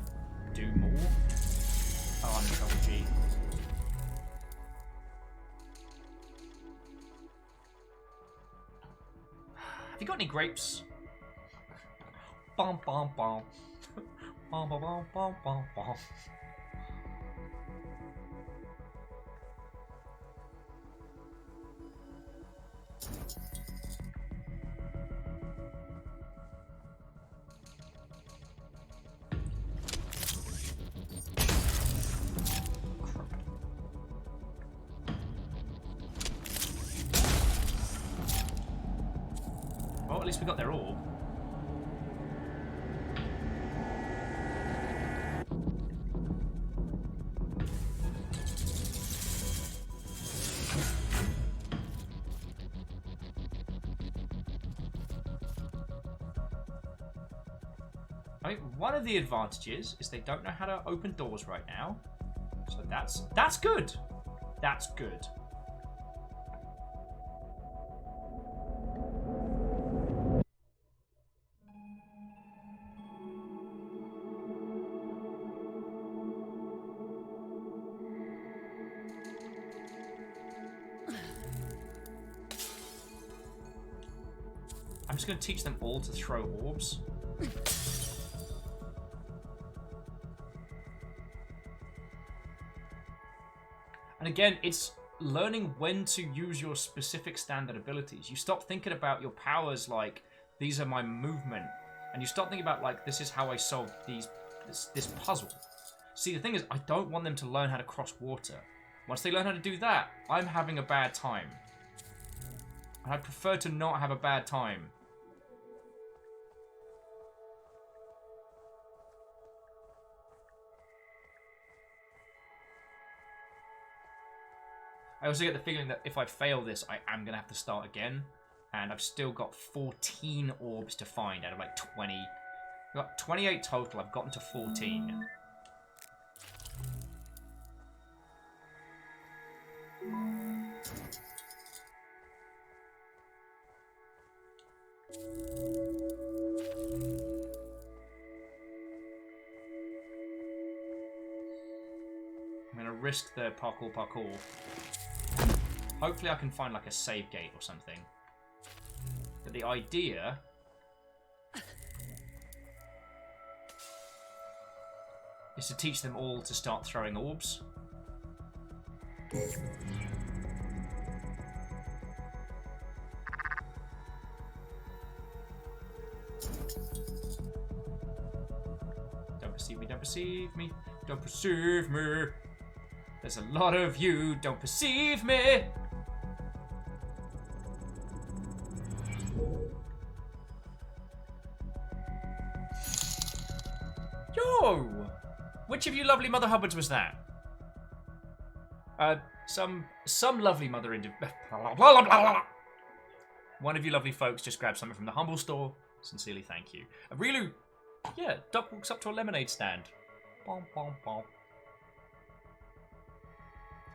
do more. Oh, I'm in trouble, G. Have you got any grapes? Bom bom bom. Bom bom bom bom bom bom. Well, at least we got their orb. I mean, one of the advantages is they don't know how to open doors right now. So that's good. That's good. I'm just going to teach them all to throw orbs. And again, it's learning when to use your specific standard abilities. You stop thinking about your powers like, these are my movement. And you start thinking about, like, this is how I solve this puzzle. See, the thing is, I don't want them to learn how to cross water. Once they learn how to do that, I'm having a bad time. And I prefer to not have a bad time. I also get the feeling that if I fail this, I am going to have to start again. And I've still got 14 orbs to find out of like 20. I've got 28 total. I've gotten to 14. I'm going to risk the parkour. Hopefully I can find like a save gate or something. But the idea is to teach them all to start throwing orbs. Don't perceive me, don't perceive me. don't perceive me. There's a lot of you, don't perceive me. Yo! Which of you lovely Mother Hubbards was that? Some lovely mother One of you lovely folks just grabbed something from the humble store. Sincerely, thank you. Rilu, yeah, Duck walks up to a lemonade stand. Bom, bom, bom.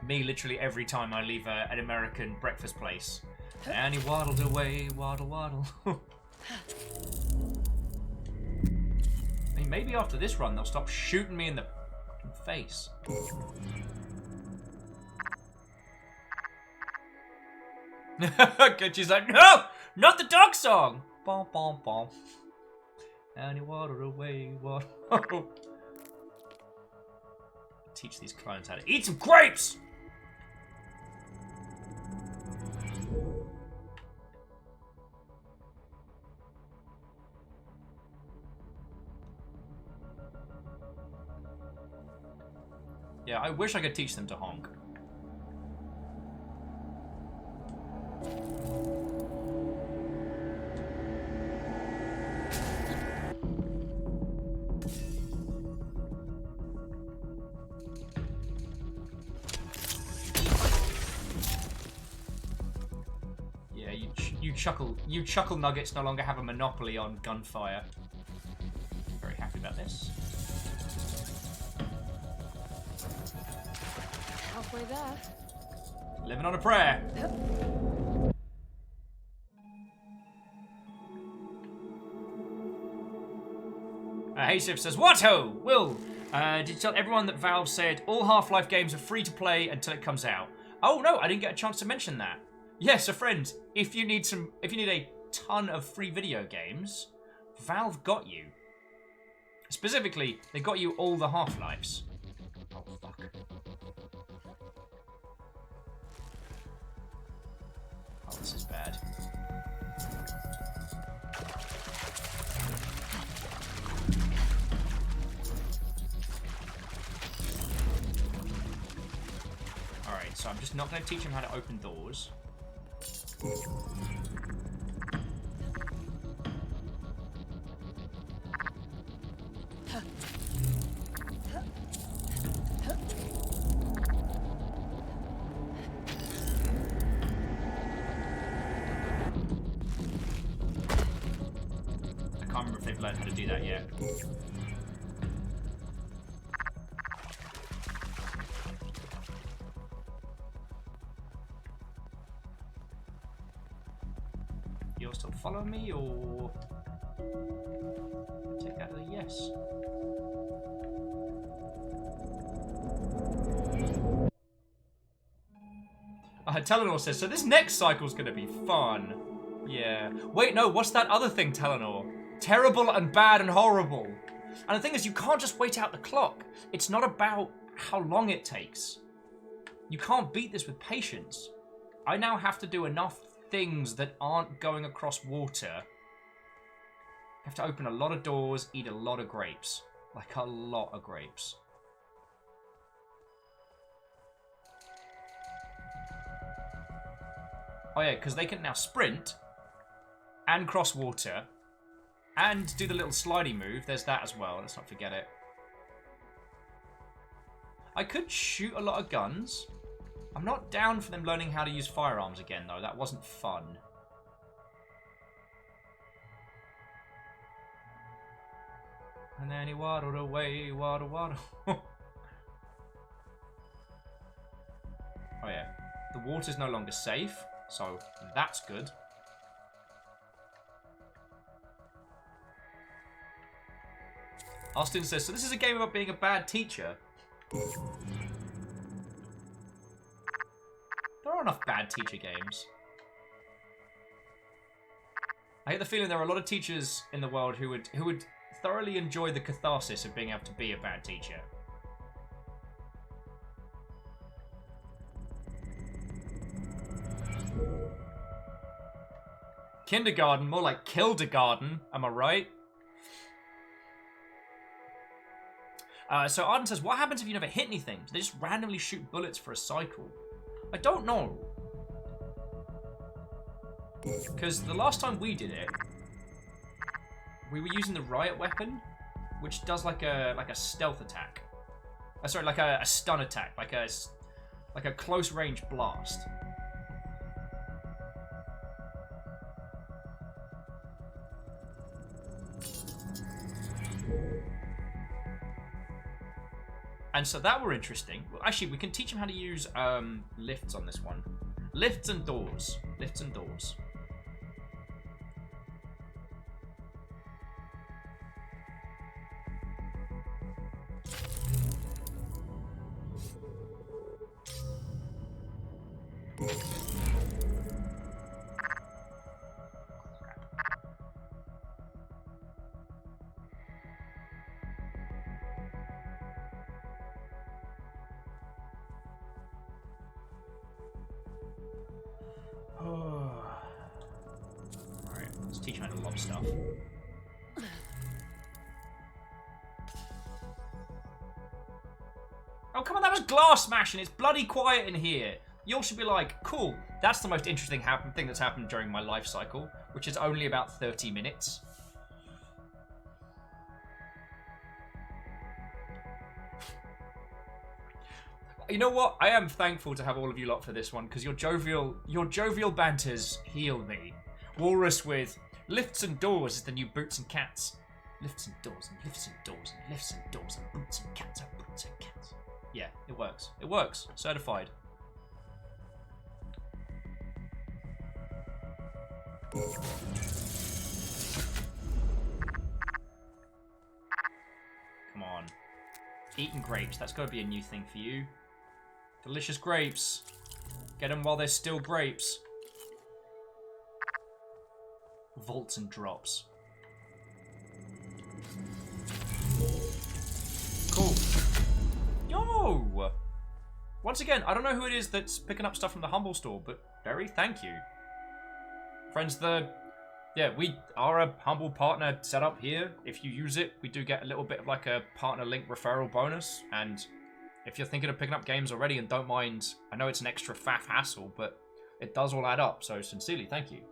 Me, literally every time I leave an American breakfast place. And he waddled away, waddle, waddle. I mean, maybe after this run, they'll stop shooting me in the face. She's like, no! Not the dog song! Bom, bom, bom. And he waddled away, waddle. Teach these clones how to eat some grapes! Yeah, I wish I could teach them to honk. Yeah, you chuckle nuggets no longer have a monopoly on gunfire. Very happy about this. Halfway there. Living on a prayer. Haysif says, what ho? Will, did you tell everyone that Valve said all Half-Life games are free to play until it comes out? Oh no, I didn't get a chance to mention that. Yes, so friends, if you need a ton of free video games, Valve got you. Specifically, they got you all the Half-Lives. Oh fuck. Oh, this is bad. Alright, so I'm just not going to teach him how to open doors. I can't remember if they've learned how to do that yet. You're still following me, or take that as a yes? Telenor says, so this next cycle's gonna be fun. Yeah. Wait, no, what's that other thing, Telenor? Terrible and bad and horrible. And the thing is, you can't just wait out the clock. It's not about how long it takes. You can't beat this with patience. I now have to do enough things that aren't going across water. I have to open a lot of doors, eat a lot of grapes. Like a lot of grapes. Oh yeah, because they can now sprint and cross water and do the little slidey move. There's that as well. Let's not forget it. I could shoot a lot of guns. I'm not down for them learning how to use firearms again, though. That wasn't fun. And then he waddled away, waddle, waddle. Oh yeah. The water's no longer safe, so that's good. Austin says, so this is a game about being a bad teacher. There are enough bad teacher games. I get the feeling there are a lot of teachers in the world who would thoroughly enjoy the catharsis of being able to be a bad teacher. Kindergarten, more like Kildergarten, am I right? So Arden says, what happens if you never hit anything? Do they just randomly shoot bullets for a cycle? I don't know. Because the last time we did it, we were using the riot weapon, which does like a stealth attack. Sorry, like a stun attack, like a close range blast. And so that were interesting. Well, actually, we can teach him how to use lifts on this one. Lifts and doors. Lifts and doors. Alright, let's teach him how to lob stuff. Oh, come on, that was glass smashing. It's bloody quiet in here. You all should be like, cool, that's the most interesting thing that's happened during my life cycle, which is only about 30 minutes. You know what? I am thankful to have all of you lot for this one, because your jovial banters heal me. Walrus with lifts and doors is the new boots and cats. Lifts and doors and lifts and doors and lifts and doors and boots and cats and boots and cats. Yeah, it works. It works. Certified. Come on. Eating grapes. That's got to be a new thing for you. Delicious grapes. Get them while they're still grapes. Vaults and drops. Cool. Yo! Once again, I don't know who it is that's picking up stuff from the Humble Store, but Berry, thank you. Friends, we are a Humble partner set up here. If you use it, we do get a little bit of like a partner link referral bonus, and if you're thinking of picking up games already and don't mind, I know it's an extra faff hassle, but it does all add up, so sincerely, thank you.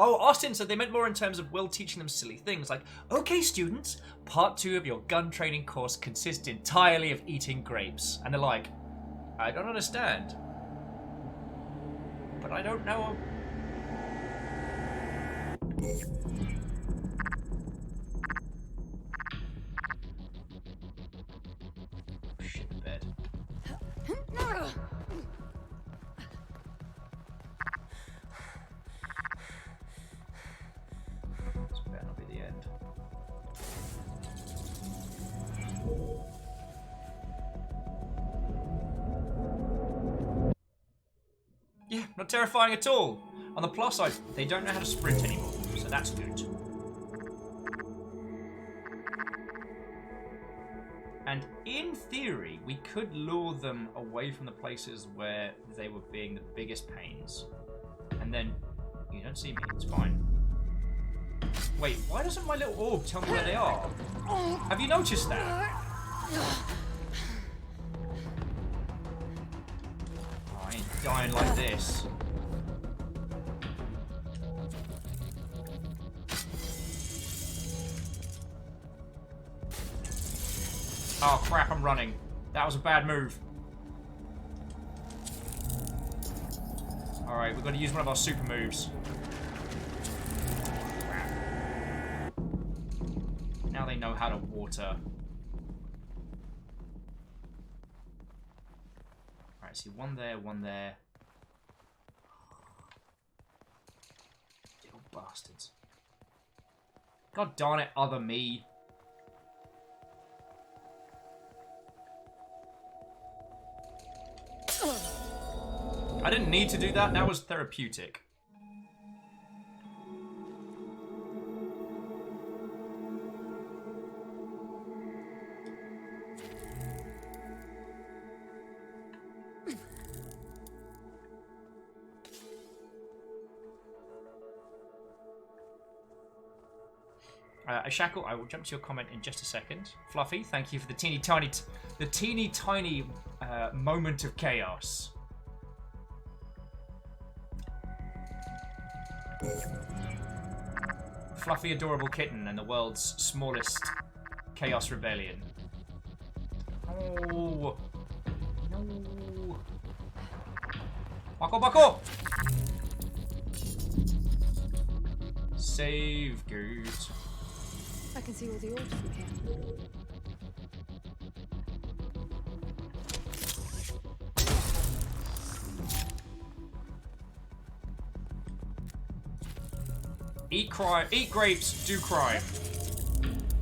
Oh, Austin said they meant more in terms of Will teaching them silly things, like, okay students, part 2 of your gun training course consists entirely of eating grapes. And they're like, I don't understand. But I don't know. Shit bed. This better not be the end. Yeah, not terrifying at all. On the plus side, they don't know how to sprint anymore, so that's good. And in theory, we could lure them away from the places where they were being the biggest pains. And then, you don't see me, it's fine. Wait, why doesn't my little orb tell me where they are? Have you noticed that? Oh, I ain't dying like this. Oh crap, I'm running. That was a bad move. Alright, we've got to use one of our super moves. Crap. Now they know how to water. Alright, see, one there, one there. Little bastards. God darn it, other me. I didn't need to do that, that was therapeutic. Shackle, I will jump to your comment in just a second. Fluffy, thank you for the teeny tiny moment of chaos. Fluffy, adorable kitten and the world's smallest chaos rebellion. Oh no! Bako! Save good. I can see all the orbs from here. Eat grapes, do crime.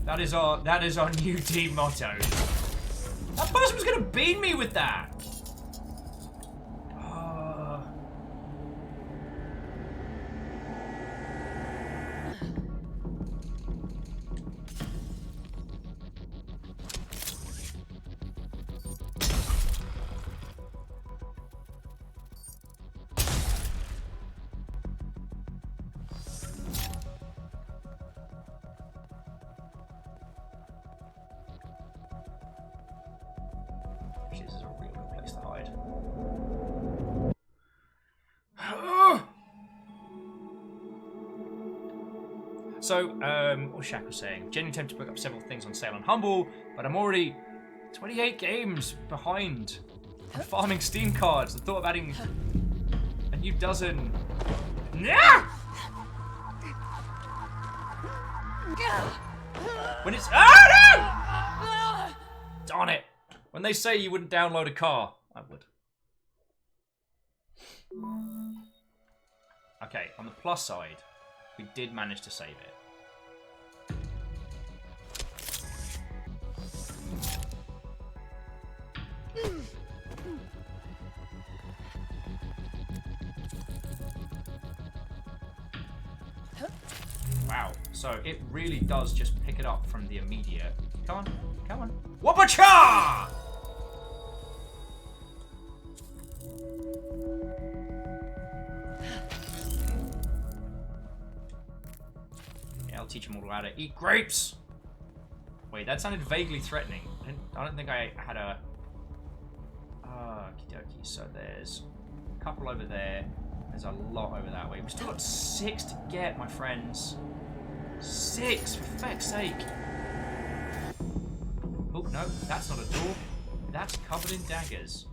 That is our new team motto. That person was gonna beat me with that. This is a real good place to hide. So, what Shaq was saying, genuinely tempted to pick up several things on sale on Humble, but I'm already 28 games behind. I'm farming Steam cards. The thought of adding a new dozen. When it's no! Darn it! When they say you wouldn't download a car, I would. Okay, on the plus side, we did manage to save it. Wow, so it really does just pick it up from the immediate. Come on, come on. Whoop-a-cha! Yeah, I'll teach them all how to eat grapes! Wait, that sounded vaguely threatening. I don't think I had a... Okie dokie, so there's a couple over there. There's a lot over that way. We've still got 6 to get, my friends. 6, for feck's sake. Oh, no, that's not a door. That's covered in daggers.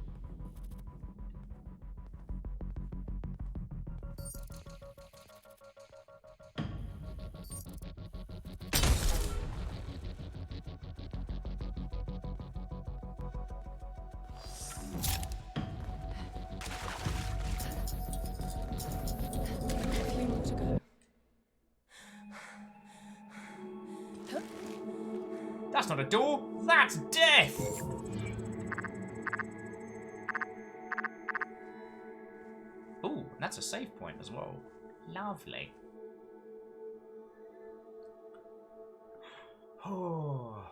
That's not a door, that's death! Ooh, that's a save point as well. Lovely. Oh.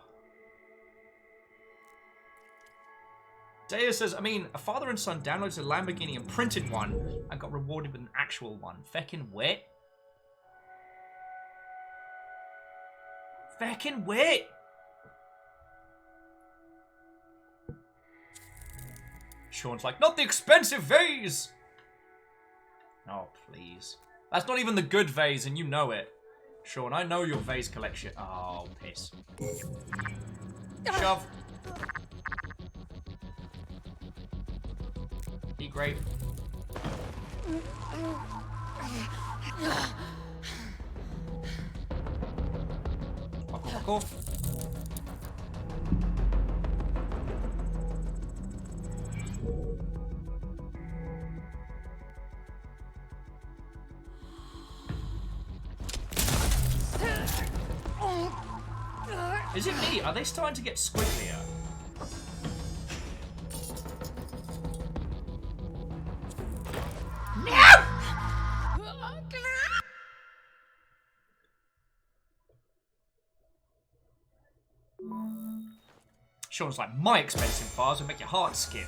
Daya says, I mean, a father and son downloaded a Lamborghini and printed one and got rewarded with an actual one. Feckin' wit. Feckin' wit! Sean's like, not the expensive vase! Oh, please. That's not even the good vase, and you know it. Sean, I know your vase collection. Oh, piss. Shove. Eat grape. Fuck off. Is it me? Are they starting to get squigglier? No! Sean's like, my expensive vase will make your heart skip.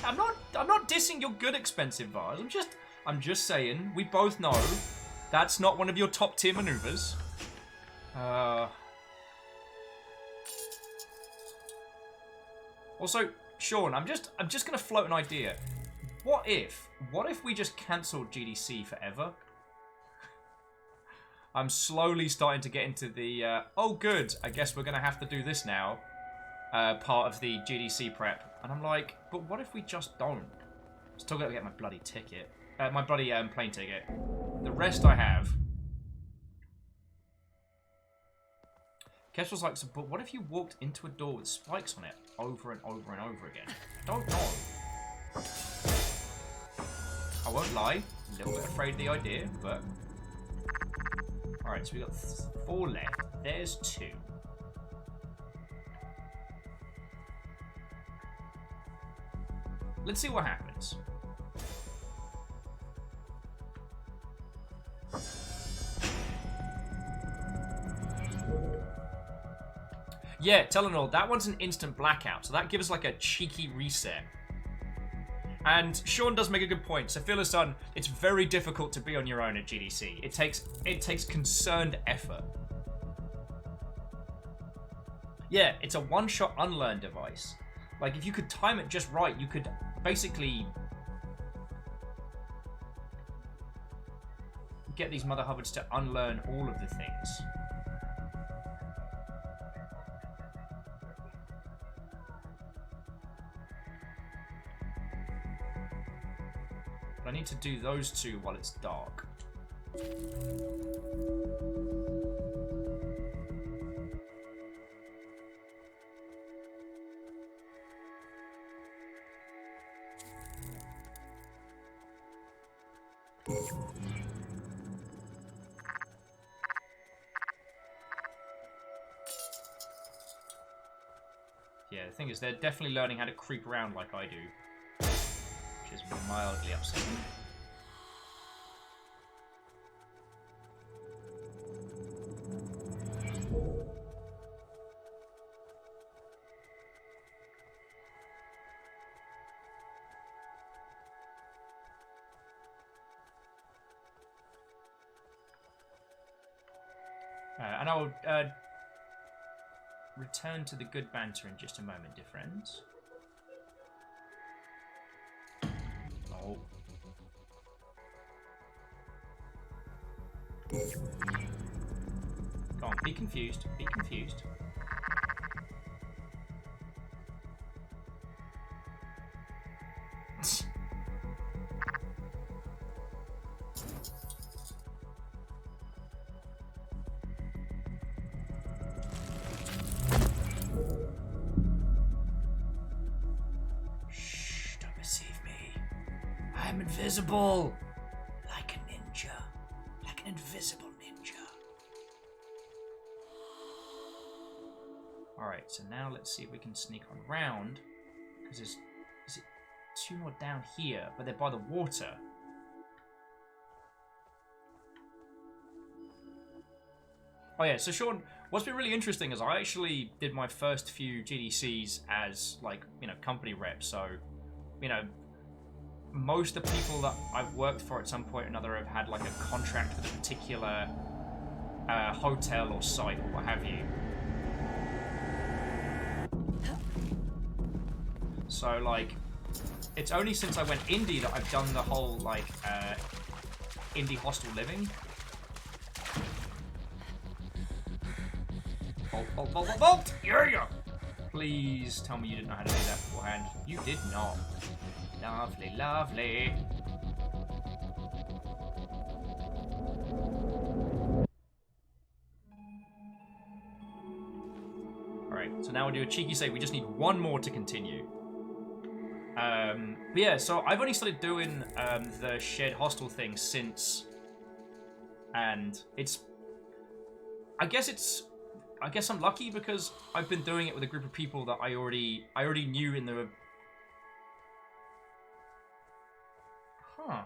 I'm not dissing your good expensive vase. I'm just saying, we both know that's not one of your top tier maneuvers. Also, Sean, I'm just gonna float an idea. What if we just cancelled GDC forever? I'm slowly starting to get into the, oh good, I guess we're gonna have to do this now, part of the GDC prep. And I'm like, but what if we just don't? Still gotta get my bloody ticket. My bloody plane ticket. The rest I have. Kestrel's like, so, but what if you walked into a door with spikes on it over and over and over again? I don't know. I won't lie, a little bit afraid of the idea, but... Alright, so we got 4 left. There's 2. Let's see what happens. Yeah, Telenor, that one's an instant blackout, so that gives us like a cheeky reset. And Sean does make a good point. Sophia-Sun, it's very difficult to be on your own at GDC. It takes concerned effort. Yeah, it's a one-shot unlearn device. Like, if you could time it just right, you could basically get these Mother Hubbards to unlearn all of the things. But I need to do those 2 while it's dark. Yeah, the thing is, they're definitely learning how to creep around like I do. Which is mildly upsetting. And I'll return to the good banter in just a moment, dear friends. Oh. Go on, be confused. Be confused. Invisible, like a ninja, like an invisible ninja. All right, so now let's see if we can sneak on round, because is it 2 more down here, but they're by the water. Oh yeah, so Sean, what's been really interesting is I actually did my first few GDCs as, like, you know, company rep, so, you know, most of the people that I've worked for at some point or another have had like a contract with a particular hotel or site or what have you. So like, it's only since I went indie that I've done the whole like indie hostel living. Bolt, bolt, bolt, bolt, bolt! Yeah! Please tell me you didn't know how to do that beforehand. You did not. Lovely, lovely. Alright, so now we'll do a cheeky save. We just need 1 more to continue. But yeah, so I've only started doing the shared hostel thing since, and it's, I guess I'm lucky because I've been doing it with a group of people that I already knew in the. Huh.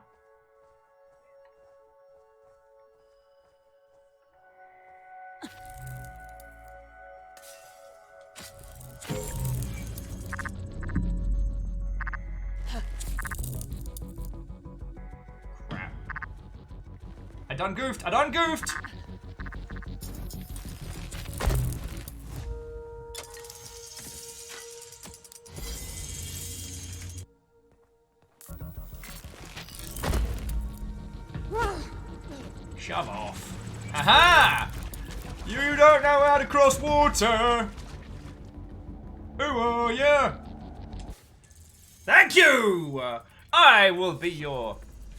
Crap. I done goofed! Aha! You don't know how to cross water! Who are you? Thank you! I will be your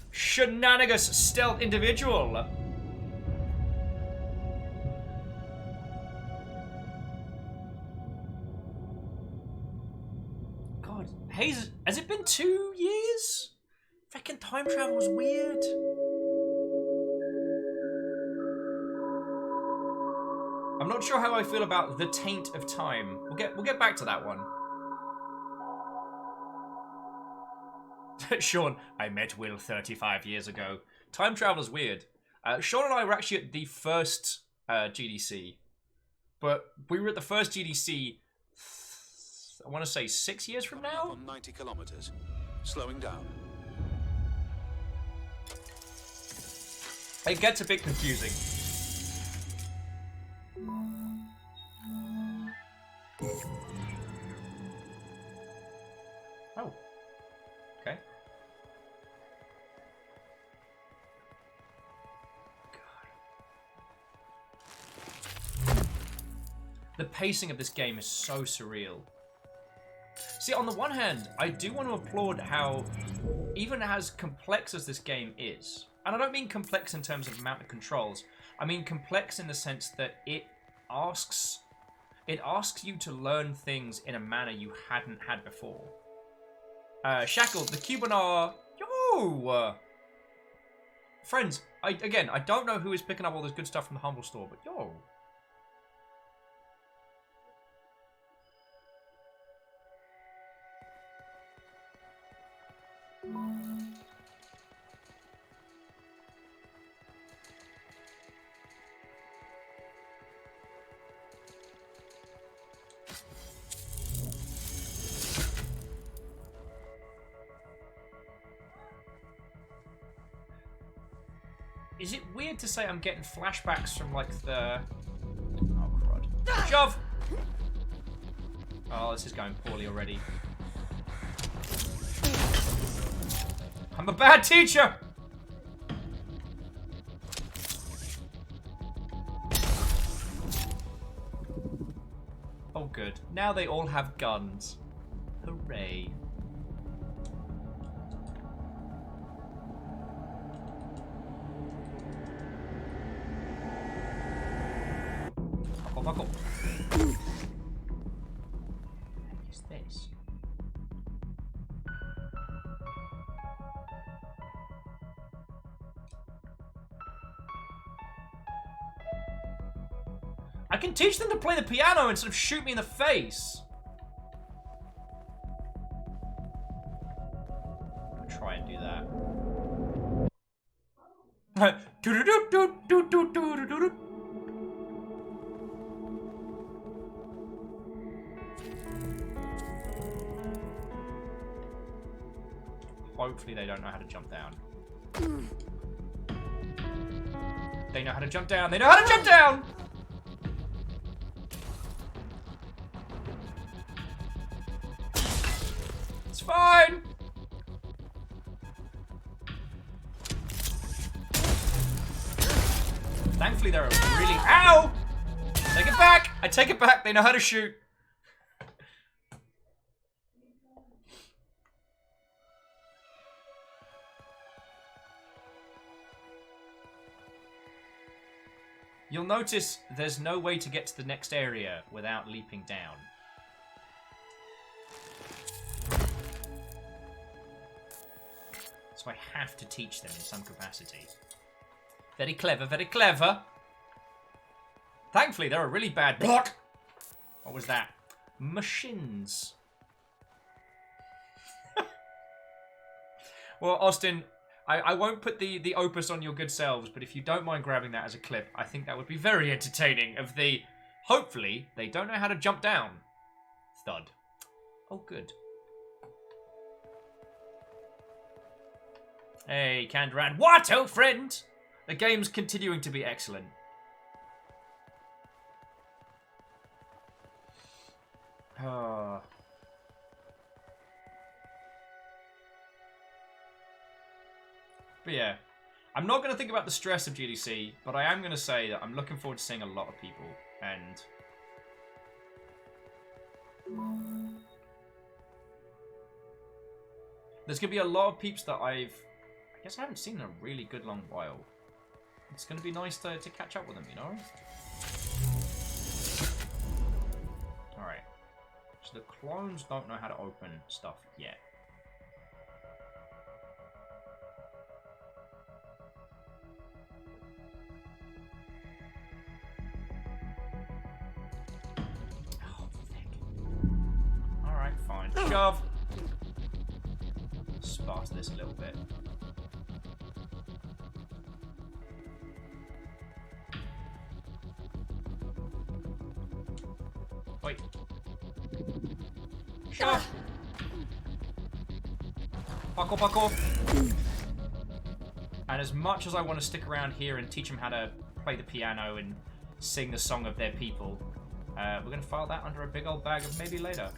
shenanigans stealth individual. God, has it been 2 years? Freaking time travel was weird. I'm not sure how I feel about the taint of time. We'll get back to that one. Sean, I met Will 35 years ago. Time travel is weird. Sean and I were actually at the first GDC, but we were at the first GDC. I want to say 6 years from now. On 90 kilometers, slowing down. It gets a bit confusing. Oh. Okay. God. The pacing of this game is so surreal. See, on the one hand, I do want to applaud how, even as complex as this game is, and I don't mean complex in terms of amount of controls, I mean complex in the sense that it asks you to learn things in a manner you hadn't had before. Shackle, the Cuban are... Yo! Friends, I don't know who is picking up all this good stuff from the Humble Store, but yo. Is it weird to say I'm getting flashbacks from, like, the... Oh, crud. Shove! Oh, this is going poorly already. I'm a bad teacher! Oh, good. Now they all have guns. Hooray. Buckle. What is this? I can teach them to play the piano instead of shoot me in the face. I'll try and do that. Hopefully they don't know how to jump down. They know how to jump down. They know how to jump down! It's fine! Thankfully they're really... Ow! Take it back! I take it back. They know how to shoot. You'll notice there's no way to get to the next area without leaping down. So I have to teach them in some capacity. Very clever, very clever. Thankfully, they're a really bad block. What was that? Machines. Well, Austin, I won't put the opus on your good selves, but if you don't mind grabbing that as a clip, I think that would be very entertaining of the... Hopefully, they don't know how to jump down. Thud. Oh, good. Hey, Kandaran. What, old friend? The game's continuing to be excellent. Oh. But yeah, I'm not going to think about the stress of GDC, but I am going to say that I'm looking forward to seeing a lot of people. And there's going to be a lot of peeps that I guess I haven't seen in a really good long while. It's going to be nice to catch up with them, you know? Alright. So the clones don't know how to open stuff yet. Oh, thick. Alright, fine. Shove! Sparse this a little bit. Wait. Shove! Fuck off. And as much as I want to stick around here and teach them how to play the piano and sing the song of their people, we're going to file that under a big old bag of maybe later.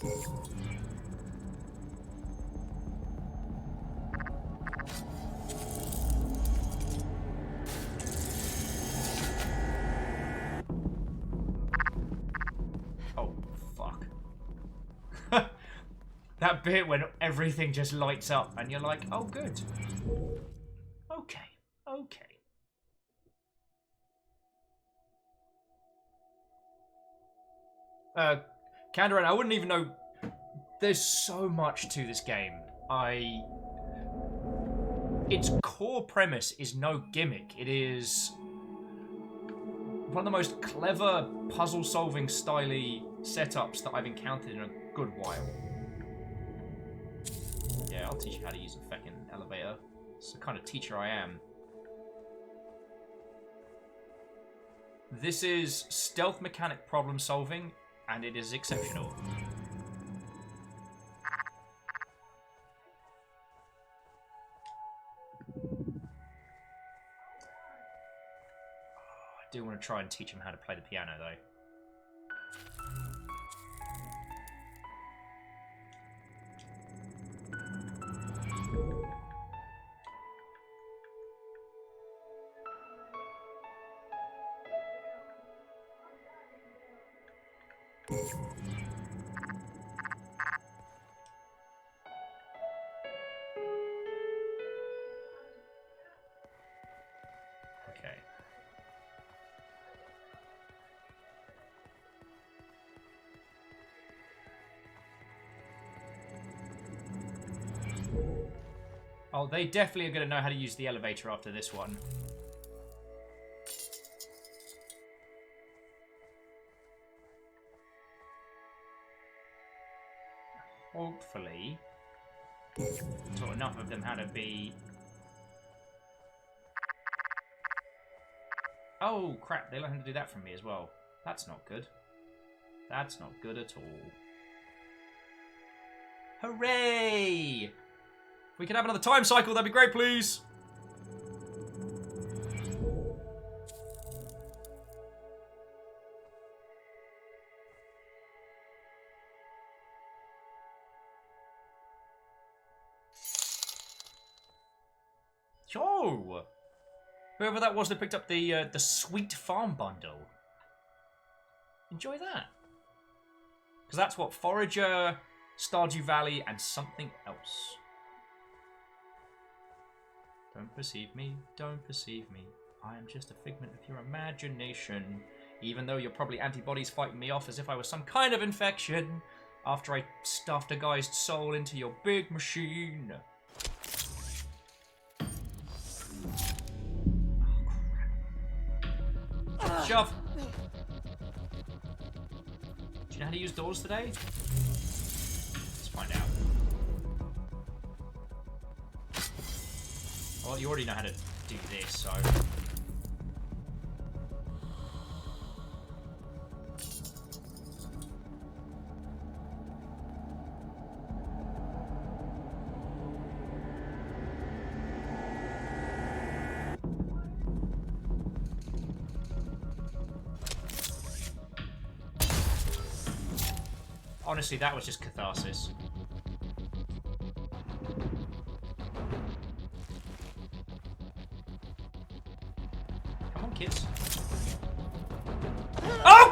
That bit when everything just lights up and you're like, oh, good. Okay. Kandaran, I wouldn't even know. There's so much to this game. Its core premise is no gimmick. It is one of the most clever puzzle-solving styly setups that I've encountered in a good while. Yeah, I'll teach you how to use a fucking elevator. It's the kind of teacher I am. This is stealth mechanic problem solving, and it is exceptional. I do want to try and teach him how to play the piano, though. Okay. Oh, they definitely are going to know how to use the elevator after this one. Hopefully, taught enough of them how to be... Oh, crap, they learned how to do that from me as well. That's not good. That's not good at all. Hooray! If we could have another time cycle, that'd be great, please! Yo! Whoever that was that picked up the Sweet Farm bundle. Enjoy that. Because that's what Forager, Stardew Valley, and something else. Don't perceive me, don't perceive me. I am just a figment of your imagination. Even though you're probably antibodies fighting me off as if I was some kind of infection. After I stuffed a guy's soul into your big machine. Shove! Do you know how to use doors today? Let's find out. Well, you already know how to do this, so... Honestly, that was just catharsis.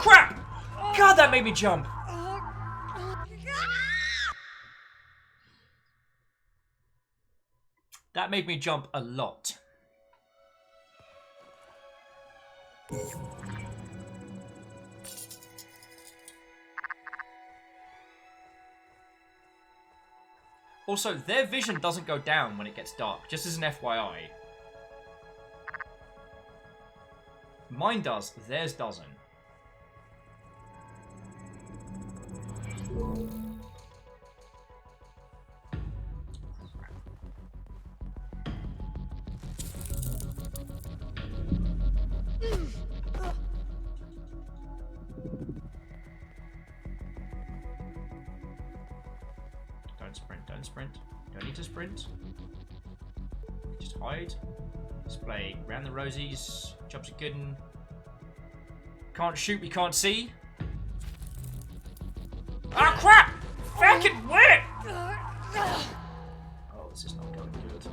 crap! God, that made me jump. That made me jump a lot. Also, their vision doesn't go down when it gets dark, just as an FYI. Mine does, theirs doesn't. Don't sprint. Don't need to sprint. Just hide. Display round the rosies. Jobs are good. Can't shoot, we can't see. Ah, crap! Fucking whip! Oh, this is not going good.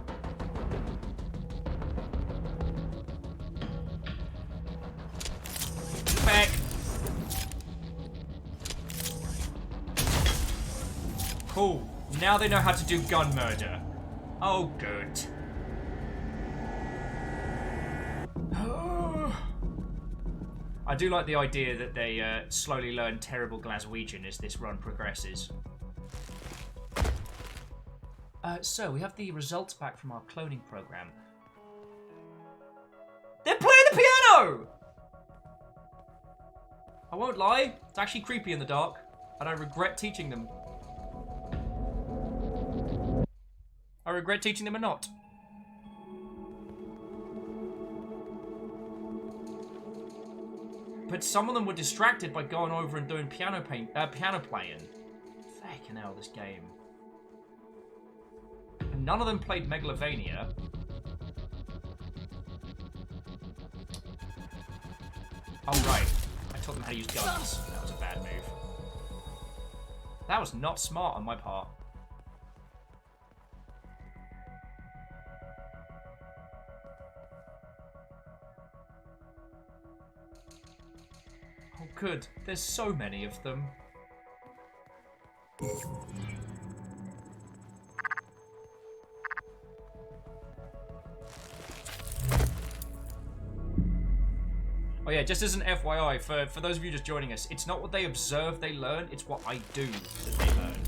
Back. Cool. Now they know how to do gun murder. Oh, good. I do like the idea that they slowly learn terrible Glaswegian as this run progresses. So, we have the results back from our cloning program. They're playing the piano! I won't lie, it's actually creepy in the dark, and I regret teaching them. I regret teaching them or not. But some of them were distracted by going over and doing piano playing. Fucking hell, this game. And none of them played Megalovania. Oh, right. I taught them how to use guns. That was a bad move. That was not smart on my part. Oh, good. There's so many of them. Oh yeah, just as an FYI, for those of you just joining us, it's not what they observe they learn, it's what I do that they learn.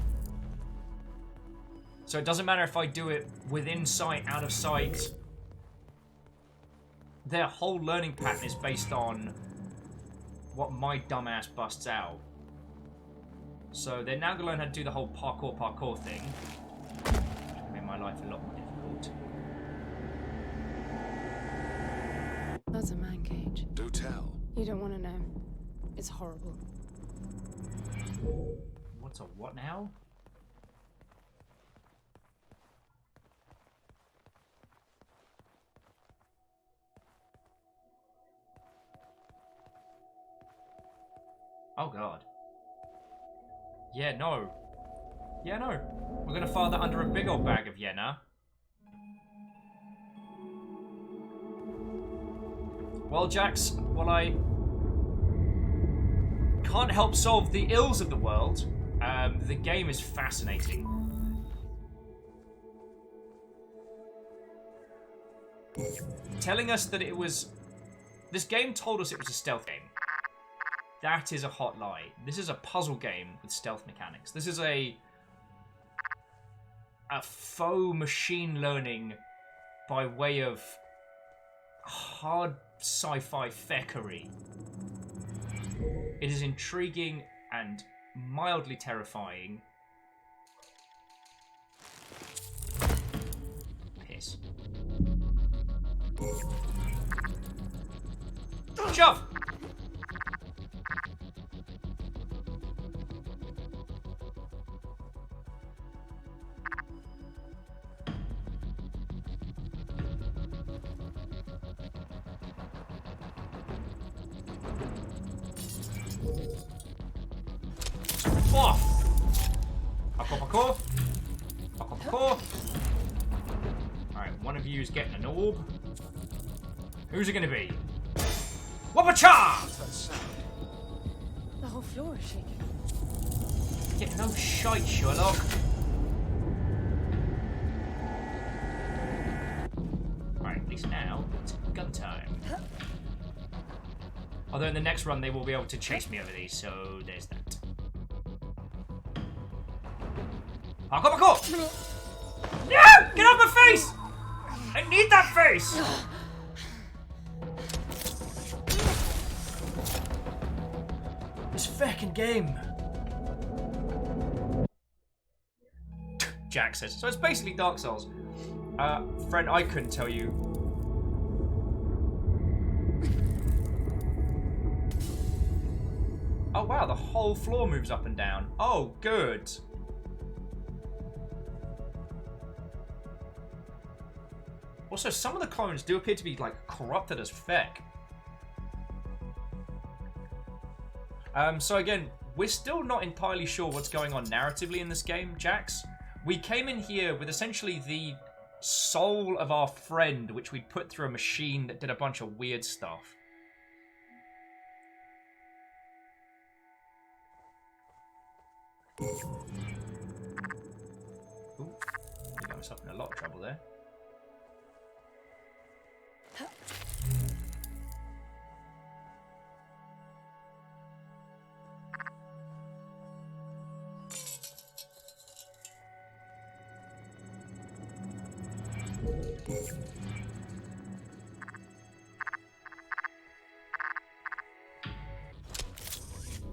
So it doesn't matter if I do it within sight, out of sight. Their whole learning pattern is based on what my dumbass busts out. So they're now going to learn how to do the whole parkour thing. Which will make my life a lot more difficult. That's a man cage. Do tell. You don't want to know. It's horrible. What's a what now? Oh god. Yeah, no. Yeah, no. We're gonna file that under a big old bag of Yenna. Well, Jax, while I can't help solve the ills of the world, the game is fascinating. Telling us that it was... This game told us it was a stealth game. That is a hot lie. This is a puzzle game with stealth mechanics. This is a faux machine learning by way of hard sci-fi feckery. It is intriguing and mildly terrifying. Piss. Shove! Off! Parkour, parkour. Parkour. Alright, one of you is getting an orb. Who's it gonna be? Whoop-a-cha! Yeah, no shite, Sherlock. Right, at least now it's gun time. Although in the next run they will be able to chase me over these, so there's that. Parkour, parkour! No! Get off my face! I need that face! This fucking game. Jack says. So it's basically Dark Souls. Friend, I couldn't tell you. Oh wow, the whole floor moves up and down. Oh, good. Also, some of the clones do appear to be, like, corrupted as feck. So again, we're still not entirely sure what's going on narratively in this game, Jax. We came in here with essentially the soul of our friend, which we'd put through a machine that did a bunch of weird stuff. Ooh, I got myself in a lot of trouble there.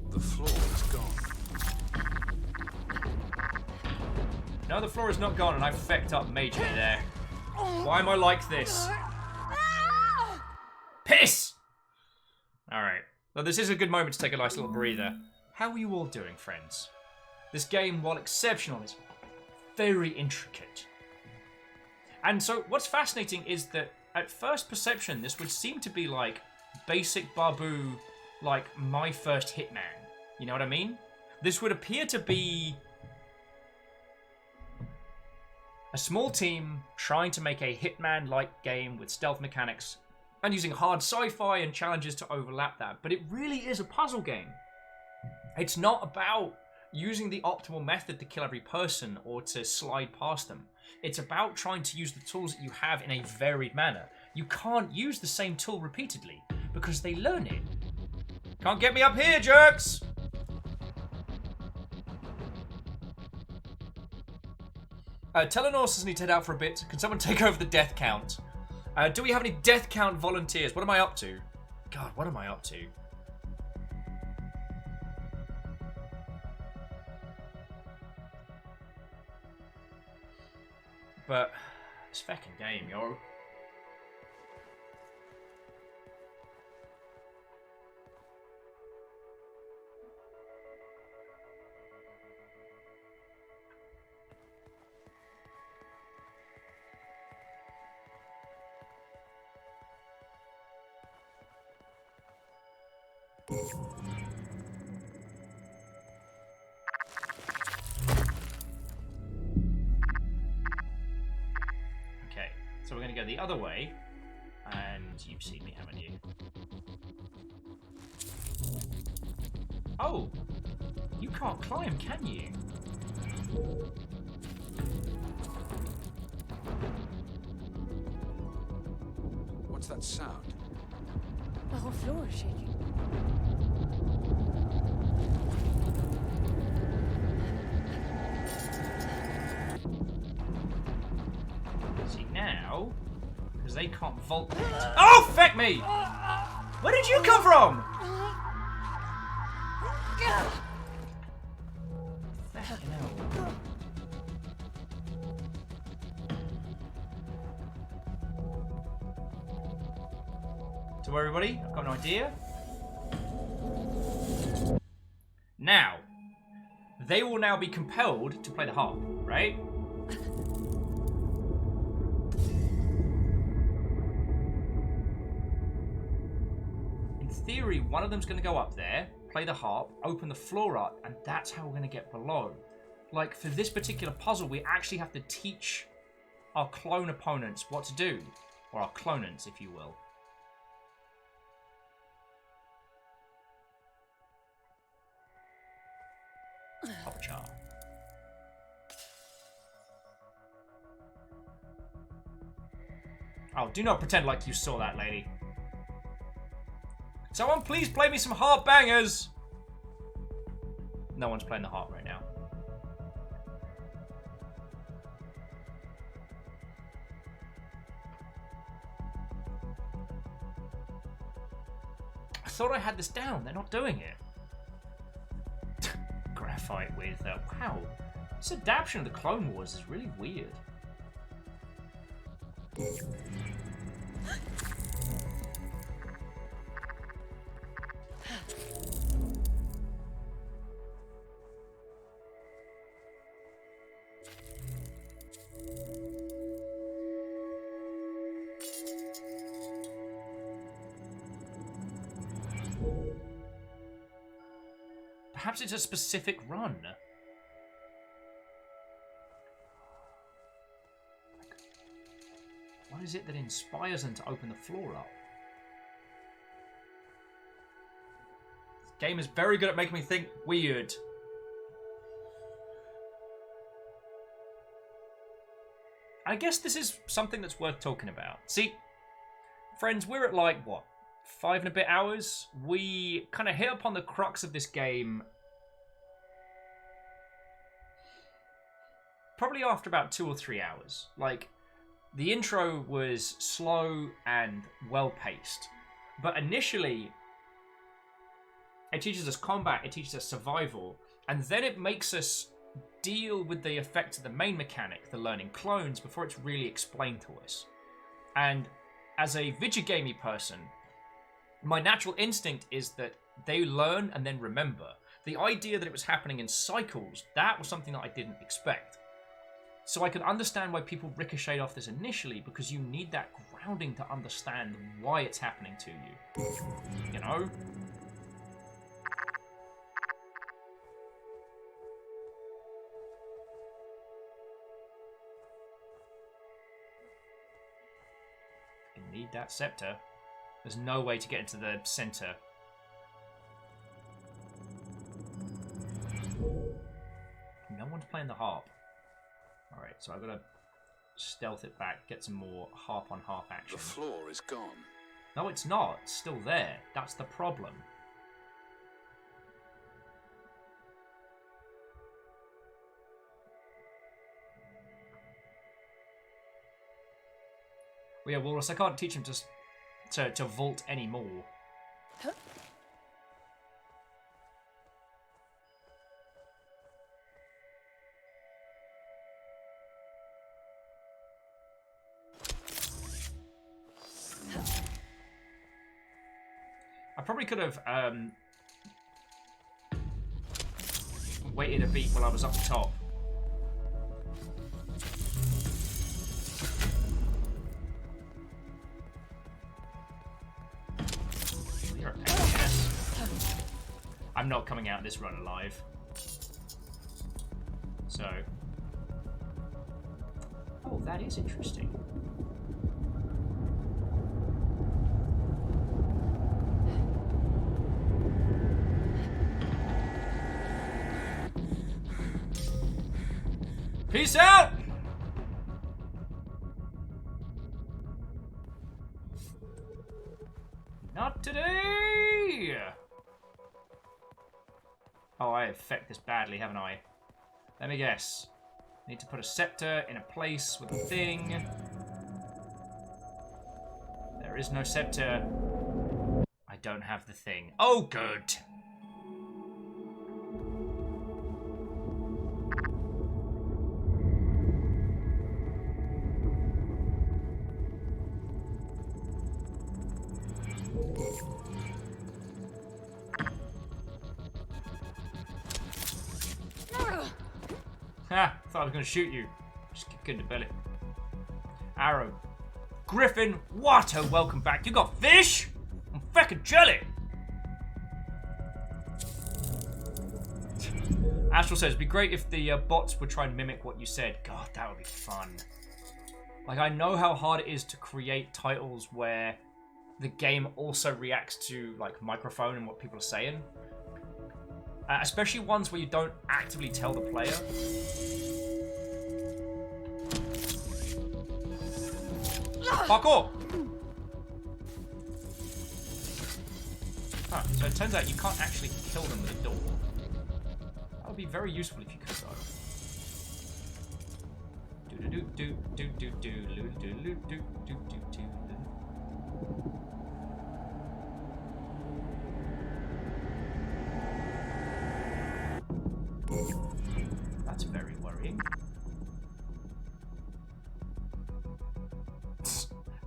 The floor is gone. No, the floor is not gone, and I fecked up majorly there. Why am I like this? Piss! Alright. Well, this is a good moment to take a nice little breather. How are you all doing, friends? This game, while exceptional, is very intricate. And so, what's fascinating is that, at first perception, this would seem to be like basic Babu, like My First Hitman. You know what I mean? This would appear to be a small team trying to make a Hitman-like game with stealth mechanics and using hard sci-fi and challenges to overlap that. But it really is a puzzle game. It's not about using the optimal method to kill every person or to slide past them. It's about trying to use the tools that you have in a varied manner. You can't use the same tool repeatedly because they learn it. Can't get me up here, jerks! Telenor's says I need to head out for a bit. Can someone take over the death count? Do we have any death count volunteers? What am I up to? God, what am I up to? But it's fucking game, yo. Okay, so we're going to go the other way, and you've seen me, haven't you? Oh, you can't climb, can you? What's that sound? The whole floor is shaking. See, now, because they can't vault... Oh, feck me! Where did you come from? Fucking hell. So everybody, I've got an idea. Now, they will now be compelled to play the harp, right? In theory, one of them's going to go up there, play the harp, open the floor up, and that's how we're going to get below. Like, for this particular puzzle, we actually have to teach our clone opponents what to do. Or our clonants, if you will. Pop jar. Oh, do not pretend like you saw that, lady. Someone please play me some harp bangers! No one's playing the harp right now. I thought I had this down. They're not doing it. Graphite with... wow. This adaptation of the Clone Wars is really weird. Perhaps it's a specific run. What is it that inspires them to open the floor up? This game is very good at making me think weird. I guess this is something that's worth talking about. See, friends, we're at like, what, 5 and a bit hours? We kind of hit upon the crux of this game probably after about 2 or 3 hours. Like, the intro was slow and well-paced, but initially it teaches us combat, it teaches us survival, and then it makes us deal with the effects of the main mechanic, the learning clones, before it's really explained to us. And as a video gamey person, my natural instinct is that they learn and then remember. The idea that it was happening in cycles, that was something that I didn't expect. So I can understand why people ricochet off this initially, because you need that grounding to understand why it's happening to you. You know? You need that scepter. There's no way to get into the center. No one's playing the harp. Alright, so I've got to stealth it back, get some more harp-on-harp action. The floor is gone. No, it's not. It's still there. That's the problem. Well, yeah, Walrus, I can't teach him to vault anymore. Huh? I probably could have waited a beat while I was up the top. You're a pain in the ass. I'm not coming out this run alive. So. Oh, that is interesting. Peace out! Not today! Oh, I affect this badly, haven't I? Let me guess. Need to put a scepter in a place with a thing. There is no scepter. I don't have the thing. Oh, good! Ha! Thought I was going to shoot you. Just kick in the belly. Arrow. Griffin, what a welcome back. You got fish? I'm feckin' jelly. Astral says, it'd be great if the bots would try and mimic what you said. God, that would be fun. Like, I know how hard it is to create titles where the game also reacts to, like, microphone and what people are saying. Especially ones where you don't actively tell the player. Fuck off! Ah, so it turns out you can't actually kill them with a door. That would be very useful if you could, though. That's very worrying.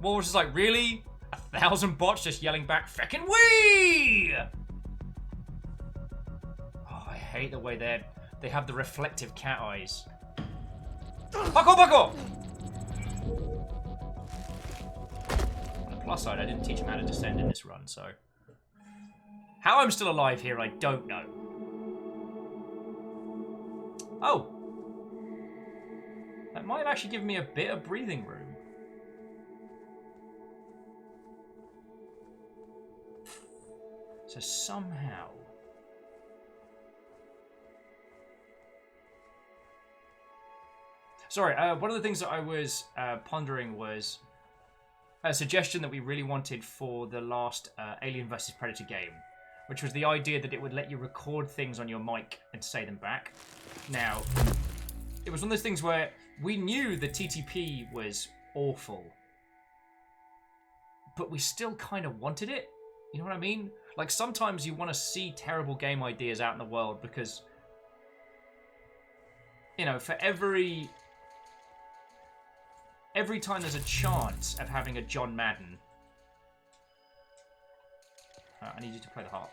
Walrus is like, really? 1,000 bots just yelling back, "Feckin' wee!" Oh, I hate the way they have the reflective cat eyes. Buckle, buckle! On the plus side, I didn't teach him how to descend in this run, so... How I'm still alive here, I don't know. Oh! That might have actually given me a bit of breathing room. So somehow... Sorry, one of the things that I was pondering was a suggestion that we really wanted for the last Alien vs Predator game, which was the idea that it would let you record things on your mic and say them back. Now, it was one of those things where we knew the TTP was awful, but we still kind of wanted it. You know what I mean? Like, sometimes you want to see terrible game ideas out in the world because, you know, for every time there's a chance of having a John Madden. I need you to play the harp.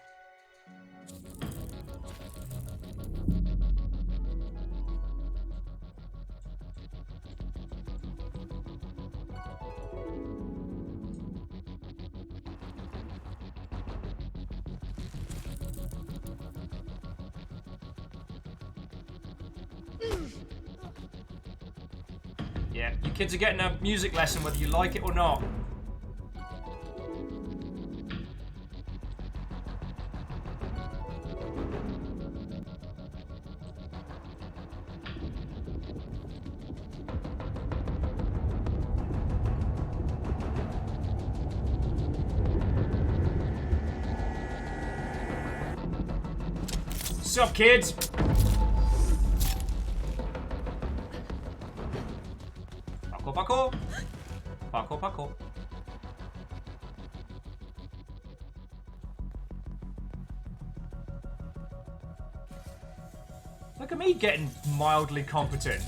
Yeah, you kids are getting a music lesson whether you like it or not. What's up, kids? Paco, Paco, Paco. Look at me getting mildly competent.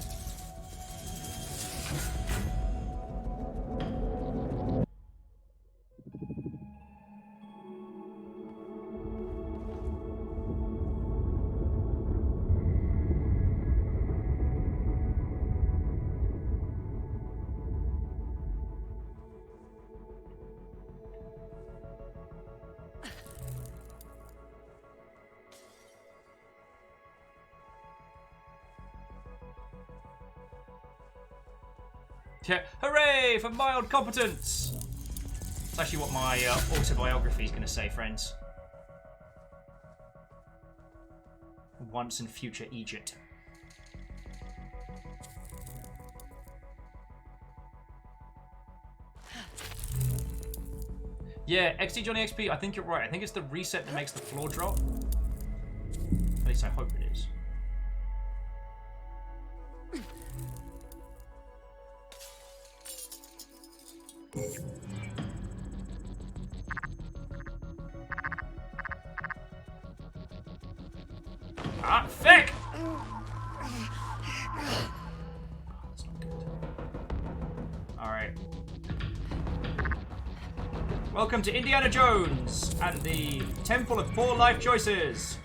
Yeah, hooray for mild competence! It's actually what my autobiography is going to say, friends. Once in future Egypt. Yeah, XD Johnny XP, I think you're right. I think it's the reset that makes the floor drop. At least I hope it is. Ah, thick! That's not good. Alright. Welcome to Indiana Jones and the Temple of Poor Life Choices.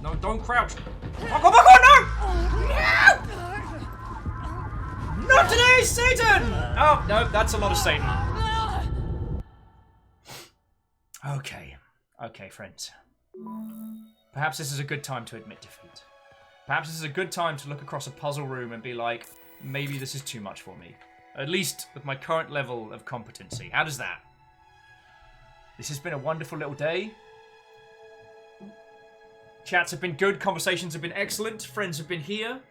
No, don't crouch. Buckle, buckle, no! No! Not today, Satan! Oh, no, that's a lot of Satan. Okay. Okay, friends. Perhaps this is a good time to admit defeat. Perhaps this is a good time to look across a puzzle room and be like, maybe this is too much for me. At least with my current level of competency. How does that? This has been a wonderful little day. Chats have been good. Conversations have been excellent. Friends have been here.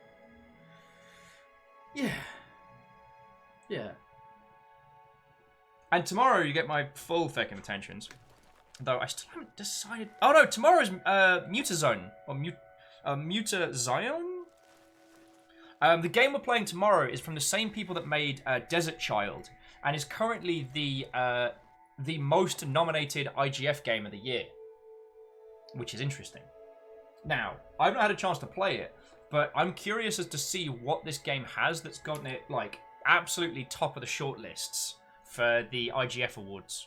Yeah. Yeah. And tomorrow you get my full feckin' attentions. Though I still haven't decided... Oh no, tomorrow's Mutazone. Or Mutazione? The game we're playing tomorrow is from the same people that made Desert Child. And is currently the most nominated IGF game of the year. Which is interesting. Now, I've not had a chance to play it. But I'm curious as to see what this game has that's gotten it, like, absolutely top of the shortlists for the IGF awards.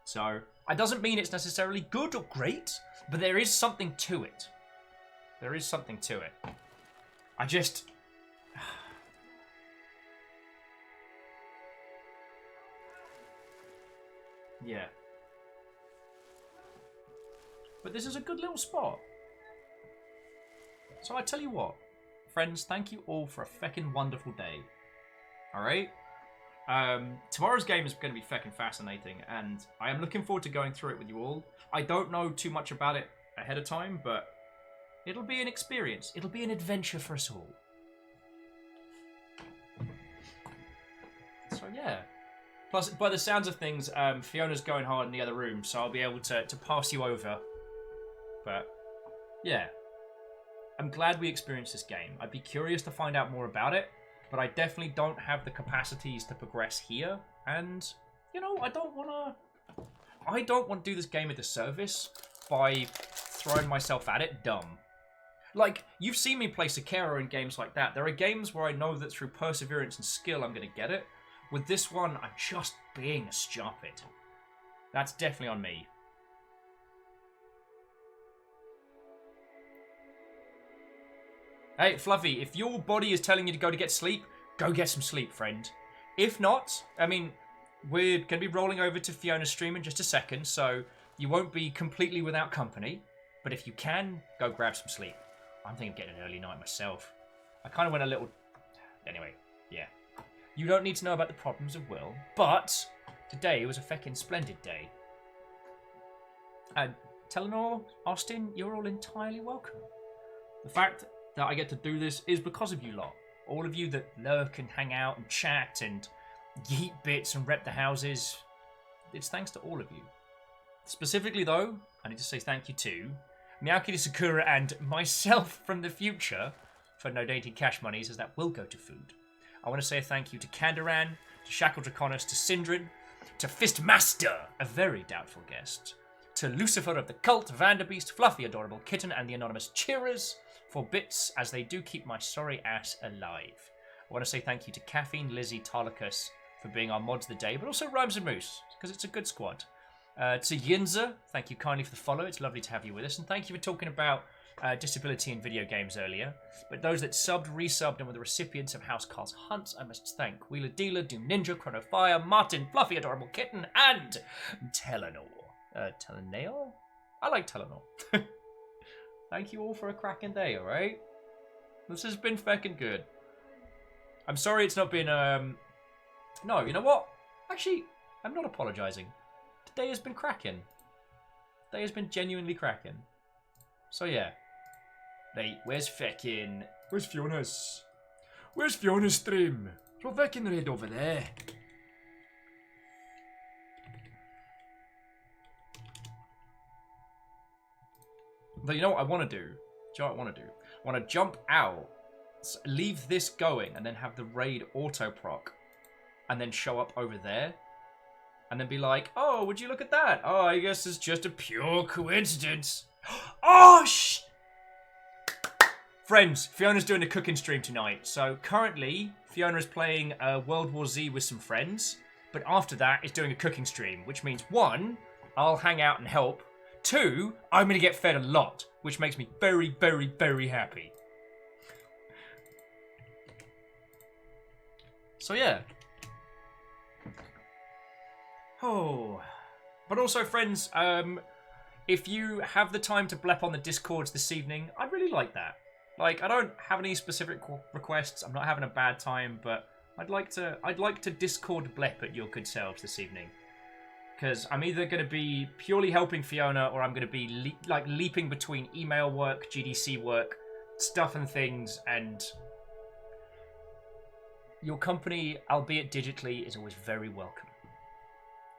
So, it doesn't mean it's necessarily good or great, but there is something to it. There is something to it. I just... yeah. But this is a good little spot. So I tell you what, friends, thank you all for a feckin' wonderful day. Alright? Tomorrow's game is going to be feckin' fascinating, and I am looking forward to going through it with you all. I don't know too much about it ahead of time, but it'll be an experience. It'll be an adventure for us all. So yeah. Plus, by the sounds of things, Fiona's going hard in the other room, so I'll be able to pass you over. But, yeah. I'm glad we experienced this game. I'd be curious to find out more about it, but I definitely don't have the capacities to progress here. And, you know, I don't want to do this game a disservice by throwing myself at it dumb. Like, you've seen me play Sekiro and games like that. There are games where I know that through perseverance and skill I'm going to get it. With this one, I'm just being stupid. That's definitely on me. Hey, Fluffy, if your body is telling you to go to get sleep, go get some sleep, friend. If not, I mean, we're going to be rolling over to Fiona's stream in just a second, so you won't be completely without company. But if you can, go grab some sleep. I'm thinking of getting an early night myself. I kind of went a little... Anyway, yeah. You don't need to know about the problems of Will, but today was a feckin' splendid day. And Telenor, Austin, you're all entirely welcome. The fact that I get to do this is because of you lot. All of you that lurk and hang out and chat and yeet bits and rep the houses. It's thanks to all of you. Specifically though, I need to say thank you to Miyaki Sakura and myself from the future for donating cash monies, as that will go to food. I want to say a thank you to Kandaran, to Shackle Draconis, to Sindrin, to Fistmaster, a very doubtful guest, to Lucifer of the Cult, Vanderbeast, Fluffy Adorable Kitten, and the Anonymous Cheerers for bits, as they do keep my sorry ass alive. I want to say thank you to Caffeine, Lizzie, Tarlicus for being our mods of the day, but also Rhymes and Moose, because it's a good squad. To Yinza, thank you kindly for the follow. It's lovely to have you with us, and thank you for talking about disability in video games earlier. But those that subbed, resubbed, and were the recipients of Housecarl's Hunt, I must thank Wheeler Dealer, Doom Ninja, Chrono Fire, Martin, Fluffy Adorable Kitten, and Telenor. Telenor? I like Telenor. Thank you all for a cracking day, alright? This has been feckin' good. I'm sorry it's not been, No, you know what? Actually, I'm not apologising. Today has been cracking. Today has been genuinely cracking. So yeah. Right, where's Fiona's? Where's Fiona's stream? It's all feckin' red over there. But you know what I want to do? Do you know what I want to do? I want to jump out, leave this going, and then have the raid auto-proc, and then show up over there, and then be like, oh, would you look at that? Oh, I guess it's just a pure coincidence. Oh, Friends, Fiona's doing a cooking stream tonight. So currently, Fiona is playing World War Z with some friends, but after that, is doing a cooking stream, which means 1, I'll hang out and help. 2, I'm going to get fed a lot, which makes me very, very, very happy. So yeah. Oh. But also, friends, if you have the time to blep on the Discords this evening, I'd really like that. Like, I don't have any specific requests, I'm not having a bad time, but I'd like to Discord blep at your good selves this evening. because I'm either going to be purely helping Fiona or I'm going to be leaping between email work, GDC work, stuff and things, and your company, albeit digitally, is always very welcome.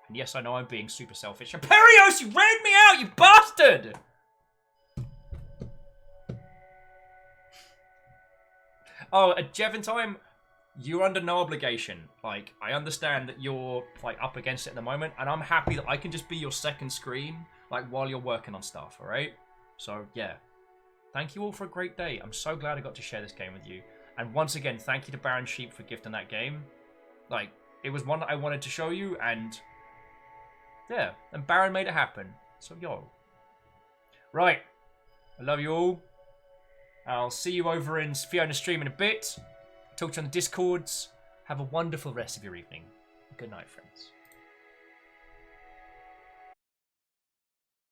And yes, I know I'm being super selfish. Imperios, you ran me out, you bastard! Oh, at Jeventime, you're under no obligation. Like, I understand that you're, like, up against it at the moment, and I'm happy that I can just be your second screen, like, while you're working on stuff, alright? So, yeah. Thank you all for a great day. I'm so glad I got to share this game with you. And once again, thank you to Baron Sheep for gifting that game. Like, it was one that I wanted to show you, and yeah, and Baron made it happen. So, yo. Right. I love you all. I'll see you over in Fiona's stream in a bit. Talk to you on the Discords. Have a wonderful rest of your evening. Good night, friends.